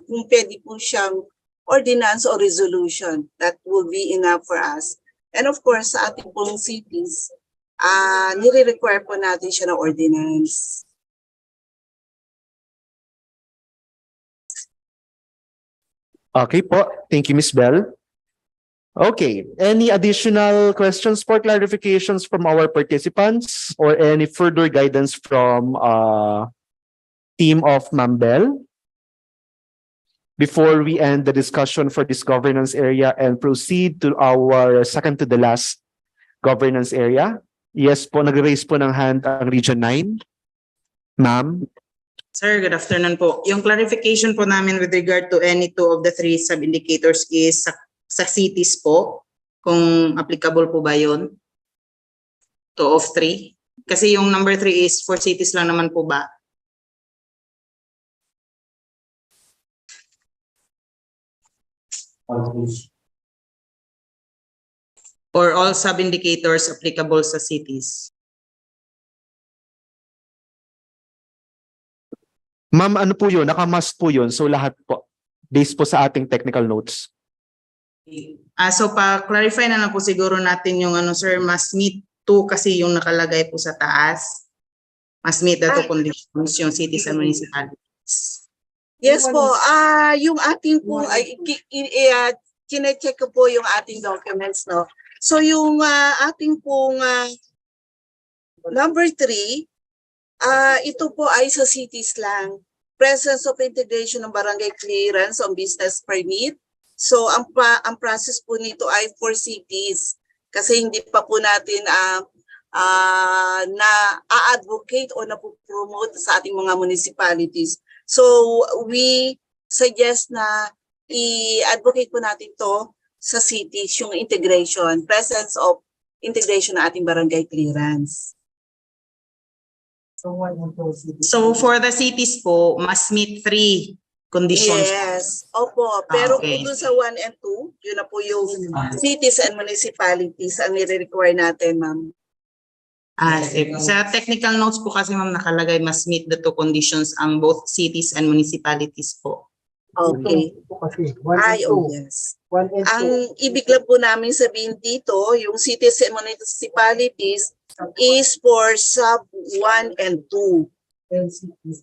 kung pwede po siyang ordinance or resolution, that will be enough for us. And of course, sa ating pong cities, nire-require po natin siya ng ordinance. Okay po. Thank you, Ms. Bell. Okay. Any additional questions for clarifications from our participants or any further guidance from team of Ma'am Bell? Before we end the discussion for this governance area and proceed to our second to the last governance area. Yes po, nag-raise po ng hand ang Region 9. Ma'am. Sir, good afternoon po. Yung clarification po namin with regard to any two of the three sub-indicators is sa cities po, kung applicable po ba yun? Two of three? Kasi yung number 3 is for cities lang naman po ba? Or all sub-indicators applicable sa cities? Ma'am, ano po yun? Naka-must po yun. So lahat po. Based po sa ating technical notes. So pa-clarify na lang po siguro natin yung ano sir, must meet 2 kasi yung nakalagay po sa taas. Must meet the 2 conditions yung cities and municipalities. Yes po, yung ating po, kine-check ko po yung ating documents, no? So yung ating pong number 3, ito po ay sa cities lang. Presence of integration ng barangay clearance on business permit. So ang process po nito ay for cities. Kasi hindi pa po natin na-advocate o na-promote sa ating mga municipalities. So we suggest na i-advocate po natin to sa cities, yung integration, presence of integration ng ating barangay clearance. So for the cities po, must meet 3 conditions. Yes, opo. Pero Okay. kung dun sa 1 and 2, yun na po yung cities and municipalities ang nire-require natin, ma'am. Sa technical notes po kasi ma'am nakalagay must meet the 2 conditions ang both cities and municipalities po. Okay. Ay, oh yes. Ang ibig lang po namin sabihin dito, yung cities and municipalities is for sub 1 and 2.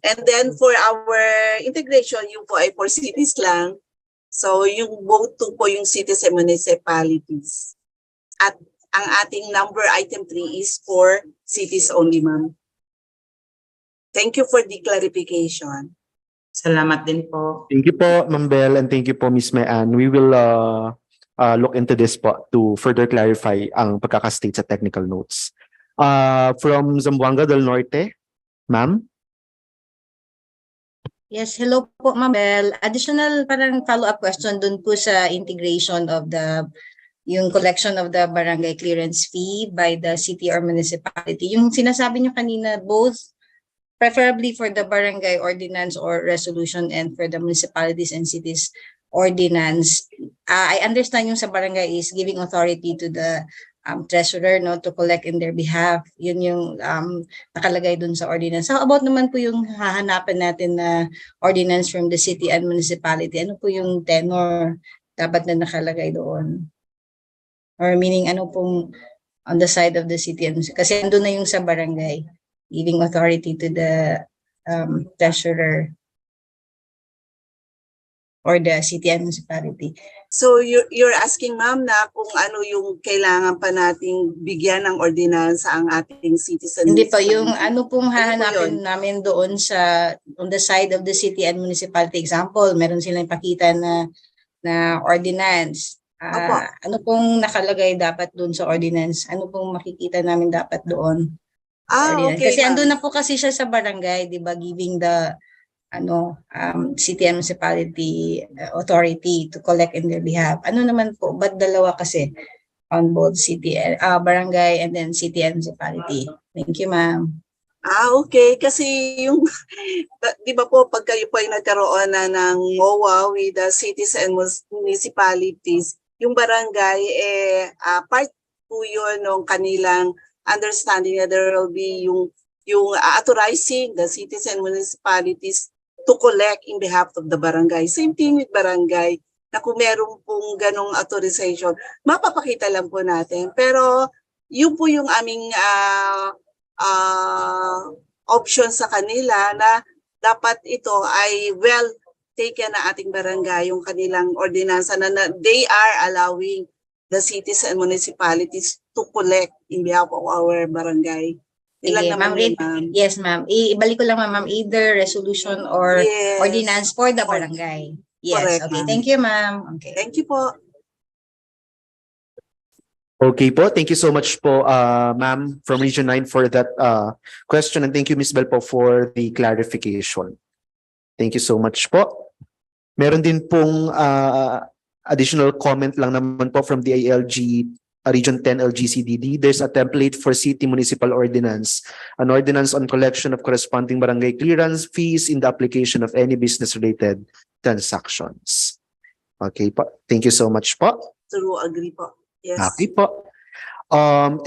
And then for our integration, yung po ay for cities lang. So yung both 2 po yung cities and municipalities. At ang ating number item 3 is for cities only, ma'am. Thank you for the clarification. Salamat din po. Thank you po, Ma'am Bell, and thank you po, Ms. Mayan. We will look into this po to further clarify ang pagkakastate sa technical notes. From Zamboanga del Norte, ma'am. Yes, hello po Ma'am Bell. Additional parang follow-up question dun po sa integration of yung collection of the barangay clearance fee by the city or municipality. Yung sinasabi nyo kanina, both preferably for the barangay ordinance or resolution and for the municipalities and cities ordinance. I understand yung sa barangay is giving authority to the treasurer, no, to collect in their behalf. Yun yung nakalagay dun sa ordinance. How about naman po yung hahanapan natin na ordinance from the city and municipality? Ano po yung tenor dapat na nakalagay doon? Or meaning ano pong on the side of the city and kasi andun na yung sa barangay, giving authority to the treasurer or the city and municipality. So you're asking ma'am na kung ano yung kailangan pa nating bigyan ng ordinansa ang ating citizens. Hindi po, yung ano pong hahanapin namin doon sa on the side of the city and municipality. Example, meron silang ipakita na ordinance. Ano pong nakalagay dapat doon sa ordinance? Ano pong makikita namin dapat doon? Okay, kasi ma'am. andun na po kasi siya sa barangay, 'di ba, giving the city and municipality authority to collect in their behalf. Ano naman po, ba't dalawa kasi on both city and barangay and then city and municipality? Thank you, ma'am. Okay. Kasi yung, di ba po, pag kayo po ay nagkaroon na ng MOA with the cities and municipalities, yung barangay, part po yun ng kanilang understanding na there will be yung authorizing the cities and municipalities to collect in behalf of the barangay. Same thing with barangay, na kung meron pong ganong authorization, mapapakita lang po natin. Pero yun po yung aming option sa kanila na dapat ito ay well taken na ating barangay, yung kanilang ordinansa na they are allowing the cities and municipalities to collect in behalf of our barangay. Sige, ma'am. Yes, ma'am. Ibalik ko lang, ma'am, either resolution or ordinance for the barangay. Yes, Correct, okay. ma'am. Thank you, ma'am. Okay. Thank you po. Okay po, thank you so much po, ma'am from Region 9 for that question, and thank you, Ms. Bel po for the clarification. Thank you so much po. Meron din pong additional comment lang naman po from the ALG Region 10 LGCDD. There's a template for city municipal ordinance, an ordinance on collection of corresponding barangay clearance fees in the application of any business-related transactions. Okay po, thank you so much po. True, agree po. Yes. Okay po.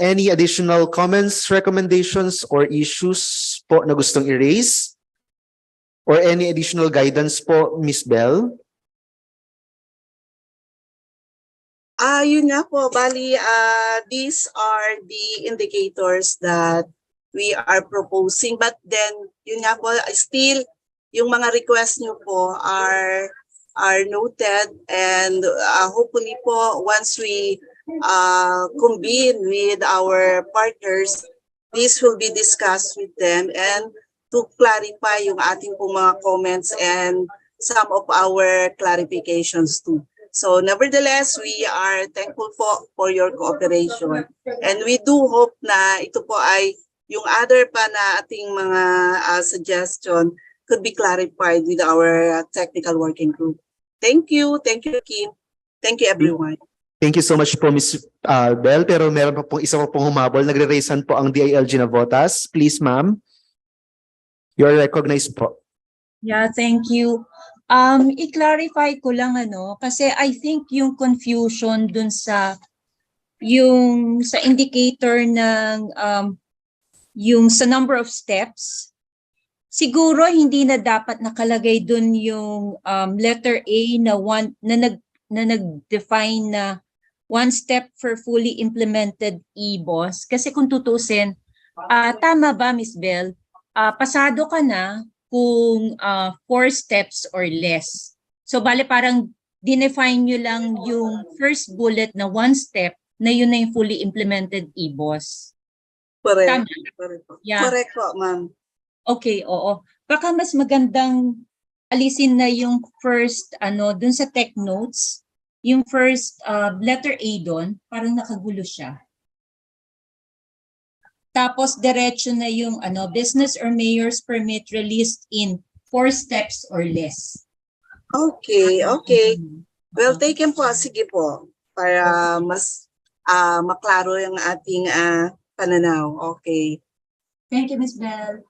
Any additional comments, recommendations, or issues po na gustong i-raise? Or any additional guidance po, Ms. Bell? Yun nga po, bali, these are the indicators that we are proposing. But then, yun nga po, still, yung mga requests nyo po are noted, and hopefully po, once we convene with our partners, this will be discussed with them and to clarify yung ating po mga comments and some of our clarifications too. So nevertheless, we are thankful for your cooperation, and we do hope na ito po ay yung other pa na ating mga suggestion could be clarified with our technical working group. Thank you, Kim. Thank you, everyone. Thank you so much po, Ms. Bell. Pero meron pa pong isa pa pong humabol. Nagre-raisean po ang DILG na votas. Please, ma'am. You're recognized po. Yeah, thank you. I-clarify ko lang kasi I think yung confusion dun sa indicator ng yung sa number of steps, siguro hindi na dapat nakalagay dun yung letter A na nag-define na one step for fully implemented e-boss. Kasi kung tutusin, tama ba, Ms. Bell? Pasado ka na kung 4 steps or less. So bale parang dinefine nyo lang yung first bullet na 1 step na yun na yung fully implemented e-boss. Correct. Yeah. Correct po, ma'am. Okay, oo. Baka mas magandang alisin na yung first dun sa tech notes, yung first letter A doon, parang nakagulo siya. Tapos diretso na yung business or mayor's permit released in 4 steps or less. Okay. Well, taken po. Sige po. Para mas maklaro yung ating pananaw. Okay. Thank you, Ms. Bell.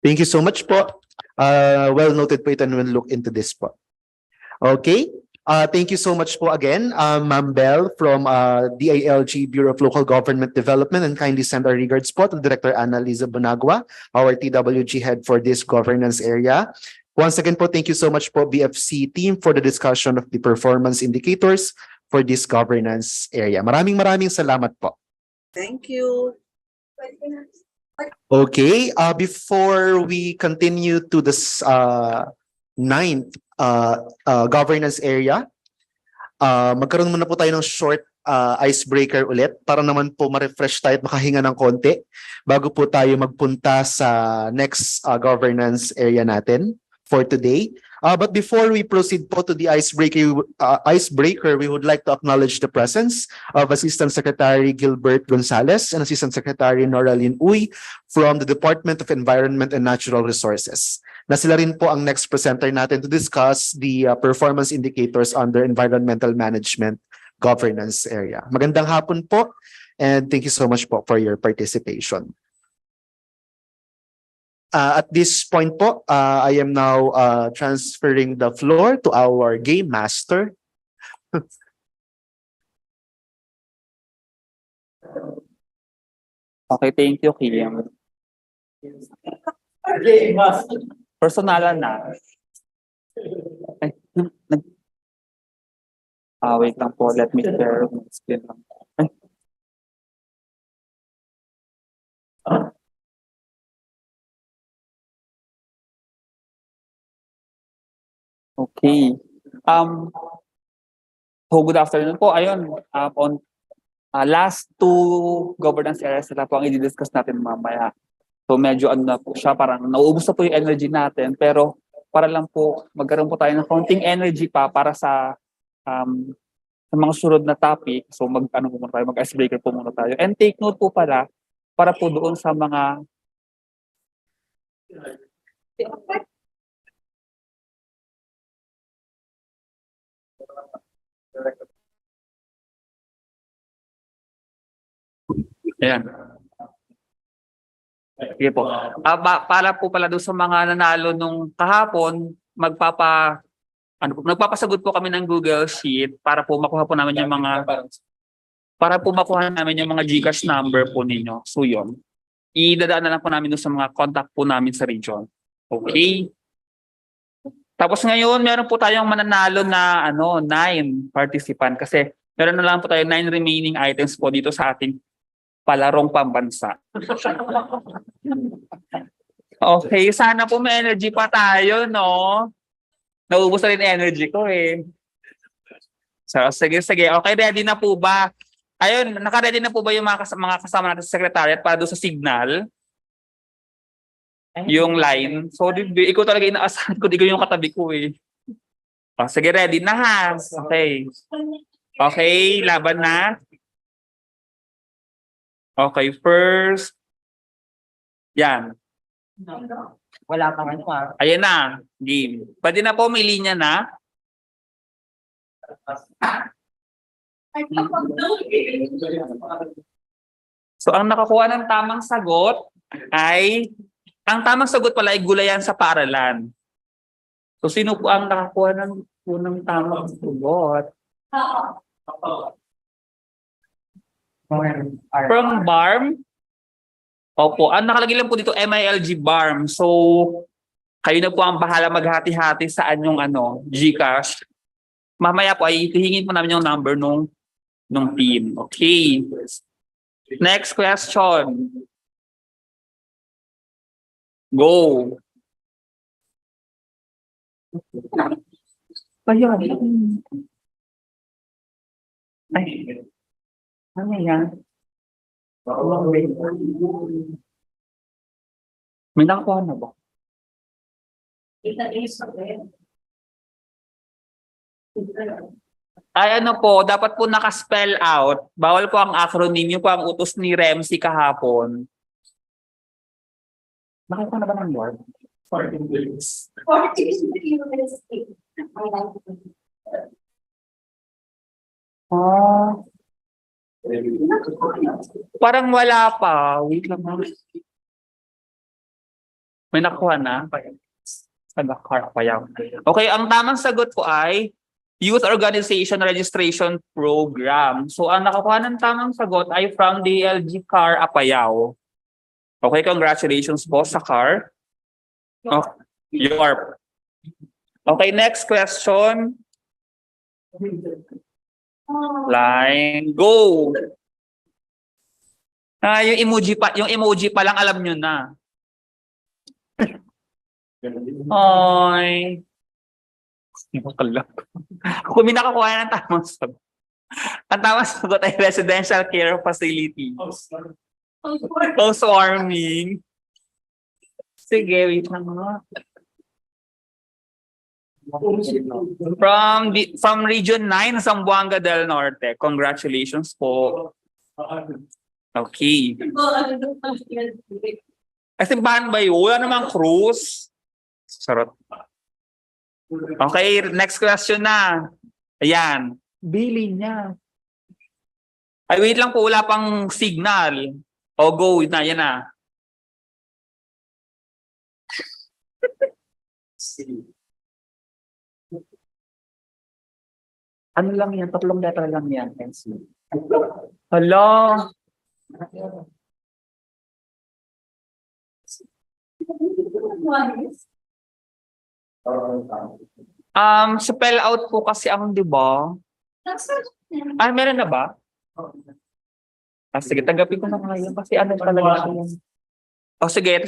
Thank you so much po. Well noted po ito and we'll look into this po. Okay. Thank you so much po again, Ma'am Bell from DILG Bureau of Local Government Development, and kindly send our regards po to Director Annalisa Bonagua, our TWG head for this governance area. Once again po, thank you so much po BFC team for the discussion of the performance indicators for this governance area. Maraming salamat po. Thank you. Okay, before we continue to this ninth governance area, magkaroon muna po tayo ng short icebreaker ulit para naman po ma-refresh tayo at makahinga ng konti bago po tayo magpunta sa next governance area natin for today. But before we proceed po to the icebreaker, we would like to acknowledge the presence of Assistant Secretary Gilbert Gonzalez and Assistant Secretary Noraline Uy from the Department of Environment and Natural Resources. Na sila rin po ang next presenter natin to discuss the performance indicators under environmental management governance area. Magandang hapon po and thank you so much po for your participation. At this point po, I am now transferring the floor to our game master. Okay, thank you, Kim. Personalan na. Ay, wait lang po. Let me share. Explain lang. Ay. Okay. So good afternoon po. Ayun, on last two governance areas na po ang i-discuss natin mamaya. So medyo ano na po siya, parang nauubos na po yung energy natin, pero para lang po magkaroon po tayo ng counting energy pa para sa mga sunod na topic. So mag-ano po muna tayo, mag-icebreaker po muna tayo. And take note po pala para po doon sa mga ayan. Sige po. Para po pala doon sa mga nanalo nung kahapon, nagpapasagot po kami ng Google Sheet para po makuha po namin yung mga GCash number po ninyo. So yun. Idadaan na lang po namin doon sa mga contact po namin sa region. Okay? Tapos ngayon, meron po tayong mananalo na 9 participant kasi meron na lang po tayo 9 remaining items po dito sa ating palarong pambansa. Okay, sana po may energy pa tayo, no? Naubos na rin energy ko eh. So, sige. Okay, ready na po ba? Ayun, naka-ready na po ba yung mga kasama natin sa secretariat para doon sa signal? Yung line. So, ikaw talaga inaasahan ko, di ko yung katabi ko eh. Oh, sige, ready na ha. Okay. Okay, laban na. Okay, first. Yan. Wala pa ano ah. Ayan na, game. Pwede na po, may linya na. So, ang nakakuha ng tamang sagot ay, ang tamang sagot pala ay gulayan sa paaralan. So, sino po ang nakakuha ng unang tamang sagot? From BARM? Opo, ang nakalagay lang po dito MILG BARM. So, kayo na po ang bahala maghati-hati saan yung GCash. Mamaya po ay hihingin po namin yung number nung team. Okay. Next question. Go. Ayun. Ay. Ano yan? May nakakuha na ba? Ay ano po, dapat po naka-spell out. Bawal po ang acronym. Yung po ang utos ni Remsi kahapon. Nakita na ba ng board? 14 days. 14 days. Parang wala pa. Wait lang. May nakuha na? Car Apayao. Okay, ang tamang sagot po ay Youth Organization Registration Program. So, ang nakakuha ng tamang sagot ay from DLG Car Apayao. Okay, congratulations po sa car. Oh, you are. Okay, next question. Line, go. Yung emoji pa lang alam nyo na. Ay. Kung may nakakuha ng tamang sagot. Ang tamang sagot ay residential care facility. Housewarming. Sige, wait lang nga. From Region 9, Zamboanga del Norte. Congratulations po. Okay. Ay, simbahan ba yun? Wala namang cruise. Sarot. Okay, next question na. Ayan. Bili niya. Ay, wait lang po. Wala pang signal. O, go. Na, yan na. Ano lang yan? 3 letter lang yan. Hello? Spell out po kasi ang, di ba? Meron na ba? Sige, tanggapin ko na ngayon kasi ano talaga yan. Sige.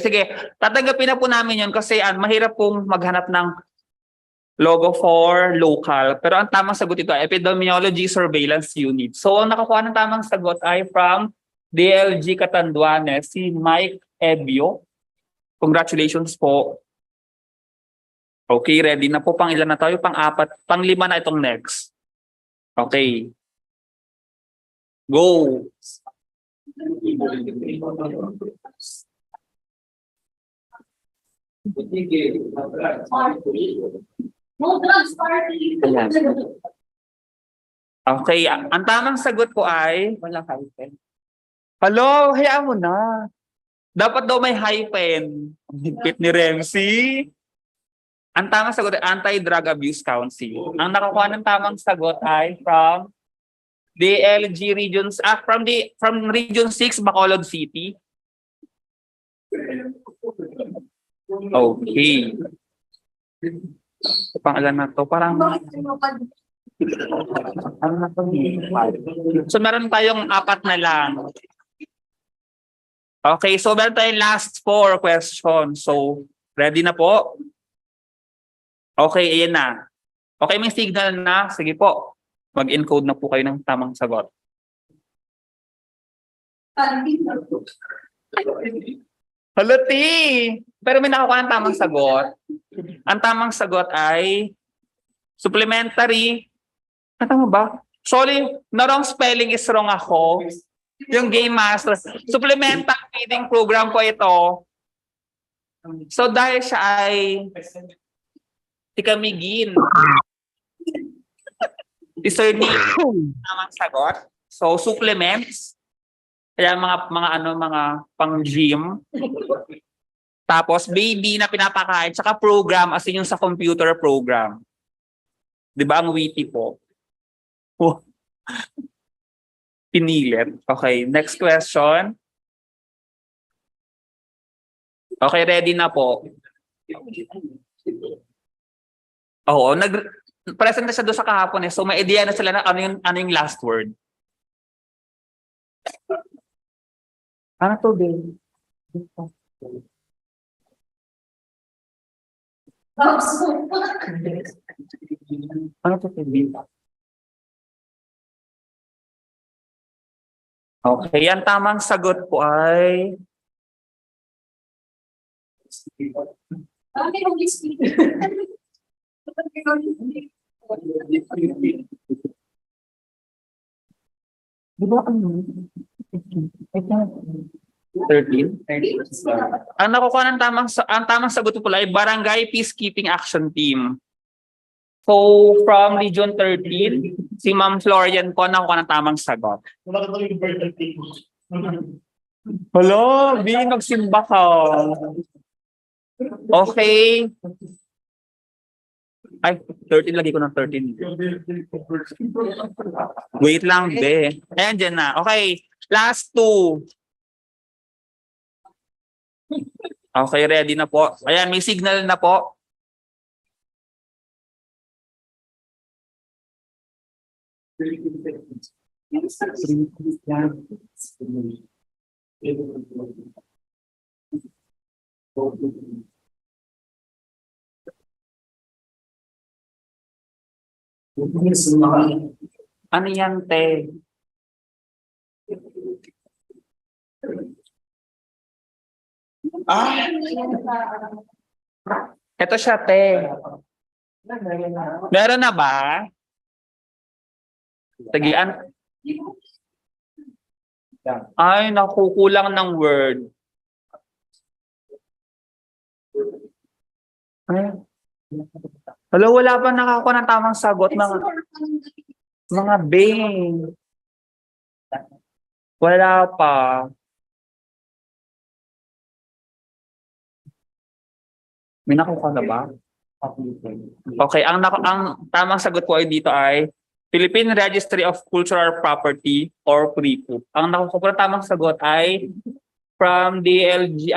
Tatanggapin na po namin yun kasi mahirap pong maghanap ng logo for local. Pero ang tamang sagot ito ay Epidemiology Surveillance Unit. So, ang nakakuha ng tamang sagot ay from DLG Catanduanes, si Mike Ebio. Congratulations po. Okay, ready na po. Pang ilan na tayo? Pang-4. Pang-5 na itong next. Okay. Go. Ayan. Okay, ang tamang sagot po ay walang hyphen. Hello, hayaan mo na. Dapat daw may hyphen. Higpit ni Remcy. Ang tamang sagot ay Anti-Drug Abuse Council. Ang nakakuha ng tamang sagot ay from DLG regions, from Region 6, Bacolod City. Okay. Pangalan na to, parang ano na to? So meron tayong 4 na lang. Okay, so meron tayong last 4 questions. So, ready na po? Okay, ayan na. Okay, may signal na. Sige po. Mag-encode na po kayo ng tamang sagot. Halati! Pero may nakakuha ng tamang sagot. Ang tamang sagot ay supplementary. Tama ba? Sorry, na wrong spelling is wrong ako. Yung Game Master. Supplemental feeding program po ito. So dahil siya ay tikamigin. Discerning tamang sagot. So supplements. Kaya mga pang-gym. Tapos baby na pinapakain, tsaka program as in yung sa computer program. 'Di ba ang witty po? Oh. Pinilit. Okay, next question. Okay, ready na po. Oo, present na siya doon sa kahapon eh. So may idea na sila na ano yung last word. Ano to, babe? Ano to, babe? Okay, ang tamang sagot po ay diba ano? 13? Ang nakukuha ng tamang sagot po pala ay Barangay Peacekeeping Action Team. So, from Region 13, si Ma'am Florian po nakukuha ng tamang sagot. Hello, B, magsimba ka. Okay. Ay, 13, lagi ko ng 13. Wait lang, be. Ayan, dyan na. Okay, last two. Okay, ready na po. Ayan, may signal na po. Ano yan, te? Ah! Ito siya, te. Meron na ba? Tagian. Ay, nakukulang ng word. Ay. Wala pa nakakuha ng tamang sagot, mga bing. Wala pa. May nakuha na ba? Okay, ang tamang sagot po ay dito ay Philippine Registry of Cultural Property or PRECUP. Ang nakuha po ng tamang sagot ay from DLG,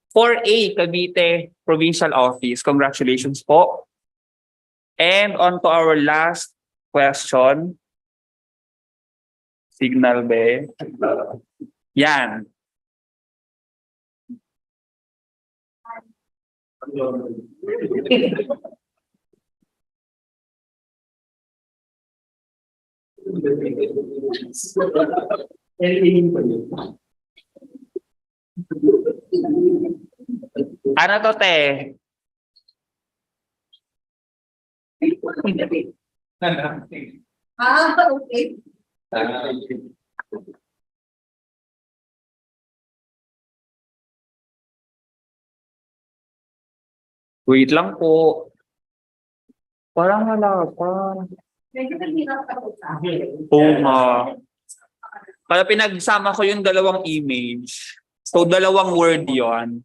4A Cavite Provincial Office. Congratulations po. And on to our last question. Signal be. Yan. Ano to, te? Okay. Wait lang po. Parang wala pa. Oo nga. Kaya pinagsama ko yung dalawang image. So, dalawang word yon.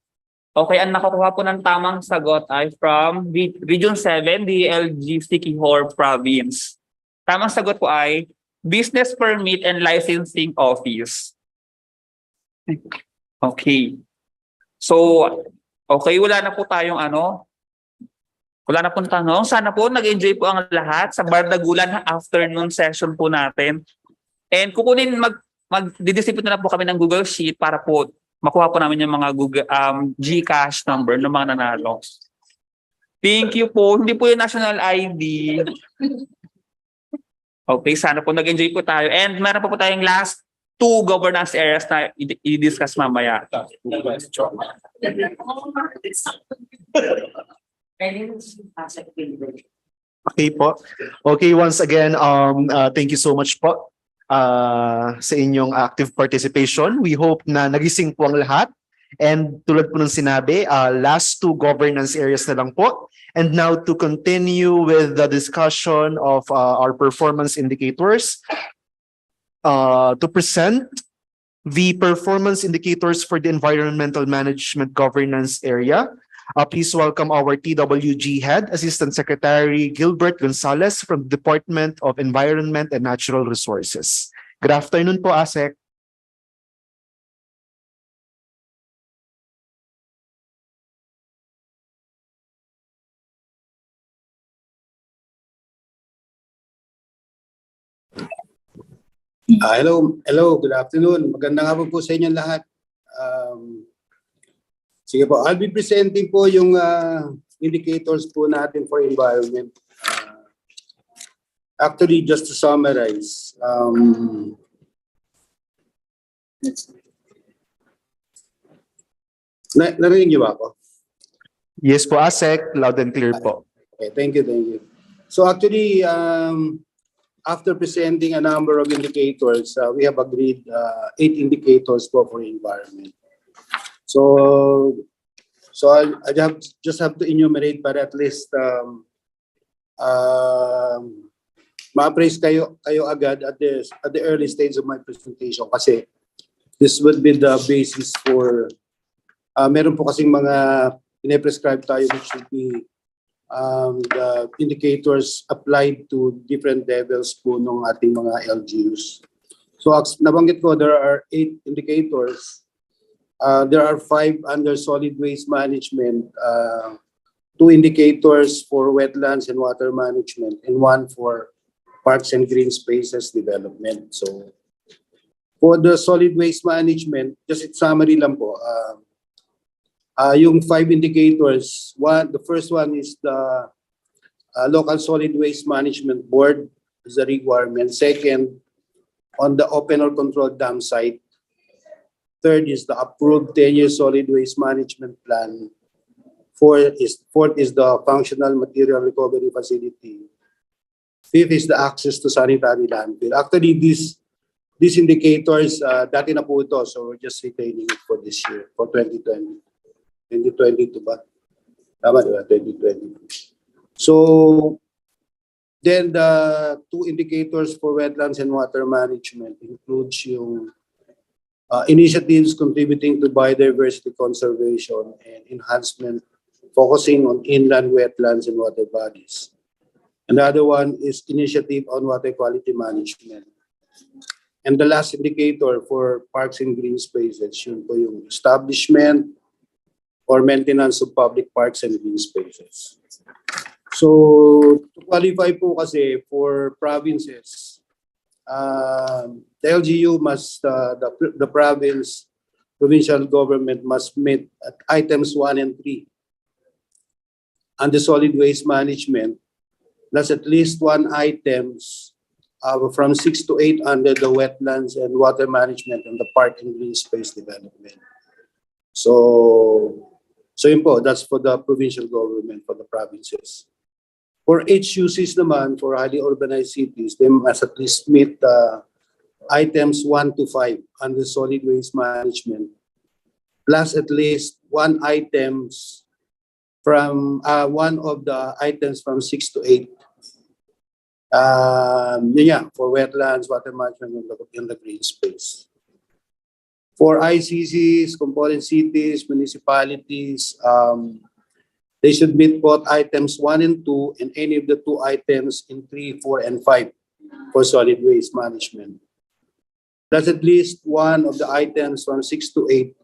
Okay, ang nakakuha po ng tamang sagot ay from Region 7, DLG Siquijor Province. Tamang sagot po ay Business Permit and Licensing Office. Okay. So, okay, wala na po tayong wala na pong tanong. Sana po nag-enjoy po ang lahat sa Bardagulan afternoon session po natin. And kukunin mag-distribute na po kami ng Google Sheet para po makuha po namin yung mga Google GCash number ng mga nanalo. Thank you po. Hindi po yung national ID. Okay, sana po nag-enjoy po tayo. And meron po tayong last 2 governance areas na i-discuss mamaya. Okay po. Okay, once again, thank you so much po sa inyong active participation. We hope na nagising po ang lahat. And tulad po ng sinabi, last 2 governance areas na lang po. And now to continue with the discussion of our performance indicators, to present the performance indicators for the environmental management governance area. Please welcome our TWG Head, Assistant Secretary Gilbert Gonzalez from the Department of Environment and Natural Resources. Good afternoon po, ASEC. Hello, good afternoon. Magandang hapon po sa inyo lahat. Sige po, I'll be presenting po yung indicators po natin for environment. Actually, just to summarize, narinig niyo ba ako? Yes po, ASEC. Loud and clear po. Okay, thank you. So actually, after presenting a number of indicators, we have agreed 8 indicators for environment. So I just have to enumerate para at least ma-appraise kayo agad at the early stage of my presentation kasi this would be the basis for meron po kasing mga pine-prescribe tayo which should be the indicators applied to different levels po ng ating mga LGUs. So as nabanggit ko, there are 8 indicators. There are 5 under solid waste management, 2 indicators for wetlands and water management, and 1 for parks and green spaces development. So for the solid waste management, just in summary lang po, yung 5 indicators, the first one is the local solid waste management board is a requirement. Second, on the open or controlled dam site. Third is the approved 10-year solid waste management plan. Fourth is the functional material recovery facility. Fifth is the access to sanitary landfill. Actually, these indicators, dati na po ito, so we're just retaining it for this year, for 2020. 2022 ba? Tama diba? 2020. So, then the 2 indicators for wetlands and water management includes yung initiatives contributing to biodiversity conservation and enhancement, focusing on inland wetlands and water bodies. Another one is initiative on water quality management. And the last indicator for parks and green spaces, yun po yung establishment or maintenance of public parks and green spaces. So, to qualify po kasi for provinces, the LGU must, the provincial government must meet at items 1 and 3 under solid waste management, plus at least 1 items from 6 to 8 under the wetlands and water management and the park and green space development. So yun po, that's for the provincial government, for the provinces. For HUCs naman, for highly urbanized cities, they must at least meet items 1 to 5 under solid waste management, plus at least 1 items from 1 of the items from 6 to 8. For wetlands, water management, and the green space. For ICCs, component cities, municipalities, they should meet both items 1 and 2 and any of the 2 items in 3, 4, and 5 for solid waste management. That's at least 1 of the items from 6 to 8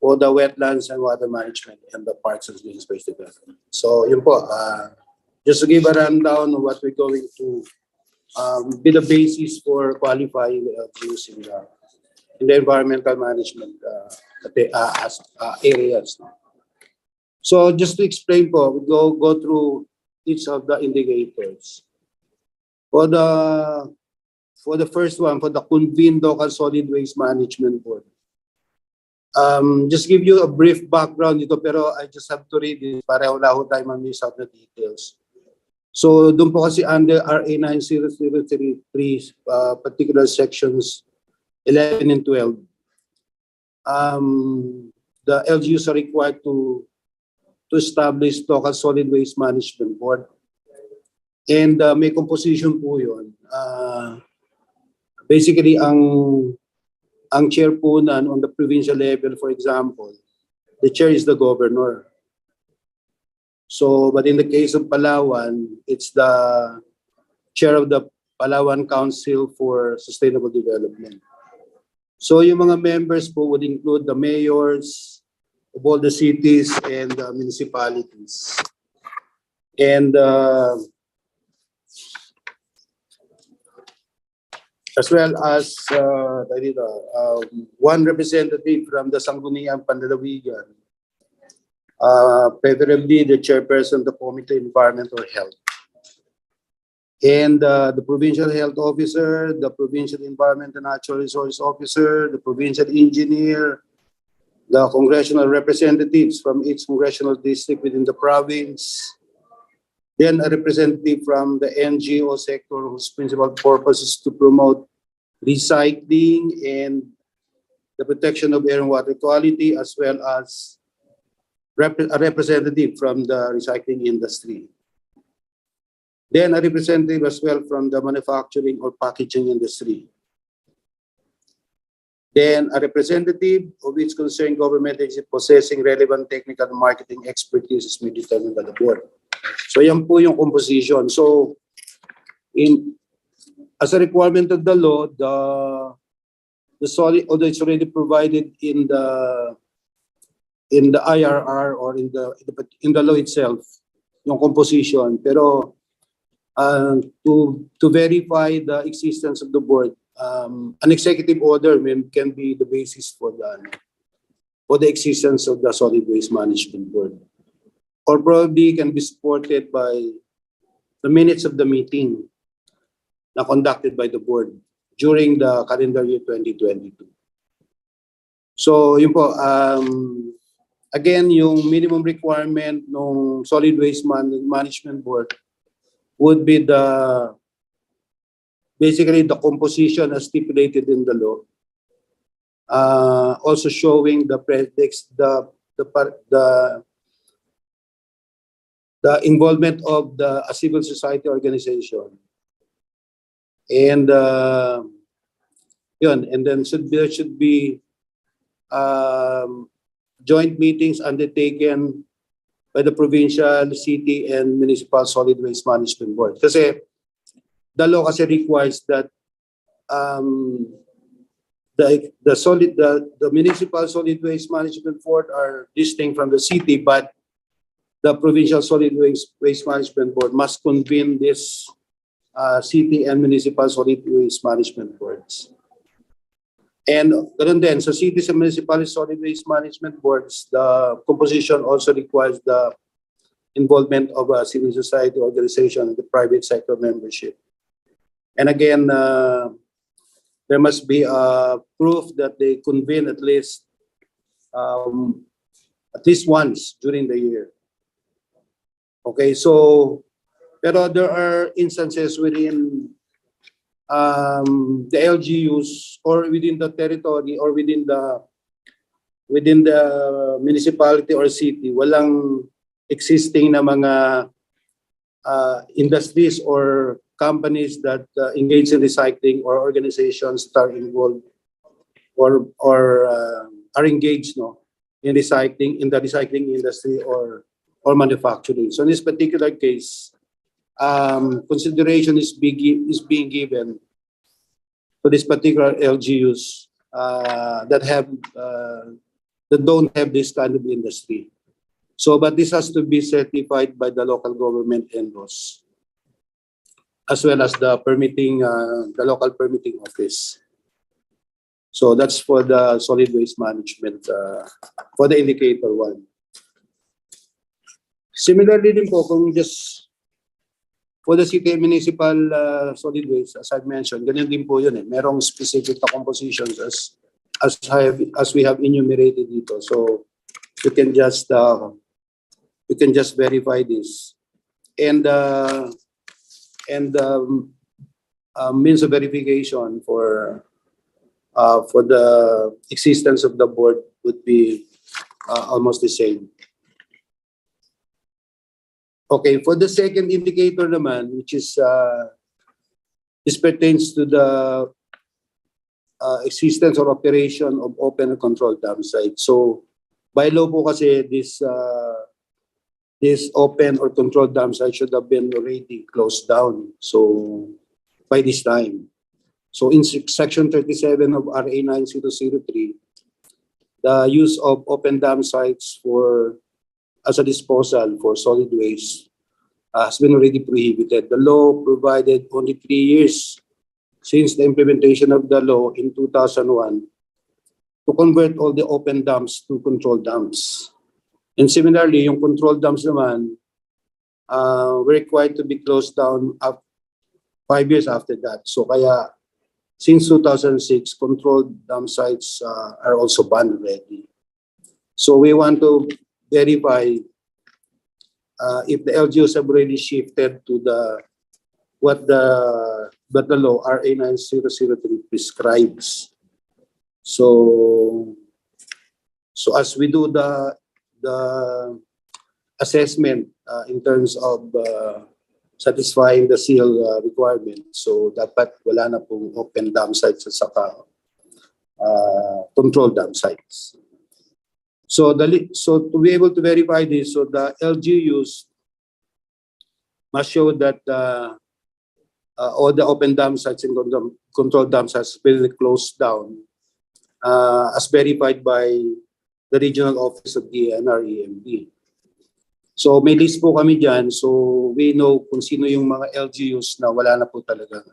for the wetlands and water management and the parks and green space development. So yun po, just to give a rundown of what we're going to be the basis for qualifying the LGUs in the environmental management areas. So just to explain po, we go through each of the indicators. For the first one, for the convened local solid waste management board. Just give you a brief background dito, pero I just have to read it para wala ho tayo ma-miss out the details. So doon po kasi under RA 9003, particular sections 11 and 12, the LGUs are required to establish local solid waste management board. And may composition po yun. Basically, ang chair po on the provincial level, for example, the chair is the governor. So, but in the case of Palawan, it's the chair of the Palawan Council for Sustainable Development. So, yung mga members po would include the mayors of all the cities and municipalities. And as well as one representative from the Sangguniang Panlalawigan, preferably the chairperson of the Committee on Environmental Health. And the provincial health officer, the provincial environment and natural resource officer, the provincial engineer, the congressional representatives from each congressional district within the province, then a representative from the NGO sector whose principal purpose is to promote recycling and the protection of air and water quality, as well as a representative from the recycling industry. Then a representative as well from the manufacturing or packaging industry. Then a representative of each concerned government agency possessing relevant technical and marketing expertise is may determined by the board. So yan po yung composition. So as a requirement of the law, the solid, although it's already provided in the IRR or in the law itself, yung composition. Pero to verify the existence of the board, an executive order can be the basis for the existence of the Solid Waste Management Board, or probably can be supported by the minutes of the meeting na conducted by the board during the calendar year 2022. So yun po, again, yung minimum requirement ng Solid Waste Management Board would be basically the composition as stipulated in the law. Also showing the involvement of a civil society organization. And and then there should be joint meetings undertaken by the provincial, city, and municipal solid waste management board. Kasi the law kasi requires that the municipal solid waste management board are distinct from the city, but the provincial solid waste management board must convene this city and municipal solid waste management boards. And ganun din, sa cities and municipal solid waste management boards, the composition also requires the involvement of a civil society organization and the private sector membership. And again, there must be proof that they convene at least once during the year. Okay, so pero there are instances within the LGUs or within the territory or within the municipality or city, walang existing na mga industries or companies that engage in recycling or organizations that are involved or are engaged in recycling, in the recycling industry or manufacturing. So in this particular case, consideration is being given to this particular LGUs that don't have this kind of industry. So, but this has to be certified by the local government and laws, as well as the local permitting office. So that's for the solid waste management, for the indicator one. Similarly din po, kung just for the city and municipal solid waste, as I've mentioned, ganyan din po yun eh. Merong specific na compositions as we have enumerated dito. So you can just verify this. And means of verification for the existence of the board would be almost the same. Okay, for the second indicator naman, which is this pertains to the existence or operation of open and controlled dam sites. So by law po kasi this open or controlled dam site should have been already closed down. So by this time. So in section 37 of RA 9003, the use of open dam sites as a disposal for solid waste has been already prohibited. The law provided only 3 years since the implementation of the law in 2001 to convert all the open dams to controlled dams. And similarly, yung controlled dams naman were required to be closed down 5 years after that. So kaya since 2006, controlled dam sites are also banned already. So we want to verify if the LGUs have already shifted to what the law RA 9003 prescribes. So as we do the assessment in terms of satisfying the seal requirement, so dapat wala na pong open dam sites at saka controlled dam sites. So to be able to verify this, so the LGUs must show that all the open dam sites and controlled dam sites have been closed down as verified by the regional office of the NREMB. So may list po kami dyan, so we know kung sino yung mga LGUs na wala na po talaga.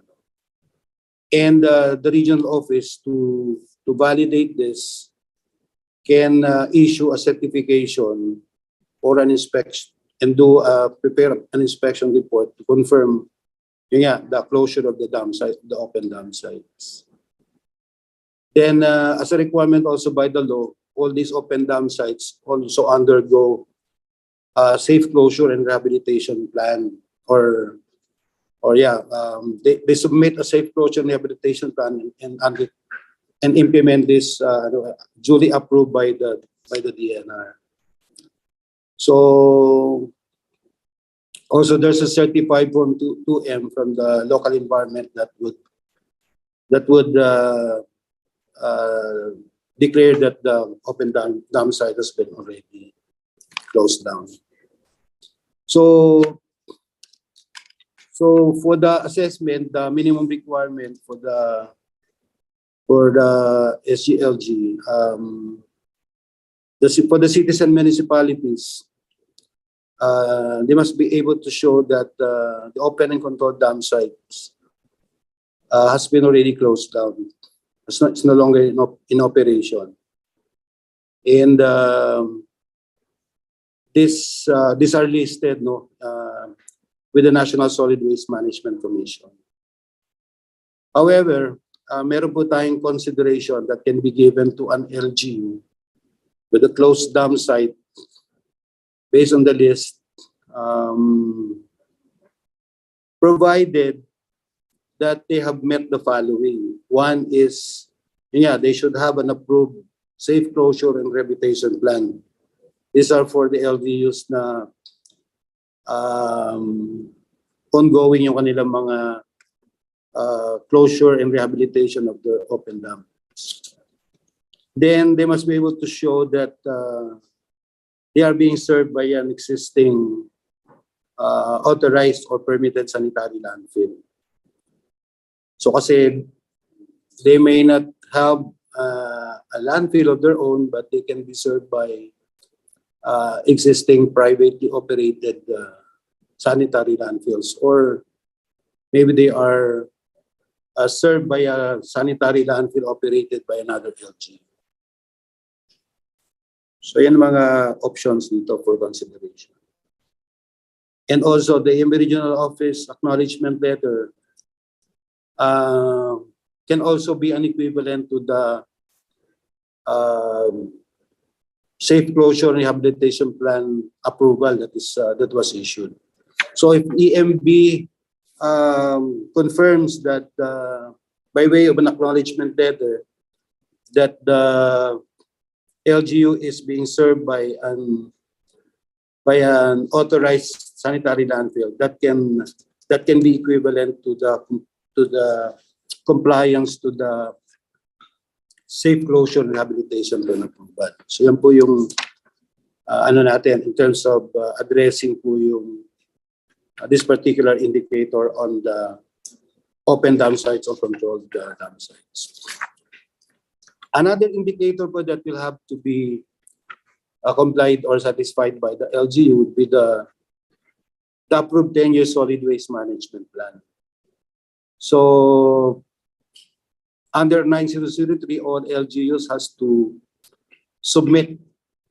And the regional office to validate this can issue a certification or an inspection and prepare an inspection report to confirm the closure of the dam site, the open dam sites. Then as a requirement also by the law, all these open dam sites also undergo safe closure and rehabilitation plan they submit a safe closure and rehabilitation plan and implement this duly approved by the DNR. So also there's a certified form 2M from the local environment that would declare that the open dam site has been already closed down. So for the assessment, the minimum requirement for the SGLG, for the cities and municipalities, they must be able to show that the open and controlled dam sites has been already closed down. It's no longer in operation. And these are listed with the National Solid Waste Management Commission. However, meron po tayong consideration that can be given to an LGU with a closed dam site based on the list, provided that they have met the following. One is, they should have an approved safe closure and rehabilitation plan. These are for the LGUs na ongoing yung kanilang mga closure and rehabilitation of the open dam. Then they must be able to show that they are being served by an existing authorized or permitted sanitary landfill. So kasi they may not have a landfill of their own, but they can be served by existing privately operated sanitary landfills, or maybe they are served by a sanitary landfill operated by another LG. So yan mga options dito for consideration. And also the regional office acknowledgement letter can also be an equivalent to the safe closure and rehabilitation plan approval that was issued. So if EMB confirms that by way of an acknowledgement letter that the LGU is being served by an authorized sanitary landfill, that can be equivalent to the compliance to the safe closure and rehabilitation plan approval. So yan po yung natin in terms of addressing po yung this particular indicator on the open dam sites or controlled dam sites. Another indicator po that will have to be complied or satisfied by the LGU would be the approved 10-year solid waste management plan. So under 9003, all LGUs has to submit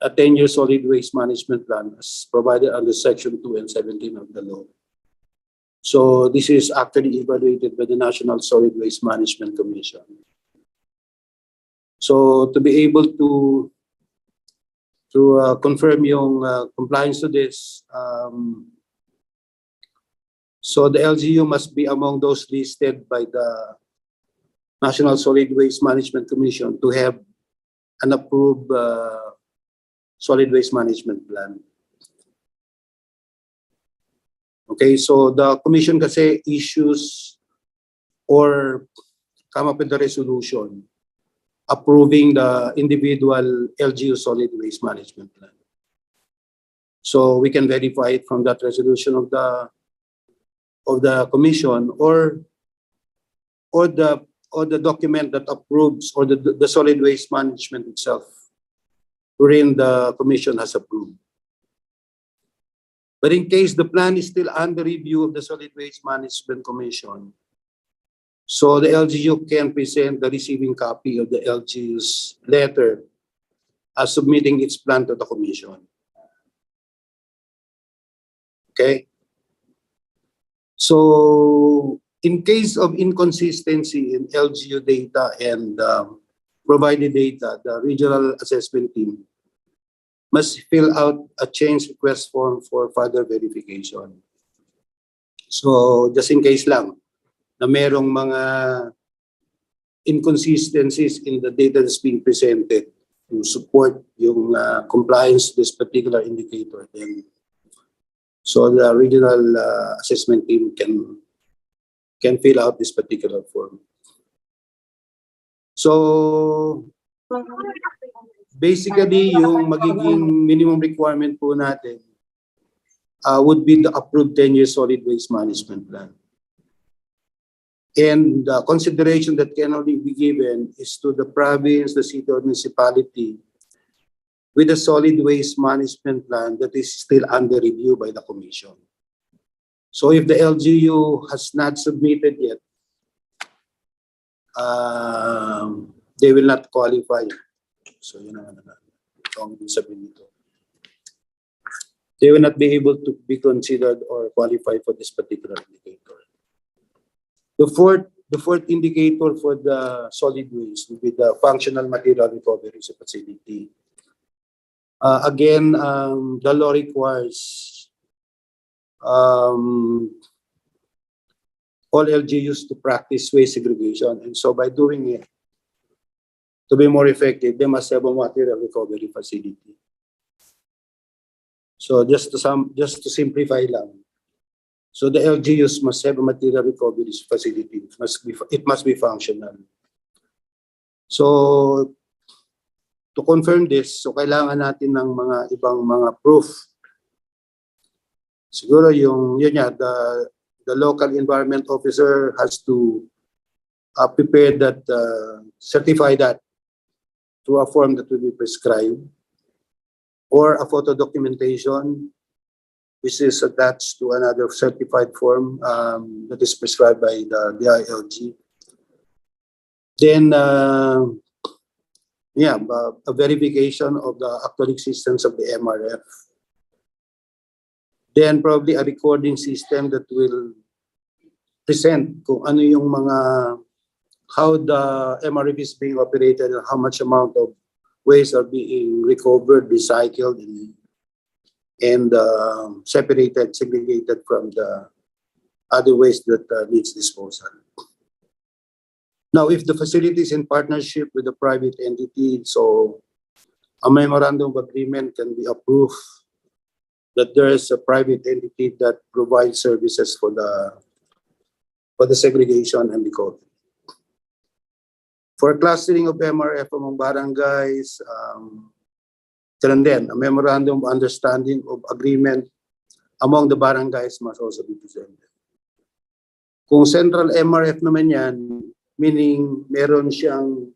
a 10-year solid waste management plan as provided under Section 2 and 17 of the law. So this is actually evaluated by the National Solid Waste Management Commission. So to be able to confirm yung compliance to this, so the LGU must be among those listed by the National Solid Waste Management Commission to have an approved solid waste management plan. Okay, so the commission kasi issues or come up with a resolution approving the individual LGU solid waste management plan. So we can verify it from that resolution of the commission or the document that approves or the solid waste management itself, wherein the commission has approved. But in case the plan is still under review of the Solid Waste Management Commission, so the LGU can present the receiving copy of the LGU's letter as submitting its plan to the commission. Okay? So in case of inconsistency in LGU data and provided data, the regional assessment team must fill out a change request form for further verification. So just in case lang na merong mga inconsistencies in the data that's being presented to support yung compliance to this particular indicator, then so the regional assessment team can fill out this particular form. So basically, yung magiging minimum requirement po natin would be the approved 10-year solid waste management plan. And the consideration that can only be given is to the province, the city or municipality with a solid waste management plan that is still under review by the commission. So if the LGU has not submitted yet, they will not qualify. So yun ang sabihin nito. They will not be able to be considered or qualify for this particular indicator. The fourth indicator for the solid waste will be the functional material recovery facility. Again, the law requires all LGUs to practice waste segregation, and so by doing it, to be more effective, they must have a material recovery facility. So just to simplify lang, so the LGUs must have a material recovery facility. It must be functional. So to confirm this, so kailangan natin ng mga ibang mga proof. Siguro the local environment officer has to prepare that, certify that through a form that will be prescribed, or a photo documentation which is attached to another certified form that is prescribed by the DILG. Then, a verification of the actual existence of the MRF. Then probably a recording system that will present kung ano yung mga how the MRF is being operated and how much amount of waste are being recovered, recycled, and separated, segregated from the other waste that needs disposal. Now, if the facility is in partnership with a private entity, so a memorandum of agreement can be approved that there is a private entity that provides services for the segregation and recovery. For clustering of MRF among barangays, and then a memorandum of understanding of agreement among the barangays must also be presented. Kung central MRF naman yan, meaning meron siyang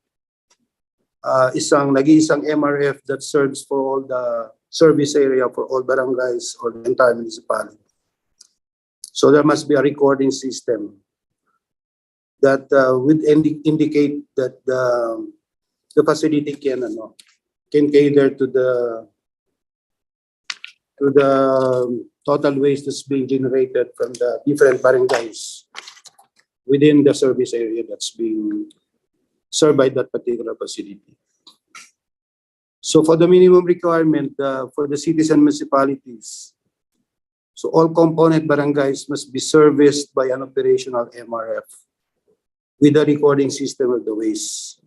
nag-iisang MRF that serves for all the service area for all barangays or the entire municipality. So there must be a recording system that would indicate that the facility can cater to the total waste that's being generated from the different barangays within the service area that's being served by that particular facility. So for the minimum requirement for the cities and municipalities, so all component barangays must be serviced by an operational MRF with a recording system of the waste.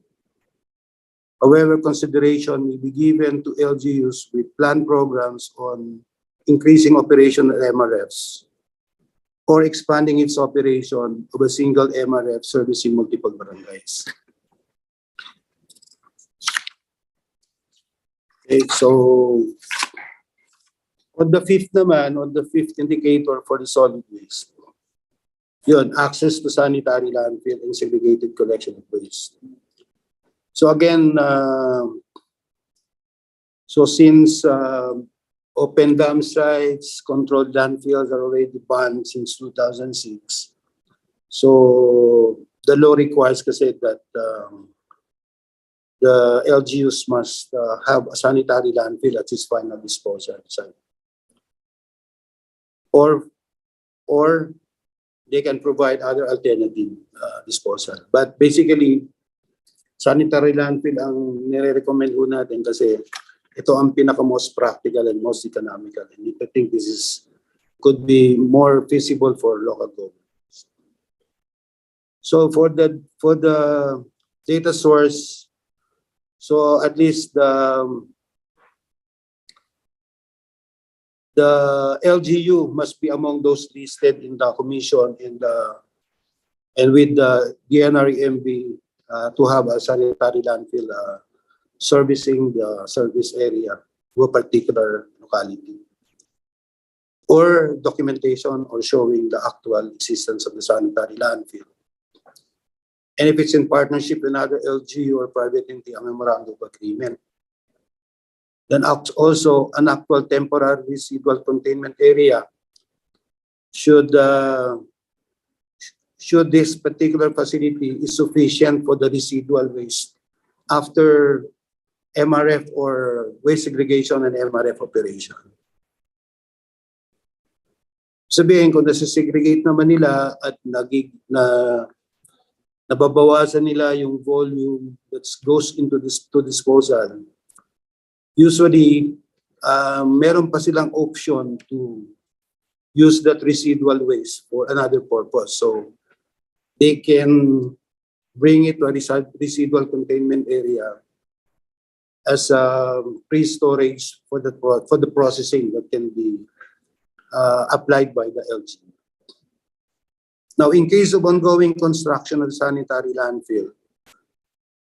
However, consideration may be given to LGUs with planned programs on increasing operational MRFs or expanding its operation of a single MRF servicing multiple barangays. Okay, so on the fifth indicator for the solid waste, yun, access to sanitary landfill and segregated collection of waste. So again, so since open dam sites, controlled landfills are already banned since 2006, so the law requires kasi that the LGUs must have a sanitary landfill at its final disposal site. Or they can provide other alternative disposal. But basically, sanitary landfill ang nire-recommend ho natin kasi ito ang pinaka-most practical and most economical. And I think this could be more feasible for local governments. So for the data source, so at least the LGU must be among those listed in the commission and with the DNREMB to have a sanitary landfill servicing the service area of a particular locality, or documentation or showing the actual existence of the sanitary landfill. And if it's in partnership with another LGU or private entity, a memorandum of agreement. Then also an actual temporary residual containment area should this particular facility is sufficient for the residual waste after MRF or waste segregation and MRF operation. Sabihin kung nasa-segregate naman nila at nababawasan nila yung volume that goes into to disposal, usually meron pa silang option to use that residual waste for another purpose. So they can bring it to a residual containment area as a pre-storage for the processing that can be applied by the LG. Now, in case of ongoing construction of sanitary landfill,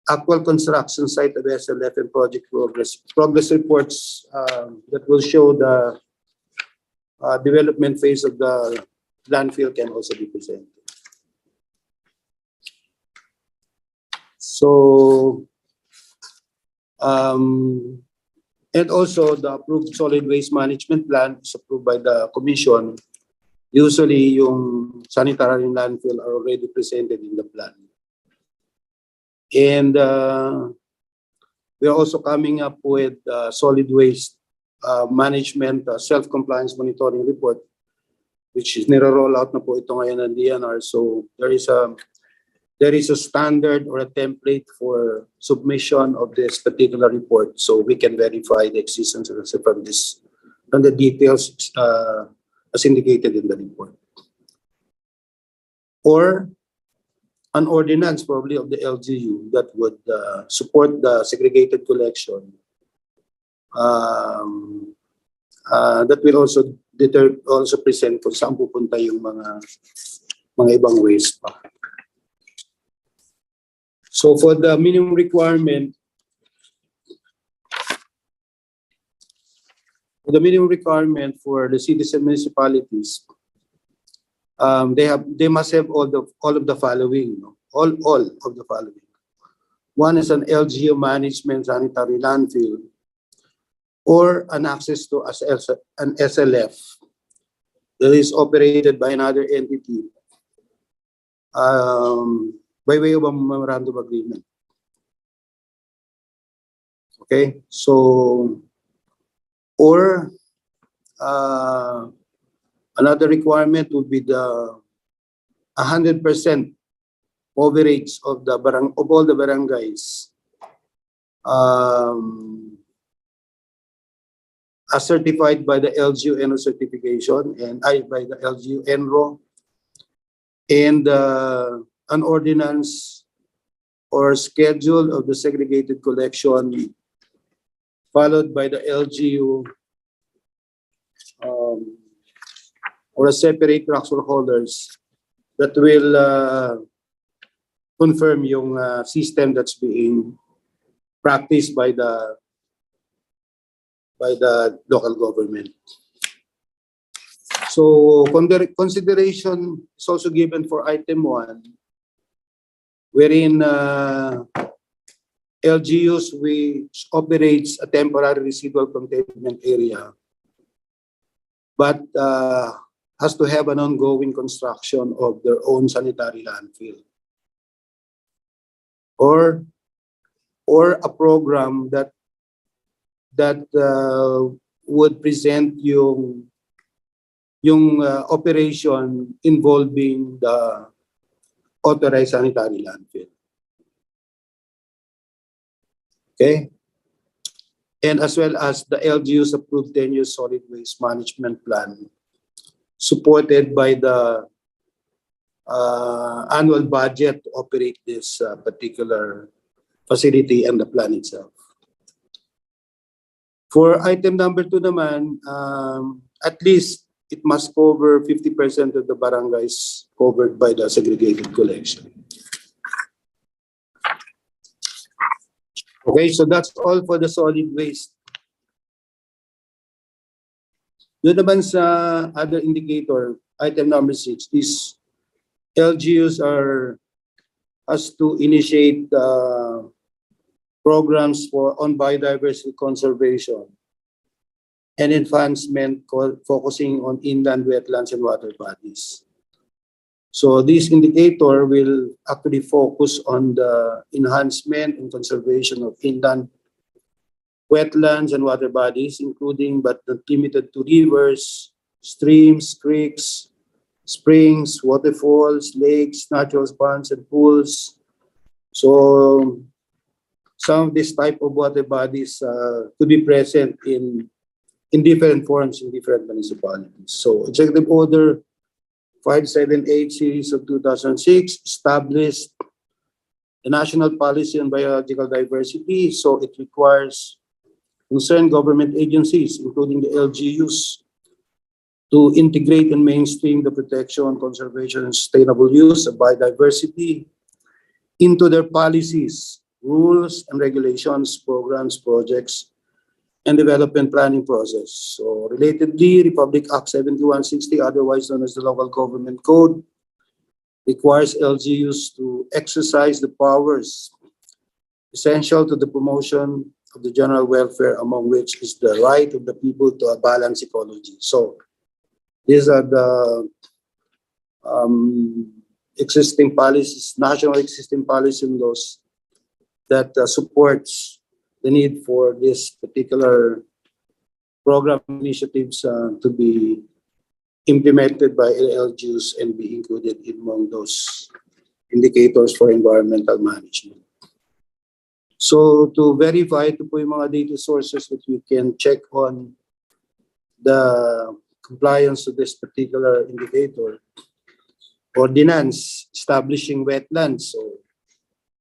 actual construction site of SLF and project progress reports that will show the development phase of the landfill can also be presented. So, and also the approved solid waste management plan is approved by the commission. Usually, yung sanitary landfill are already presented in the plan. And we are also coming up with solid waste management self-compliance monitoring report, which is nire-roll out na po ito ngayon ng DNR. So there is a standard or a template for submission of this particular report, so we can verify the existence of from the details as indicated in the report. Or an ordinance probably of the LGU that would support the segregated collection that will also present kung saan pupunta yung mga ibang waste pa. So for the minimum requirement, for the cities and municipalities, they must have all of the following. All of the following. One is an LGU management sanitary landfill, or an access to an SLF that is operated by another entity by way of a memorandum of agreement. Okay, so or another requirement would be the 100% coverage of all the barangays as certified by the LGU ENRO certification and by the LGU ENRO, and an ordinance or schedule of the segregated collection followed by the LGU or a separate tractor holders that will confirm yung system that's being practiced by the by the local government. So consideration is also given for item 1, wherein LGUs which operates a temporary residual containment area, but has to have an ongoing construction of their own sanitary landfill, or a program that would present yung operation involving the authorized sanitary landfill. Okay? And as well as the LGU's approved 10-year solid waste management plan, supported by the annual budget to operate this particular facility and the plan itself. For item number 2 naman, at least it must cover 50% of the barangays covered by the segregated collection. Okay, so that's all for the solid waste. Doon naman sa other indicator, item number 6, is LGUs has to initiate programs on biodiversity conservation and advancement focusing on inland wetlands and water bodies. So this indicator will actually focus on the enhancement and conservation of inland wetlands and water bodies, including but not limited to rivers, streams, creeks, springs, waterfalls, lakes, natural ponds, and pools. So some of this type of water bodies to be present in different forms in different municipalities. So Executive Order 578 series of 2006 established the National Policy on Biological Diversity. So it requires concerned government agencies, including the LGUs, to integrate and mainstream the protection, conservation, and sustainable use of biodiversity into their policies, rules, and regulations, programs, projects, and development planning process. So relatedly, Republic Act 7160, otherwise known as the Local Government Code, requires LGUs to exercise the powers essential to the promotion of the general welfare, among which is the right of the people to a balanced ecology. So these are the existing policies, national existing policy laws that supports the need for this particular program initiatives to be implemented by LGUs and be included among those indicators for environmental management. So to verify, ito po yung mga data sources that we can check on the compliance to this particular indicator. Ordinance establishing wetlands.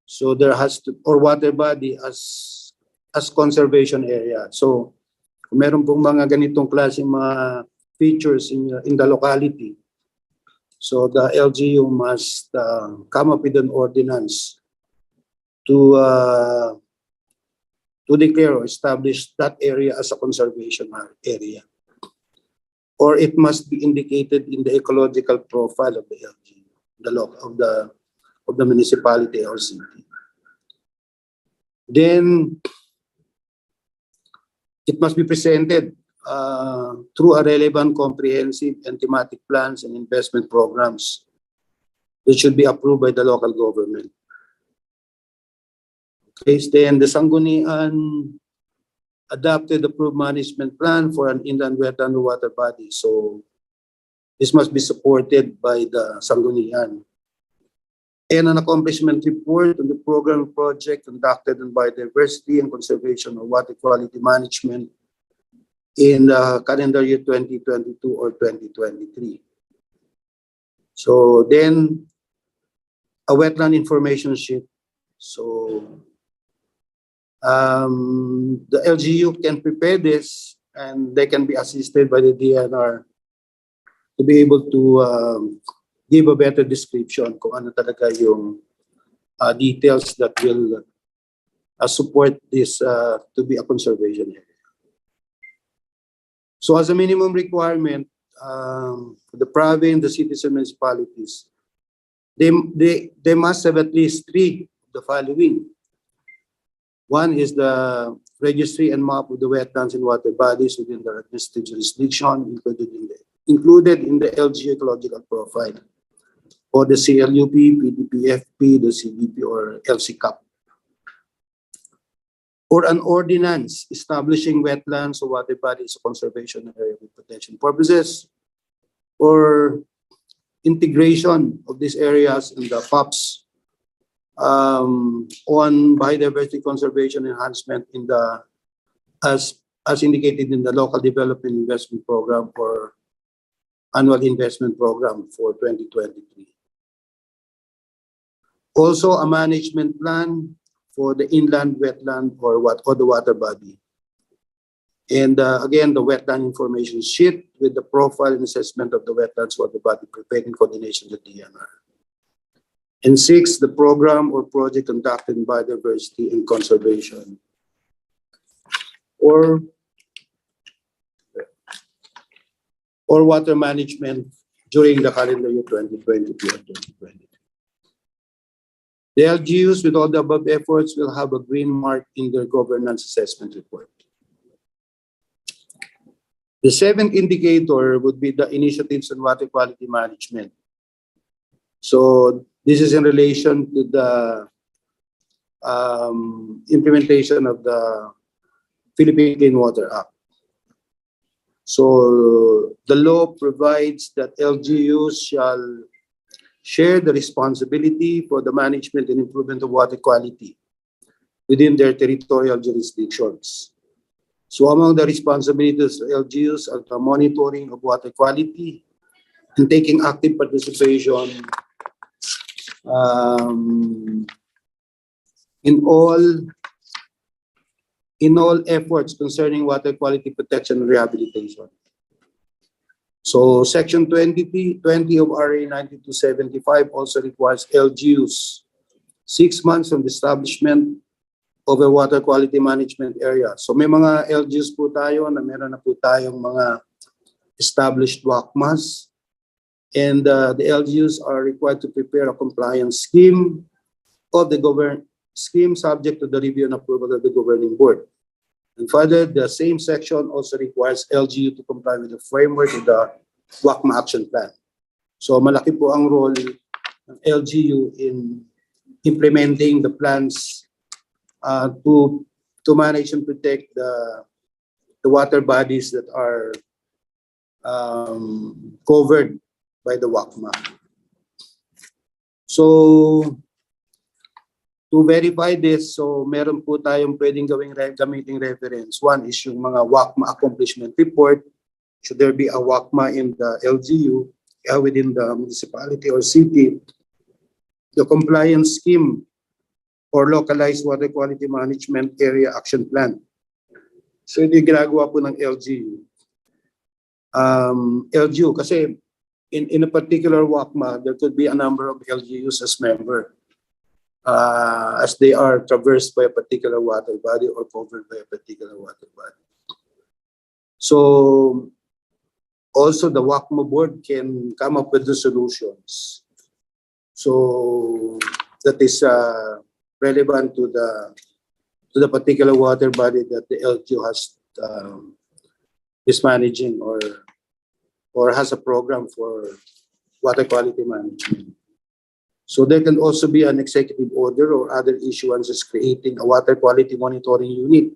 So there has to, or water body as conservation area. So kung meron pong mga ganitong klaseng mga features in the locality, so the LGU must come up with an ordinance to declare or establish that area as a conservation area, or it must be indicated in the ecological profile of the LGU, of the municipality or city. Then it must be presented through a relevant, comprehensive, and thematic plans and investment programs that should be approved by the local government. Okay, then the Sangguniang adopted approved management plan for an inland wetland water body. So this must be supported by the Sangguniang. And an accomplishment report on the program project conducted on biodiversity and conservation of water quality management in calendar year 2022 or 2023. So then a wetland information sheet. So the LGU can prepare this and they can be assisted by the DNR to be able to give a better description kung ano talaga yung details that will support this to be a conservation area. So as a minimum requirement, the province, the cities and municipalities, they must have at least three of the following. One is the registry and map of the wetlands and water bodies within their administrative jurisdiction, included in the LG ecological profile, or the CLUP, PDPFP, the CBP, or LCCAP. Or an ordinance establishing wetlands or water bodies of conservation area with protection purposes, or integration of these areas in the POPs on biodiversity conservation enhancement in the as indicated in the local development investment program or annual investment program for 2023. Also, a management plan for the inland wetland or the water body. And again, the wetland information sheet with the profile and assessment of the wetlands water body prepared in coordination with the DNR. And 6, the program or project conducted in biodiversity and conservation. Or water management during the calendar year 2022 and 2023. The LGUs with all the above efforts will have a green mark in their governance assessment report. The 7th indicator would be the initiatives on water quality management. So this is in relation to the implementation of the Philippine Clean Water Act. So the law provides that LGUs shall share the responsibility for the management and improvement of water quality within their territorial jurisdictions. So among the responsibilities of LGUs are the monitoring of water quality and taking active participation in all efforts concerning water quality protection and rehabilitation. So Section 20 of RA 9275 also requires LGUs 6 months from the establishment of a water quality management area. So may mga LGUs po tayo na meron na po tayong mga established WACMAs, and the LGUs are required to prepare a compliance scheme of the scheme subject to the review and approval of the governing board. And further, the same section also requires LGU to comply with the framework of the WACMA action plan. So malaki po ang role ng LGU in implementing the plans to manage and protect the water bodies that are covered by the WACMA. So to verify this, so meron po tayong pwedeng gamiting reference. One is yung mga WACMA accomplishment report. Should there be a WACMA in the LGU within the municipality or city, the compliance scheme or localized water quality management area action plan. So hindi ginagawa po ng LGU. LGU kasi in a particular WACMA, there could be a number of LGUs as member. As they are traversed by a particular water body or covered by a particular water body. So also the WACMA board can come up with the solutions. So that is relevant to the particular water body that the LGU has is managing or has a program for water quality management. So there can also be an executive order or other issuances creating a water quality monitoring unit.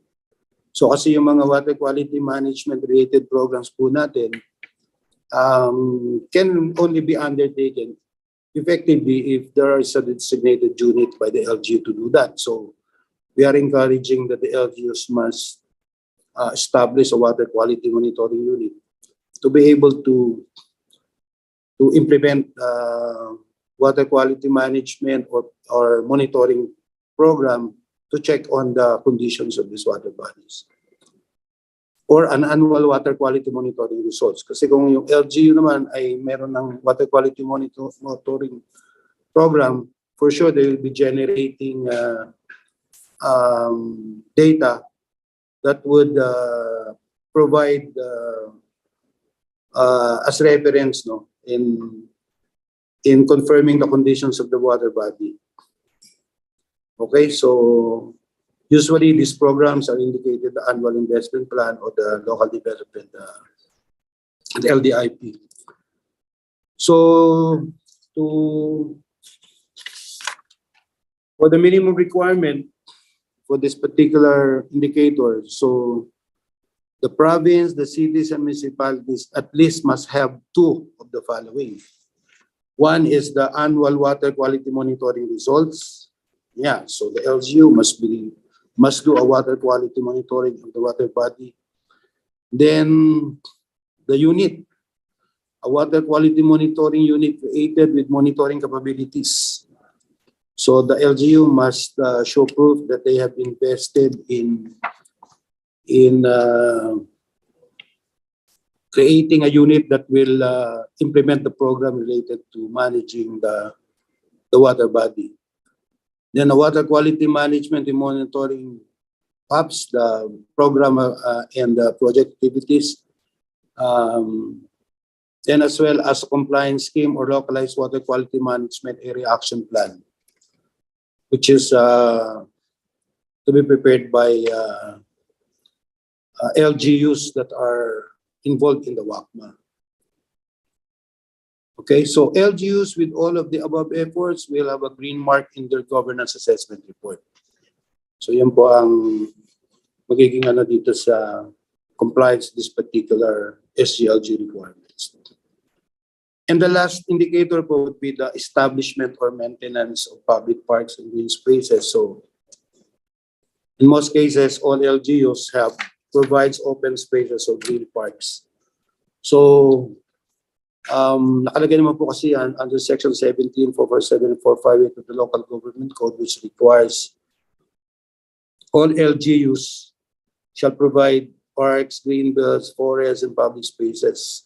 So kasi yung mga water quality management related programs po natin can only be undertaken effectively if there is a designated unit by the LGU to do that. So we are encouraging that the LGUs must establish a water quality monitoring unit to be able to implement water quality management or monitoring program to check on the conditions of these water bodies. Or an annual water quality monitoring results. Kasi kung yung LGU naman ay meron ng water quality monitoring program, for sure they will be generating data that would provide as reference, no, in confirming the conditions of the water body. Okay, so usually these programs are indicated the annual investment plan or the local development, the LDIP. So for the minimum requirement for this particular indicator, so the province, the cities, and municipalities at least must have two of the following. One is the annual water quality monitoring results. Yeah, so the LGU must do a water quality monitoring of the water body. Then the unit, a water quality monitoring unit created with monitoring capabilities. So the LGU must show proof that they have invested in creating a unit that will implement the program related to managing the water body. Then the water quality management and monitoring PAPs, the program and the project activities, then as well as a compliance scheme or localized water quality management area action plan, which is to be prepared by LGUs that are involved in the WACMA. Okay, so LGUs with all of the above efforts will have a green mark in their governance assessment report. So yan po ang magiging ano dito sa compliance this particular SGLG requirements. And the last indicator po would be the establishment or maintenance of public parks and green spaces. So in most cases, all LGUs provides open spaces or green parks. So nakalagay naman po kasi yan under section 17.447 and 458 of the local government code, which requires all LGUs shall provide parks, green belts, forests, and public spaces.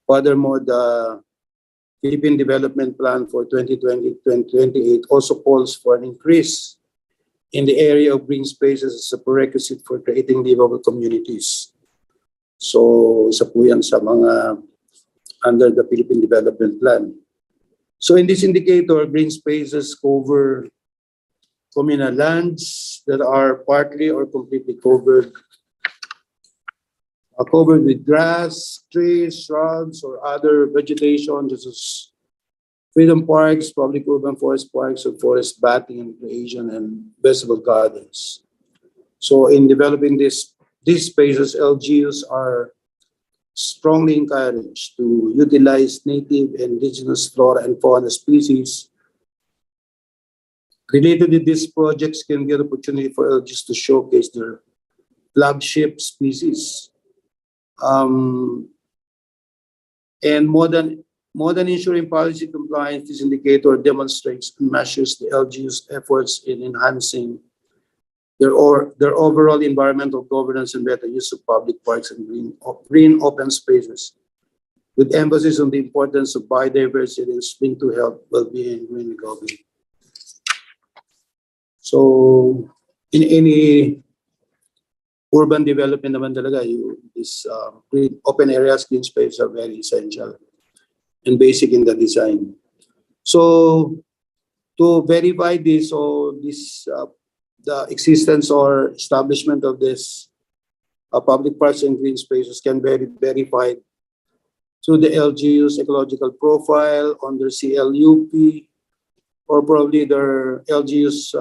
Furthermore, the Philippine Development Plan for 2020-2028 also calls for an increase in the area of green spaces as a prerequisite for creating livable communities. So, isa po yan sa mga under the Philippine Development Plan. So, in this indicator, green spaces cover communal lands that are partly or completely covered with grass, trees, shrubs, or other vegetation, such as freedom parks, public urban forest parks, or forest bathing and recreation, and vegetable gardens. So in developing these spaces, LGUs are strongly encouraged to utilize native and indigenous flora and fauna species. Related to these projects can be an opportunity for LGUs to showcase their flagship species. And more than ensuring policy compliance, this indicator demonstrates and measures the LGU's efforts in enhancing their overall environmental governance and better use of public parks and green open spaces, with emphasis on the importance of biodiversity and linked to health, well-being, and green recovery. So, in any urban development naman talaga, these green open areas, green spaces are very essential and basic in the design. So to verify this, the existence or establishment of this public parks and green spaces can be verified through the LGU's ecological profile on their CLUP, or probably their LGU's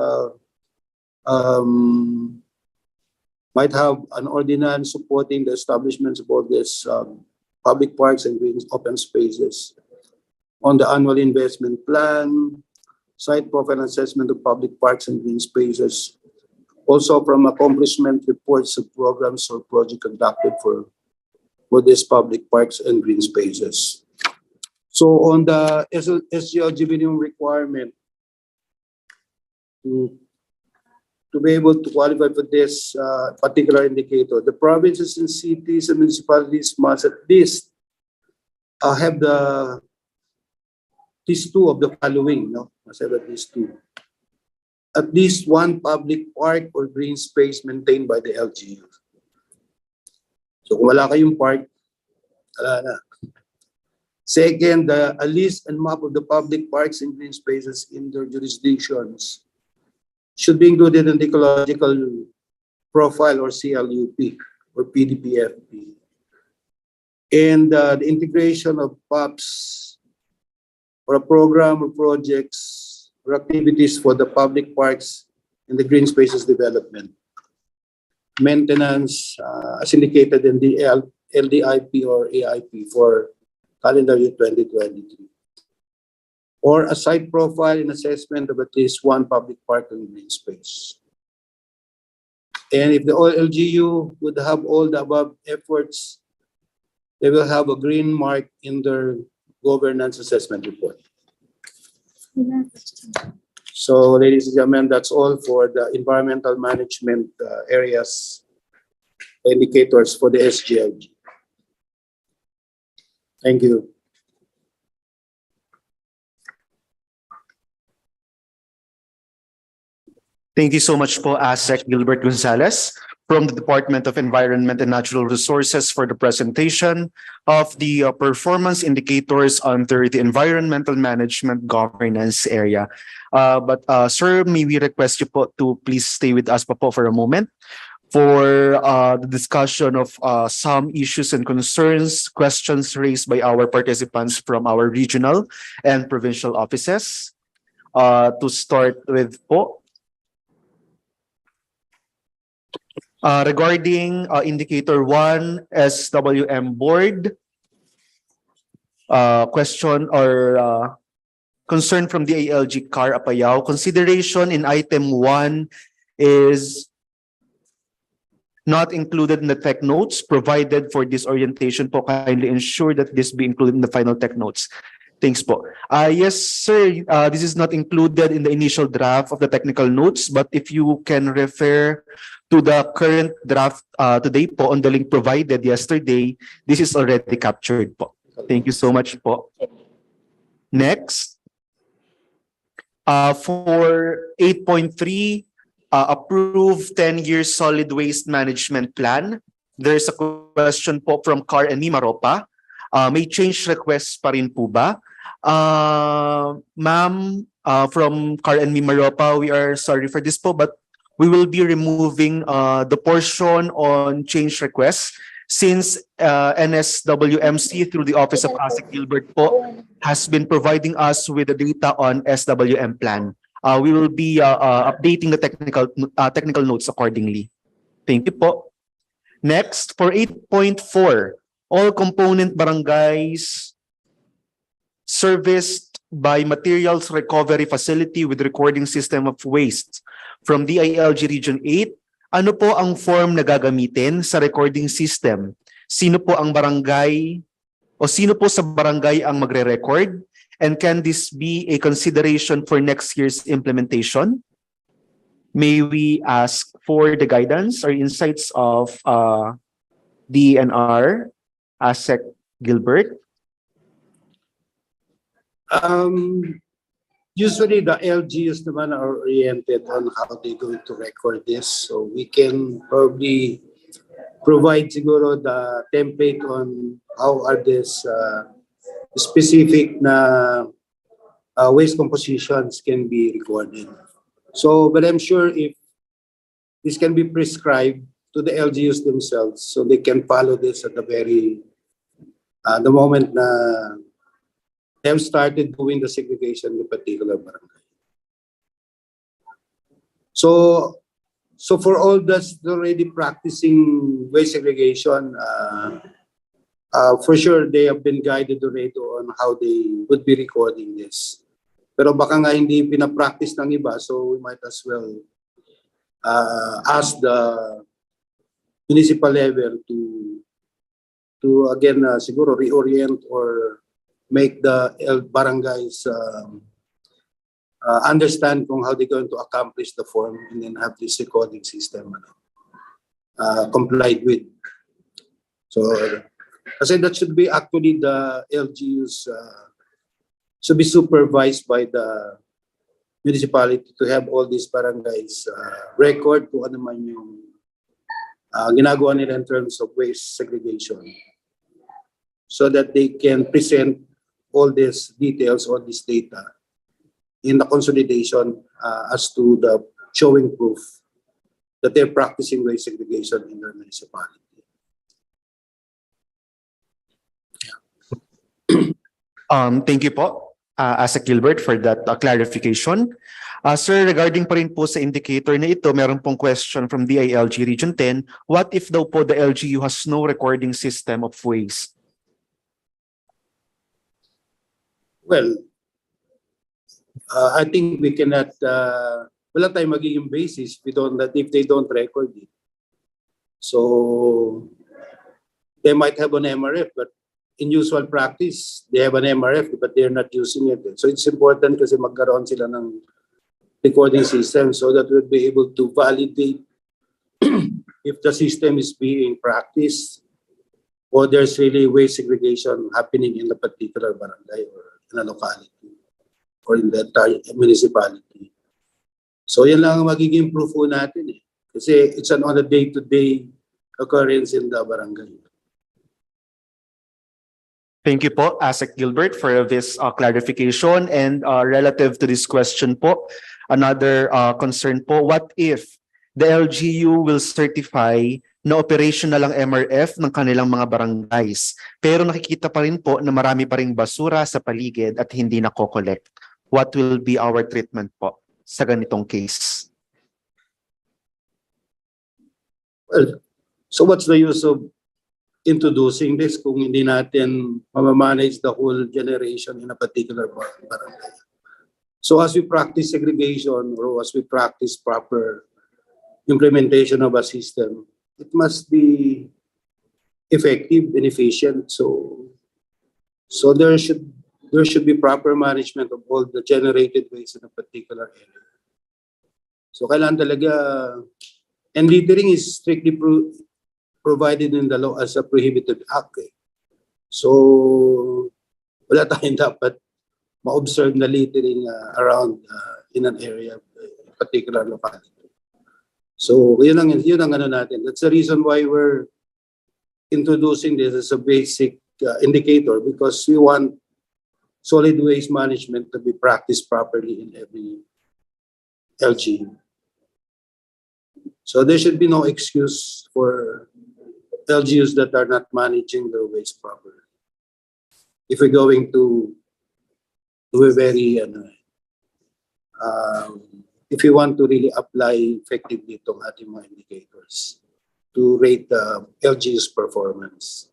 might have an ordinance supporting the establishments of all these public parks and green open spaces. On the annual investment plan, site profile assessment of public parks and green spaces. Also from accomplishment reports of programs or projects conducted for these public parks and green spaces. So on the SGLG minimum requirement, to be able to qualify for this particular indicator, the provinces and cities and municipalities must at least have these two of the following, no? Must have at least two. At least one public park or green space maintained by the LGU. So kung wala kayong park, wala na. Second, a list and map of the public parks and green spaces in their jurisdictions should be included in the ecological profile or CLUP or PDPFP. And the integration of POPs or a program or projects or activities for the public parks and the green spaces development. Maintenance as indicated in the LDIP or AIP for calendar year 2023. Or a site profile and assessment of at least one public park and green space. And if the LGU would have all the above efforts, they will have a green mark in their governance assessment report. So, ladies and gentlemen, that's all for the environmental management areas indicators for the SGLG. Thank you. Thank you so much po, ASEC Gilbert Gonzalez from the Department of Environment and Natural Resources for the presentation of the performance indicators under the environmental management governance area. Sir, may we request you po to please stay with us po for a moment for the discussion of some issues and concerns, questions raised by our participants from our regional and provincial offices. To start with po, regarding indicator 1, SWM board, question or concern from the ALG CAR Apayao. Consideration in item 1 is not included in the tech notes provided for this orientation po. Kindly ensure that this be included in the final tech notes. Thanks po. Yes, sir. This is not included in the initial draft of the technical notes, but if you can refer to the current draft today po on the link provided yesterday, this is already captured po. Thank you so much po. Next, for 8.3, approve 10-year solid waste management plan. There's a question po from Car and Mimaropa. May change request pa rin po ba? Ma'am, from Car and Mimaropa, we are sorry for this po, but we will be removing the portion on change requests since NSWMC through the Office of ASEC Gilbert po has been providing us with the data on SWM plan. We will be updating the technical notes accordingly. Thank you po. Next, for 8.4, all component barangays serviced by materials recovery facility with recording system of waste from DILG Region 8, ano po ang form na gagamitin sa recording system? Sino po ang barangay o sino po sa barangay ang magre-record? And can this be a consideration for next year's implementation? May we ask for the guidance or insights of DNR, ASEC Gilbert? Usually the LGUs naman are oriented on how they're going to record this. So we can probably provide siguro the template on how are this specific na waste compositions can be recorded. So, but I'm sure if this can be prescribed to the LGUs themselves, so they can follow this at the very, the moment na they have started doing the segregation in the particular barangay. So for all that's already practicing waste segregation, for sure they have been guided already on how they would be recording this. Pero baka nga hindi pinapractice ng iba, so we might as well ask the municipal level to again siguro reorient or make the barangays understand kung how they're going to accomplish the form and then have this recording system complied with. So, kasi that should be actually the LGUs should be supervised by the municipality to have all these barangays record kung ano man yung ginagawa nila in terms of waste segregation, so that they can present all these details, all this data in the consolidation as to the showing proof that they're practicing waste segregation in their municipality. Thank you po, Asa Gilbert, for that clarification. Sir, regarding pa rin po sa indicator na ito, meron pong question from DILG Region 10. What if daw po the LGU has no recording system of waste? Well, I think we cannot, wala tayong magiging basis if they don't record it. So, they might have an MRF, but in usual practice, they have an MRF, but they're not using it. So it's important kasi magkaroon sila ng recording system so that we'll be able to validate if the system is being practiced or there's really waste segregation happening in a particular barangay or in a locality or in the entire municipality. So yan lang ang magiging proof po natin kasi it's on a day-to-day occurrence in the barangay. Thank you po, Asek Gilbert, for this clarification. And relative to this question po, another concern po, what if the LGU will certify na operational ang MRF ng kanilang mga barangays, pero nakikita pa rin po na marami pa ring basura sa paligid at hindi nako-collect? What will be our treatment po sa ganitong case? Well, so what's the use of introducing this kung hindi natin mamamanage the whole generation in a particular barangay? So as we practice segregation or as we practice proper implementation of a system, it must be effective and efficient. So there should be proper management of all the generated waste in a particular area. So kailangan talaga, and littering is strictly provided in the law as a prohibited act. So wala tayong dapat ma-observe na littering around in an area, particular locality. So yun ang ano natin. That's the reason why we're introducing this as a basic indicator, because we want solid waste management to be practiced properly in every LG. So there should be no excuse for LGUs that are not managing their waste properly. If we're going to do a very, if we want to really apply effectively itong ating mga indicators to rate the LGU's performance.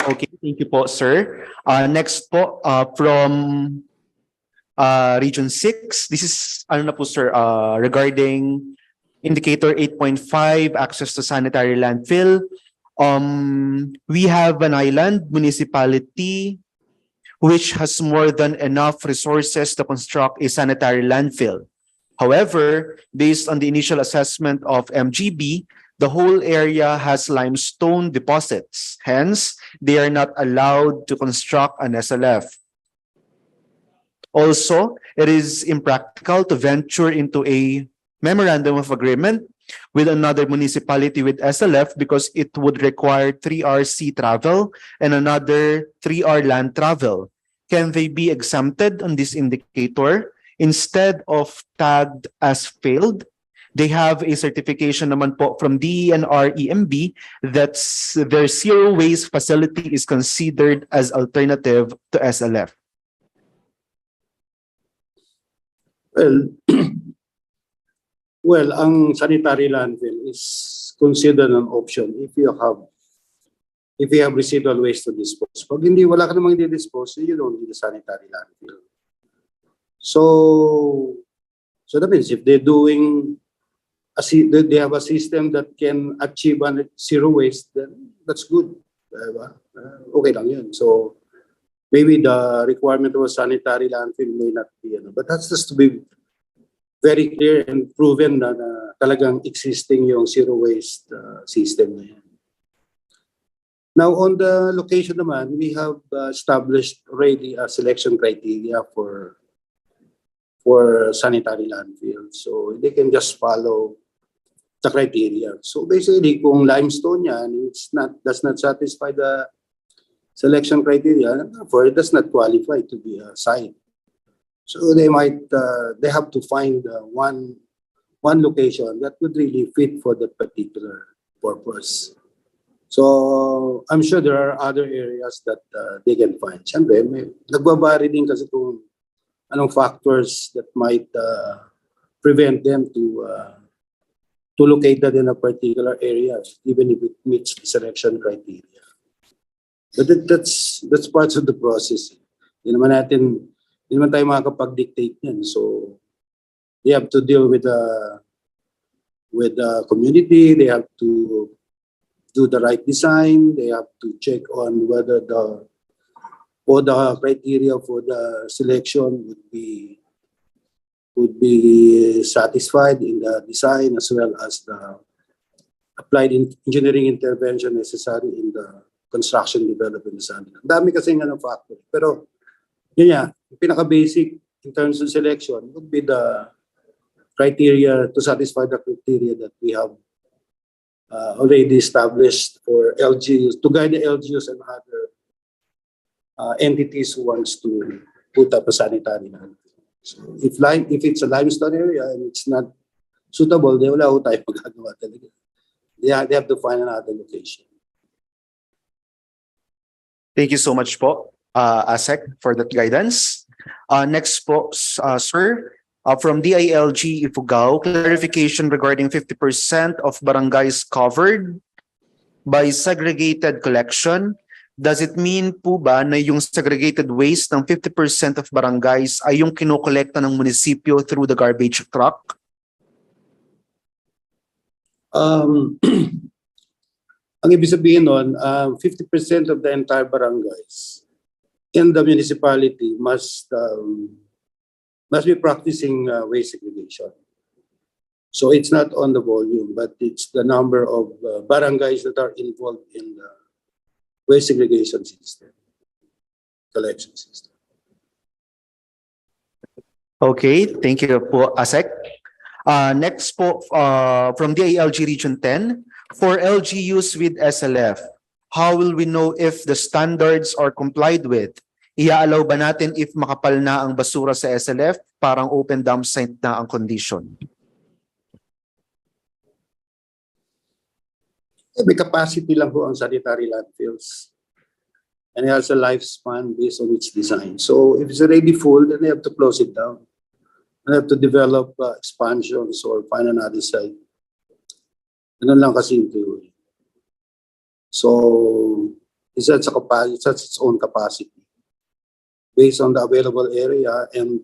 Okay, thank you po, sir. Next po, from Region 6. This is, ano na po, sir, regarding indicator 8.5, access to sanitary landfill. We have an island municipality which has more than enough resources to construct a sanitary landfill. However, based on the initial assessment of MGB, the whole area has limestone deposits. Hence, they are not allowed to construct an SLF. Also, it is impractical to venture into a memorandum of agreement with another municipality with SLF because it would require 3-hour sea travel and another 3-hour land travel. Can they be exempted on this indicator? Instead of tagged as failed, they have a certification naman po from DENR EMB that their zero waste facility is considered as alternative to SLF. Well, ang sanitary landfill is considered an option if you have residual waste to dispose. Pag hindi, wala ka namang i-dispose, you don't need a sanitary landfill. So that means if they're doing, they have a system that can achieve zero waste, then that's good. Okay lang yun. So maybe the requirement of a sanitary landfill may not be, but that's just to be very clear and proven na talagang existing yung zero waste system na yan. Now, on the location naman, we have established already a selection criteria for sanitary landfills. So they can just follow the criteria. So basically, kung limestone yan, does not satisfy the selection criteria, therefore it does not qualify to be a site. So they have to find one location that would really fit for the particular purpose. So I'm sure there are other areas that they can find. Siyempre, nagbabari din kasi kung anong factors that might prevent them to locate that in a particular area, even if it meets the selection criteria. But that's part of the process. Hindi naman tayo makakapag-dictate yan. So they have to deal with the community. They have to do the right design. They have to check on whether the criteria for the selection would be satisfied in the design, as well as the applied engineering intervention necessary in the construction development design. Ang dami kasi ng factor. Pero yun nga, pinaka-basic in terms of selection would be the criteria to satisfy the criteria that we have already established for LGUs, to guide the LGUs and other entities who wants to put up a sanitary landfill. So if it's a limestone area and it's not suitable, then wala ho tayo magagawa talaga. They have to find another location. Thank you so much po, ASEC, for that guidance. Next po, sir, from DILG Ifugao, clarification regarding 50% of barangays covered by segregated collection. Does it mean po ba na yung segregated waste ng 50% of barangays ay yung kinokolekta ng munisipyo through the garbage truck? Ang ibig sabihin nun, 50% of the entire barangays in the municipality must be practicing waste segregation. So it's not on the volume, but it's the number of barangays that are involved in the waste segregation system, collection system. Okay, thank you po, ASEC. Next po, from DILG Region 10, for LGUs with SLF, how will we know if the standards are complied with? Ia-allow ba natin if makapal na ang basura sa SLF, parang open dump site na ang condition? May capacity lang po ang sanitary landfills. And it has a lifespan based on its design. So if it's already full, then they have to close it down. They have to develop expansions or find another site. Ganun lang kasimple. So it's its own capacity based on the available area, and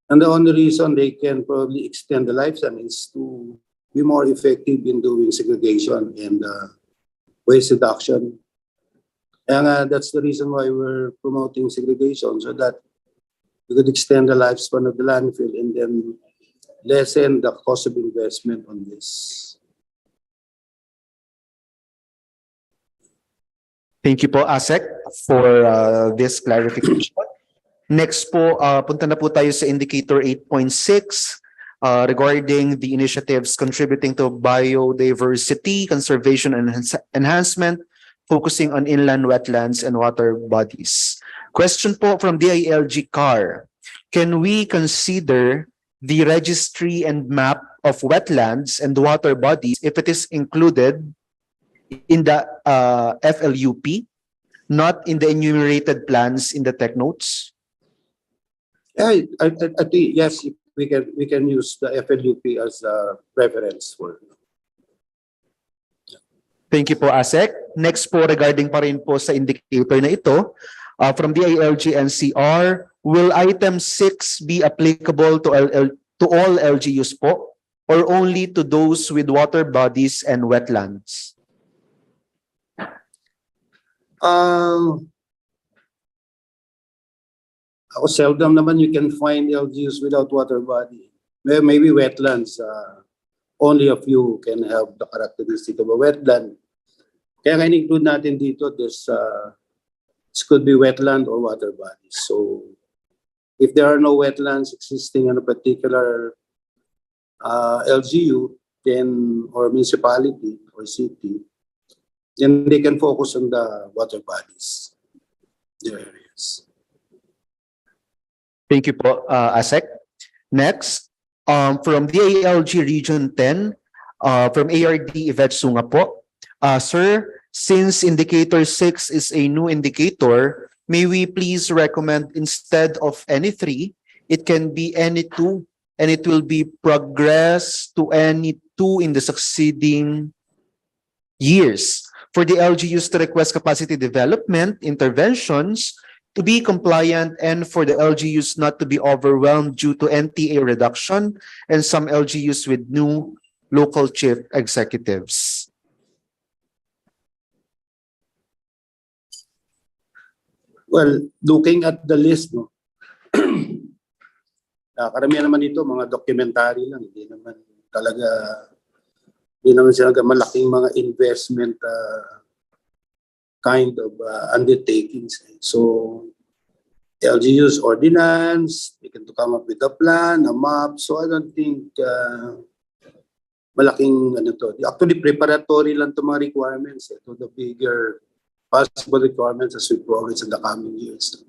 the only reason they can probably extend the lifespan is to be more effective in doing segregation and waste reduction. And that's the reason why we're promoting segregation, so that we could extend the lifespan of the landfill and then lessen the cost of investment on this. Thank you po, ASEC, for this clarification. Next po, punta na po tayo sa indicator 8.6 regarding the initiatives contributing to biodiversity, conservation, and enhancement, focusing on inland wetlands and water bodies. Question po from DILG CAR. Can we consider the registry and map of wetlands and water bodies if it is included in the FLUP, not in the enumerated plans in the tech notes? Yeah, I think yes, we can use the FLUP as a reference for. Thank you po, ASEC. Next po, regarding pa rin po sa indicator na ito, from DILG NCR, will item 6 be applicable to all LGUs po, or only to those with water bodies and wetlands? Ako seldom naman you can find LGUs without water body. Maybe wetlands, only a few can have the characteristic of a wetland. Kaya in-include natin dito, this could be wetland or water bodies. So if there are no wetlands existing in a particular LGU, then or municipality or city, then they can focus on the water bodies, their areas. Thank you po, ASEC. Next, from DALG Region 10, from ARD Yvette Sunga po. Sir, since indicator 6 is a new indicator, may we please recommend instead of any 3, it can be any 2, and it will be progress to any 2 in the succeeding years. For the LGUs to request capacity development interventions to be compliant, and for the LGUs not to be overwhelmed due to NTA reduction and some LGUs with new local chief executives. Well, looking at the list, no, karamihan naman ito, mga documentary lang, hindi naman sila malaking mga investment kind of undertakings. So, LGU's ordinance, they can to come up with a plan, a map. So, I don't think malaking Actually, preparatory lang to mga requirements to the bigger possible requirements as we progress in the coming years.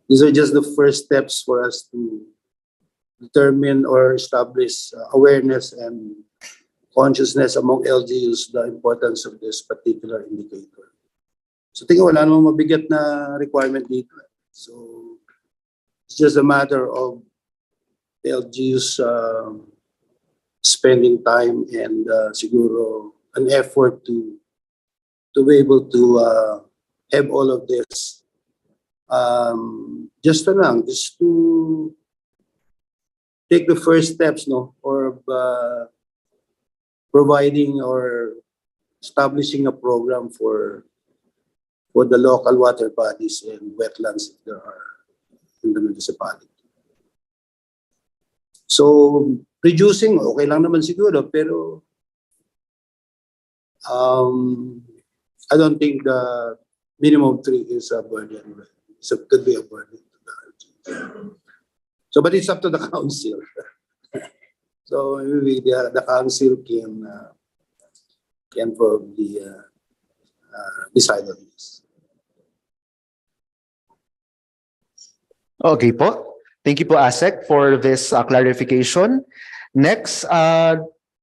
These are just the first steps for us to determine or establish awareness and consciousness among LGUs the importance of this particular indicator. So tingin wala namang mabigat na requirement dito. So it's just a matter of the LGUs spending time and siguro an effort to be able to have all of this just to take the first steps, no, or providing or establishing a program for the local water bodies and wetlands if there are in the municipality. So reducing, okay lang naman siguro, pero I don't think the minimum 3 is a burden. So it could be a burden. So, but it's up to the council. So maybe the council can probably decide on this. Okay po. Thank you po, ASEC, for this clarification. Next,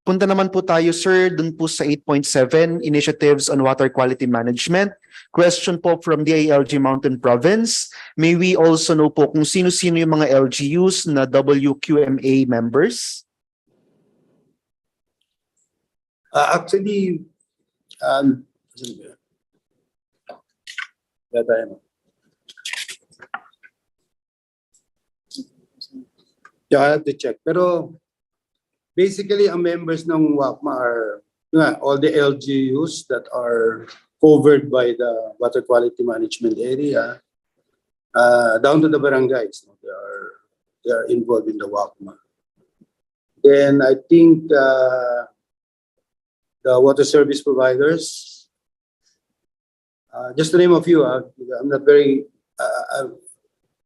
punta naman po tayo, sir, dun po sa 8.7, Initiatives on Water Quality Management. Question po from the ALG Mountain Province. May we also know po kung sino-sino yung mga LGUs na WQMA members? Actually, yeah, I have to check. Pero basically, ang members ng WACMA are all the LGUs that are covered by the water quality management area, down to the barangays. They are involved in the WACMA. Then I think the water service providers, just to name a few, I'm not very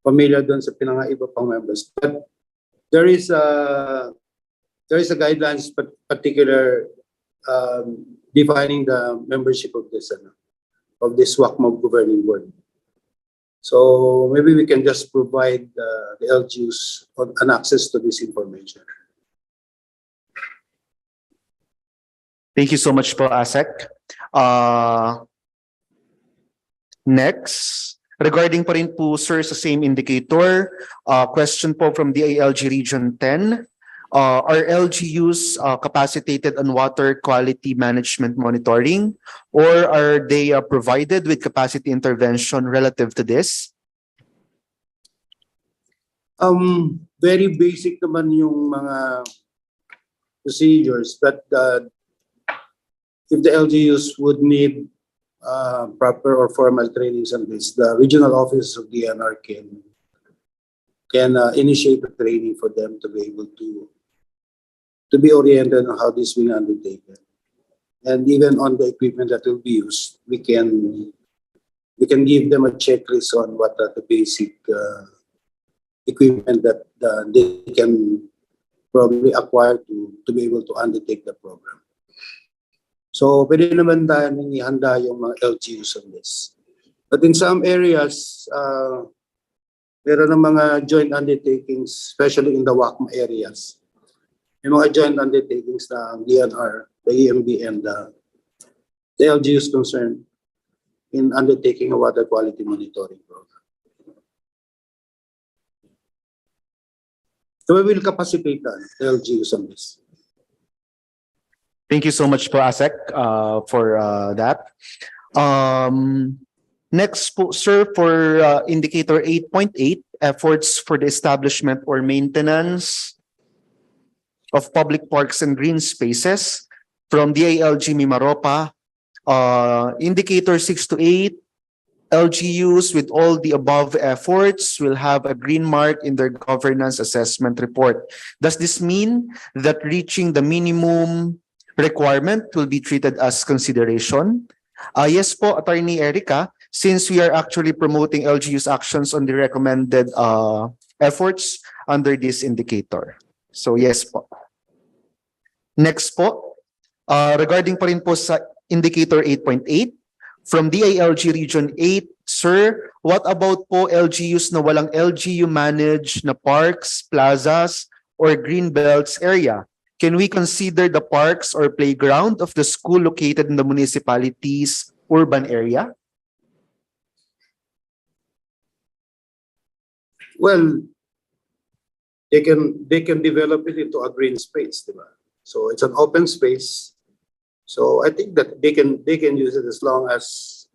familiar dun sa pinangaiba pang members, but there is a guidelines particular defining the membership of this WACMA governing board. So maybe we can just provide the LGUs an access to this information. Thank you so much po, ASEC. Next, regarding pa rin po, sir, sa same indicator, question po from the ALG Region 10. Are LGUs capacitated on water quality management monitoring, or are they provided with capacity intervention relative to this? Very basic naman yung mga procedures, but if the LGUs would need proper or formal trainings on this, the regional offices of DNR can initiate the training for them to be able to be oriented on how this will be undertaken. And even on the equipment that will be used, we can give them a checklist on what are the basic equipment that they can probably acquired to be able to undertake the program. So pwede naman tayo ihanda yung mga LGUs on this. But in some areas, meron ng mga joint undertakings, especially in the WACMA areas. May mga joint undertakings na DNR, the EMB, and the LGUs concerned in undertaking a water quality monitoring program. So we will capacitate the LGUs on this. Thank you so much po, ASEC, for that. Next po, sir, for indicator 8.8, efforts for the establishment or maintenance of public parks and green spaces from DILG Mimaropa. Indicator 6 to 8, LGUs with all the above efforts will have a green mark in their governance assessment report. Does this mean that reaching the minimum requirement will be treated as consideration? Yes po, Attorney Erica, since we are actually promoting LGU's actions on the recommended efforts under this indicator. So yes po. Next po, regarding pa rin po sa indicator 8.8, from DILG Region 8, sir, what about po LGUs na walang LGU managed na parks, plazas, or green belts area? Can we consider the parks or playground of the school located in the municipality's urban area? Well, they can develop it into a green space, diba? So it's an open space. So I think that they can use it as long as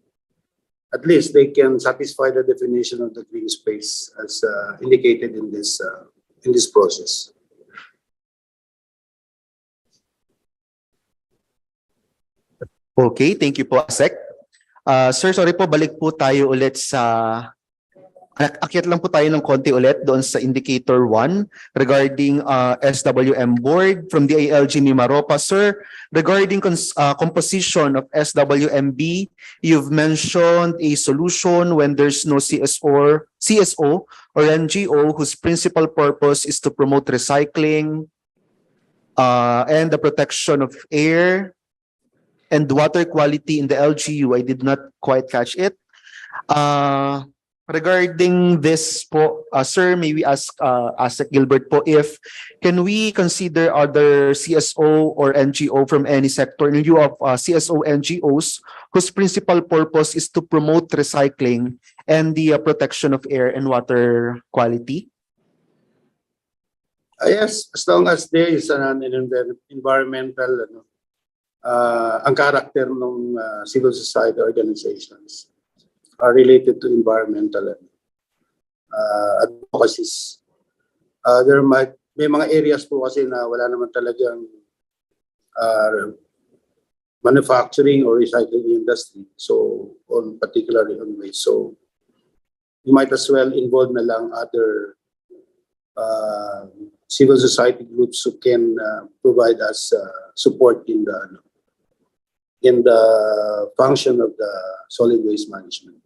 at least they can satisfy the definition of the green space as indicated in this process. Okay, thank you po, ASEC. Sir, sorry po, balik po tayo ulit sa... Akyat lang po tayo ng konti ulit doon sa indicator 1 regarding SWM board from the DILG Mimaropa. Sir, regarding composition of SWMB, you've mentioned a solution when there's no CSO or NGO whose principal purpose is to promote recycling and the protection of air and water quality in the LGU. I did not quite catch it. Regarding this po, sir, may we ask Gilbert po if can we consider other CSO or NGO from any sector in lieu of CSO NGOs whose principal purpose is to promote recycling and the protection of air and water quality? Yes, as long as there is an environmental ang character ng civil society organizations are related to environmental advocacies. May mga areas po kasi na wala naman talagang manufacturing or recycling industry. So, particularly on waste. So, you might as well involve na lang other civil society groups who can provide us support in the function of the solid waste management.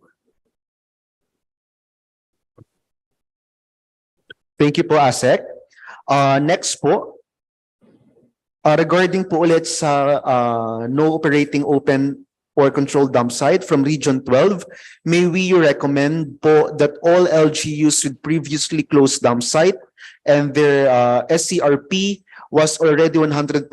Thank you po, ASEC. Next po, regarding po ulit sa no operating open or controlled dump site from Region 12, may we recommend po that all LGUs with previously closed dump site and their SCRP was already 100%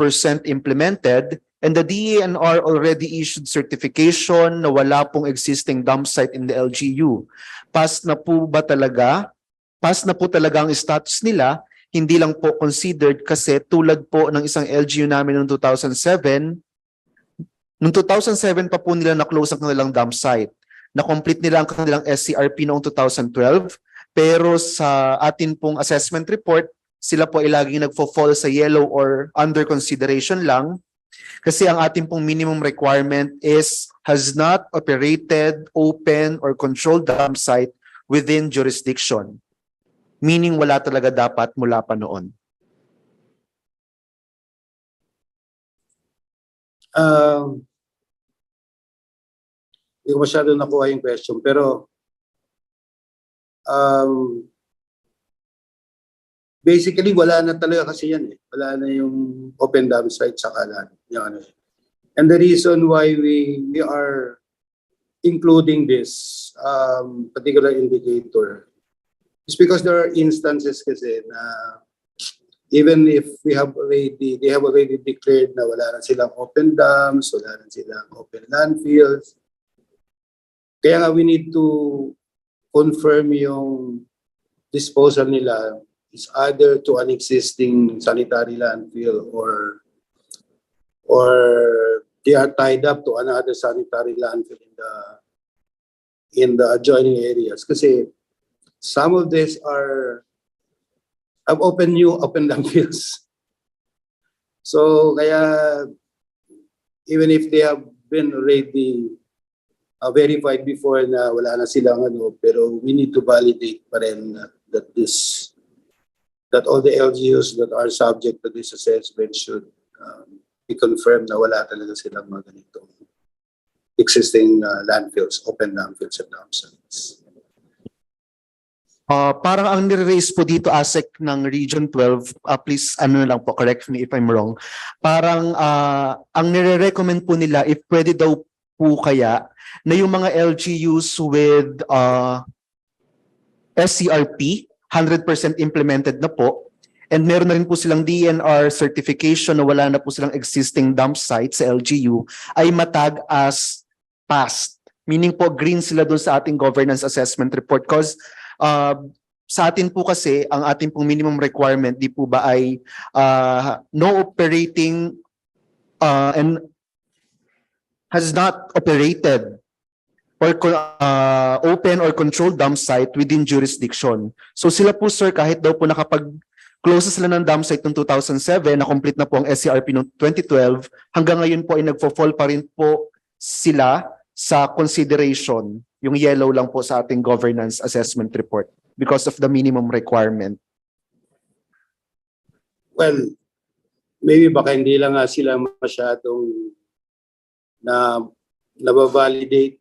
implemented and the DENR already issued certification na wala pong existing dump site in the LGU. Pass na po talaga ang status nila, hindi lang po considered kasi tulad po ng isang LGU namin noong 2007, noong 2007 pa po nila na-close ang kanilang dump site. Na-complete nila ang kanilang SCRP noong 2012, pero sa atin pong assessment report, sila po ay laging nagfo-fall sa yellow or under consideration lang kasi ang ating pong minimum requirement is has not operated, open, or controlled dump site within jurisdiction. Meaning wala talaga dapat mula pa noon. Hindi ko masyado nakuha yung question, pero basically wala na talaga kasi yan eh. Wala na yung open dam site sa kalan. Yung ano. And the reason why we are including this particular indicator is because there are instances kasi na even if they have already declared na wala na silang open dams, wala na silang open landfills. Kaya nga we need to confirm yung disposal nila is either to an existing sanitary landfill or they are tied up to another sanitary landfill in the adjoining areas. Kasi some of these have new open landfills. So kaya even if they have been already verified before na wala na silang ano, pero we need to validate pa rin that all the LGUs that are subject to this assessment should be confirmed na wala talaga silang mga ganitong existing landfills, open landfills and dam sites. Parang ang nire-raise po dito ASEC ng Region 12, please ano na lang po, correct me if I'm wrong. Parang ang nire-recommend po nila if pwede daw po kaya na yung mga LGUs with SCRP 100% implemented na po and meron na rin po silang DNR certification na wala na po silang existing dump sites sa LGU ay matag as passed. Meaning po green sila doon sa ating governance assessment report because sa atin po kasi ang ating pong minimum requirement di po ba ay no operating and has not operated or open or controlled dump site within jurisdiction. So sila po sir kahit daw po nakapag-close sila ng dump site noong 2007, na-complete na po ang SCRP noong 2012, hanggang ngayon po ay nagfo-fall pa rin po sila sa consideration, yung yellow lang po sa ating governance assessment report because of the minimum requirement. Well, maybe baka hindi lang nga sila masyadong na-validate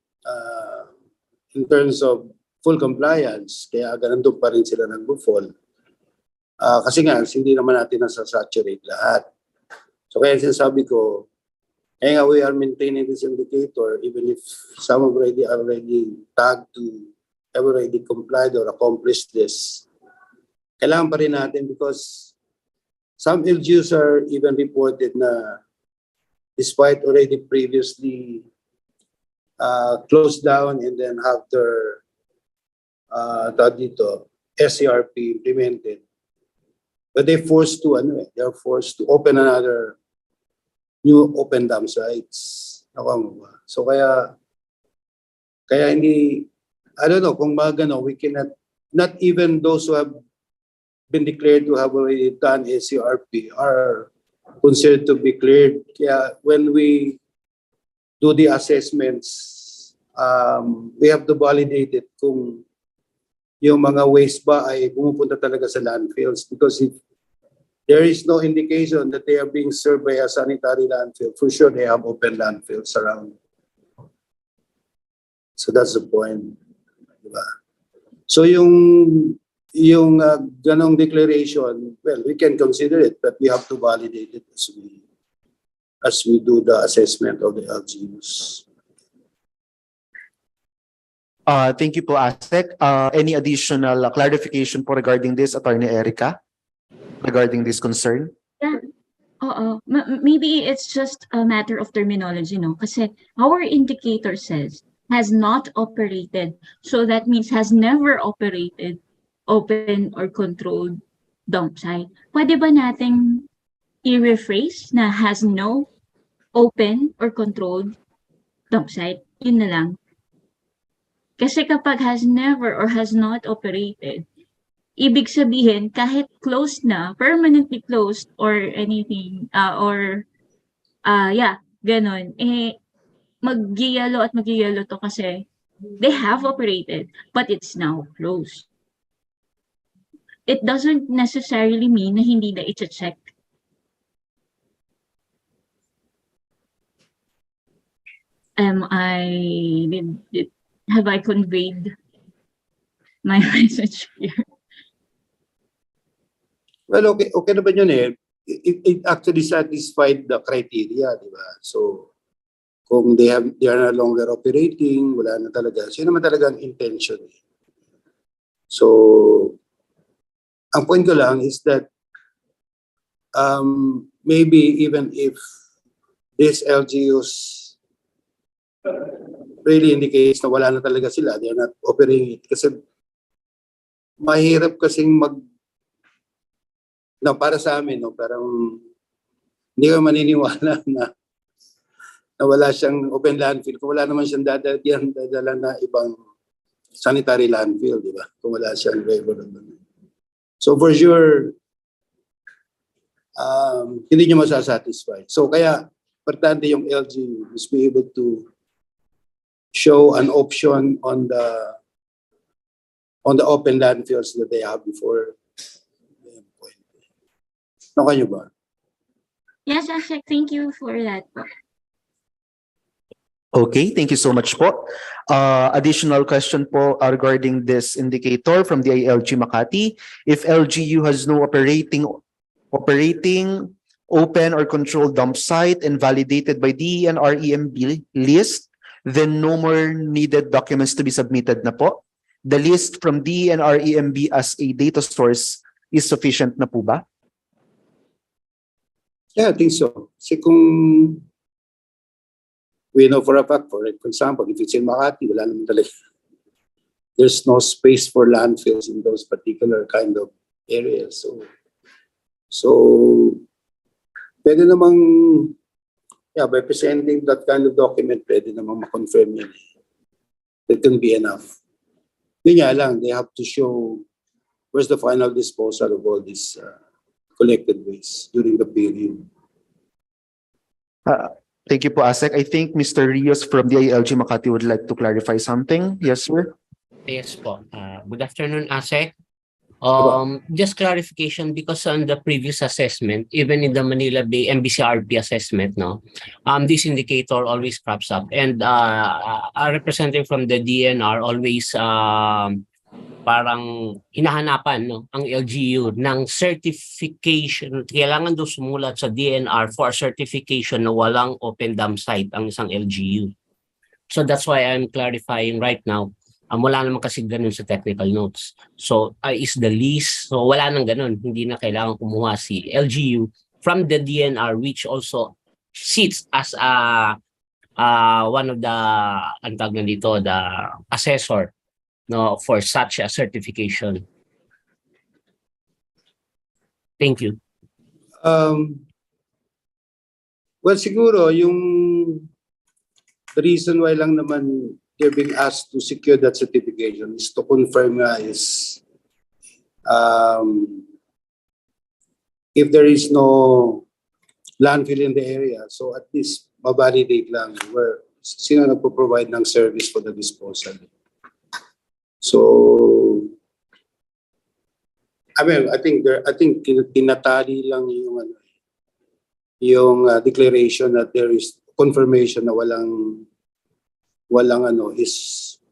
in terms of full compliance, kaya ganun pa rin sila nag-fall. Kasi nga, hindi naman natin nasa-saturate lahat. So kaya sinasabi ko, kaya nga we are maintaining this indicator even if some already tagged to have already complied or accomplished this. Kailangan pa rin natin because some LGUs are even reported na despite already previously closed down and then have their SCRP implemented, but they're forced to open another new open dam sites. So kaya hindi, I don't know kung magano, we cannot, not even those who have been declared to have already done SCRP are considered to be cleared. Kaya when we do the assessments, we have to validate it kung yung mga waste ba ay pumupunta talaga sa landfills, because if there is no indication that they are being served by a sanitary landfill, for sure they have open landfills around. So that's the point. Diba? So yung ganong declaration, well, we can consider it, but we have to validate it as we do the assessment of the LGUs. Thank you po, ASEC. Any additional clarification po regarding this, Attorney Erica, regarding this concern? Maybe it's just a matter of terminology, no? Kasi our indicator says has not operated. So that means has never operated open or controlled dump site. Pwede ba nating i-rephrase na has no open or controlled dump site? Yun na lang. Kasi kapag has never or has not operated, ibig sabihin kahit closed na, permanently closed or anything, ganon, mag-yellow to kasi they have operated, but it's now closed. It doesn't necessarily mean na hindi na i-check. Have I conveyed my message here? Well, okay naman yun eh. It actually satisfied the criteria, di ba? So, kung they are no longer operating, wala na talaga. So, yun naman talaga ang intention. So, ang point ko lang is that maybe even if these LGUs really indicates na wala na talaga sila, they are not operating it. Kasi mahirap kasing para sa amin, no, parang hindi ko maniniwala na wala siyang open landfill. Kung wala naman siyang dadala na ibang sanitary landfill, di ba? Kung wala siyang regular. So for sure, hindi nyo masasatisfy. So kaya, importante yung LG is be able to show an option on the open landfills that they have before. Okay nyo ba? Yes, Asek, thank you for that po. Okay, thank you so much po. Additional question po regarding this indicator from the ILG Makati. If LGU has no operating open or controlled dump site and validated by DENR EMB list, then no more needed documents to be submitted na po. The list from DENR EMB as a data source is sufficient na po ba? Yeah, I think so. Kasi kung we know for a fact, for example, if it's in Makati, wala naman talaga. There's no space for landfills in those particular kind of areas. So pwede namang, by presenting that kind of document, pwede namang ma-confirm yun. That can be enough. Yun nga lang, they have to show where's the final disposal of all these collected waste during the period. Thank you po, Asek. I think Mr. Rios from the ILG Makati would like to clarify something. Yes, sir. Yes po. Good afternoon, Asek. Just clarification because on the previous assessment, even in the Manila Bay MBCRP assessment, this indicator always crops up, and a representative from the DNR always parang hinahanapan ang LGU ng certification. Kailangan daw sumulat sa DNR for certification na walang open dump site ang isang LGU. So that's why I'm clarifying right now. Wala naman kasi ganun sa technical notes. So is the lease. So wala nang ganun. Hindi na kailangan kumuha si LGU from the DNR, which also sits as one of the the assessor for such a certification. Thank you. Well, siguro yung the reason why lang naman they're being asked to secure that certification is to confirm is if there is no landfill in the area, so at least ma-validate lang where sino nagpo-provide ng service for the disposal. So I think tinatali lang yung declaration that there is confirmation na walang is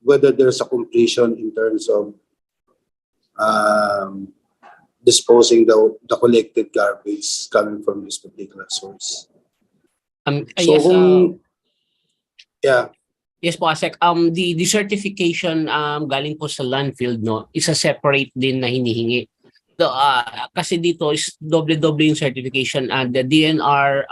whether there's a completion in terms of disposing the collected garbage coming from this particular source. Yes po, Asek. The certification galing po sa landfill is a separate din na hinihingi. So, kasi dito is doble-doble yung certification, and the DNR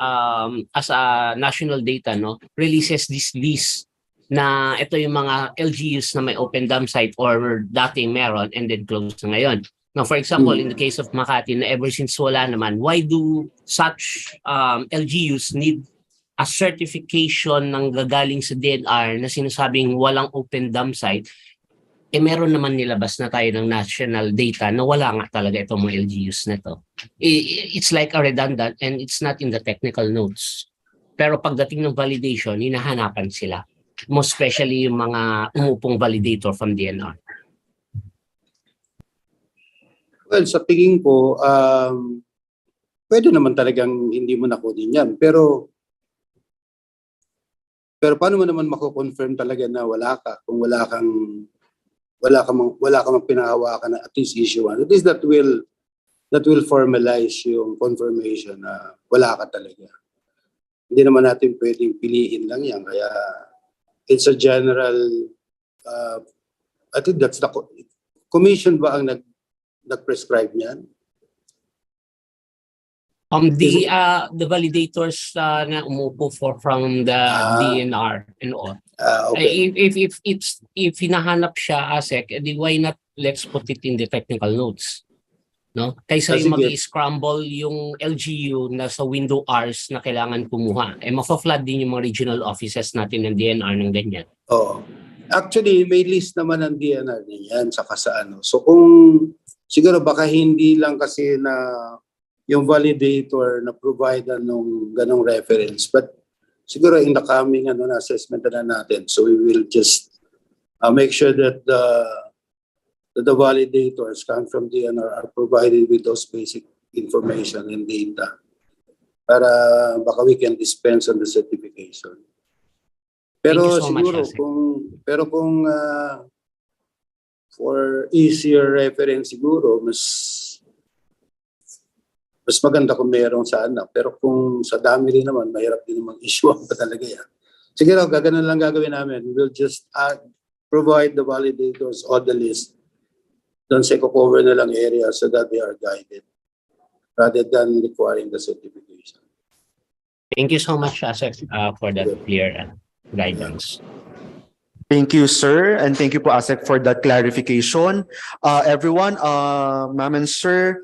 as a national data releases this list na ito yung mga LGUs na may open dump site or dating meron and then closed na ngayon. Now, for example, in the case of Makati na ever since wala naman, why do such LGUs need a certification ng gagaling sa DNR na sinasabing walang open dump site? Meron naman nilabas na tayo ng national data na wala nga talaga itong mga LGUs na to. It's like a redundant and it's not in the technical notes. Pero pagdating ng validation, hinahanapan sila. Most especially yung mga umupong validator from DNR. Well, sa tingin ko, pwede naman talagang hindi mo nakunin yan. Pero paano mo naman mako-confirm talaga na wala ka kung wala kang pinahawakan na at least issue one. At least that will that will formalize yung confirmation na wala ka talaga. Hindi naman natin pwedeng piliin lang yan. Kaya it's a general, I think that's the commission ba ang nag-prescribe niyan? The validators na umupo from the DNR and all. Okay. If hinahanap siya ASEC, edi why not let's put it in the technical notes. No? Kaysa yung Sige. mag-scramble yung LGU na sa window hours na kailangan kumuha. Mafa-flood din yung mga regional offices natin ng DNR ng ganyan. Oo. Actually, may list naman ng DNR niyan saka sa ano. So kung siguro baka hindi lang kasi na yung validator na provide nung ganong reference, but siguro in the coming assessment na natin. So we will just make sure that the validators come from DNR are provided with those basic information and data para baka we can dispense on the certification. Pero so siguro much, kung for easier reference siguro mas maganda kung merong sana. Pero kung sa dami rin naman, mahirap din namang issue pa talaga yan. Siguro, gaganon lang gagawin namin. We'll just provide the validators on the list. Doon sa cover na lang area so that they are guided rather than requiring the certification. Thank you so much, ASEC, for that clear guidance. Thank you, sir. And thank you po, ASEC, for that clarification. Everyone, ma'am and sir,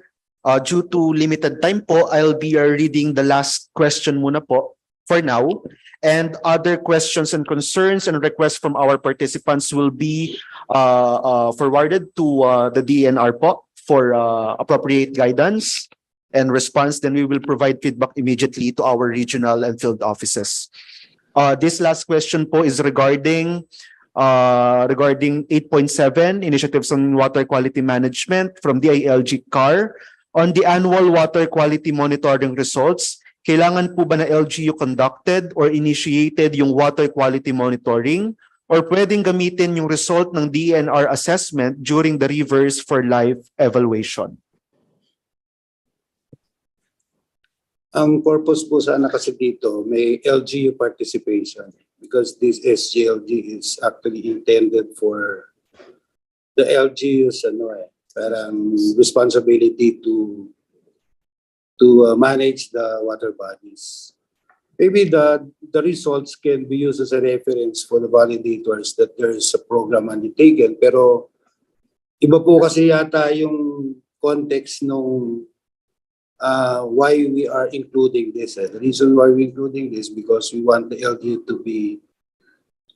due to limited time po, I'll be reading the last question muna po for now. And other questions and concerns and requests from our participants will be forwarded to the DNR po for appropriate guidance and response. Then we will provide feedback immediately to our regional and field offices. This last question po is regarding 8.7 initiatives on water quality management from DILG CAR. On the annual water quality monitoring results, kailangan po ba na LGU conducted or initiated yung water quality monitoring or pwedeng gamitin yung result ng DNR assessment during the Rivers for Life evaluation? Ang purpose po sana kasi dito, may LGU participation because this SGLG is actually intended for the LGU's parang responsibility to manage the water bodies. Maybe the results can be used as a reference for the validators that there is a program undertaken. Pero iba po kasi yata yung context nung why we are including this. The reason why we're including this because we want the LGU to be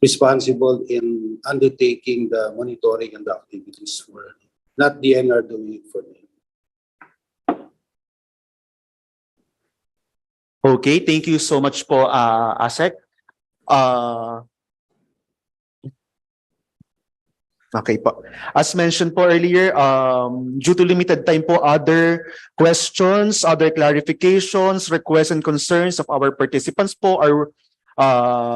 responsible in undertaking the monitoring and the activities for not DNR doing it for them. Okay, thank you so much po, ASEC. Okay po. As mentioned po earlier, due to limited time po, other questions, other clarifications, requests and concerns of our participants po are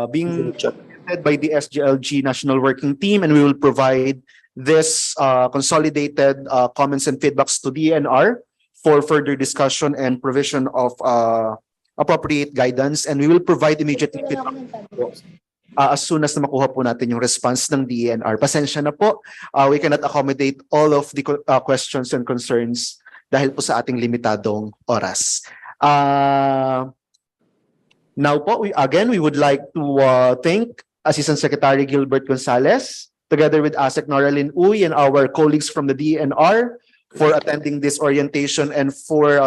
being submitted by the SGLG National Working Team, and we will provide this consolidated comments and feedbacks to DNR for further discussion and provision of appropriate guidance, and we will provide immediately feedback as soon as na makuha po natin yung response ng DNR. Pasensya na po, we cannot accommodate all of the questions and concerns dahil po sa ating limitadong oras. Now po, we would like to thank Assistant Secretary Gilbert Gonzalez, together with ASEC Noraline Uy and our colleagues from the DNR for attending this orientation and for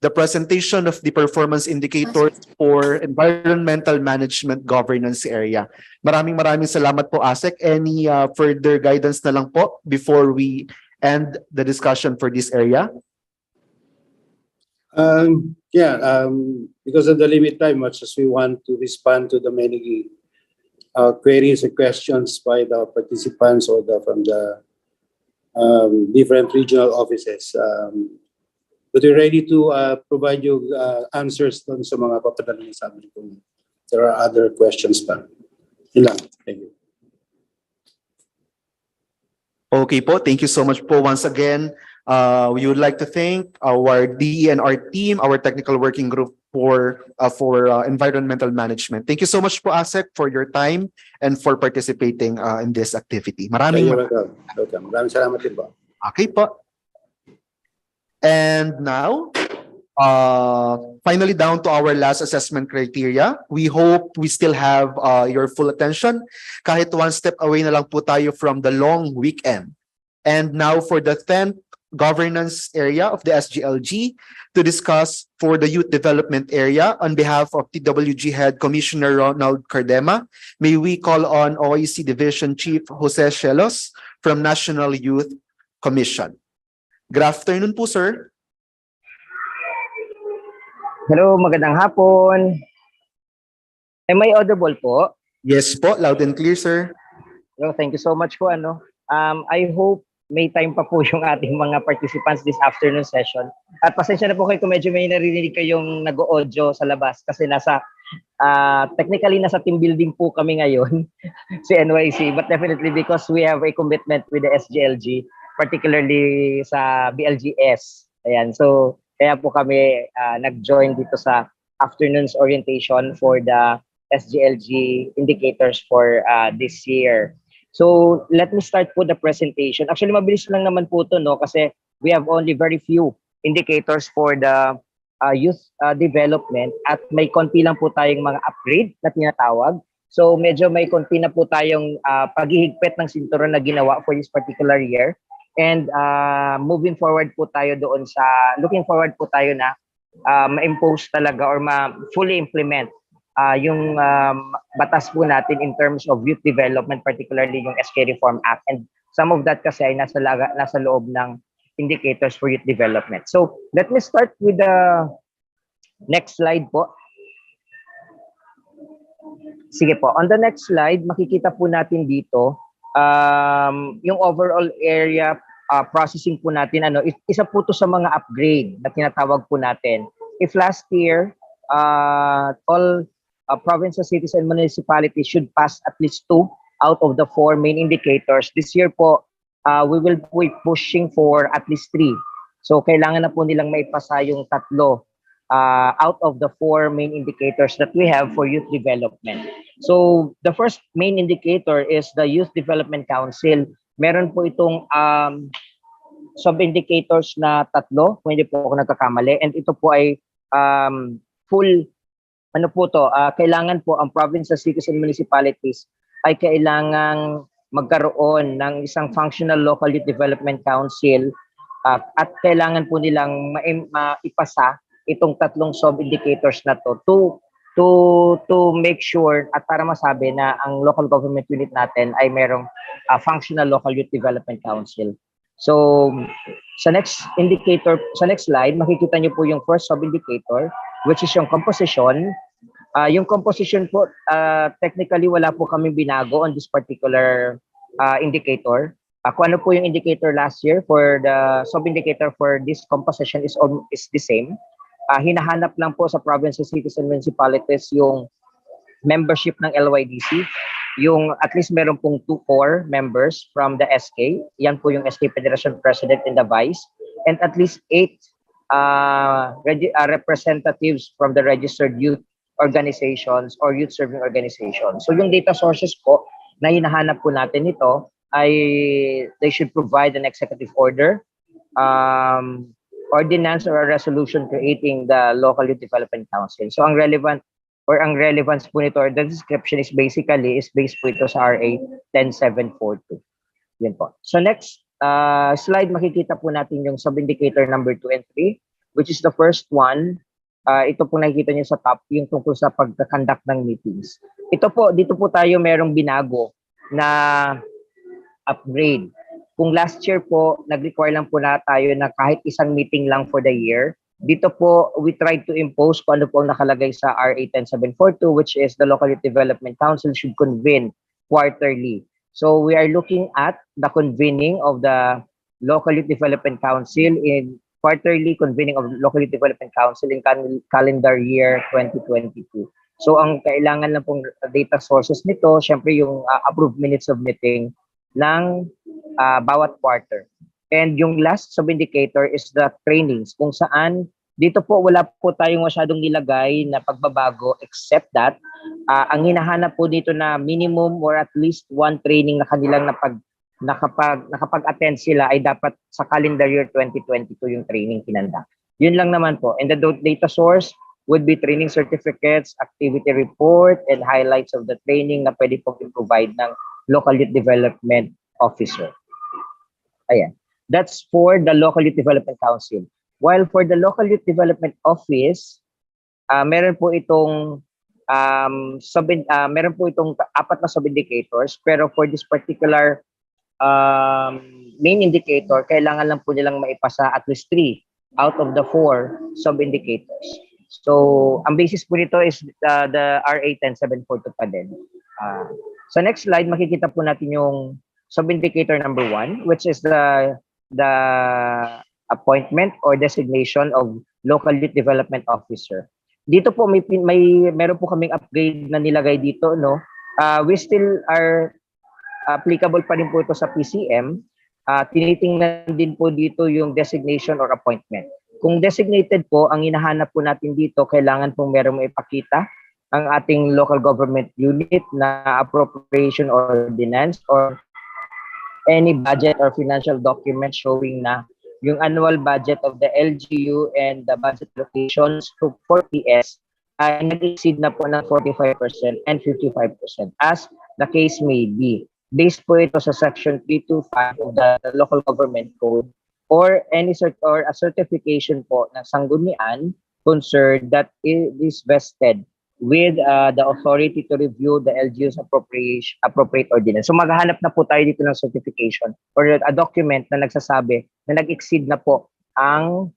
the presentation of the performance indicators for environmental management governance area. Maraming salamat po, ASEC. Any further guidance na lang po before we end the discussion for this area? Because of the limit time, much as we want to respond to the many queries and questions by the participants or from the different regional offices. But we're ready to provide you answers dun sa mga papadala niyo sa amin kung there are other questions pa. Yun lang. Thank you. Okay po, thank you so much po once again, We would like to thank our DENR team, our technical working group for environmental management. Thank you so much po, ASEC, for your time and for participating in this activity. Maraming You're welcome. Welcome. Maraming salamat din po. Okay po. And now, finally down to our last assessment criteria. We hope we still have your full attention. Kahit one step away na lang po tayo from the long weekend. And now for the 10th governance area of the SGLG to discuss for the youth development area on behalf of TWG Head Commissioner Ronald Cardema, may we call on OIC Division Chief Jose Shelos from National Youth Commission. Good afternoon po, sir. Hello, magandang hapon. Am I audible po? Yes po, loud and clear, sir. Yo, thank you so much po. I hope may time pa po yung ating mga participants this afternoon session. At pasensya na po kayo kung medyo may naririnig kayong nag-audio sa labas kasi technically nasa team building po kami ngayon si NYC, but definitely because we have a commitment with the SGLG, particularly sa BLGS. Ayan, so kaya po kami nag-join dito sa afternoon's orientation for the SGLG indicators for this year. So let me start po the presentation. Actually, mabilis lang naman po ito, no? Kasi we have only very few indicators for the youth development at may konti lang po tayong mga upgrade na tinatawag. So medyo may konti na po tayong paghihigpit ng sinturon na ginawa for this particular year. And moving forward po tayo doon looking forward po tayo na ma-impose talaga or fully implement yung batas po natin in terms of youth development, particularly yung SK Reform Act. And some of that kasi ay nasa loob ng indicators for youth development. So let me start with the next slide po. Sige po, on the next slide, makikita po natin dito yung overall area processing po natin. Isa po to sa mga upgrade na tinatawag po natin. If last year, all provinces, cities, and municipalities should pass at least 2 out of the 4 main indicators. This year po, we will be pushing for at least 3. So kailangan na po nilang maipasa yung 3 out of the 4 main indicators that we have for youth development. So the first main indicator is the Youth Development Council. Meron po itong sub-indicators na 3, kung hindi po ako nagkakamali. And ito po ay full kailangan po ang provinces, cities, and municipalities ay kailangang magkaroon ng isang functional local youth development council at kailangan po nilang maipasa itong 3 sub-indicators na to make sure at para masabi na ang local government unit natin ay merong functional local youth development council. So sa next slide, makikita niyo po yung first sub-indicator, which is yung composition. Yung composition po, technically wala po kami binago on this particular indicator. Kung ano po yung indicator last year for the sub-indicator for this composition is the same. Hinahanap lang po sa provinces, cities, and municipalities yung membership ng LYDC. Yung at least meron pong 2 core members from the SK. Yan po yung SK Federation President and the Vice. And at least 8 representatives from the registered youth organizations or youth serving organizations. So yung data sources po na hinahanap po natin ito ay they should provide an executive order, ordinance or a resolution creating the local youth development council. So ang relevance po nito or the description is based po ito sa RA 10742. Yun po. So next slide, makikita po natin yung sub-indicator number 2 and 3, which is the first one. Ito po nakikita niyo sa top, yung tungkol sa pagkakandak ng meetings. Dito po tayo merong binago na upgrade. Kung last year po, nag-require lang po na tayo na kahit isang meeting lang for the year. Dito po, we tried to impose kung ano po ang nakalagay sa RA 10742, which is the Local Youth Development Council should convene quarterly. So we are looking at the convening of the Local Youth Development Council in quarterly convening of Local Youth Development Council in calendar year 2022. So ang kailangan lang pong data sources nito, syempre yung approved minutes of meeting ng bawat quarter. And yung last sub-indicator is the trainings, kung saan dito po wala po tayong masyadong nilagay na pagbabago except that ang hinahanap po dito na minimum or at least one training na kanilang nakapag-attend sila ay dapat sa calendar year 2022 yung training kinanda. Yun lang naman po. And the data source would be training certificates, activity report, and highlights of the training na pwede pong i-provide ng local youth development officer. Ayan. That's for the local youth development council. While for the local youth development office, meron po itong apat na sub-indicators, pero for this particular main indicator, kailangan lang po nilang maipasa at least 3 out of the 4 sub-indicators. So, ang basis po nito is the RA 10742 pa din. Sa next slide, makikita po natin yung sub-indicator number 1, which is the appointment or designation of local youth development officer. Dito po meron po kaming upgrade na nilagay dito, no. We still are applicable pa rin po ito sa PCM. Tinitingnan din po dito yung designation or appointment. Kung designated po, ang hinahanap po natin dito, kailangan pong merong maipakita ang ating local government unit na appropriation ordinance or any budget or financial document showing na yung annual budget of the LGU and the budget allocations for PS ay nag-exceed na po ng 45% and 55% as the case may be. Based po ito sa Section 325 of the Local Government Code or any or a certification po ng sanggunian concerned that is vested with the authority to review the LGU's appropriate ordinance. So maghahanap na po tayo dito ng certification or a document na nagsasabi na nag-exceed na po ang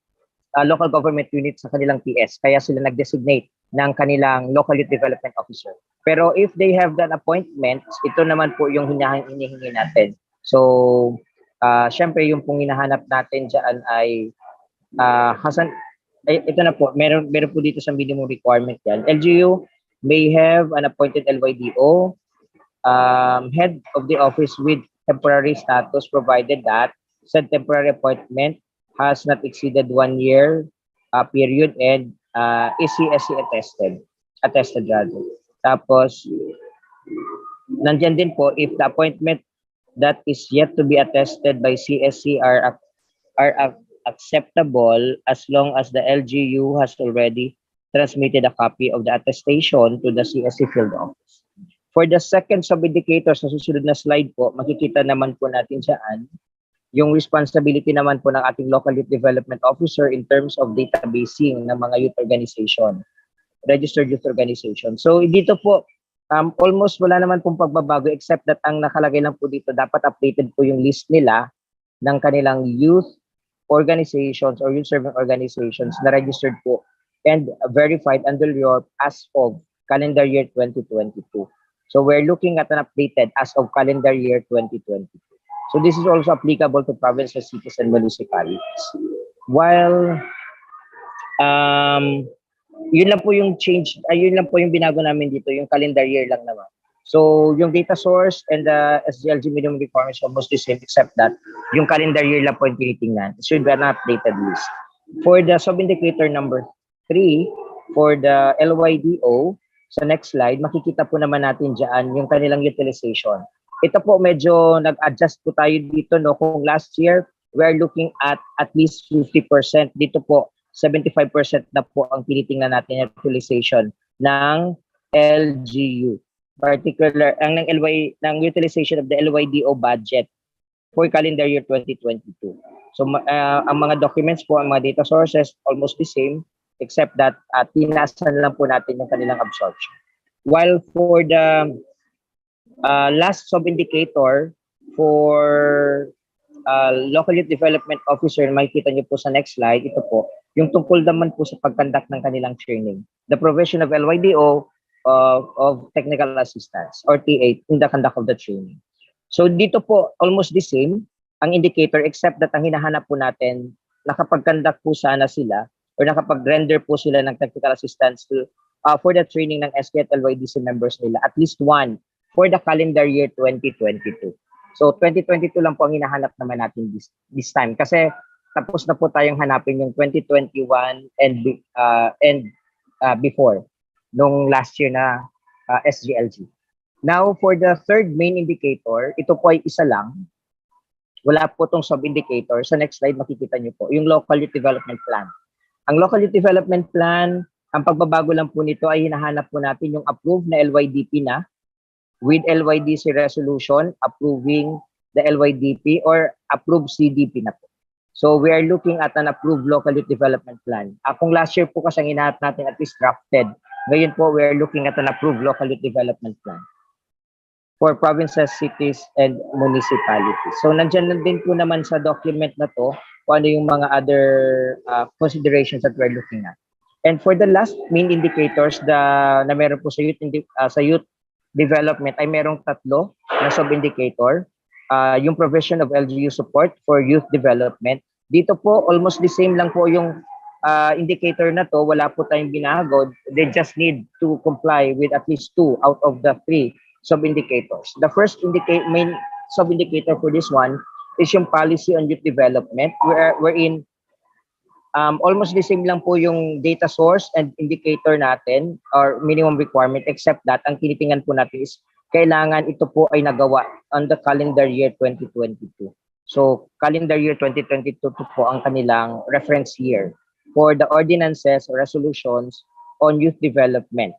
local government unit sa kanilang PS. Kaya sila nag-designate ng kanilang local youth development officer. Pero if they have done appointments, ito naman po yung hinihingi natin. So, syempre yung pong hinahanap natin dyan ay ito na po, meron po dito sa minimum requirement yan. LGU may have an appointed LYDO, head of the office with temporary status provided that said temporary appointment has not exceeded 1 year period and is CSC attested rather. Tapos, nandyan din po, if the appointment that is yet to be attested by CSC are acceptable as long as the LGU has already transmitted a copy of the attestation to the CSC field office. For the second sub-indicator sa susunod na slide po, makikita naman po natin dyan yung responsibility naman po ng ating local youth development officer in terms of databasing ng mga youth organization, registered youth organization. So dito po, almost wala naman pong pagbabago except that ang nakalagay lang po dito, dapat updated po yung list nila ng kanilang youth organizations or youth serving organizations na registered po and verified under your as of calendar year 2022. So we're looking at an updated as of calendar year 2022. So this is also applicable to provinces, cities, and municipalities. While yun lang po yung change, yun lang po yung binago namin dito, yung calendar year lang naman. So yung data source and the SGLG minimum requirements are almost the same except that yung calendar year lang po yung tinitingnan. It should be an updated list. For the sub-indicator number 3, for the LYDO, sa next slide, makikita po naman natin dyan yung kanilang utilization. Ito po medyo nag-adjust po tayo dito, no? Kung last year, we're looking at least 50%. Dito po, 75% na po ang tinitingnan natin yung utilization ng LGU. Particular, ng utilization of the LYDO budget for calendar year 2022. So, ang mga documents po, ang mga data sources, almost the same, except that tinasan lang po natin yung kanilang absorption. While for the last sub-indicator for local youth development officer, makikita niyo po sa next slide, ito po, yung tungkol naman po sa pagkandak ng kanilang training. The provision of LYDO of technical assistance or TA in the conduct of the training. So dito po, almost the same ang indicator except that ang hinahanap po natin, nakapag-conduct po sana sila or nakapag-render po sila ng technical assistance for the training ng SK at LYDC members nila, at least one for the calendar year 2022. So 2022 lang po ang hinahanap naman natin this time kasi tapos na po tayong hanapin yung 2021 and before nung last year na SGLG. Now for the third main indicator, ito po ay isa lang. Wala po itong sub-indicator. Sa next slide makikita niyo po yung Local Youth Development Plan. Ang Local Youth Development Plan, ang pagbabago lang po nito ay hinahanap po natin yung approved na LYDP na with LYDC resolution approving the LYDP or approved CDP na po. So we are looking at an approved Local Youth Development Plan. Kung last year po kasi ang hinahanap natin at least drafted, ngayon po we are looking at an approved Local Youth Development Plan for provinces, cities, and municipalities. So nandyan na din po naman sa document na to kung ano yung mga other considerations that we're looking at. And for the last main indicators na meron po sa youth development ay merong tatlo na sub-indicator. Yung provision of LGU support for youth development. Dito po almost the same lang po yung indicator na to, wala po tayong binago. They just need to comply with at least 2 out of the 3 sub-indicators. The first main sub-indicator for this one is yung policy on youth development, wherein almost the same lang po yung data source and indicator natin or minimum requirement, except that ang tinitingnan po natin is kailangan ito po ay nagawa on the calendar year 2022. So calendar year 2022 po ang kanilang reference year for the ordinances or resolutions on youth development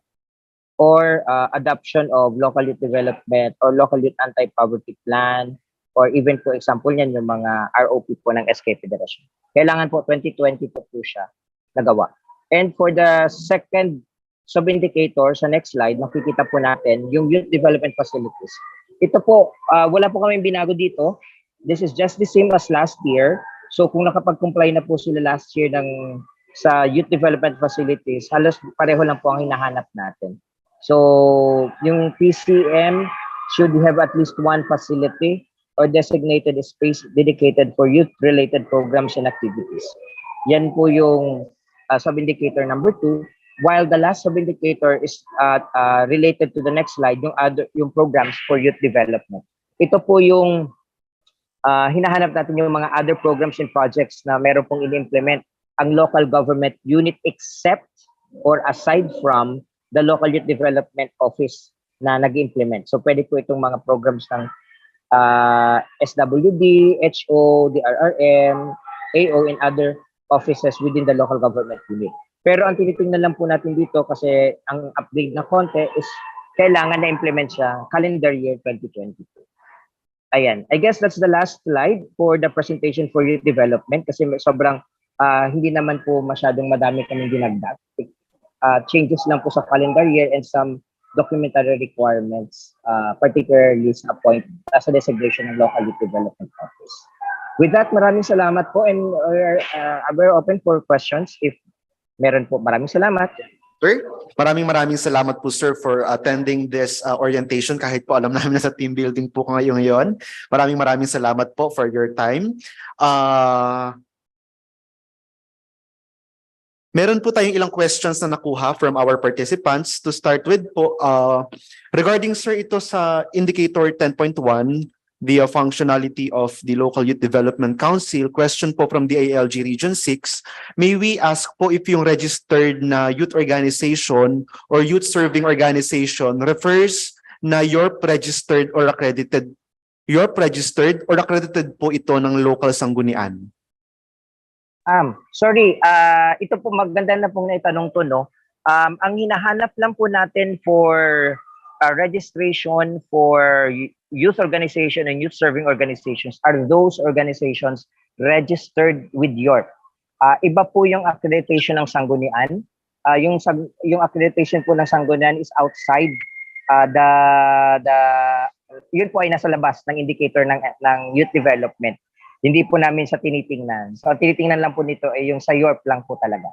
or adoption of local youth development or local youth anti-poverty plan, or even for example yan yung mga ROP po ng SK Federation. Kailangan po 2022 po siya nagawa. And for the second sub-indicator, sa next slide, makikita po natin yung youth development facilities. Ito po, wala po kaming binago dito. This is just the same as last year. So kung nakapag-comply na po sila last year sa youth development facilities, halos pareho lang po ang hinahanap natin. So yung PCM should have at least one facility or designated space dedicated for youth-related programs and activities. Yan po yung sub-indicator number 2. While the last sub-indicator is related to the next slide, yung programs for youth development. Ito po yung hinahanap natin yung mga other programs and projects na meron pong in-implement ang local government unit except or aside from the local youth development office na nag-implement. So pwede po itong mga programs ng SWD, HO, DRRM, AO, and other offices within the local government unit. Pero ang tinitingnan lang po natin dito kasi ang upgrade na konti is kailangan na implement siya calendar year 2022. Ayan, I guess that's the last slide for the presentation for youth development kasi sobrang hindi naman po masyadong madami kaming dinagdag. Changes lang po sa calendar year and some documentary requirements, particularly sa sa designation ng local youth development office. With that, maraming salamat po and we're open for questions if meron po. Maraming salamat. Sir, maraming salamat po sir for attending this orientation kahit po alam namin na sa team building po ngayon. Maraming salamat po for your time. Meron po tayong ilang questions na nakuha from our participants. To start with po, regarding sir ito sa indicator 10.1, the functionality of the Local Youth Development Council, question po from the ALG Region 6, may we ask po if yung registered na youth organization or youth serving organization refers na you're registered or accredited po ito ng local sanggunian? Sorry, ito po maganda na pong naitanong to, no? Ang hinahanap lang po natin for registration for youth organization and youth serving organizations are those organizations registered with York. Iba po yung accreditation ng sanggunian. Yung accreditation po ng sanggunian is outside yun po ay nasa labas ng indicator ng youth development. Hindi po namin sa tinitingnan. So tinitingnan lang po nito ay yung sa York lang po talaga.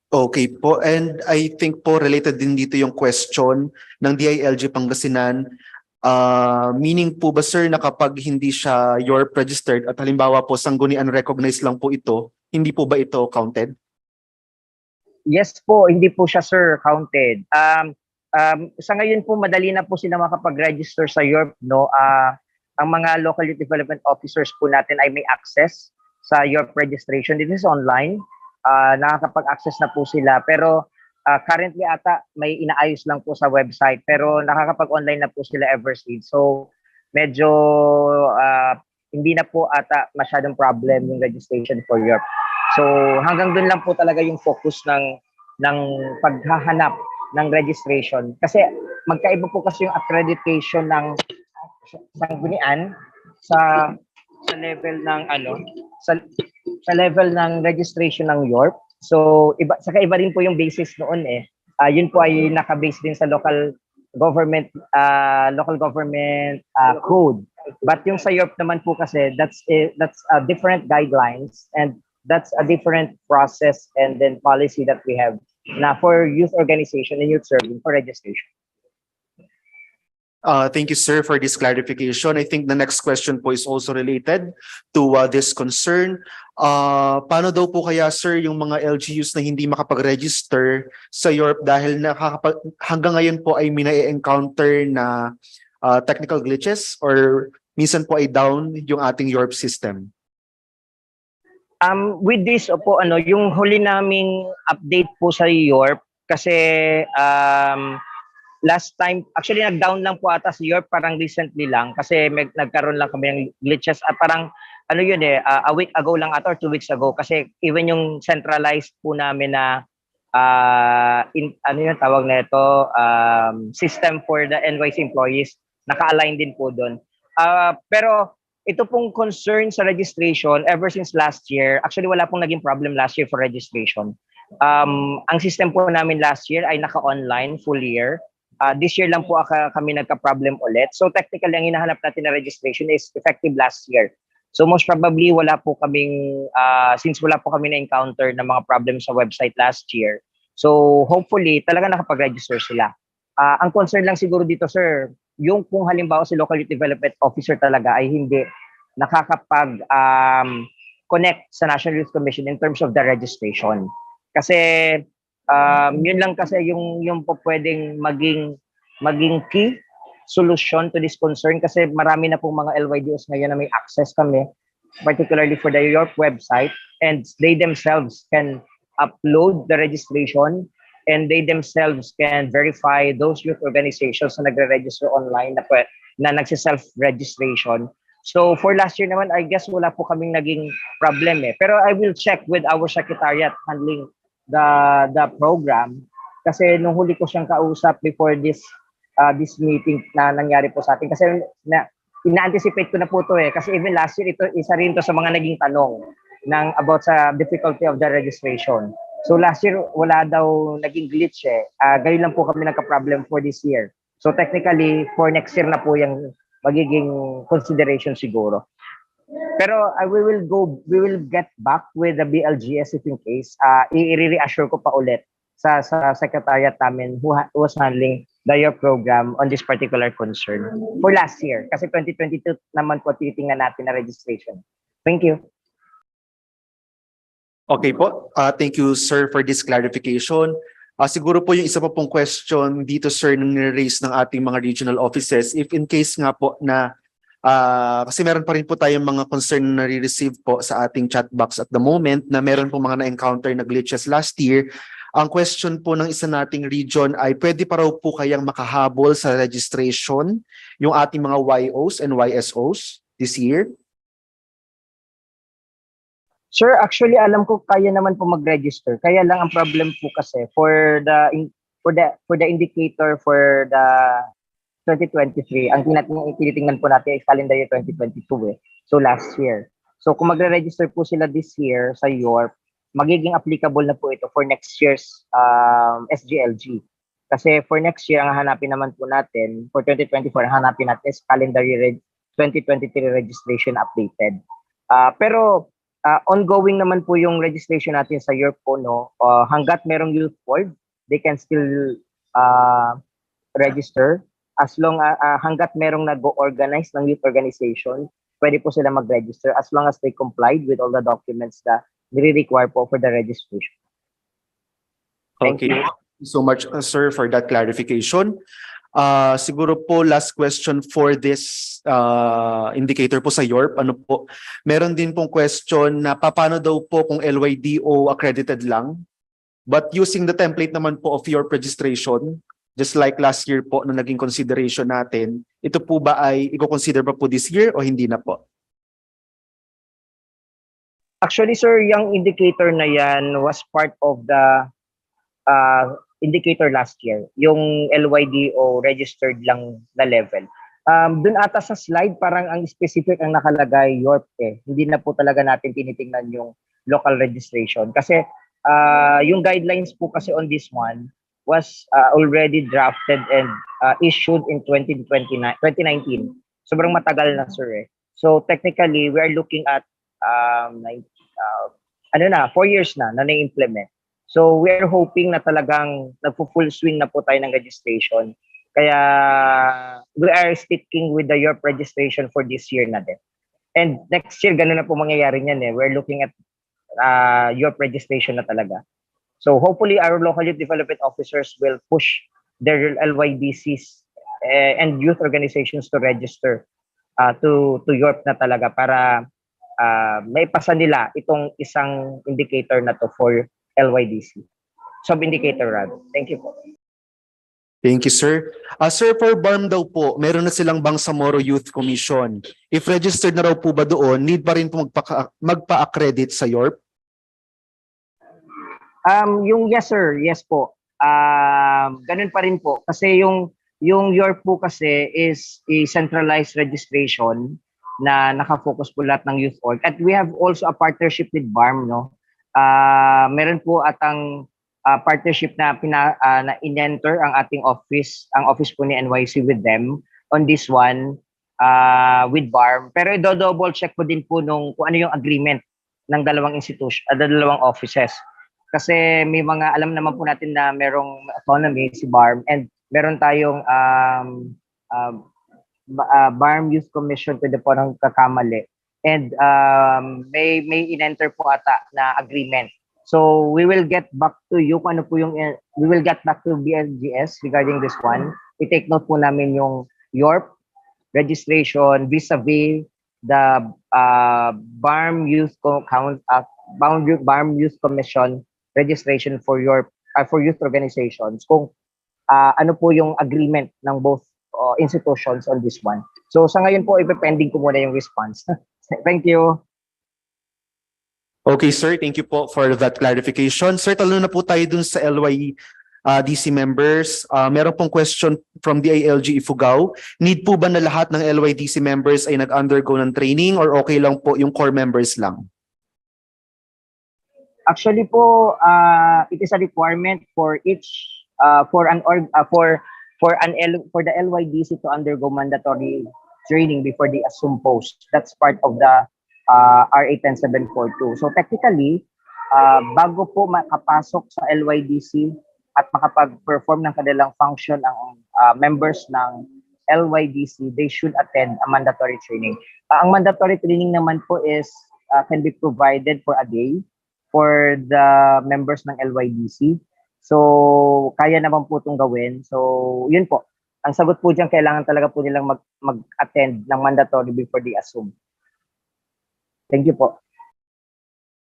Okay po, and I think po related din dito yung question ng DILG Pangasinan. Meaning po ba sir na kapag hindi siya York registered at halimbawa po sanggunian recognized lang po ito, hindi po ba ito counted? Yes po, hindi po siya sir counted. Sa ngayon po, madali na po sila makapag-register sa Yorp, no? Ang mga local youth development officers po natin ay may access sa Yorp registration. This is online. Nakakapag-access na po sila. Pero currently ata may inaayos lang po sa website. Pero nakakapag-online na po sila ever since. So medyo hindi na po ata masyadong problem yung registration for Yorp. So hanggang dun lang po talaga yung focus ng paghahanap ng registration. Kasi magkaiba po kasi yung accreditation ng sanggunian sa level ng sa level ng registration ng Yorp. So saka iba rin po yung basis noon eh. Yun po ay naka-base din sa local government code. But yung sa Yorp naman po kasi that's different guidelines, and that's a different process and then policy that we have na for youth organization and youth serving for registration. Thank you, sir, for this clarification. I think the next question po is also related to this concern. Paano daw po kaya, sir, yung mga LGUs na hindi makapag-register sa Yorp dahil hanggang ngayon po ay may encounter na technical glitches or minsan po ay down yung ating Yorp system? With this po, yung huli naming update po sa Yorp, kasi last time, actually nag-down lang po ata sa Yorp parang recently lang kasi nagkaroon lang kami ng glitches. Parang a week ago lang ata or 2 weeks ago, kasi even yung centralized po namin na tawag na ito, system for the NYC employees, naka-align din po doon. Pero ito pong concern sa registration ever since last year, actually wala pong naging problem last year for registration. Ang system po namin last year ay naka-online full year. This year lang po kami nagka-problem ulit. So technically, ang hinahanap natin na registration is effective last year. So most probably, since wala po kami na-encounter na mga problems sa website last year, so hopefully, talaga nakapag-register sila. Ang concern lang siguro dito, sir, yung kung halimbawa si local youth development officer talaga ay hindi nakakapag-connect sa National Youth Commission in terms of the registration. Kasi yun lang kasi yung po pwedeng maging key solution to this concern, kasi marami na pong mga LYDOs ngayon na may access kami, particularly for the Yorp website, and they themselves can upload the registration and they themselves can verify those youth organizations na nagre-register online na nagsi-self-registration. So for last year naman, I guess wala po kaming naging problem eh. Pero I will check with our secretariat handling the program, kasi nung huli ko siyang kausap before this meeting na nangyari po sa atin, kasi ina-anticipate ko na po to eh, kasi even last year ito isa rin to sa mga naging tanong about sa difficulty of the registration. So last year wala daw naging glitch eh. Ganyan lang po kami nagka-problem for this year. So technically for next year na po yung magiging consideration siguro. Pero we will get back with the BLGS if in case. I-reassure ko pa ulit sa secretariat namin who was handling the Yorp program on this particular concern for last year. Kasi 2022 naman po titingnan natin na registration. Thank you. Okay po. Thank you, sir, for this clarification. Siguro po yung isa pa pong question dito, sir, nang nire-raise ng ating mga regional offices, if in case nga po na kasi meron pa rin po tayong mga concern na nare-receive po sa ating chat box at the moment na meron po mga na-encounter na glitches last year. Ang question po ng isa nating region ay pwede pa raw po kayang makahabol sa registration yung ating mga YOs and YSOs this year? Sir, actually alam ko kaya naman po mag-register. Kaya lang ang problem po kasi for the indicator for the 2023, ang tinitingnan po natin ay calendar year 2022 eh. So last year. So kung magre-register po sila this year sa Yorp, magiging applicable na po ito for next year's SGLG. Kasi for next year, ang hanapin naman po natin, for 2024, ang hanapin natin is calendar year 2023 registration updated. Pero ongoing naman po yung registration natin sa Yorp po, no? Hanggat merong youth board, they can still register. As long hanggat merong nag-organize ng youth organization, pwede po sila mag-register as long as they complied with all the documents that they require po for the registration. Okay. So much, sir, for that clarification. Siguro po last question for this indicator po sa YORP. Ano po? Meron din pong question na paano daw po kung LYDO accredited lang? But using the template naman po of YORP registration, just like last year po na naging consideration natin, ito po ba ay i-consider pa po this year o hindi na po? Actually, sir, yung indicator na yan was part of the indicator last year, yung LYDO registered lang na level. Dun ata sa slide, parang ang specific ang nakalagay, YORP eh. Hindi na po talaga natin tinitingnan yung local registration. Kasi yung guidelines po kasi on this one was already drafted and issued in 2019. Sobrang matagal na, sir eh. So technically, we are looking at 4 years na na-implement. So we are hoping na talagang nagpo-full swing na po tayo ng registration. Kaya we are sticking with the YORP registration for this year na din. And next year, ganun na po mangyayari niyan eh. We're looking at YORP registration na talaga. So hopefully our local youth development officers will push their LYDCs and youth organizations to register to YORP na talaga para maipasa nila itong isang indicator na to for LYDC. Sub-indicator rather. Thank you po. Thank you, sir. Sir, for BARM daw po, meron na silang Bangsamoro Youth Commission. If registered na raw po ba doon, need pa rin po magpa-accredit sa YORP? Yung yes, sir. Yes po. Ganun pa rin po. Kasi yung YORP po kasi is a centralized registration na nakafocus po lahat ng youth org. At we have also a partnership with BARM, no? Meron po atang partnership na na in-enter ang ating office, ang office po ni NYC with them on this one with BARM. Pero i-double check po din po kung ano yung agreement ng dalawang institution, dalawang offices. Kasi may mga alam naman po natin na merong autonomy si BARM and meron tayong BARM Youth Commission to the po ng kakamali. And may in-enter po ata na agreement. So we will get back to you kung ano po yung we will get back to BLGS regarding this one. I-take note po namin yung YORP registration vis-a-vis the BARM Youth BARM Youth Commission registration for YORP for youth organizations kung ano po yung agreement ng both institutions on this one. So sa ngayon po ipepending ko muna yung response. Thank you. Okay, sir. Thank you po for that clarification. Sir, talo na po tayo dun sa LYDC members. Meron pong question from DILG Ifugao. Need po ba na lahat ng LYDC members ay nag-undergo ng training or okay lang po yung core members lang? Actually po, it is a requirement for each for the LYDC to undergo mandatory training before they assume post. That's part of the RA 10742. So technically, bago po makapasok sa LYDC at makapag-perform ng kanilang function ang members ng LYDC, they should attend a mandatory training. Ang mandatory training naman po is can be provided for a day for the members ng LYDC. So kaya naman po itong gawin. So yun po. Ang sagot po dyan, kailangan talaga po nilang mag-attend ng mandatory before they assume. Thank you po.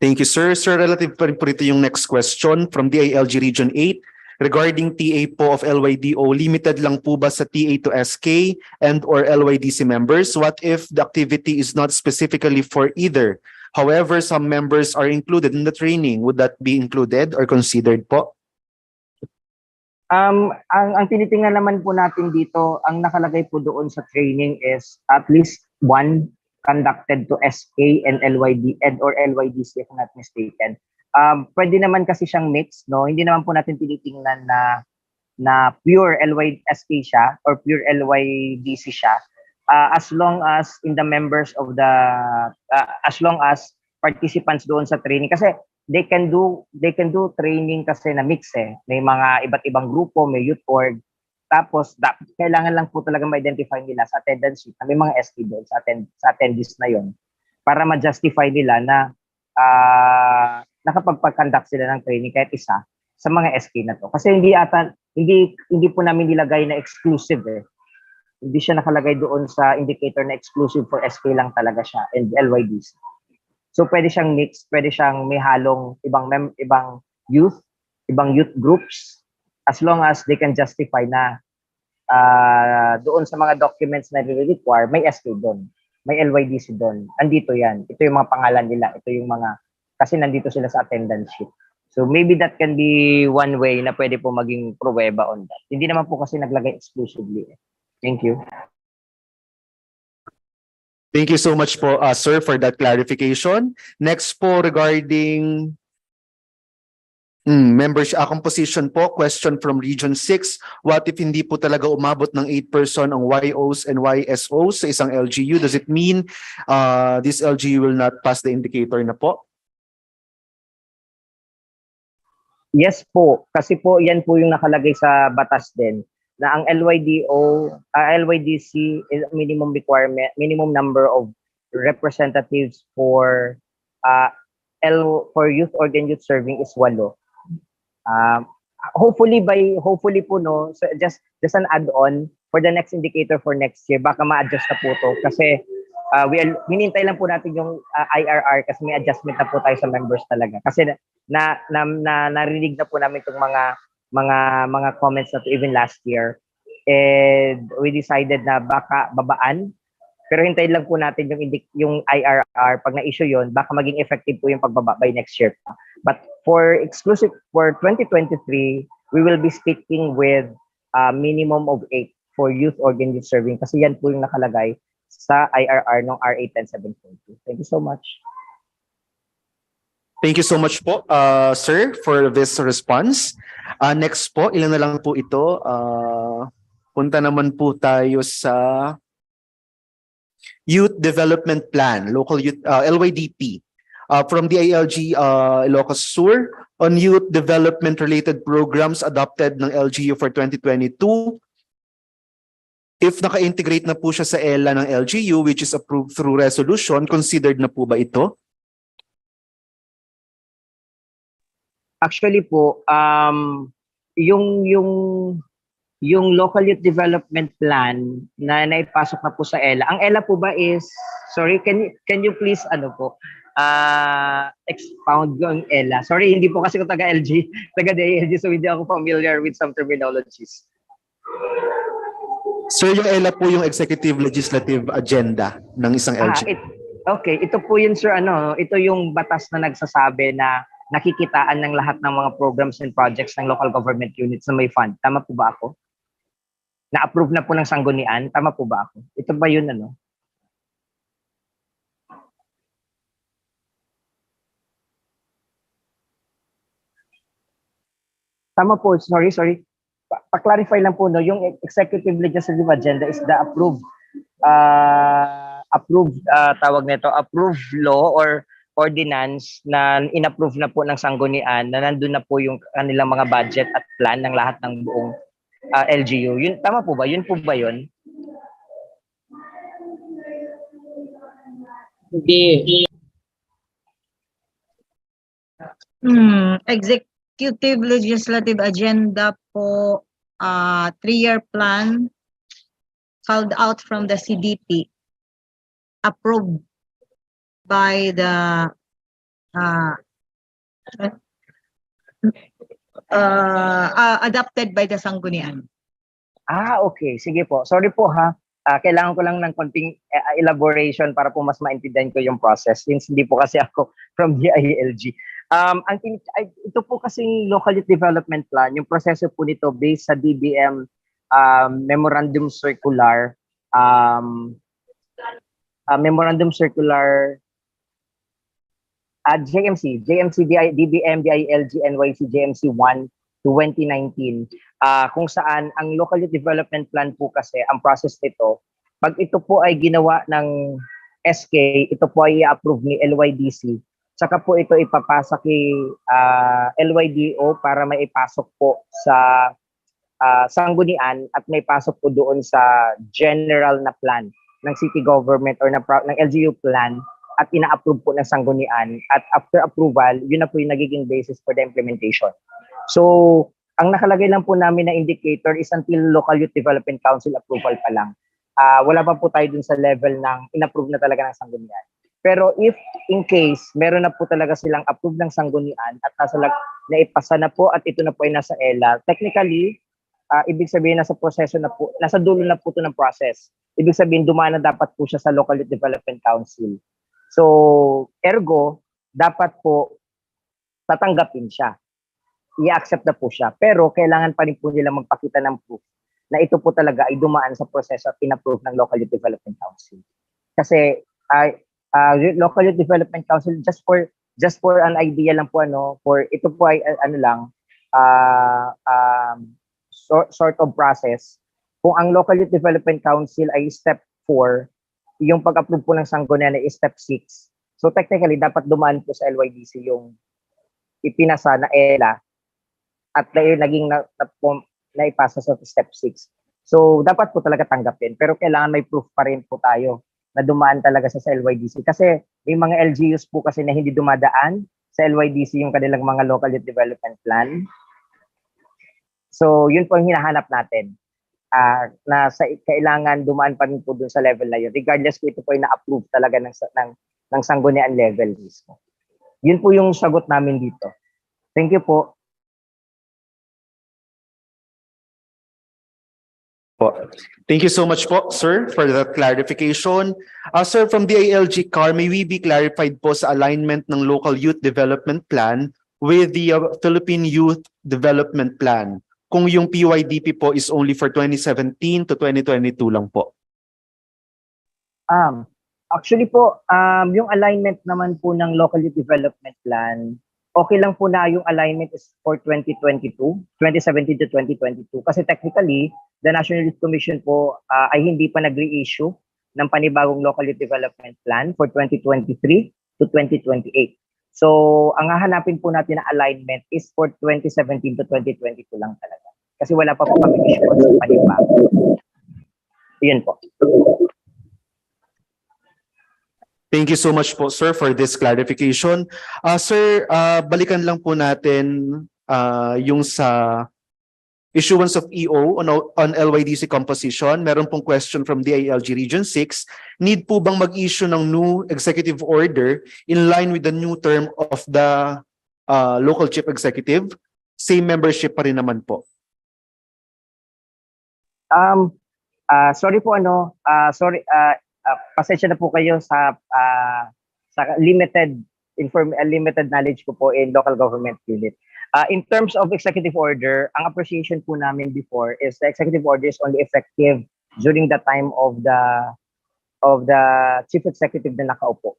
Thank you, sir. Sir, relative pa rin po rito yung next question from DILG Region 8. Regarding TA po of LYDO, limited lang po ba sa TA to SK and or LYDC members? What if the activity is not specifically for either? However, some members are included in the training. Would that be included or considered po? Ang tinitingnan naman po natin dito, ang nakalagay po doon sa training is at least one conducted to SK and LYD or LYDC if I'm not mistaken. Pwede naman kasi siyang mix, no? Hindi naman po natin tinitingnan na pure LYSK siya or pure LYDC siya. As long as in the members of the as long as participants doon sa training kasi they can do training kasi na mix eh. May mga iba't ibang grupo, may youth org. Tapos kailangan lang po talaga ma-identify nila sa attendance sheet na may mga SK doon sa attendees na yon para ma-justify nila na nakapagpag-conduct sila ng training kahit isa sa mga SK na to. Kasi hindi po namin nilagay na exclusive eh. Hindi siya nakalagay doon sa indicator na exclusive for SK lang talaga siya and LYDC. So pwede siyang mix, pwede siyang may halong ibang youth groups as long as they can justify na doon sa mga documents na require, may SK doon, may LYDC doon. Andito yan. Ito yung mga pangalan nila. Ito yung mga, kasi nandito sila sa attendance sheet. So maybe that can be one way na pwede po maging pruweba on that. Hindi naman po kasi naglagay exclusively. Thank you. Thank you so much po, sir, for that clarification. Next po regarding membership composition po, question from Region 6. What if hindi po talaga umabot ng 8% ang YOs and YSOs sa isang LGU? Does it mean this LGU will not pass the indicator na po? Yes po, kasi po yan po yung nakalagay sa batas din na ang LYDC is a minimum requirement, minimum number of representatives for youth organ youth serving is 8. Hopefully po no, so just an add-on for the next indicator for next year, baka ma-adjust na po to kasi hinintay lang po natin yung IRR kasi may adjustment na po tayo sa members talaga. Kasi narinig na po namin itong mga comments na to even last year. And we decided na baka babaan. Pero hintayin lang po natin yung IRR. Pag na-issue yun, baka maging effective po yung pagbaba by next year. But for 2023, we will be sticking with minimum of 8 for youth organ youth serving kasi yan po yung nakalagay sa IRR ng RA 107.2. Thank you so much. Thank you so much po, sir, for this response. Next po, ilan na lang po ito. Punta naman po tayo sa Youth Development Plan, Local Youth, LYDP. From the ALG Ilocos Sur on youth development-related programs adopted ng LGU for 2022. If naka-integrate na po siya sa ELA ng LGU, which is approved through resolution, considered na po ba ito? Actually po, yung local youth development plan na naipasok na po sa ELA. Ang ELA po ba is, sorry, can you please expound yung ELA? Sorry, hindi po kasi ko taga-LG, taga-DILG, so hindi ako familiar with some terminologies. Sir, yung ELA po yung executive legislative agenda ng isang LG. Okay, ito po yun sir, ito yung batas na nagsasabi na nakikitaan ng lahat ng mga programs and projects ng local government units na may fund. Tama po ba ako? Na-approve na po ng sanggunian. Tama po ba ako? Ito ba yun Tama po, sorry. Pa-clarify lang po, no, yung executive legislative agenda is the approved approved law or ordinance na inapprove na po ng sanggunian na nandun na po yung kanilang mga budget at plan ng lahat ng buong LGU. Yun, tama po ba? Yun po ba yun? Hindi. Executive legislative agenda po, 3-year plan called out from the CDP, approved by the adopted by the sanggunian. Okay. Sige po. Sorry po ha. Kailangan ko lang ng konting elaboration para po mas maintindihan ko yung process since hindi po kasi ako from the ILG. Ito po kasing local youth development plan, yung proseso po nito based sa DBM memorandum circular JMC DBM DILG NYC JMC 1 2019 kung saan ang local youth development plan po kasi ang process nito, pag ito po ay ginawa ng SK, ito po ay i-approve ni LYDC, saka po ito ipapasa kay LYDO para may ipasok po sa sanggunian at may pasok po doon sa general na plan ng city government or ng LGU plan at ina-approve po ng sanggunian at after approval, yun na po yung nagiging basis for the implementation. So, ang nakalagay lang po namin na indicator is until Local Youth Development Council approval pa lang. Wala pa po tayo dun sa level ng inapprove na talaga ng sanggunian. Pero if in case meron na po talaga silang approve ng sanggunian at naipasa na po at ito na po ay nasa ELA, technically, ibig sabihin nasa proseso na po, nasa dulo na po ito ng process. Ibig sabihin dumaan na dapat po siya sa Local Youth Development Council. So, ergo, dapat po tatanggapin siya. I-accept na po siya. Pero kailangan pa rin po nila magpakita ng proof na ito po talaga ay dumaan sa proseso at in-approve ng Local Youth Development Council. Kasi Local Youth Development Council, just for an idea lang po, for ito po ay sort of process. Kung ang Local Youth Development Council ay step 4, yung pag-approve po ng sanggunian ay step 6. So technically, dapat dumaan po sa LYDC yung ipinasa na ELA at naging naipasa sa step 6. So dapat po talaga tanggapin. Pero kailangan may proof pa rin po tayo na dumaan talaga sa LYDC. Kasi may mga LGUs po kasi na hindi dumadaan sa LYDC yung kanilang mga Local Youth Development Plan. So yun po ang hinahanap natin. Na kailangan dumaan pa rin po dun sa level na yun. Regardless po ito po ay na-approve talaga ng sanggunian level mismo. Yun po yung sagot namin dito. Thank you po. Thank you so much po, sir, for that clarification. Sir, from the ALG CAR, may we be clarified po sa alignment ng Local Youth Development Plan with the Philippine Youth Development Plan? Kung yung PYDP po is only for 2017 to 2022 lang po. Actually po, yung alignment naman po ng Local Youth Development Plan, okay lang po na yung alignment is for 2022, 2017 to 2022. Kasi technically, the National Youth Commission po ay hindi pa nag-reissue ng panibagong Local Youth Development Plan for 2023 to 2028. So, ang hahanapin po natin na alignment is for 2017 to 2022 lang talaga. Kasi wala pa po kami issue sa panibago. Yun po. Thank you so much po, sir, for this clarification. Sir, balikan lang po natin yung sa issuance of EO on LYDC composition. Meron pong question from DILG Region 6. Need po bang mag-issue ng new executive order in line with the new term of the local chief executive? Same membership pa rin naman po. Sorry po pasensya na po kayo sa limited knowledge ko po in local government unit. In terms of executive order, ang appreciation po namin before is the executive order is only effective during the time of the chief executive na nakaupo.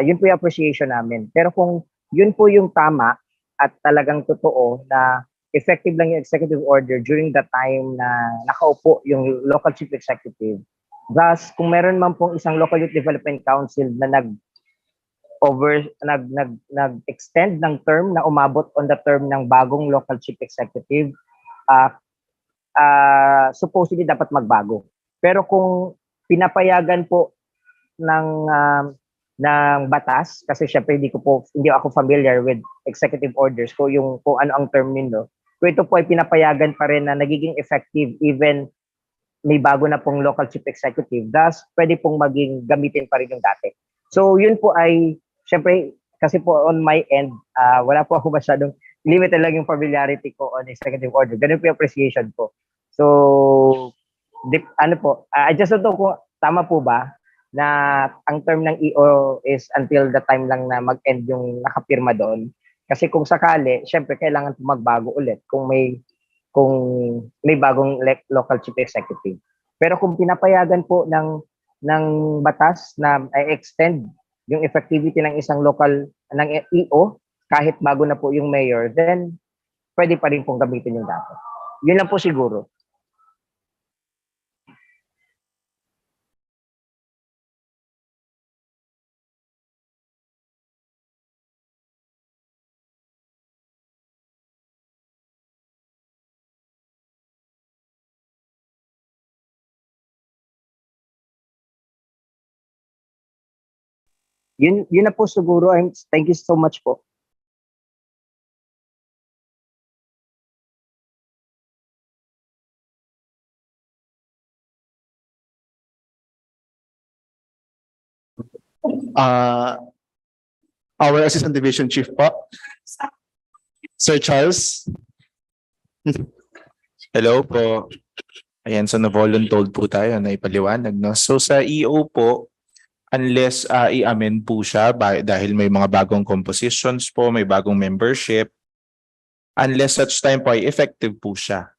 Yun po yung appreciation namin. Pero kung yun po yung tama at talagang totoo na effective lang yung executive order during the time na nakaupo yung local chief executive, thus kung meron man pong isang Local Youth Development Council na nag-extend ng term na umabot on the term ng bagong local chief executive, supposedly dapat magbago. Pero kung pinapayagan po ng batas, kasi syempre hindi ako familiar with executive orders kung ano ang term nito. Kung ito po ay pinapayagan pa rin na nagiging effective even may bago na pong local chief executive, thus pwede pong maging gamitin pa rin yung dati. So yun po ay syempre, kasi po on my end, wala po ako masyadong, limited lang yung familiarity ko on executive order. Ganun po yung appreciation ko. So, I just don't know kung tama po ba na ang term ng EO is until the time lang na mag-end yung nakapirma doon. Kasi kung sakali, syempre kailangan po magbago ulit kung may bagong local chief executive. Pero kung pinapayagan po ng batas na extend yung effectivity ng isang ng EO, kahit bago na po yung mayor, then pwede pa rin pong gamitin yung data. Yun lang po siguro. Yun na po siguro. Thank you so much po. Uh, our Assistant Division Chief po, Sir Charles. Hello po. Ayan, so na-voluntold po tayo na ipaliwanag, no? So sa EO po, unless i-amend po siya dahil may mga bagong compositions po, may bagong membership, unless such time po ay effective po siya.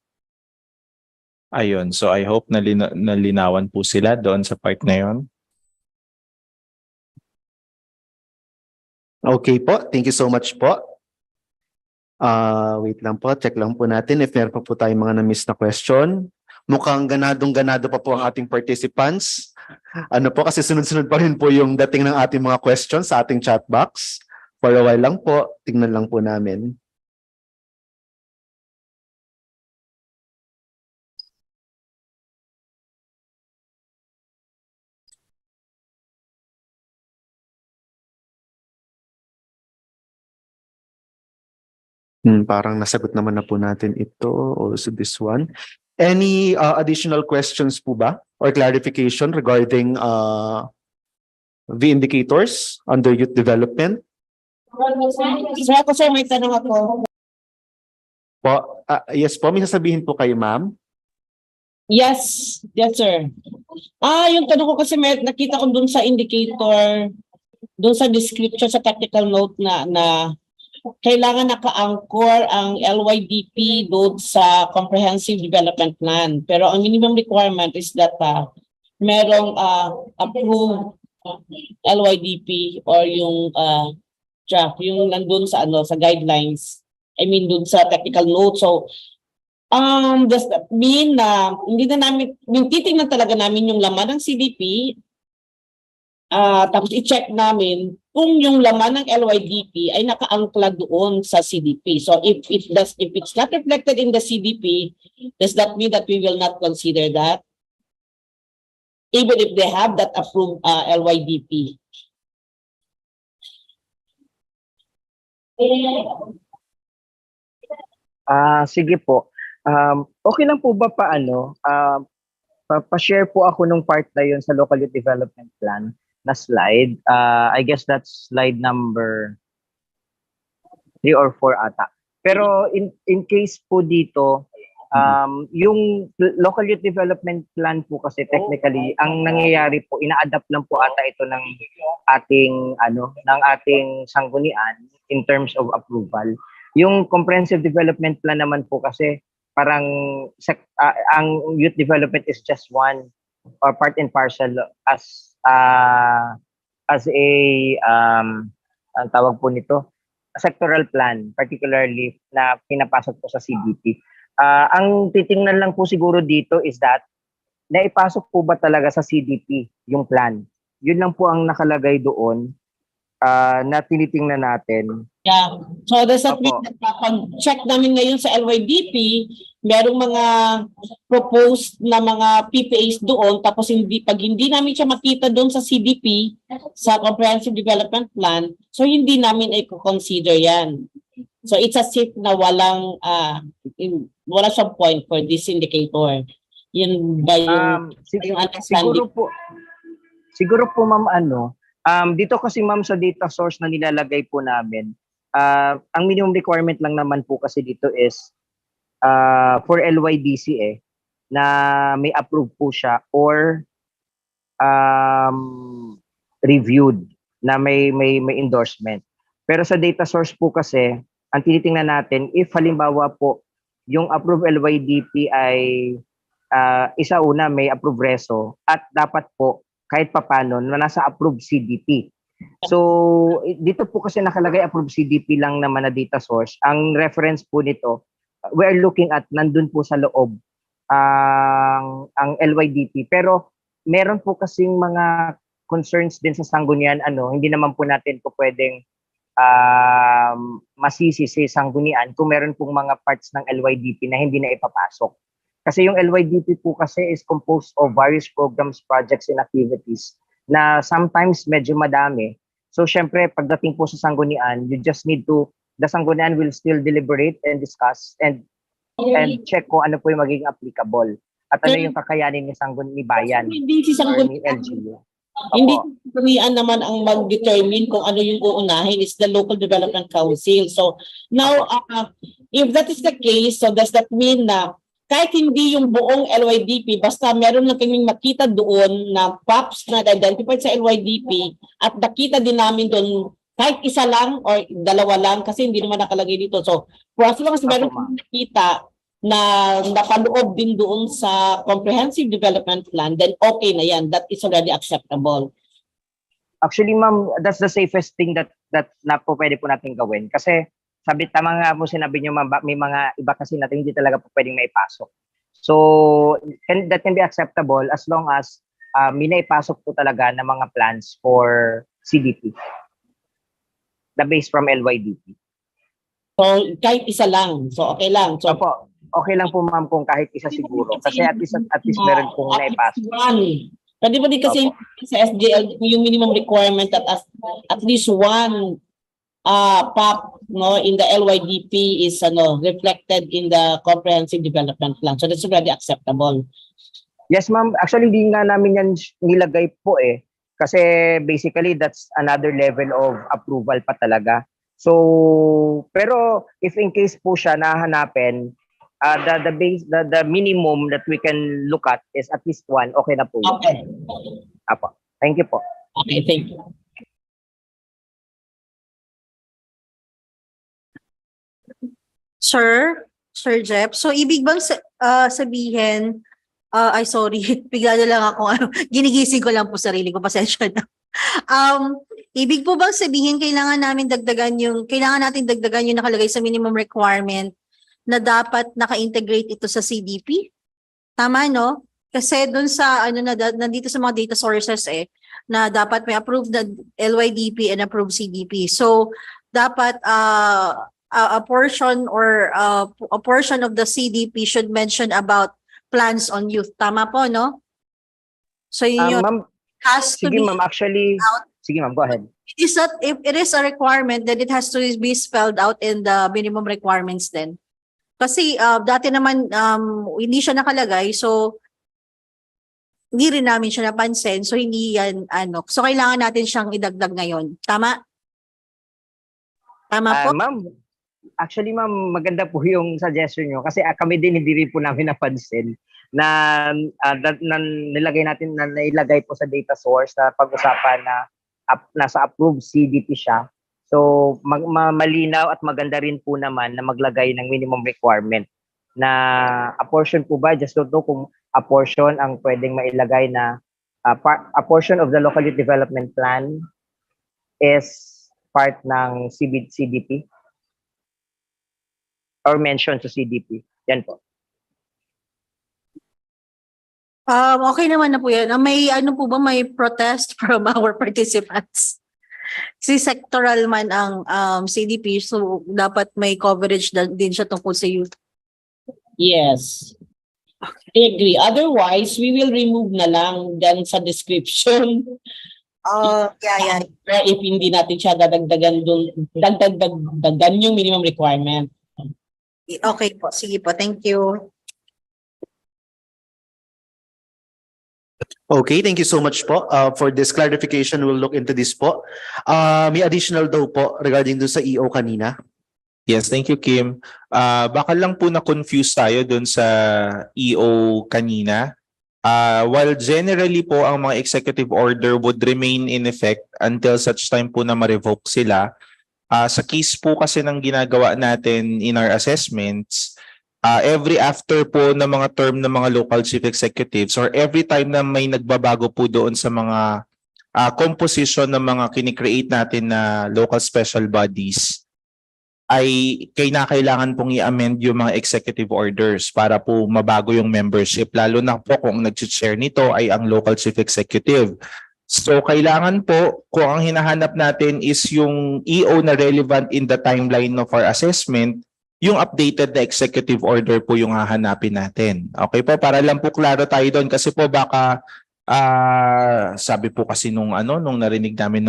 Ayun, so I hope nalinawan po sila doon sa part na yon. Okay po, thank you so much po. Wait lang po, check lang po natin if meron pa po tayong mga na-miss na question. Mukhang ganadong-ganado pa po ang ating participants. Ano po, kasi sunod-sunod pa rin po yung dating ng ating mga questions sa ating chat box. For a while lang po, tingnan lang po namin. Parang nasagot naman na po natin ito, also this one. Any additional questions po ba or clarification regarding the indicators under youth development? Sir, may tanong ako. Po, yes po, may sasabihin po kayo, ma'am. Yes, sir. Yung tanong ko kasi nakita ko dun sa indicator, dun sa description sa technical note na kailangan naka-anchor ang LYDP doon sa Comprehensive Development Plan. Pero ang minimum requirement is that merong approved LYDP or yung draft, yung nandun sa sa guidelines. I mean dun sa technical note. So does that mean na hindi na namin, titingnan talaga namin yung laman ng CDP, tapos i-check namin kung yung laman ng LYDP ay naka-angkla doon sa CDP. So if it's not reflected in the CDP, does that mean that we will not consider that? Even if they have that approved LYDP. Sige po. Okay lang po ba pa-share po ako nung part na yun sa Local Youth Development Plan na slide. I guess that's slide number 3 or 4 ata. Pero in case po dito, yung Local Youth Development Plan po kasi technically, ang nangyayari po, ina-adapt lang po ata ito ng ating sanggunian in terms of approval. Yung Comprehensive Development Plan naman po kasi parang ang youth development is just one or part and parcel as ang tawag po nito, sectoral plan, particularly na pinapasok po sa CDP. Ang titingnan lang po siguro dito is that naipasok po ba talaga sa CDP yung plan? Yun lang po ang nakalagay doon na tinitingnan natin. Yeah. So does that mean that kapag check namin ngayon sa LYDP, merong mga proposed na mga PPAs doon, tapos pag hindi namin siya makita doon sa CDP, sa Comprehensive Development Plan, so hindi namin i-consider yan. So it's as if na wala siyang point for this indicator. Yun ba yung understanding? Siguro po ma'am dito kasi ma'am sa data source na nilalagay po namin, ang minimum requirement lang naman po kasi dito is for LYDC na may approved po siya or reviewed na may endorsement. Pero sa data source po kasi, ang tinitingnan natin, if halimbawa po yung approved LYDP ay una may approved reso at dapat po kahit papano na nasa approved CDP. So dito po kasi nakalagay approved CDP lang naman na data source. Ang reference po nito, we are looking at nandun po sa loob ang LYDP. Pero meron po kasing mga concerns din sa sanggunian, hindi naman po natin po pwedeng masisi sa sanggunian kung meron pong mga parts ng LYDP na hindi na ipapasok. Kasi yung LYDP po kasi is composed of various programs, projects, and activities na sometimes medyo madami. So syempre, pagdating po sa sanggunian, you just need to, the sanggunian will still deliberate and discuss and check kung ano po yung magiging applicable at ano yung kakayanin ni bayan or ni LGU. Hindi Korean naman ang mag-determine kung ano yung uunahin, is the local development council. So now, if that is the case, so does that mean na kahit hindi yung buong LYDP, basta meron lang kaming makita doon na POPs na identified sa LYDP at nakita din namin doon kahit isa lang or dalawa lang kasi hindi naman nakalagay dito. So for as long as meron kaming nakita na napaloob din doon sa comprehensive development plan, then okay na yan. That is already acceptable. Actually, ma'am, that's the safest thing that na po pwede po natin gawin. Kasi sabi, tama nga po sinabi niyo, ma'am, may mga iba kasi natin hindi talaga po pwedeng maipasok. So, that can be acceptable as long as may naipasok po talaga ng mga plans for CDP. The base from LYDP. So, kahit isa lang. So, okay lang. So, opo, okay lang po, ma'am, kung kahit isa siguro. Kasi at least meron pong naipasok. Pwede ba din kasi sa SGLG, yung minimum requirement that at least one POP in the LYDP is reflected in the comprehensive development plan. So that's already acceptable. Yes, ma'am. Actually, hindi nga namin yan nilagay po eh. Kasi basically, that's another level of approval pa talaga. So, pero if in case po siya nahanapin, the minimum that we can look at is at least one. Okay na po yun. Okay. Apo. Thank you po. Okay, thank you. Sir Jeff, so ibig bang sabihin, ay sorry, bigla na lang ako, ginigising ko lang po sarili ko, pasensya na. Ibig po bang sabihin kailangan natin dagdagan yung nakalagay sa minimum requirement na dapat naka-integrate ito sa CDP? Tama, no? Kasi dun sa nandito sa mga data sources na dapat may approved na LYDP and approved CDP. So dapat a portion of the CDP should mention about plans on youth. Tama po, no? So yun ma'am, has to sige, be ma'am, actually, sige, ma'am, go ahead. If it is a requirement, then it has to be spelled out in the minimum requirements then. Kasi dati naman hindi siya nakalagay, so hindi rin namin siya napansin, so hindi yan so kailangan natin siyang idagdag ngayon. Tama? Tama po? Ma'am, actually, ma'am, maganda po yung suggestion nyo kasi kami din hindi rin po namin napansin na nailagay po sa data source na pag-usapan na nasa approved CDP siya. So, malinaw at maganda rin po naman na maglagay ng minimum requirement na a portion po ba, just don't know kung a portion ang pwedeng mailagay na a portion of the local youth development plan is part ng CDP or mention to CDP. Yan po. Okay naman na po yan. May po ba, may protest from our participants? Si sectoral man ang CDP, so dapat may coverage din siya tungkol sa youth. Yes. I agree. Otherwise, we will remove na lang dyan sa description. Yeah. If hindi natin siya dadagdagan yung minimum requirement. Okay po. Sige po. Thank you. Okay, thank you so much po for this clarification. We'll look into this po. May additional daw po regarding do sa EO kanina. Yes, thank you, Kim. Baka lang po na-confuse tayo dun sa EO kanina. While generally po ang mga executive order would remain in effect until such time po na ma-revoke sila, sa case po kasi ng ginagawa natin in our assessments, every after po ng mga term ng mga local chief executives or every time na may nagbabago po doon sa mga composition ng mga kinikreate natin na local special bodies, ay kailangan pong i-amend yung mga executive orders para po mabago yung membership, lalo na po kung nag-chair nito ay ang local chief executive. So kailangan po, kung ang hinahanap natin is yung EO na relevant in the timeline of our assessment, yung updated na executive order po yung hahanapin natin. Okay po, para lang po klaro tayo doon kasi po baka sabi po kasi nung narinig namin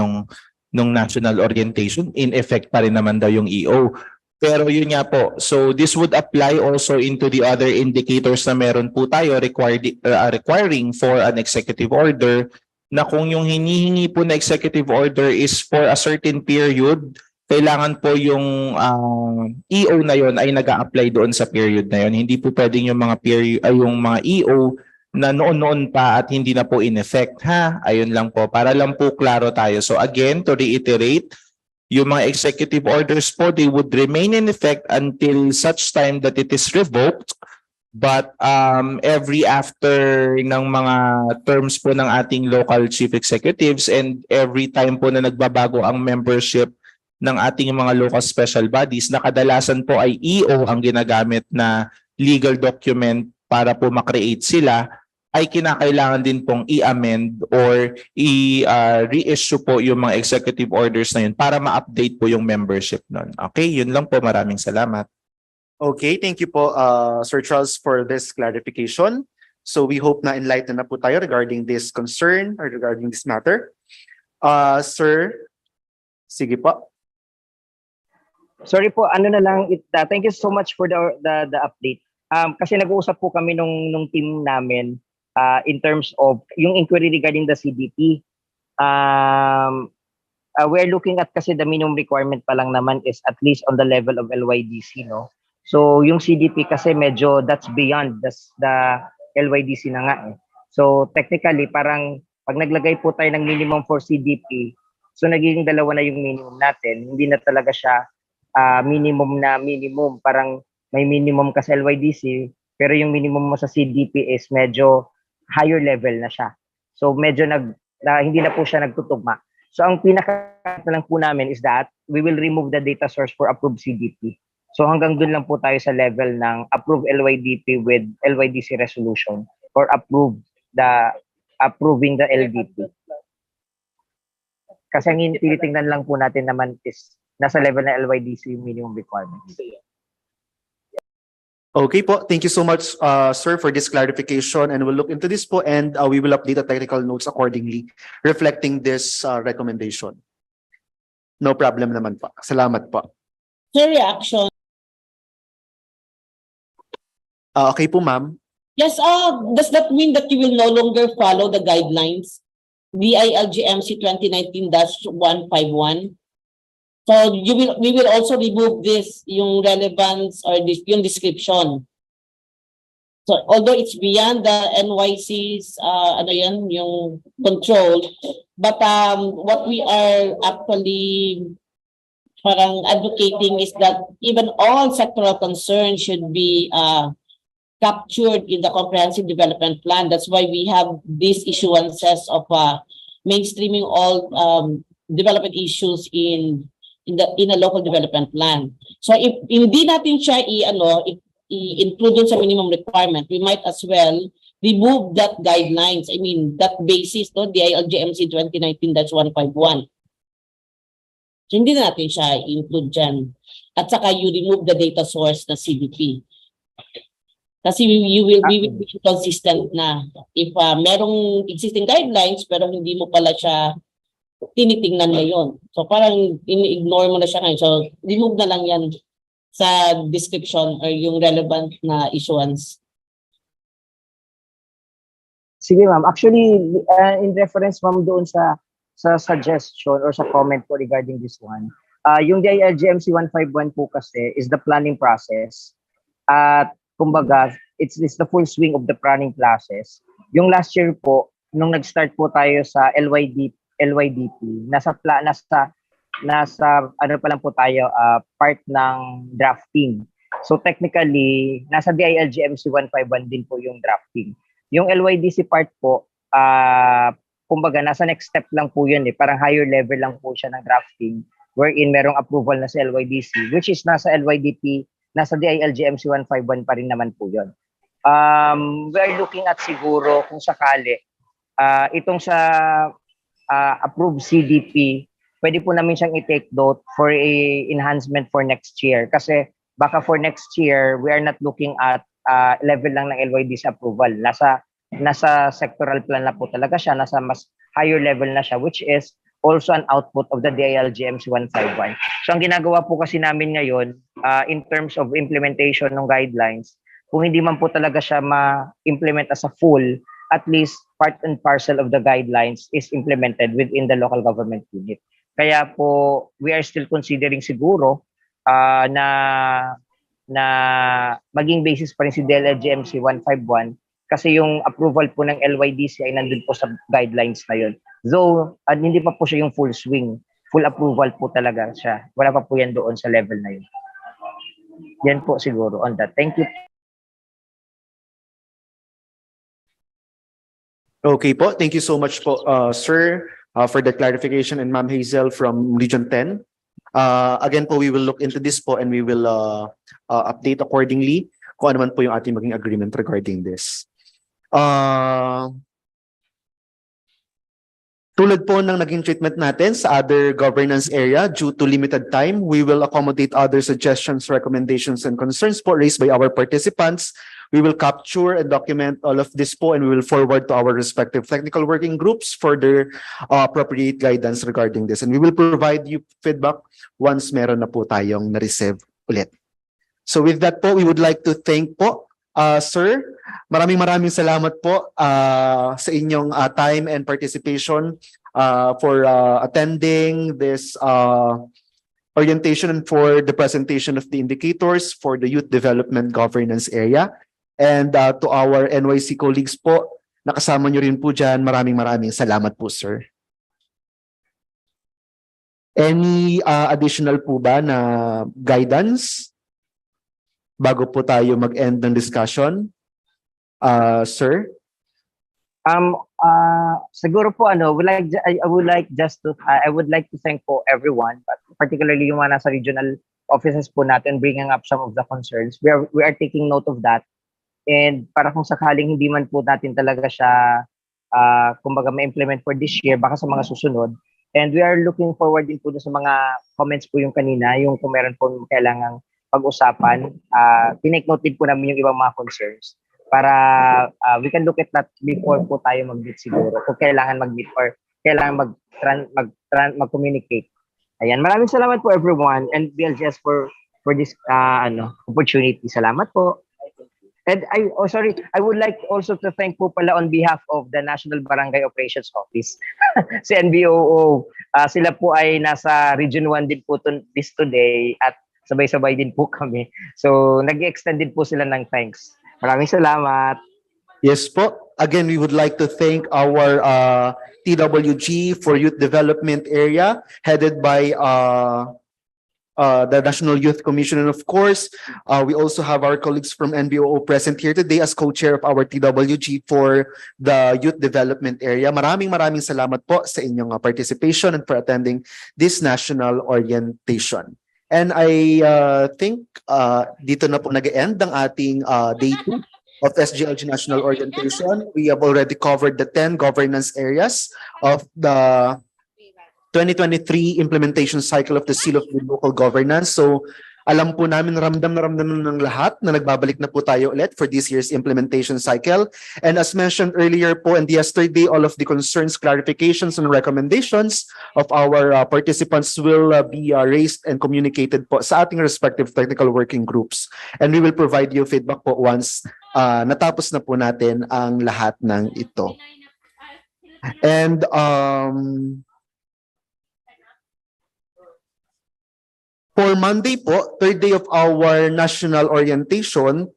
nung national orientation, in effect pa rin naman daw yung EO. Pero yun nga po, so this would apply also into the other indicators na meron po tayo requiring for an executive order na kung yung hinihingi po na executive order is for a certain period, kailangan po yung EO na yon ay nag-a-apply doon sa period na yon. Hindi po pwedeng yung mga yung mga EO na noon-noon pa at hindi na po in effect, ha? Ayun lang po, para lang po klaro tayo. So again, to reiterate, yung mga executive orders po, they would remain in effect until such time that it is revoked. But every after ng mga terms po ng ating local chief executives and every time po na nagbabago ang membership ng ating mga local special bodies, na kadalasan po ay EO ang ginagamit na legal document para po makreate sila, ay kinakailangan din pong i-amend or i-reissue po yung mga executive orders na yun para ma-update po yung membership nun. Okay, yun lang po. Maraming salamat. Okay, thank you po, Sir Charles, for this clarification. So we hope na enlighten na po tayo regarding this concern or regarding this matter. Sir, sige po. Sorry po, ano na lang, thank you so much for the update. Kasi nag-uusap po kami nung team namin in terms of yung inquiry regarding the CDP. We're looking at kasi the minimum requirement pa lang naman is at least on the level of LYDC, no? So yung CDP kasi medyo that's beyond the LYDC na nga eh. So technically parang pag naglagay po tayo ng minimum for CDP, so nagiging dalawa na yung minimum natin. Hindi na talaga siya minimum na minimum. Parang may minimum ka sa LYDC, pero yung minimum mo sa CDP is medyo higher level na siya. So medyo hindi na po siya nagtutugma. So ang pinaka na lang po namin is that we will remove the data source for approved CDP. So hanggang dun lang po tayo sa level ng approved LYDP with LYDC resolution or approving the LDP. Kasi ang tinitingnan lang po natin naman is nasa level na LYDC minimum requirements. Okay po, thank you so much, sir, for this clarification, and we'll look into this po, and we will update the technical notes accordingly, reflecting this recommendation. No problem naman po. Salamat po. Sir, reaction. Okay po, ma'am. Yes, does that mean that you will no longer follow the guidelines? DILG-MC 2019-151? So we will also remove this, yung relevance or yung description. So although it's beyond the NYC's yung control, but what we are actually parang advocating is that even all sectoral concerns should be captured in the comprehensive development plan. That's why we have these issuances of mainstreaming all development issues in a local development plan. So if hindi natin siya i-include sa minimum requirement, we might as well remove that guidelines. I mean, that basis, no, DILG-MC 2019-151. So hindi natin siya i-include dyan. At saka you remove the data source na CDP. Kasi we will be consistent na if merong existing guidelines pero hindi mo pala siya tinitingnan ngayon. So parang ini-ignore mo na siya ngayon. So remove na lang yan sa description or yung relevant na issuance. Sige ma'am, actually in reference ma'am doon sa suggestion or sa comment po regarding this one, yung DILG-MC 151 po kasi is the planning process. At kumbaga, it's the full swing of the planning process. Yung last year po, nung nag-start po tayo sa LYDP, nasa ano pa lang po tayo, part ng drafting. So technically, nasa DILG-MC 151 din po yung drafting. Yung LYDC part po, kumbaga nasa next step lang po yun eh, parang higher level lang po siya ng drafting, wherein merong approval na sa LYDC, which is nasa LYDP, nasa DILG-MC 151 pa rin naman po yun. We are looking at siguro kung sakali, itong sa approved CDP, pwede po namin siyang i-take note for a enhancement for next year. Kasi baka for next year, we are not looking at level lang ng LYDC approval. Nasa sectoral plan na po talaga siya, nasa mas higher level na siya, which is also an output of the DILG-MC 151. So ang ginagawa po kasi namin ngayon, in terms of implementation ng guidelines, kung hindi man po talaga siya ma-implement as a full, at least part and parcel of the guidelines is implemented within the local government unit. Kaya po, we are still considering siguro na maging basis pa rin si DLG MC 151 kasi yung approval po ng LYDC ay nandun po sa guidelines na yun. Though, hindi pa po siya yung full swing. Full approval po talaga siya. Wala pa po yan doon sa level na yun. Yan po siguro on that. Thank you. Okay po. Thank you so much po, sir, for the clarification, and Ma'am Hazel from Region 10. Again po, we will look into this po and we will update accordingly kung ano man po yung ating maging agreement regarding this. Tulad po ng naging treatment natin sa other governance area, due to limited time, we will accommodate other suggestions, recommendations, and concerns po raised by our participants. We will capture and document all of this po and we will forward to our respective technical working groups for their appropriate guidance regarding this. And we will provide you feedback once meron na po tayong na-receive ulit. So with that po, we would like to thank po, sir, maraming salamat po sa inyong time and participation for attending this orientation and for the presentation of the indicators for the Youth Development Governance Area. And to our NYC colleagues po, nakasama nyo rin po dyan, maraming salamat po, sir. Any additional po ba na guidance bago po tayo mag-end ng discussion? Sir? Siguro po I would like to thank po everyone, but particularly yung mga nasa regional offices po natin bringing up some of the concerns. We are taking note of that. And para kung sakaling hindi man po natin talaga siya kumbaga ma-implement for this year, baka sa mga susunod. And we are looking forward din po sa mga comments po yung kanina, yung kung meron po kailangang pag-usapan. Tinake note din po namin yung ibang mga concerns para we can look at that before po tayo mag-meet siguro. Kung kailangan mag-meet or kailangan mag-communicate. Ayan, maraming salamat po everyone and BLGS for this opportunity. Salamat po. And I would like also to thank po pala on behalf of the National Barangay Operations Office, si NBOO. Sila po ay nasa Region 1 din po this today at sabay-sabay din po kami. So nag-extend din po sila ng thanks. Maraming salamat. Yes po. Again, we would like to thank our TWG for Youth Development Area headed by the National Youth Commission. And of course, we also have our colleagues from NBOO present here today as co-chair of our TWG for the Youth Development Area. Maraming salamat po sa inyong participation and for attending this national orientation. And I think dito na po nag-end ang ating day 2 of SGLG National Orientation. We have already covered the 10 governance areas of the 2023 implementation cycle of the Seal of Good Local Governance. So alam po namin, ramdam ng lahat na nagbabalik na po tayo ulit for this year's implementation cycle. And as mentioned earlier po and yesterday, all of the concerns, clarifications, and recommendations of our participants will be raised and communicated po sa ating respective technical working groups. And we will provide you feedback po once natapos na po natin ang lahat ng ito. And for Monday po, third day of our national orientation,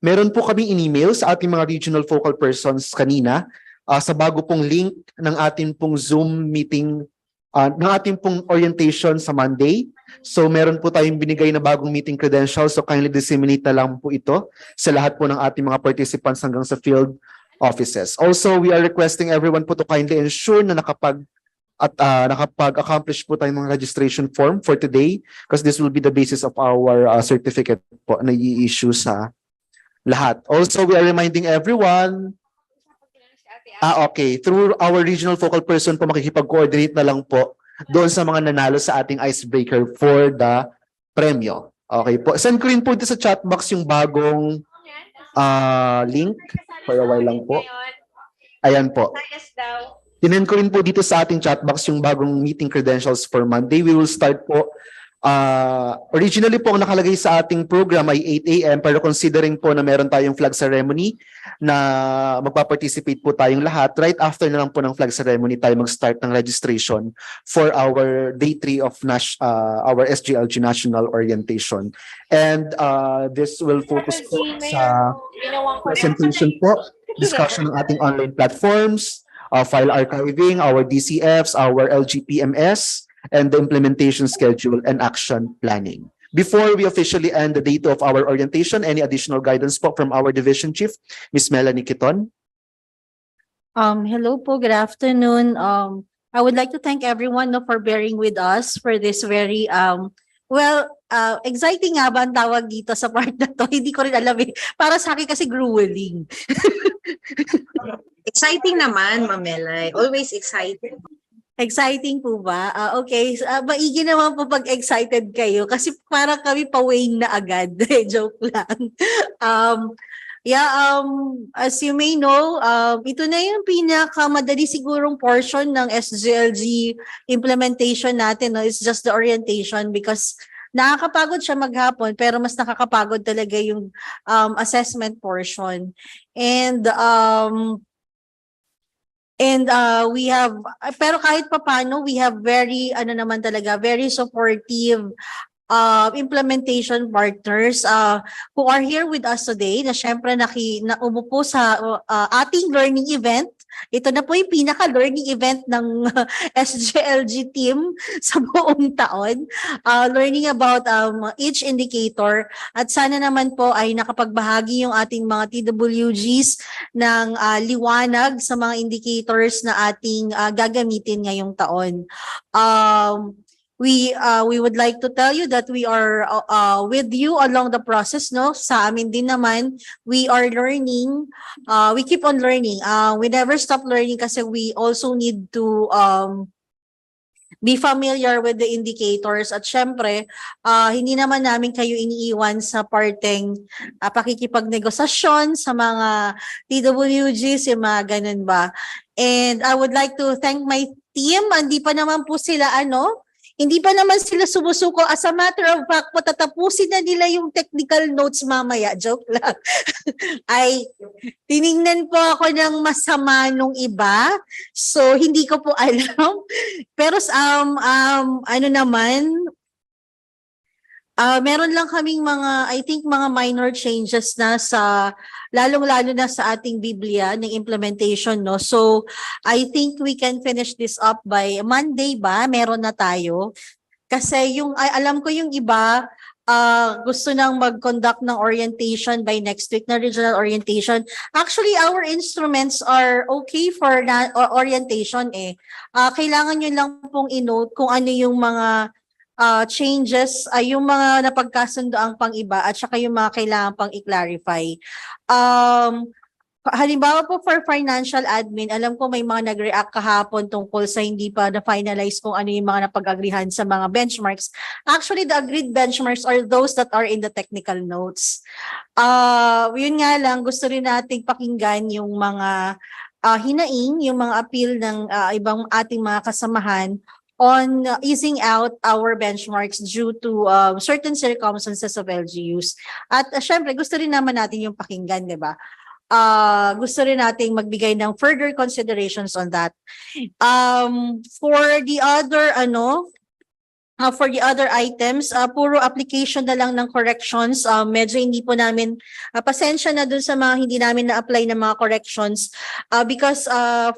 meron po kami in-email sa ating mga regional focal persons kanina sa bago pong link ng ating pong Zoom meeting, ng ating pong orientation sa Monday. So meron po tayong binigay na bagong meeting credentials, so kindly disseminate na lang po ito sa lahat po ng ating mga participants hanggang sa field offices. Also, we are requesting everyone po to kindly ensure na nakapag-accomplish po tayo ng registration form for today because this will be the basis of our certificate po na i-issue sa lahat. Also, we are reminding everyone, through our regional focal person po makikipag-coordinate na lang po doon sa mga nanalo sa ating icebreaker for the premyo. Okay po. Send ko rin po dito sa chat box yung bagong link for a while lang po. Ayan po. Tinend ko rin po dito sa ating chat box yung bagong meeting credentials for Monday. We will start po Originally po ang nakalagay sa ating program ay 8 a.m. pero considering po na meron tayong flag ceremony na magpa-participate po tayong lahat, right after na lang po ng flag ceremony tayo mag-start ng registration for our day 3 of our SGLG National Orientation. And this will focus po sa presentation po, discussion ng ating online platforms, file archiving, our DCFs, our LGPMS, and the implementation schedule and action planning. Before we officially end the date of our orientation, any additional guidance po from our division chief, Ms. Melanie Kiton? Hello po, good afternoon. I would like to thank everyone no, for bearing with us for this very exciting nga ba ang tawag dito sa part na to? Hindi ko rin alam eh. Para sa akin kasi grueling. Exciting naman, Mamelay. Always exciting. Exciting po ba? Okay, maigi naman po pag excited kayo kasi parang kami pa-weighing na agad. Joke lang. As you may know, ito na yung pinakamadali sigurong portion ng SGLG implementation natin. No? It's just the orientation because nakakapagod siya maghapon pero mas nakakapagod talaga yung assessment portion. And we have, pero kahit papano, we have very, very supportive implementation partners who are here with us today na syempre umupo sa ating learning event. Ito na po yung pinaka-learning event ng SGLG team sa buong taon. Learning about each indicator at sana naman po ay nakapagbahagi yung ating mga TWGs ng liwanag sa mga indicators na ating gagamitin ngayong taon. We would like to tell you that we are with you along the process, no? Sa amin din naman, we are learning. We keep on learning. We never stop learning kasi we also need to be familiar with the indicators at syempre, hindi naman namin kayo iniiwan sa parteng pakikipagnegosasyon sa mga TWGs, yung mga ganun ba. And I would like to thank my team. Hindi pa naman sila sumusuko. As a matter of fact, patatapusin na nila yung technical notes mamaya. Joke lang. Ay, tiningnan po ako ng masama nung iba. So, hindi ko po alam. Pero, meron lang kaming mga minor changes na lalong-lalo na sa ating Biblia ng implementation, no? So, I think we can finish this up by Monday ba? Meron na tayo. Kasi alam ko yung iba, gusto nang mag-conduct ng orientation by next week na regional orientation. Actually, our instruments are okay for orientation eh. Kailangan nyo lang pong i-note kung ano yung mga changes ay yung mga napagkasundoang pang iba at saka yung mga kailangan pang i-clarify. Halimbawa po for financial admin, alam ko may mga nag-react kahapon tungkol sa hindi pa na-finalize kung ano yung mga napag-agrihan sa mga benchmarks. Actually, the agreed benchmarks are those that are in the technical notes. Yun nga lang, gusto rin nating pakinggan yung mga hinaing, yung mga appeal ng ibang ating mga kasamahan on easing out our benchmarks due to certain circumstances of LGUs. At syempre, gusto rin naman natin yung pakinggan, di ba? Gusto rin nating magbigay ng further considerations on that. For the other items, puro application na lang ng corrections. Medyo hindi po namin, pasensya na dun sa mga hindi namin na-apply ng mga corrections. Because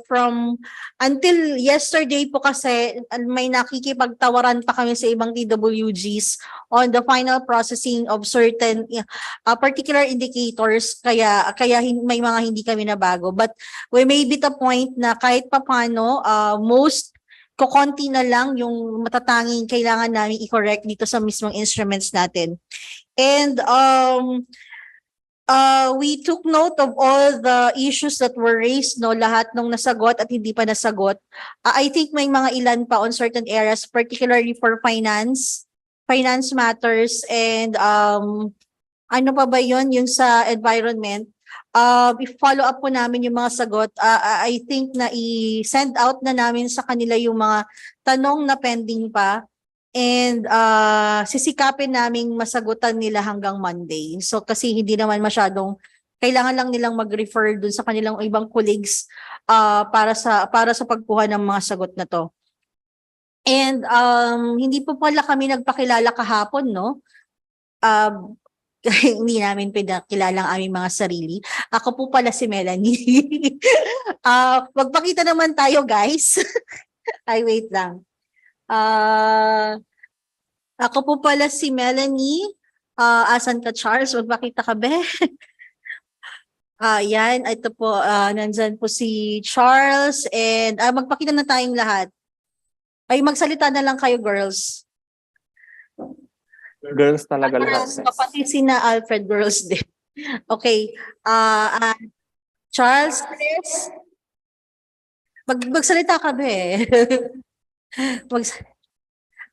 from until yesterday po kasi may nakikipagtawaran pa kami sa ibang TWGs on the final processing of certain particular indicators. Kaya may mga hindi kami nabago. But we may be the point na kahit papano, kukonti na lang yung matatanging kailangan namin i-correct dito sa mismong instruments natin. And we took note of all the issues that were raised, no, lahat ng nasagot at hindi pa nasagot. I think may mga ilan pa on certain areas, particularly for finance matters, and ano pa ba yun, yung sa environment. I-follow up po namin yung mga sagot. I think na i-send out na namin sa kanila yung mga tanong na pending pa. And sisikapin naming masagutan nila hanggang Monday. So kasi hindi naman masyadong kailangan lang nilang mag-refer dun sa kanilang ibang colleagues para sa pagkuha ng mga sagot na to. And hindi po pala kami nagpakilala kahapon, no? Hindi namin pinakilala ang aming mga sarili. Ako po pala si Melanie. Magpakita naman tayo, guys. Ay, wait lang. Ako po pala si Melanie. Asan ka, Charles? Magpakita ka, be? Yan, ito po, nandyan po si Charles. And magpakita na tayong lahat. Ay, magsalita na lang kayo, girls. Girls talaga lahat. Kapatid si na Alfred, girls din. Okay. Charles, Chris. Magsalita ka ba eh.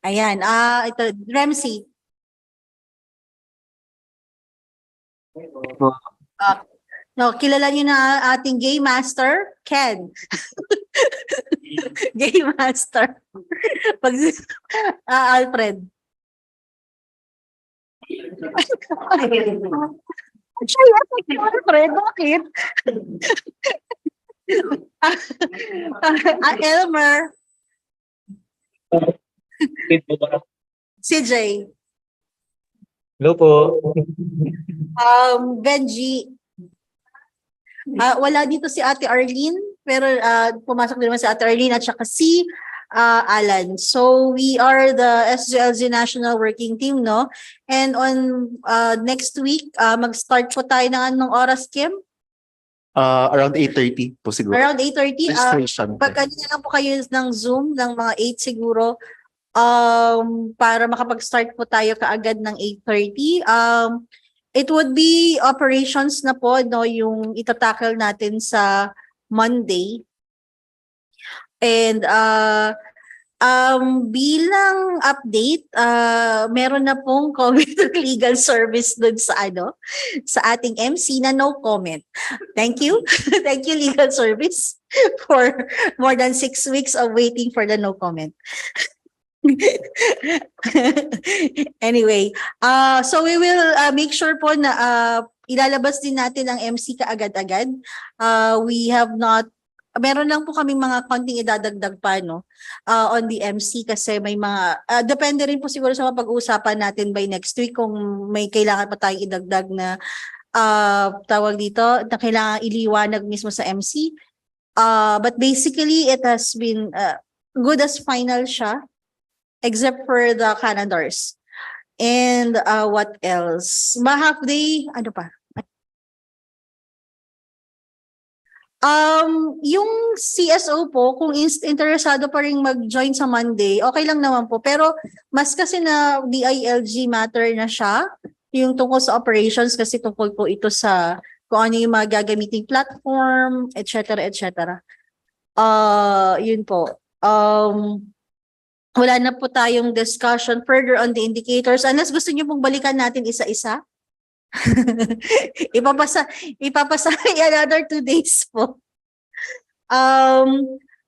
Ayan. Ito, Ramsey. No, kilala niyo na ating game master, Ken. Game master. Alfred. Alfred, bakit? Elmer. CJ. Hello po. Benji. Wala dito si Ate Arlene, pero pumasok din naman si Ate Arlene at saka si Alan. So we are the SGLG National Working Team, no? And on next week, mag-start po tayo ng anong oras, Kim? Around 8:30 po siguro. Around 8:30. Registration. Pagka na lang po kayo ng Zoom ng mga 8 siguro, para makapag-start po tayo kaagad ng 8:30. It would be operations na po, no, yung itatakil natin sa Monday. And bilang update, meron na pong comment of legal service dun sa sa ating MC na no comment. Thank you. Thank you, legal service, for more than 6 weeks of waiting for the no comment. Anyway, so we will make sure po na ilalabas din natin ang MC kaagad-agad. We have not, meron lang po kaming mga konting idadagdag pa, no, on the MC kasi may mga, depende rin po siguro sa mapag-uusapan natin by next week kung may kailangan pa tayong idagdag na tawag dito, na kailangan iliwanag mismo sa MC. But basically, it has been good as final siya, except for the calendars. And what else? Half day, ano pa? Yung CSO po, kung interesado pa rin mag-join sa Monday, okay lang naman po. Pero mas kasi na DILG matter na siya, yung tungkol sa operations kasi tungkol po ito sa kung ano yung mga gagamiting platform, etc. etc. Yun po. Wala na po tayong discussion further on the indicators. Unless gusto niyo pong balikan natin isa-isa. Ipapasa another 2 days po.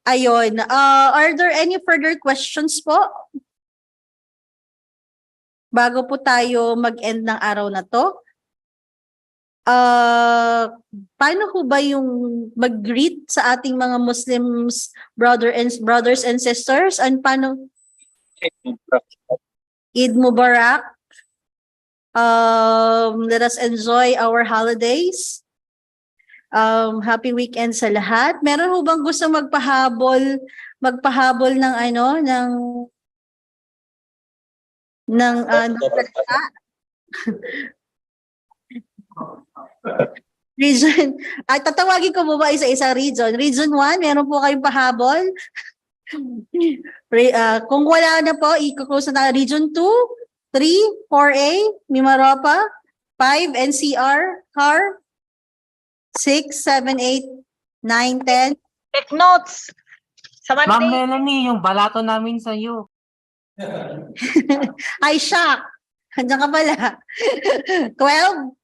Ayun. Are there any further questions po? Bago po tayo mag-end ng araw na to. Paano ho ba yung mag-greet sa ating mga Muslims brothers and sisters? And paano? Eid Mubarak. Let us enjoy our holidays. Happy weekend sa lahat. Meron ho bang gusto magpahabol ng salita? Region, tatawagin ko mo ba isa-isa region? Region 1, meron po kayong pahabol? Kung wala na po, i-close na Region 2, 3, 4A, Mimaropa, 5, NCR, CAR, 6, 7, 8, 9, 10. Take notes! Sa Monday. Ma'am Melanie, yung balato namin sa iyo. Ay, shock! Andiyan ka pala. 12,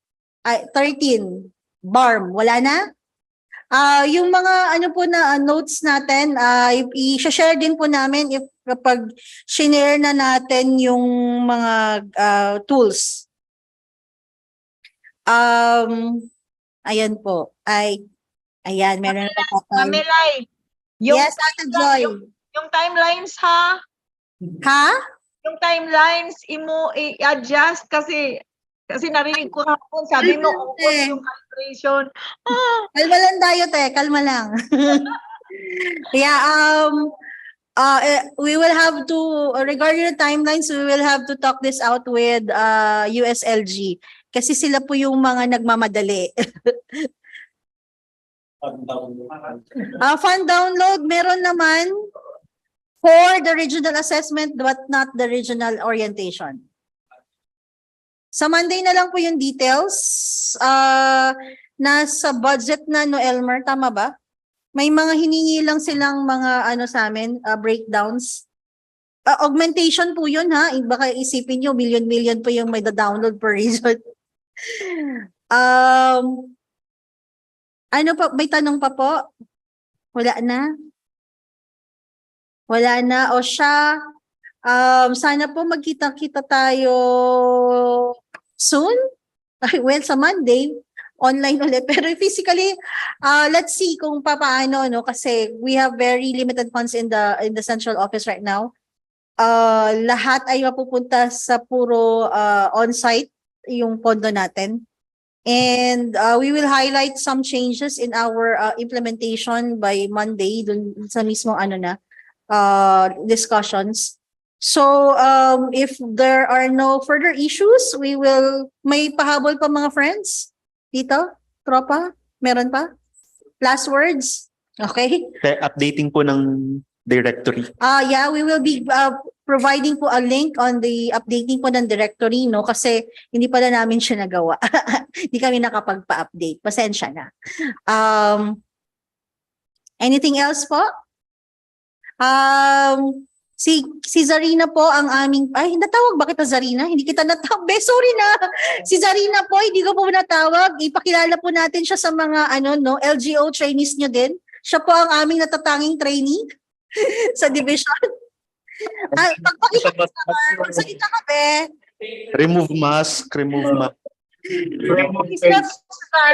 13, BARM, wala na? Yung mga ano po na notes natin, i-share din po namin if kapag shinare na natin yung mga tools. Ayan po. Ayan, meron na po tayo. Mamelay, yung Yes, Ate Joy. yung timelines ha? Ha? Yung timelines, i-adjust kasi narinig ko hapon, sabi mo, ubos yung calibration. Kalma lang tayo, te. Kalma lang. Yeah, we will have to, regarding the timelines, we will have to talk this out with USLG. Kasi sila po yung mga nagmamadali. Fund download, meron naman for the regional assessment but not the regional orientation. Sa Monday na lang po yung details. Nasa budget na, no, Elmer, tama ba? May mga hiningi lang silang mga ano sa amin, breakdowns. Augmentation po yun, ha? Baka isipin nyo, million po yung may download per region. Ano pa, may tanong pa po? Wala na? Wala na. O siya, sana po magkita-kita tayo soon. Well, sa Monday, online ulit. Pero physically, let's see kung paano, no? Kasi we have very limited funds in the central office right now. Lahat ay mapupunta sa puro on-site yung pondo natin. And we will highlight some changes in our implementation by Monday dun sa mismong discussions. So if there are no further issues, may pahabol pa mga friends dito, tropa, meron pa? Last words? Okay. Updating po ng directory. Yeah, we will be providing po a link on the updating po ng directory, no? Kasi hindi pala namin siya nagawa. Hindi kami nakapagpa-update. Pasensya na. Anything else po? Si Zarina po ang aming, natawag ba kita Zarina? Hindi kita natawag. Sorry na. Si Zarina po, hindi ko po natawag. Ipakilala po natin siya sa mga LGO trainees nyo din. Siya po ang aming natatanging trainee sa division. Pagpakita ko sa magsalita ka, be. Remove mask.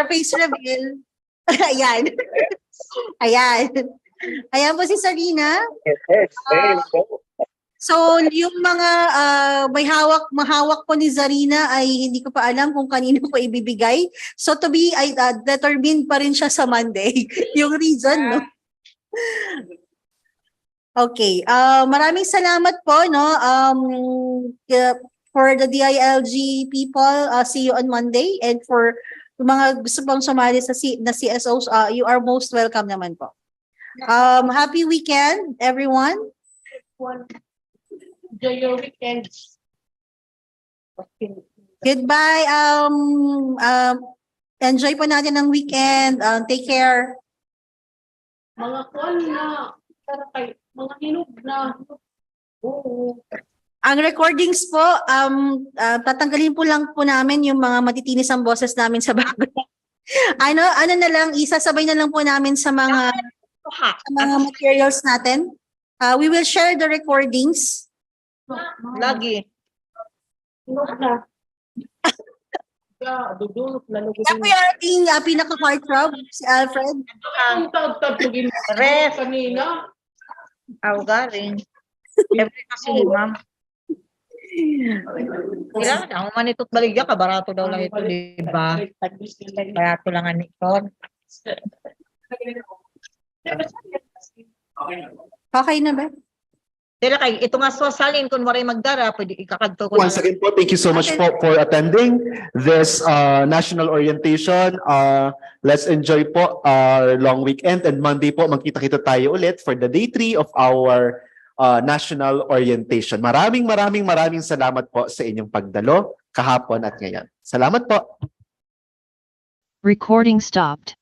Face reveal. Ayan. Ayan po si Sarina. So, yung mga mahawak po ni Zarina ay hindi ko pa alam kung kanino ko ibibigay. So, to be determined pa rin siya sa Monday. Yung reason, no? Okay. Maraming salamat po, no? For the DILG people, see you on Monday. And for mga gusto pang sumali na CSOs, you are most welcome naman po. Happy weekend, everyone. Enjoy your weekend. Goodbye. Enjoy po natin ang weekend. Take care. Mga call na, mga hinog na. Oo. Ang recordings po, tatanggalin po lang po namin yung mga matitinis ang boses namin sa background. ano na lang, isasabay na lang po namin sa mga materials natin. We will share the recordings. Lagi. Siya po yung ating pinaka-heartthrob, si Alfred. Ref. Galing. Every kasi, ma'am. Kailangan ako man ito't baligya ka, barato daw lang ito, di ba? Barato lang ang ito. Okay na ba? Dila kay ito nga salin kung waray magdara, pwede ikakadto ko. Once again po, thank you so much po for attending this national orientation. Let's enjoy po our long weekend, and Monday po magkita-kita tayo ulit for the day 3 of our national orientation. Maraming salamat po sa inyong pagdalo kahapon at ngayon. Salamat po. Recording stopped.